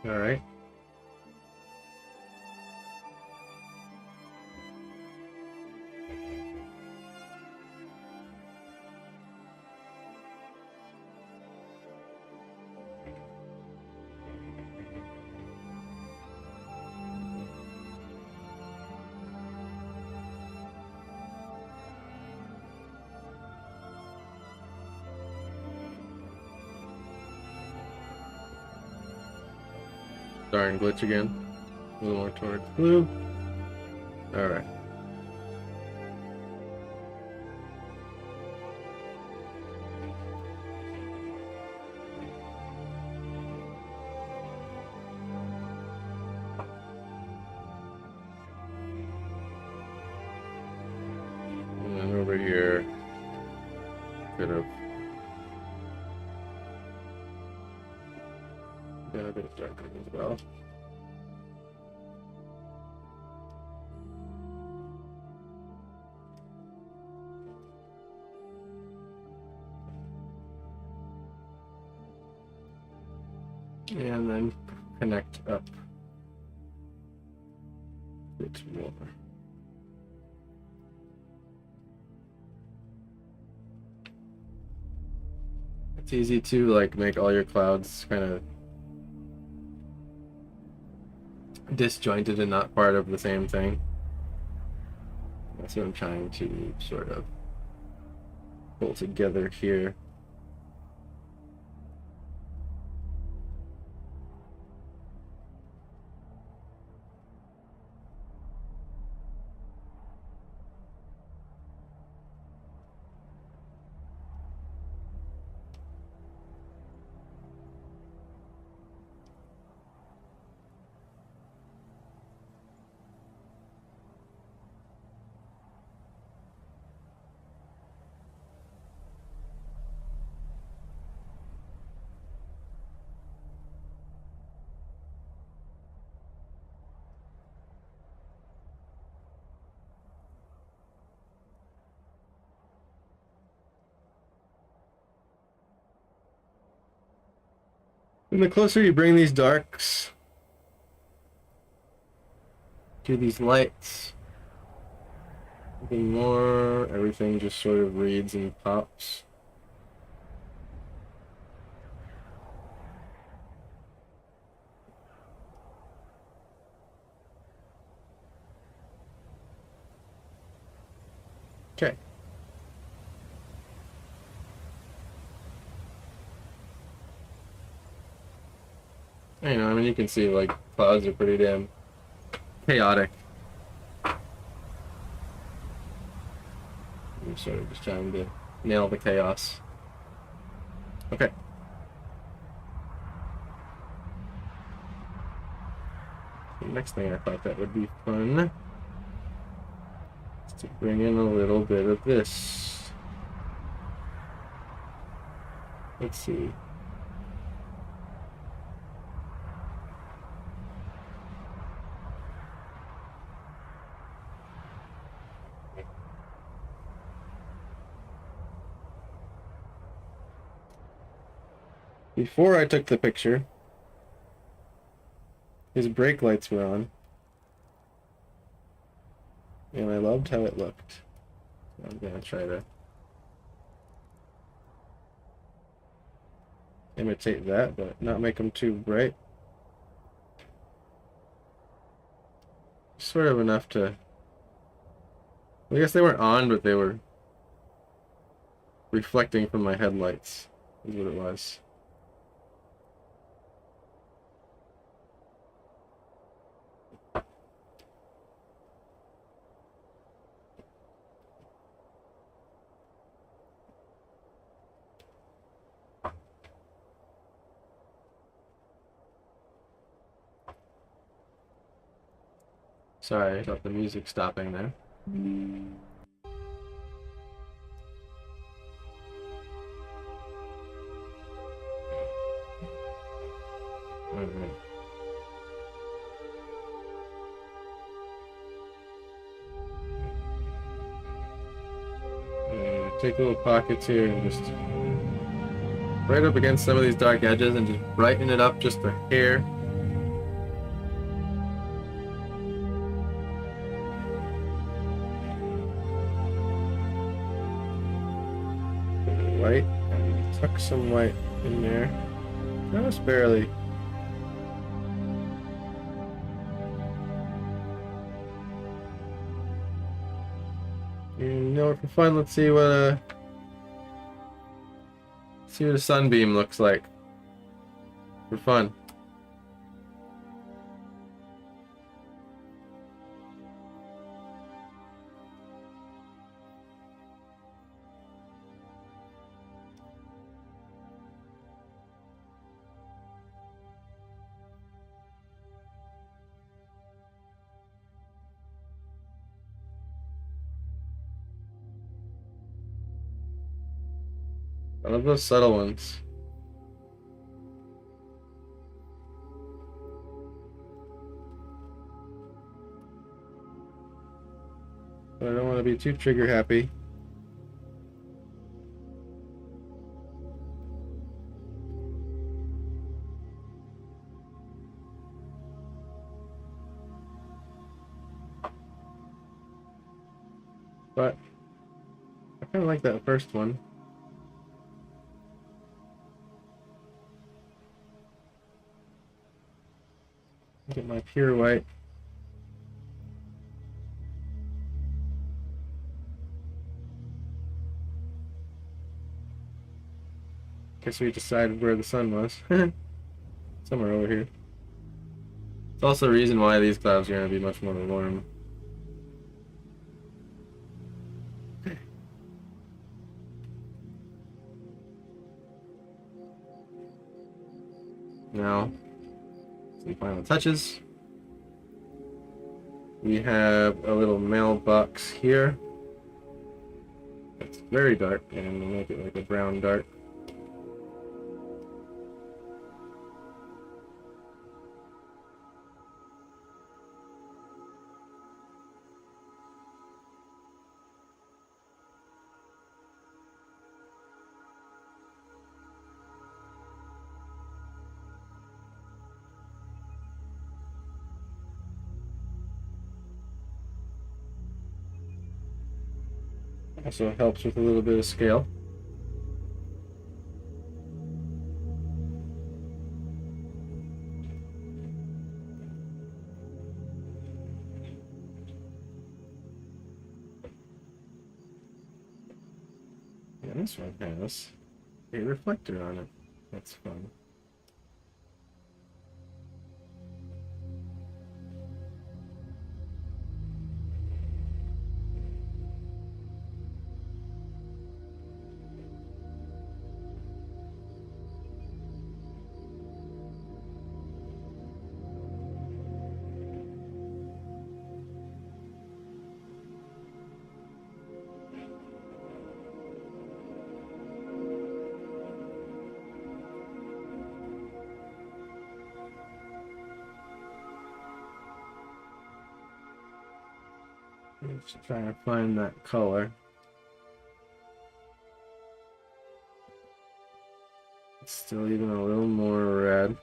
Alright. Darn glitch again. A little more towards blue. Alright. And then over here, could have done a bit of darker as well. And then connect up a bit more. It's easy to like make all your clouds kind of disjointed and not part of the same thing. That's what I'm trying to sort of pull together here. And the closer you bring these darks to these lights, the more everything just sort of reads and pops. Okay. I know, I mean, you can see, like, clouds are pretty damn chaotic. I'm sort of just trying to nail the chaos. Okay. The next thing I thought that would be fun is to bring in a little bit of this. Let's see. Before I took the picture, his brake lights were on, and I loved how it looked. So I'm gonna try to imitate that, but not make them too bright. Sort of enough to... I guess they weren't on, but they were reflecting from my headlights, is what it was. Sorry about the music stopping there. Alright. Take little pockets here and just right up against some of these dark edges and just brighten it up just a hair. White, and tuck some white in there, just barely. And you know what, for fun, let's see what a sunbeam looks like. For fun. I love those subtle ones. But I don't want to be too trigger happy. But I kind of like that first one. Get my pure white. Guess we decided where the sun was. Somewhere over here. It's also a reason why these clouds are going to be much more warm. Now, some final touches. We have a little mailbox here. It's very dark, and we'll make it like a brown dark. Also helps with a little bit of scale. Yeah, this one has a reflector on it. That's fun. Just trying to find that color. It's still even a little more red.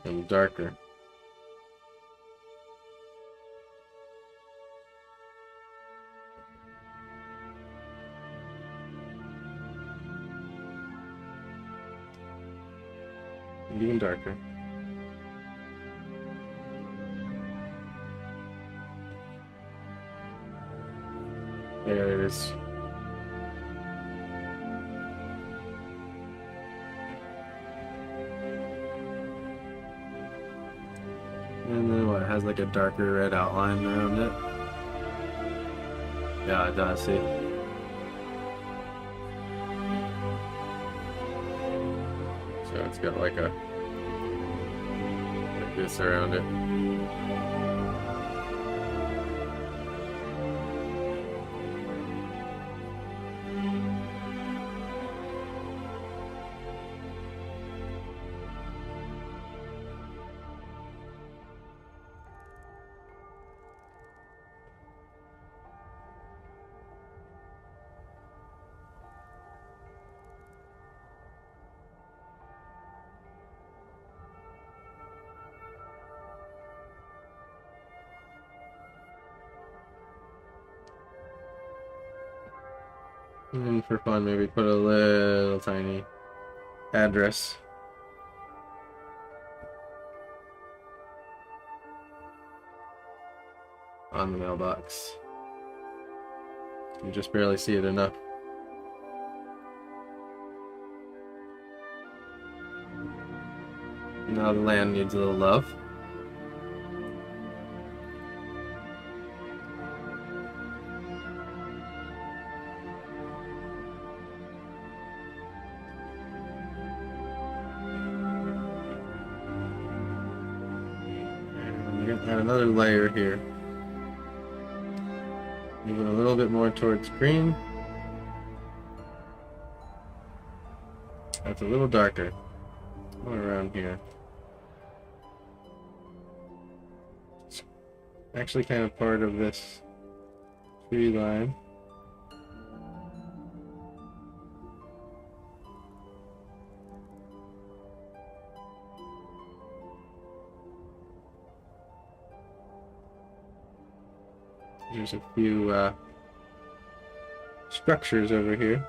And darker. And even darker. There it is. And then what, it has like a darker red outline around it. Yeah, it does, see. So it's got like this around it. And for fun, maybe put a little tiny address. On the mailbox. You just barely see it enough. Now the land needs a little love. Add another layer here. Moving a little bit more towards green. That's a little darker. More around here. It's actually kind of part of this tree line. There's a few structures over here.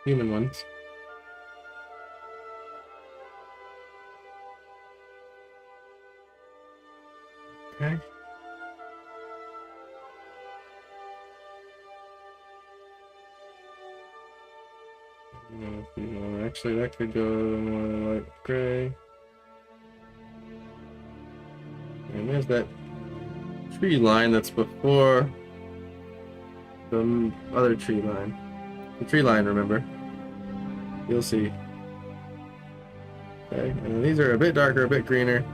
Human ones. Okay. Actually, that could go more light gray. And there's that tree line that's before the other tree line. The tree line, remember? You'll see. Okay, and these are a bit darker, a bit greener.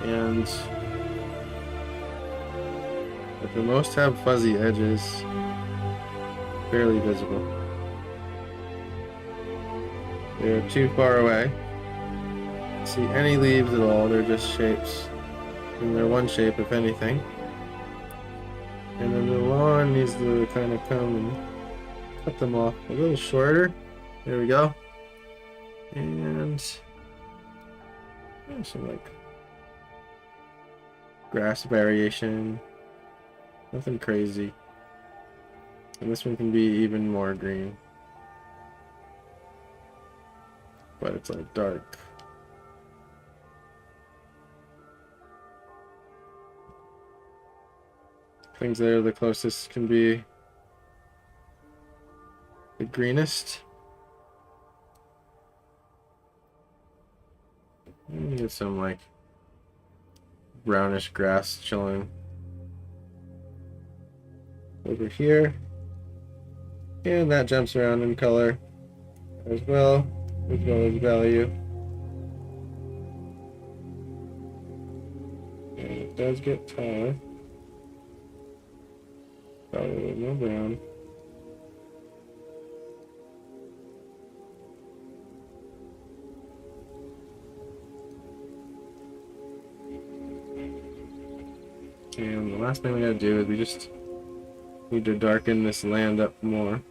And at the most have fuzzy edges, barely visible. They're too far away. See any leaves at all, they're just shapes. And they're one shape if anything. And then the lawn needs to kind of come and cut them off a little shorter. There we go. And some like grass variation. Nothing crazy. And this one can be even more green. But it's like dark. Things that are the closest can be the greenest. And get some like brownish grass chilling over here. And that jumps around in color as well as value. And it does get taller. Probably a little more brown. And the last thing we gotta do is we just need to darken this land up more.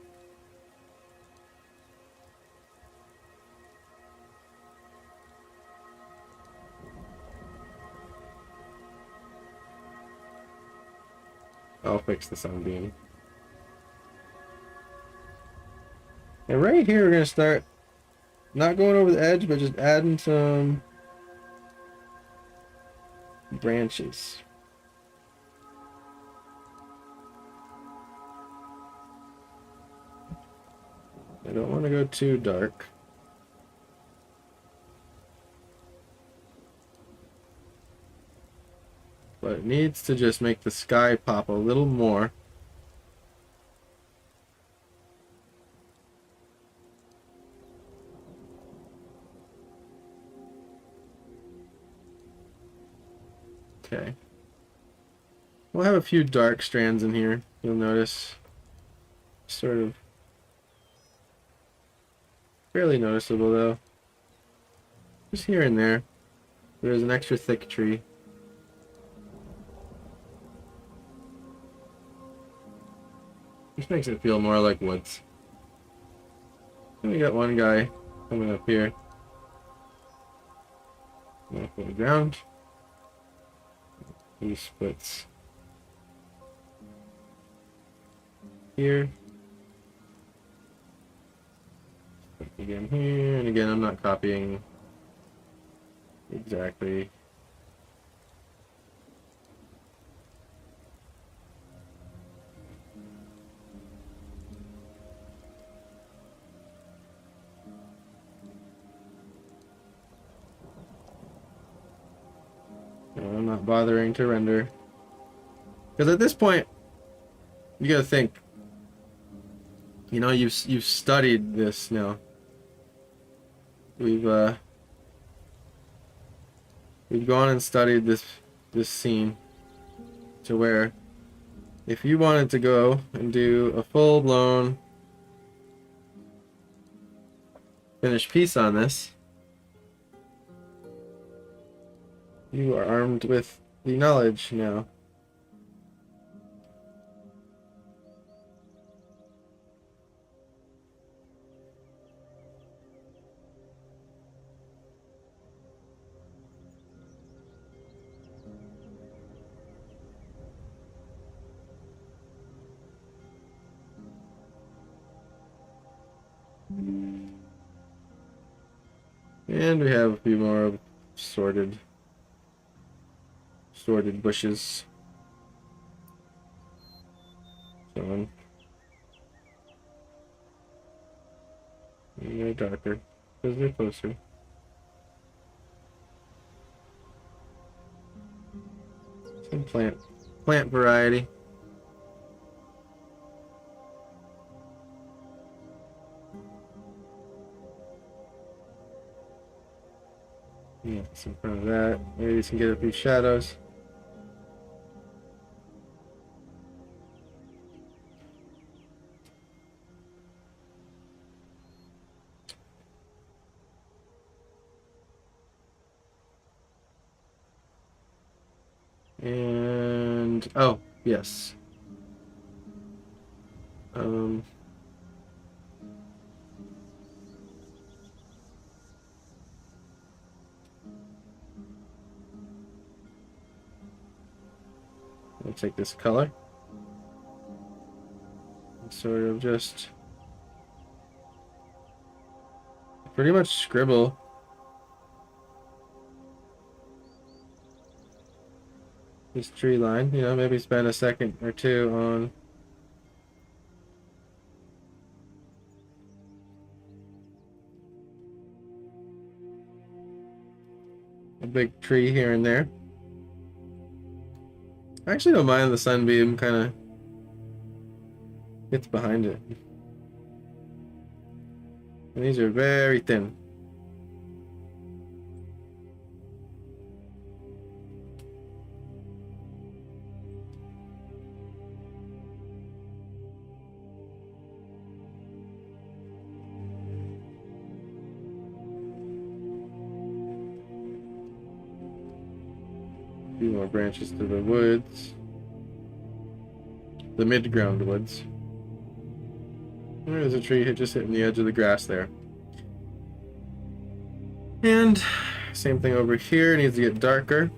I'll fix the sunbeam. And right here we're gonna start not going over the edge, but just adding some branches. I don't want to go too dark. But it needs to just make the sky pop a little more. Okay. We'll have a few dark strands in here, you'll notice. Sort of fairly noticeable though. Just here and there. There's an extra thick tree. Just makes it feel more like woods. And we got one guy coming up here. Off the ground. He splits here. Again here, and again I'm not copying exactly. I'm not bothering to render. Because at this point, you gotta think, you know, you've studied this now. We've gone and studied this scene to where if you wanted to go and do a full-blown finished piece on this, you are armed with the knowledge now. And we have a few more of sorted bushes. Showing. And they're darker because they're closer. Some plant variety. Yeah, in front of that. Maybe we can get a few shadows. And oh, yes. Um, I'll take this color and sort of just pretty much scribble this tree line. You know, maybe spend a second or two on a big tree here and there. I actually don't mind the sunbeam kind of gets behind it. And these are very thin. A few more branches to the woods. The mid-ground woods. There's a tree just hitting the edge of the grass there. And same thing over here, needs to get darker.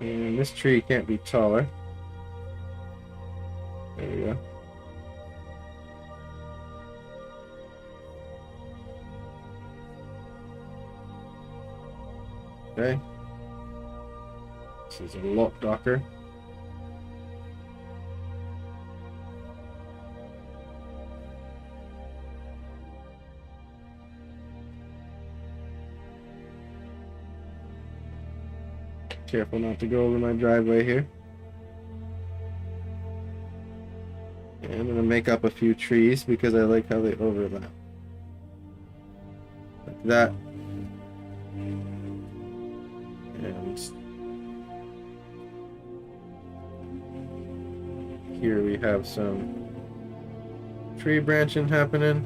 And this tree can't be taller. There we go. Okay. This is a lot darker. Careful not to go over my driveway here. And I'm gonna make up a few trees because I like how they overlap. Like that. And here we have some tree branching happening,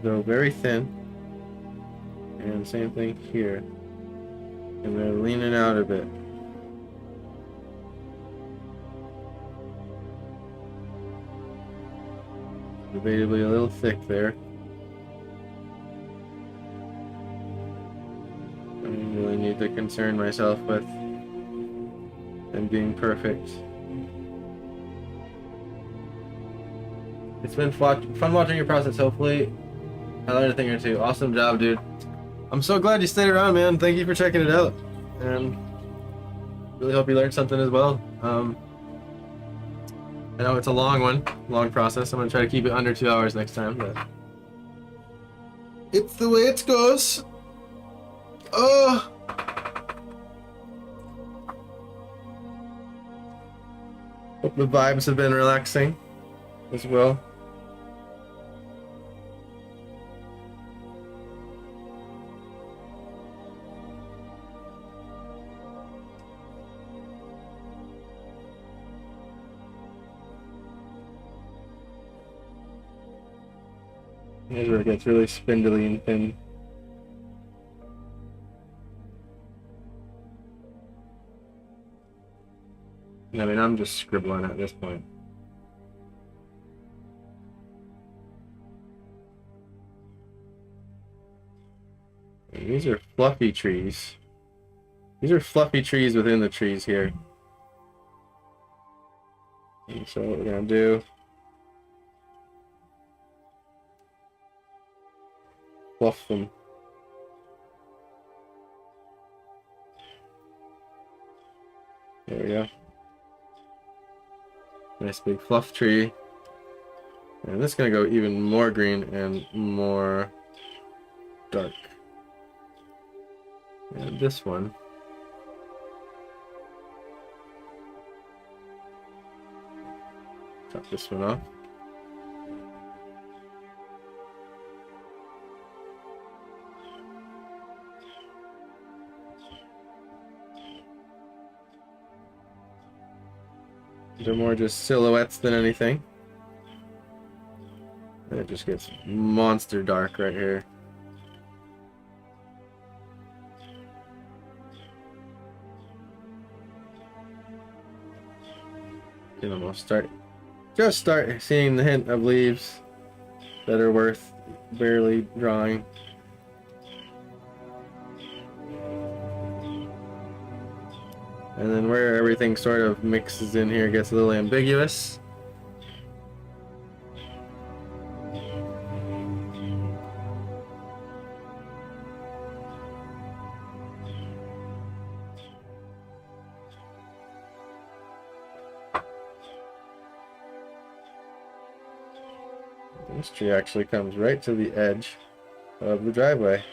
though very thin. And same thing here. And they're leaning out a bit. Debatably a little thick there. I don't really need to concern myself with them being perfect. It's been fun watching your process. Hopefully I learned a thing or two. Awesome job, dude. I'm so glad you stayed around, man. Thank you for checking it out. And really hope you learned something as well. I know it's a long process. I'm gonna try to keep it under 2 hours next time, but it's the way it goes. Oh. Hope the vibes have been relaxing as well. Here's where it gets really spindly and thin. I mean, I'm just scribbling at this point. And these are fluffy trees. These are fluffy trees within the trees here. And so what we're gonna do, fluff them. There we go. Nice big fluff tree. And this is gonna go even more green and more dark. And this one. Chop this one off. They're more just silhouettes than anything. And it just gets monster dark right here. You can almost start seeing the hint of leaves that are worth barely drawing. And then where everything sort of mixes in here gets a little ambiguous. This tree actually comes right to the edge of the driveway.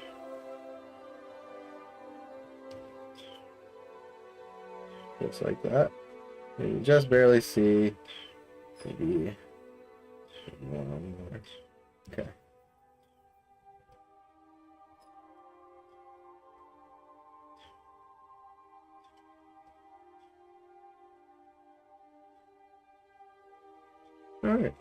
Just like that. And you just barely see maybe one more. Okay. All right.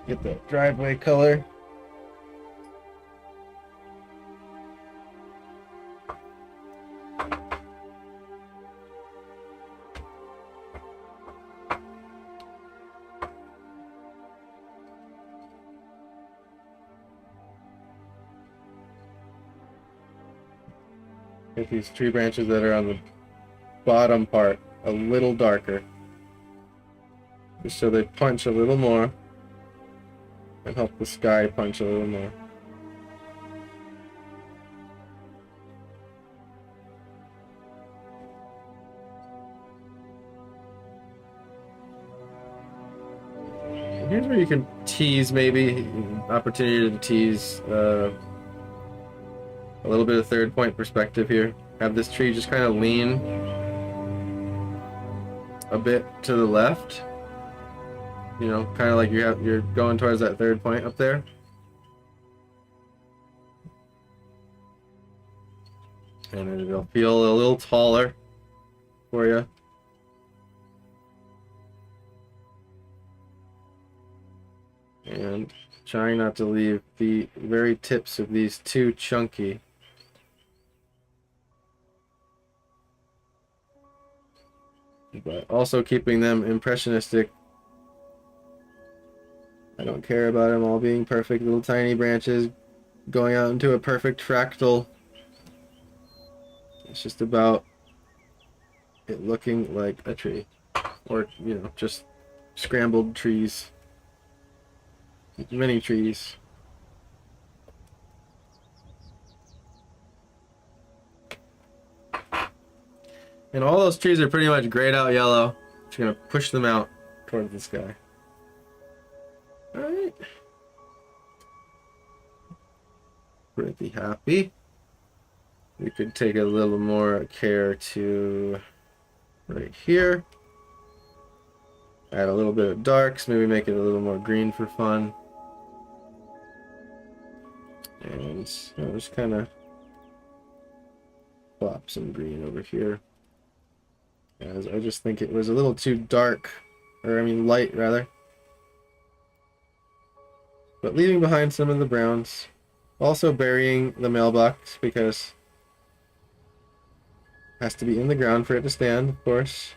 Get that driveway color. Get these tree branches that are on the bottom part a little darker, just so they punch a little more and help the sky punch a little more. Here's where you can tease, maybe opportunity to tease a little bit of third point perspective here. Have this tree just kind of lean a bit to the left, you know, kind of like you're going towards that third point up there. And then it'll feel a little taller for you. And trying not to leave the very tips of these too chunky. But also keeping them impressionistic. I don't care about them all being perfect little tiny branches going out into a perfect fractal. It's just about it looking like a tree. Or, you know, just scrambled trees. Many trees. And all those trees are pretty much grayed out yellow. Just gonna push them out towards the sky. Alright. Pretty happy. We could take a little more care to right here. Add a little bit of darks, maybe make it a little more green for fun. And I'll just kind of plop some green over here. As I just think it was a little too dark, or I mean light rather. But leaving behind some of the browns. Also burying the mailbox because it has to be in the ground for it to stand, of course.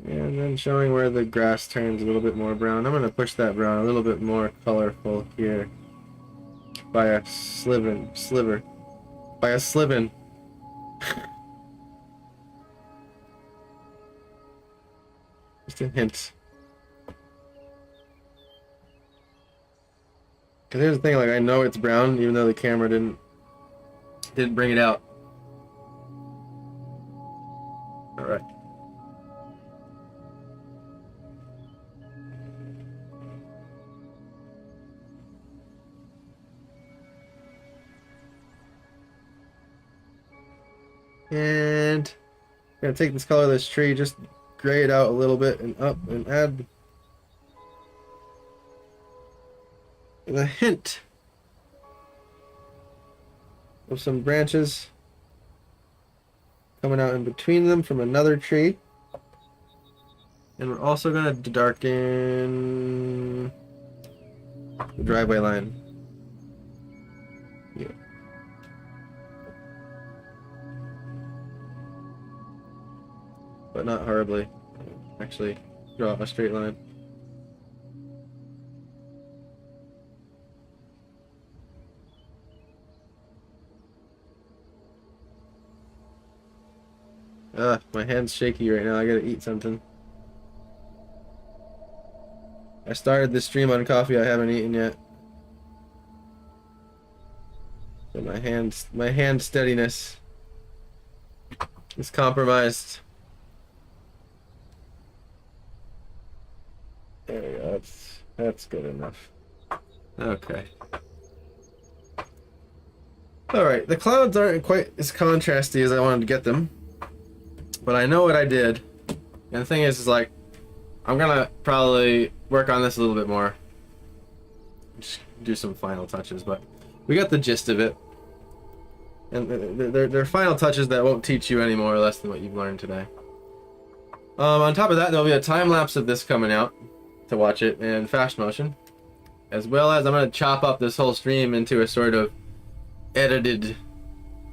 And then showing where the grass turns a little bit more brown. I'm going to push that brown a little bit more colorful here. By a sliver. By a slivin. Just a hint. Cause here's the thing, like I know it's brown even though the camera didn't bring it out. Alright. And gonna take this color of this tree, just gray it out a little bit and up, and add a hint of some branches coming out in between them from another tree. And we're also gonna darken the driveway line. Yeah. But not horribly. Actually, draw a straight line. My hand's shaky right now. I gotta eat something. I started this stream on coffee I haven't eaten yet. So my hand steadiness is compromised. There we go. That's good enough. Okay. Alright, the clouds aren't quite as contrasty as I wanted to get them. But I know what I did. And the thing is like, I'm gonna probably work on this a little bit more. Just do some final touches, but we got the gist of it. And they're final touches that won't teach you any more or less than what you've learned today. On top of that, there'll be a time lapse of this coming out to watch it in fast motion. As well as I'm gonna chop up this whole stream into a sort of edited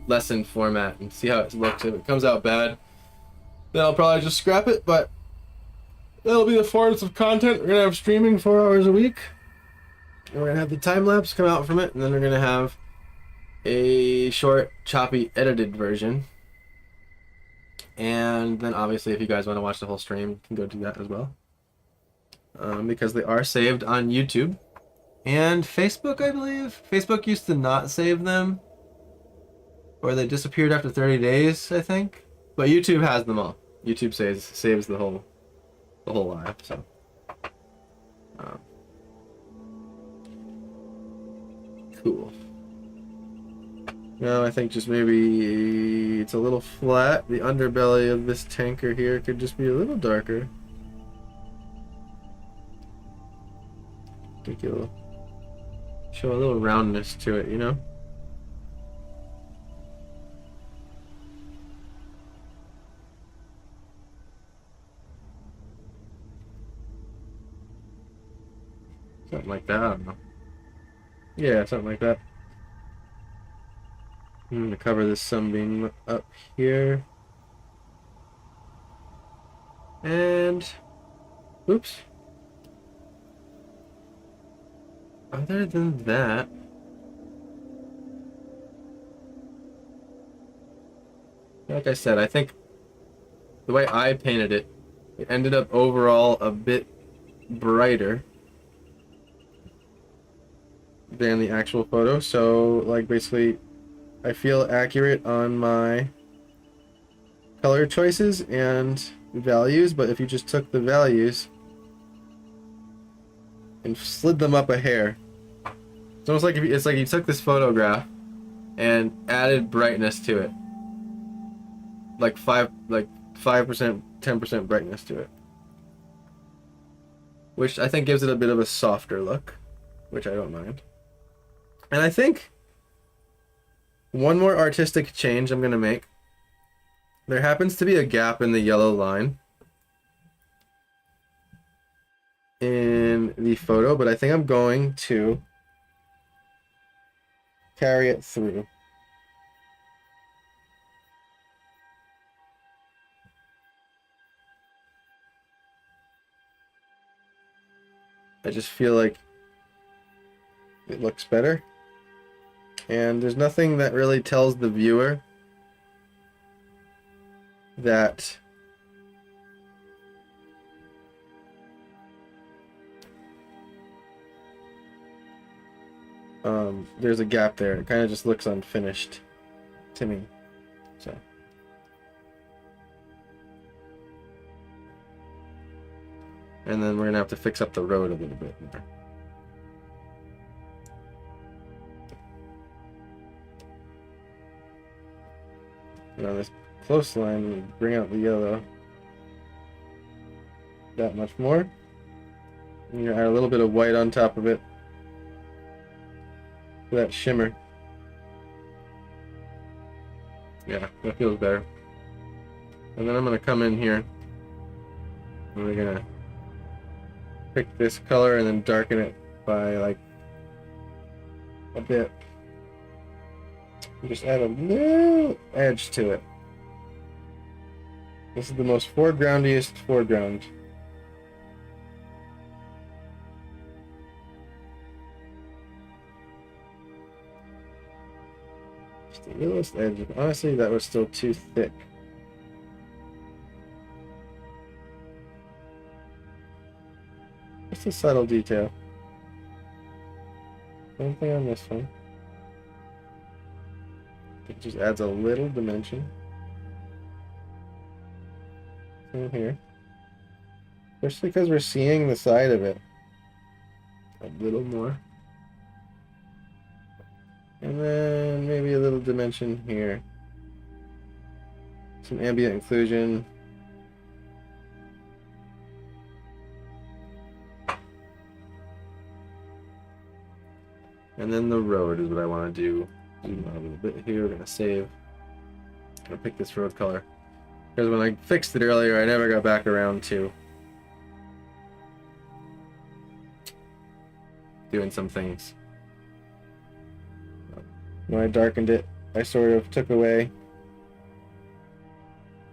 lesson format and see how it looks. If it comes out bad, then I'll probably just scrap it, but that'll be the forms of content. We're gonna have streaming 4 hours a week. And we're gonna have the time lapse come out from it, and then we're gonna have a short, choppy, edited version. And then obviously if you guys want to watch the whole stream, you can go do that as well. Because they are saved on YouTube. And Facebook, I believe. Facebook used to not save them. Or they disappeared after 30 days, I think. But YouTube has them all. YouTube saves the whole live, so. Cool. Now I think just maybe it's a little flat. The underbelly of this tanker here could just be a little darker. I think it'll show a little roundness to it, you know? Something like that, I don't know. Yeah, something like that. I'm gonna cover this sunbeam up here. And oops. Other than that, like I said, I think the way I painted it, it ended up overall a bit brighter than the actual photo. So like basically I feel accurate on my color choices and values, but if you just took the values and slid them up a hair, it's almost like it's like you took this photograph and added brightness to it, like 5%, 10% brightness to it, which I think gives it a bit of a softer look, which I don't mind. And I think one more artistic change I'm gonna make. There happens to be a gap in the yellow line in the photo, but I think I'm going to carry it through. I just feel like it looks better. And there's nothing that really tells the viewer that there's a gap there. It kind of just looks unfinished to me. So and then we're gonna have to fix up the road a little bit more. And on this close line would bring out the yellow. That much more. And you add a little bit of white on top of it. For that shimmer. Yeah, that feels better. And then I'm going to come in here. And we're going to pick this color and then darken it by like a bit. And just add a little edge to it. This is the most foregroundiest foreground. Just the littlest edge. Honestly, that was still too thick. Just a subtle detail. Same thing on this one. It just adds a little dimension. Same here. Especially because we're seeing the side of it. A little more. And then maybe a little dimension here. Some ambient occlusion. And then the road is what I want to do. Zoom out a little bit here. We're going to save. I'm going to pick this road color. Because when I fixed it earlier, I never got back around to doing some things. When I darkened it, I sort of took away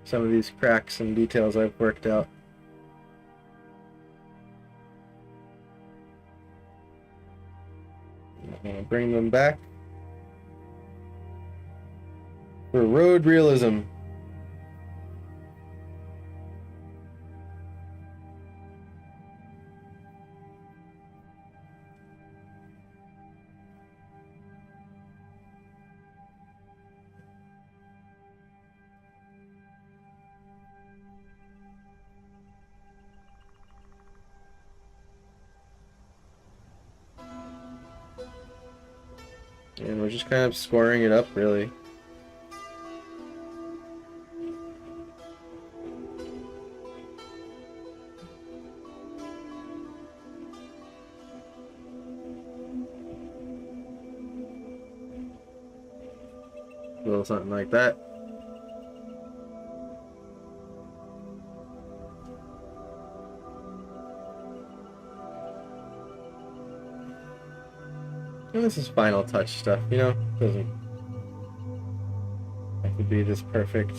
some of these cracks and details I've worked out. I'm gonna bring them back for road realism. And we're just kind of scoring it up, really. A little something like that. And this is final touch stuff, you know? Doesn't have to be this perfect.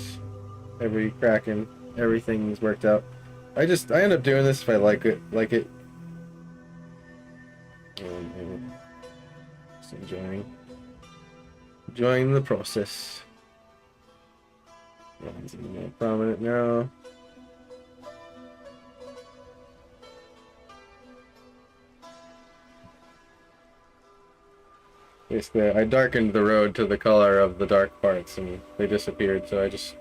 Every crack and everything's worked out. I end up doing this if I like it. And just enjoying the process. It's more prominent now. Basically, I darkened the road to the color of the dark parts and they disappeared, so I just...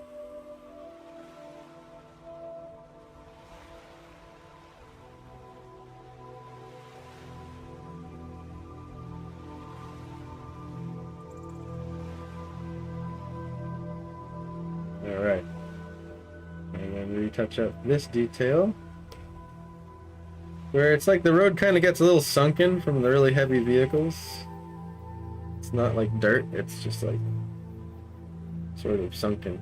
Alright. And then retouch up this detail. Where it's like the road kind of gets a little sunken from the really heavy vehicles. It's not like dirt, it's just like sort of sunken.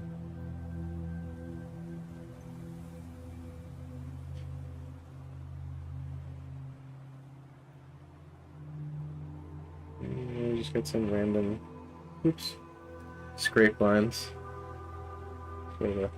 And we just got some random, scrape lines. Sort of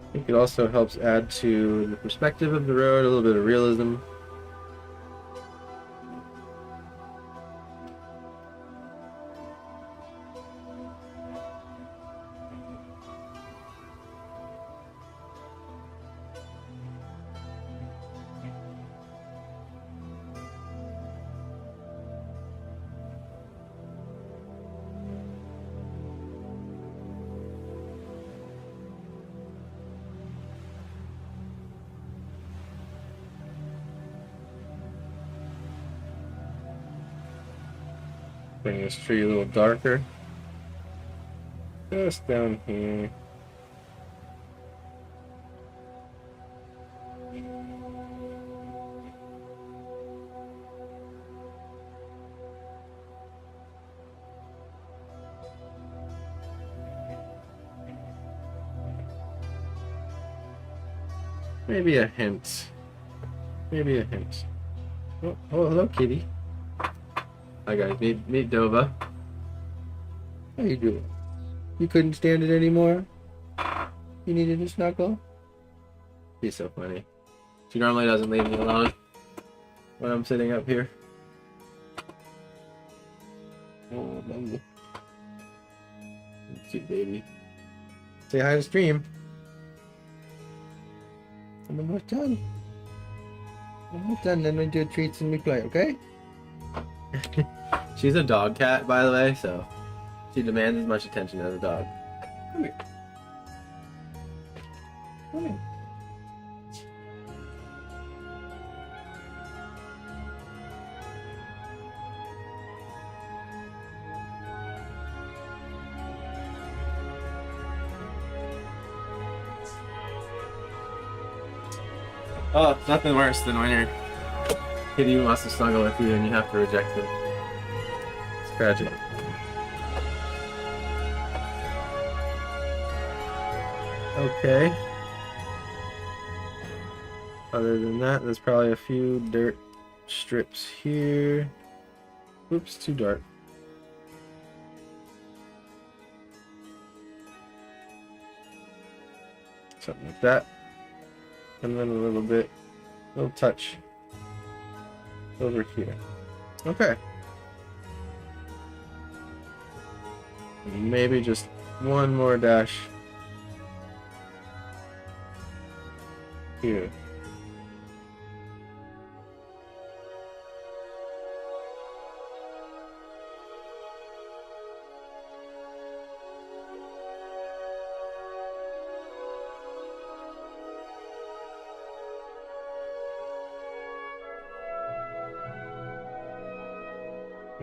I think it also helps add to the perspective of the road, a little bit of realism. Bring this tree a little darker. Just down here. Maybe a hint. Maybe a hint. Oh, hello, kitty. Hi guys, meet Dova. How you doing? You couldn't stand it anymore? You needed a snuggle? She's so funny. She normally doesn't leave me alone when I'm sitting up here. Oh, baby. Cute baby. Say hi to stream. I'm almost done. I'm almost done, then we do treats and we play, okay? She's a dog cat, by the way, so she demands as much attention as a dog. Come here. Come here. Oh, it's nothing worse than when your kitty wants to snuggle with you and you have to reject it. It's tragic. Okay. Other than that, there's probably a few dirt strips here. Oops, too dark. Something like that. And then a little touch over here. Okay. Maybe just one more dash here.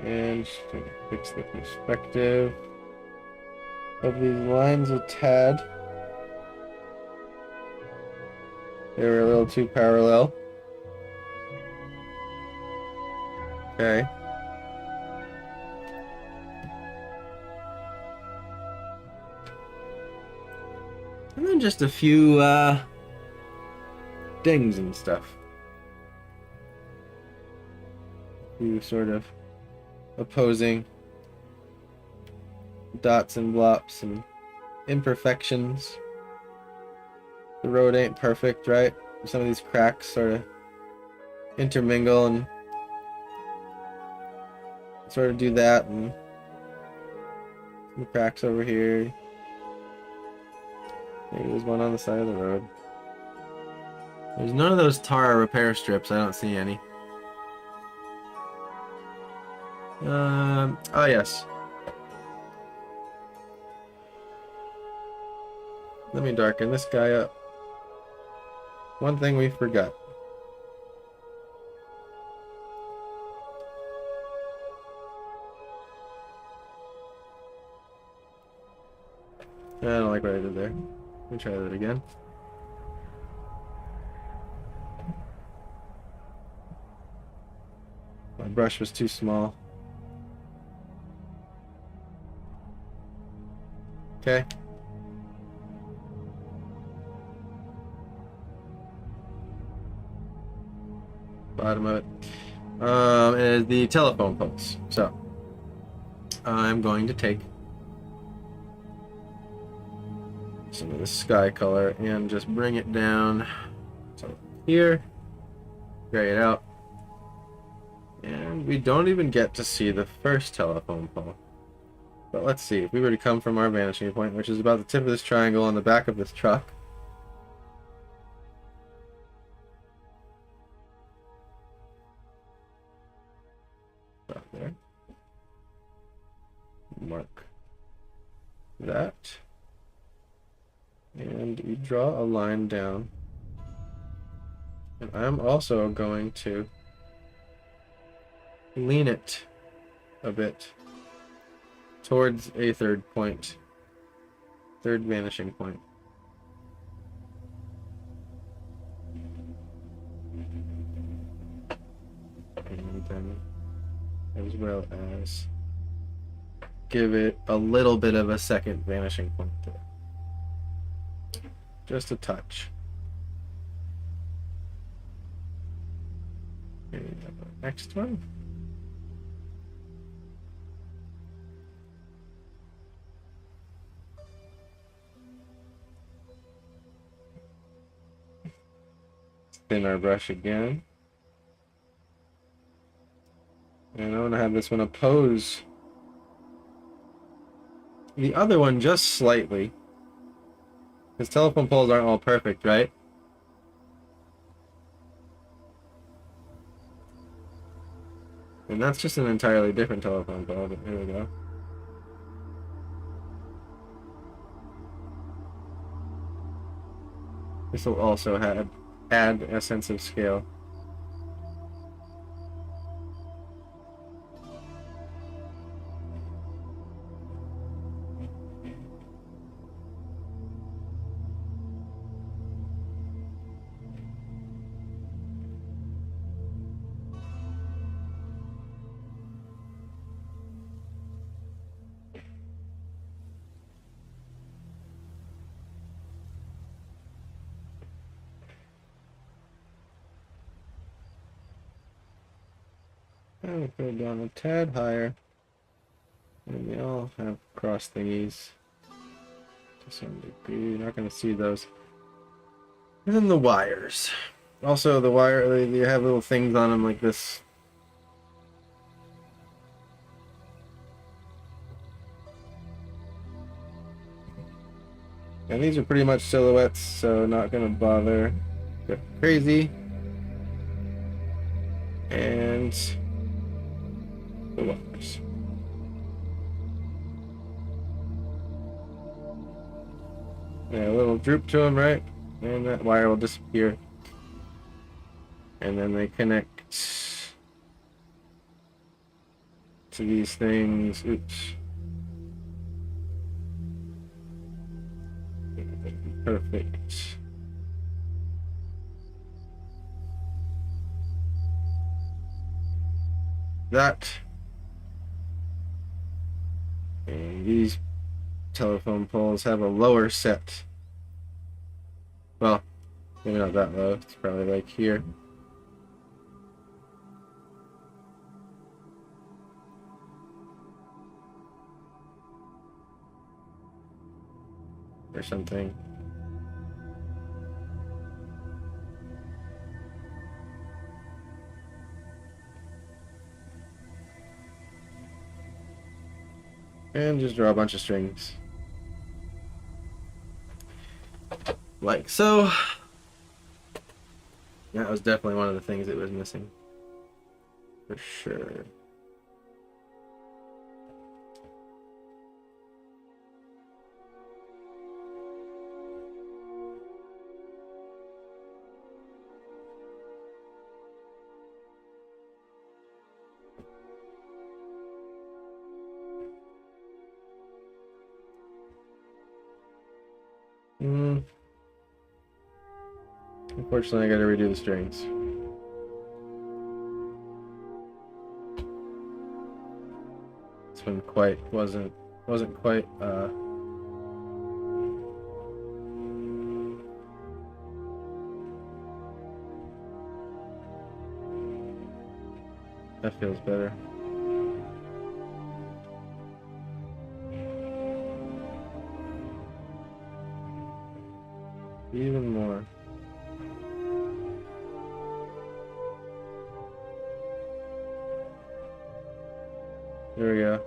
And just trying to fix the perspective of these lines a tad. They were a little too parallel. Okay. And then just a few dings and stuff. A few sort of opposing dots and blops and imperfections. The road ain't perfect, right? Some of these cracks sort of intermingle and sort of do that, and some cracks over here. Maybe there's one on the side of the road. There's none of those tar repair strips. I don't see any. Oh yes. Let me darken this guy up. One thing we forgot. I don't like what I did there. Let me try that again. My brush was too small. Okay. Bottom of it is the telephone poles. So I'm going to take some of the sky color and just bring it down. So here, gray it out, and we don't even get to see the first telephone pole. But let's see, if we were to come from our vanishing point, which is about the tip of this triangle on the back of this truck. About there. Mark that. And we draw a line down. And I'm also going to lean it a bit towards a third point. Third vanishing point. And then, as well as give it a little bit of a second vanishing point there. Just a touch. Here we have our next one. Spin our brush again. And I want to have this one oppose the other one just slightly. Because telephone poles aren't all perfect, right? And that's just an entirely different telephone pole, but here we go. This will also add a sense of scale. And we'll go down a tad higher. And we all have cross thingies to some degree. You're not going to see those. And then the wires. Also, the wire, they have little things on them like this. And these are pretty much silhouettes, so not going to bother. Get crazy. And the wires. Yeah, a little droop to them, right? And that wire will disappear. And then they connect to these things. Oops. Perfect. That. And these telephone poles have a lower set. Well, maybe not that low. It's probably like here. Or something. And just draw a bunch of strings. Like so. That was definitely one of the things that was missing. For sure. Unfortunately, I gotta redo the strings. This one wasn't quite that feels better. Even more. There we go.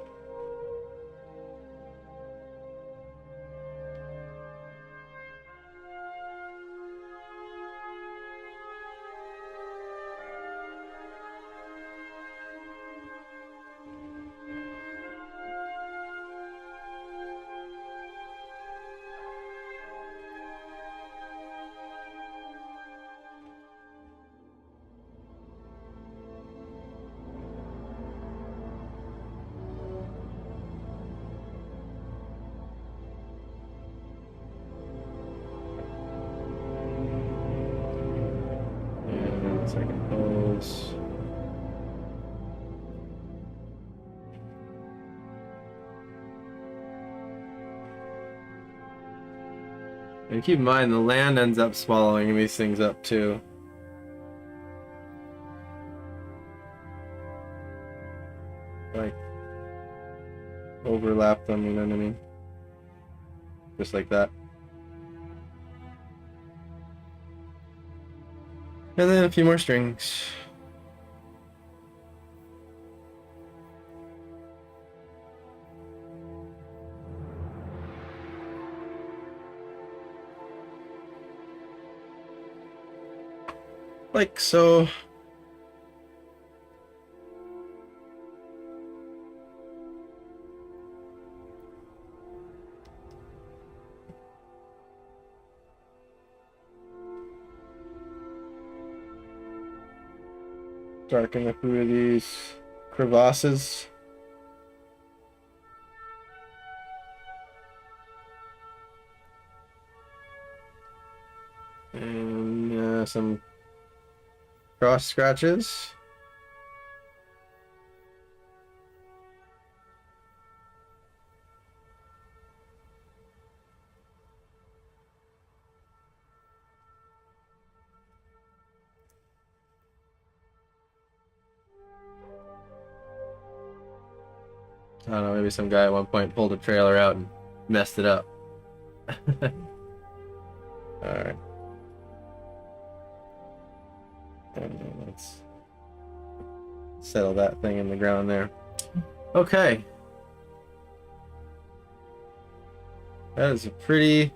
And keep in mind, the land ends up swallowing these things up too. Like, overlap them, you know what I mean? Just like that. And then a few more strings. Like so. Darken a few of these crevasses. And some cross scratches. I don't know, maybe some guy at one point pulled a trailer out and messed it up. Alright. Let's settle that thing in the ground there. Okay. That is a pretty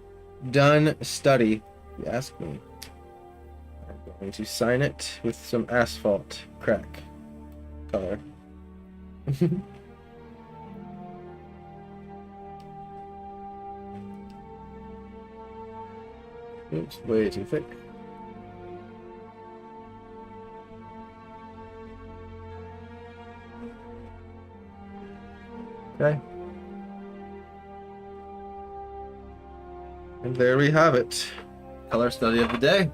done study, if you ask me. I'm going to sign it with some asphalt crack color. Oops, way too thick. Okay. And there we have it. Color study of the day.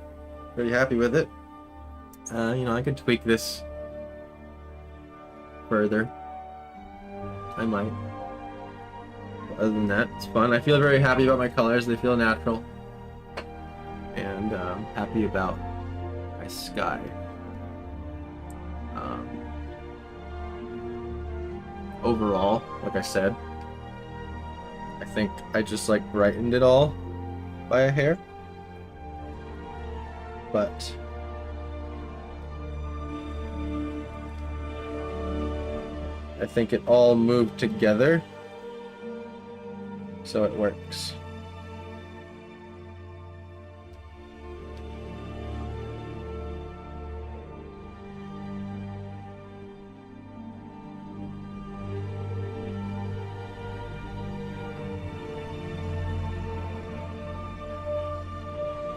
Pretty happy with it. You know, I could tweak this further. I might. But other than that, it's fun. I feel very happy about my colors. They feel natural. And happy about my sky. Overall, like I said, I think I just like brightened it all by a hair. But I think it all moved together, so it works.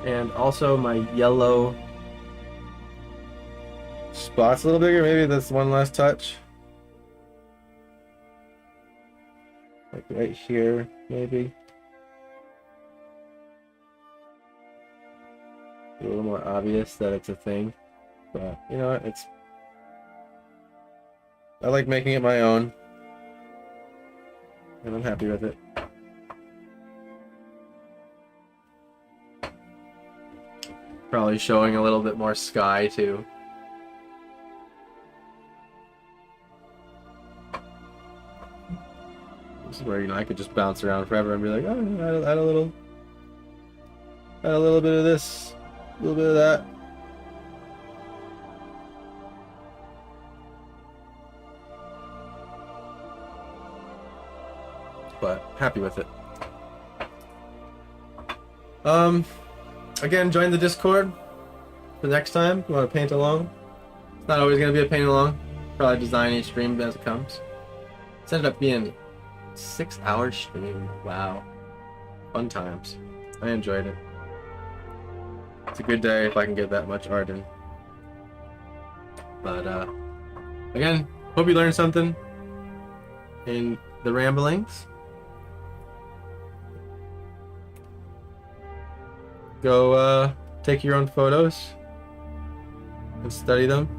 And also my yellow spot's a little bigger. Maybe that's one last touch. Like right here, maybe. A little more obvious that it's a thing. But you know what? I like making it my own. And I'm happy with it. Probably showing a little bit more sky too. This is where, you know, I could just bounce around forever and be like, oh, add a little bit of this, a little bit of that. But happy with it. Again, join the Discord for next time. If you want to paint along. It's not always going to be a paint along. Probably design each stream as it comes. It's ended up being 6-hour stream. Wow. Fun times. I enjoyed it. It's a good day if I can get that much art in. But, again, hope you learned something in the ramblings. Go take your own photos and study them.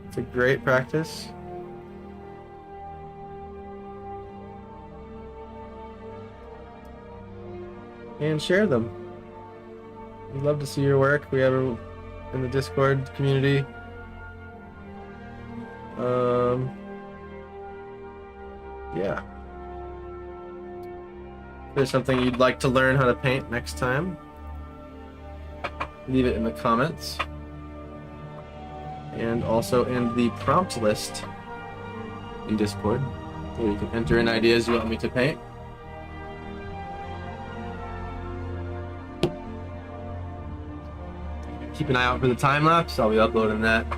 It's a great practice. and share them. We'd love to see your work. We have a in the Discord community. Yeah. If there's something you'd like to learn how to paint next time, leave it in the comments. And also in the prompt list in Discord, where you can enter in ideas you want me to paint. Keep an eye out for the time lapse. I'll be uploading that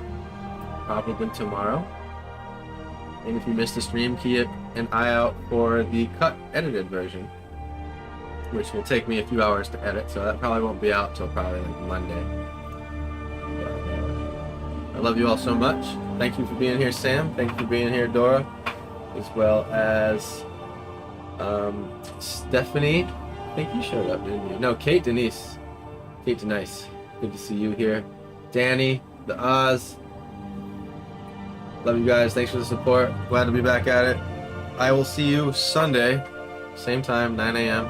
probably tomorrow. And if you missed the stream, keep an eye out for the cut edited version, which will take me a few hours to edit, so that probably won't be out till probably like Monday. I love you all so much. Thank you for being here, Sam. Thank you for being here, Dora, as well as Stephanie. I think you showed up, didn't you? No, Kate Denise. Kate Denise. Good to see you here. Danny, the Oz. Love you guys. Thanks for the support. Glad to be back at it. I will see you Sunday, same time, 9 a.m.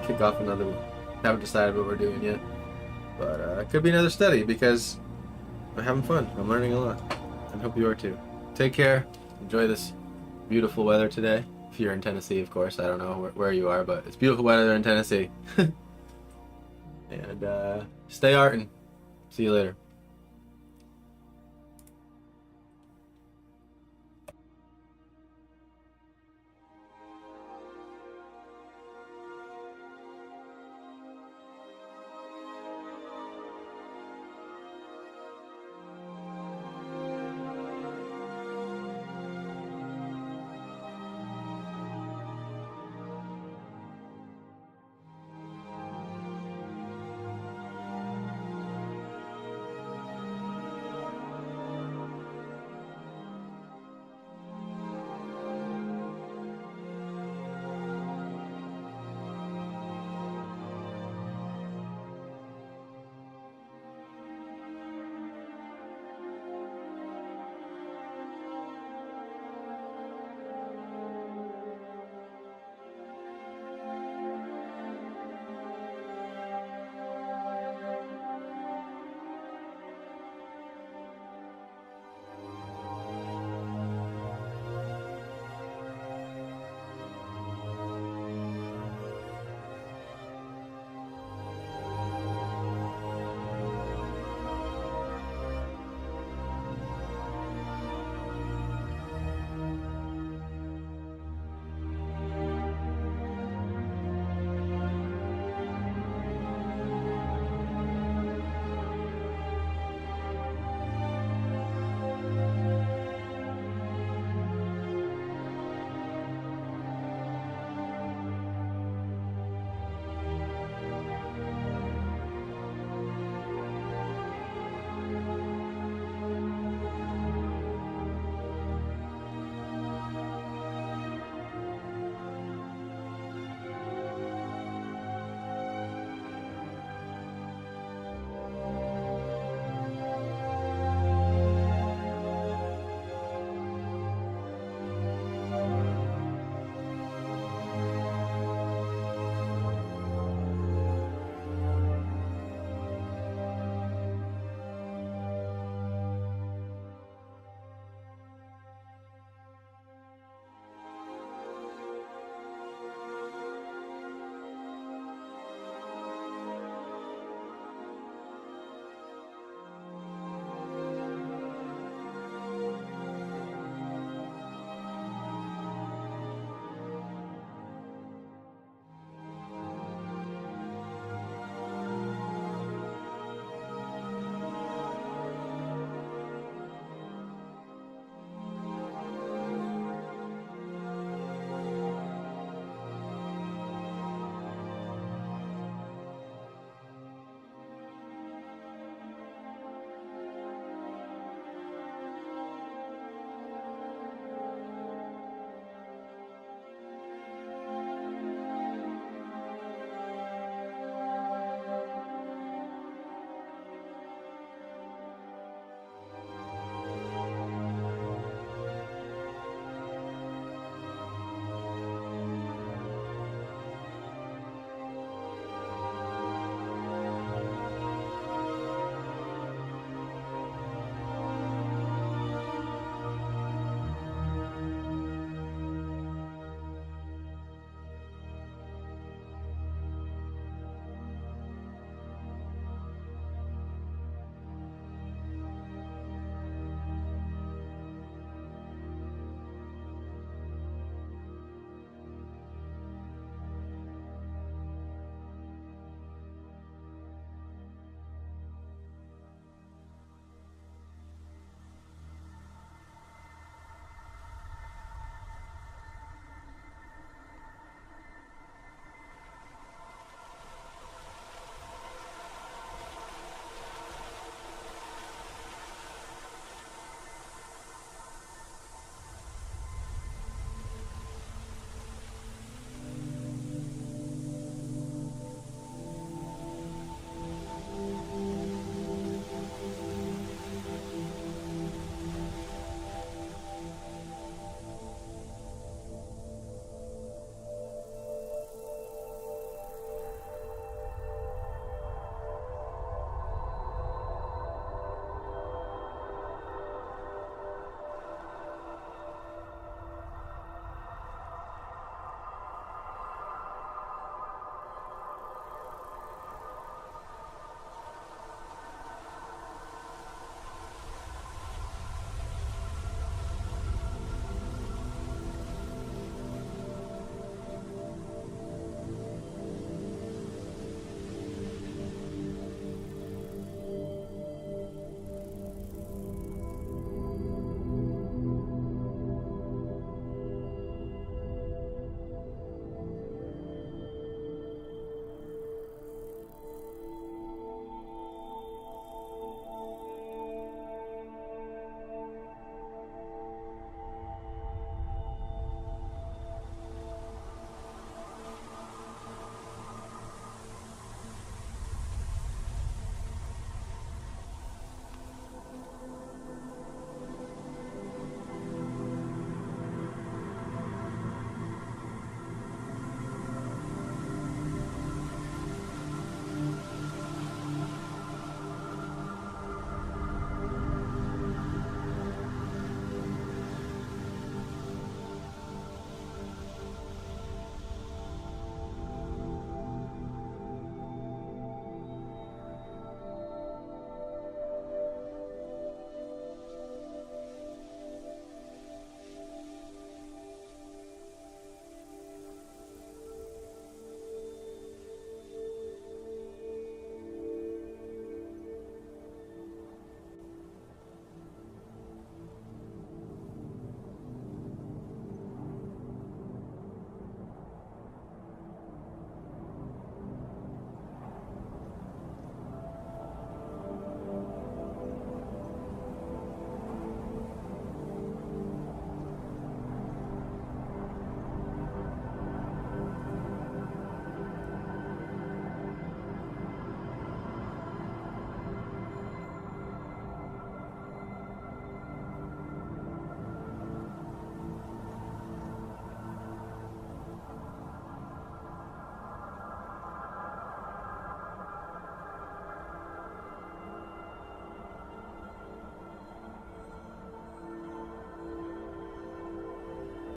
Kick off another one. Haven't decided what we're doing yet. But it could be another study because I'm having fun. I'm learning a lot. I hope you are too. Take care. Enjoy this beautiful weather today. If you're in Tennessee, of course. I don't know where you are, but it's beautiful weather in Tennessee. And stay artin'. See you later.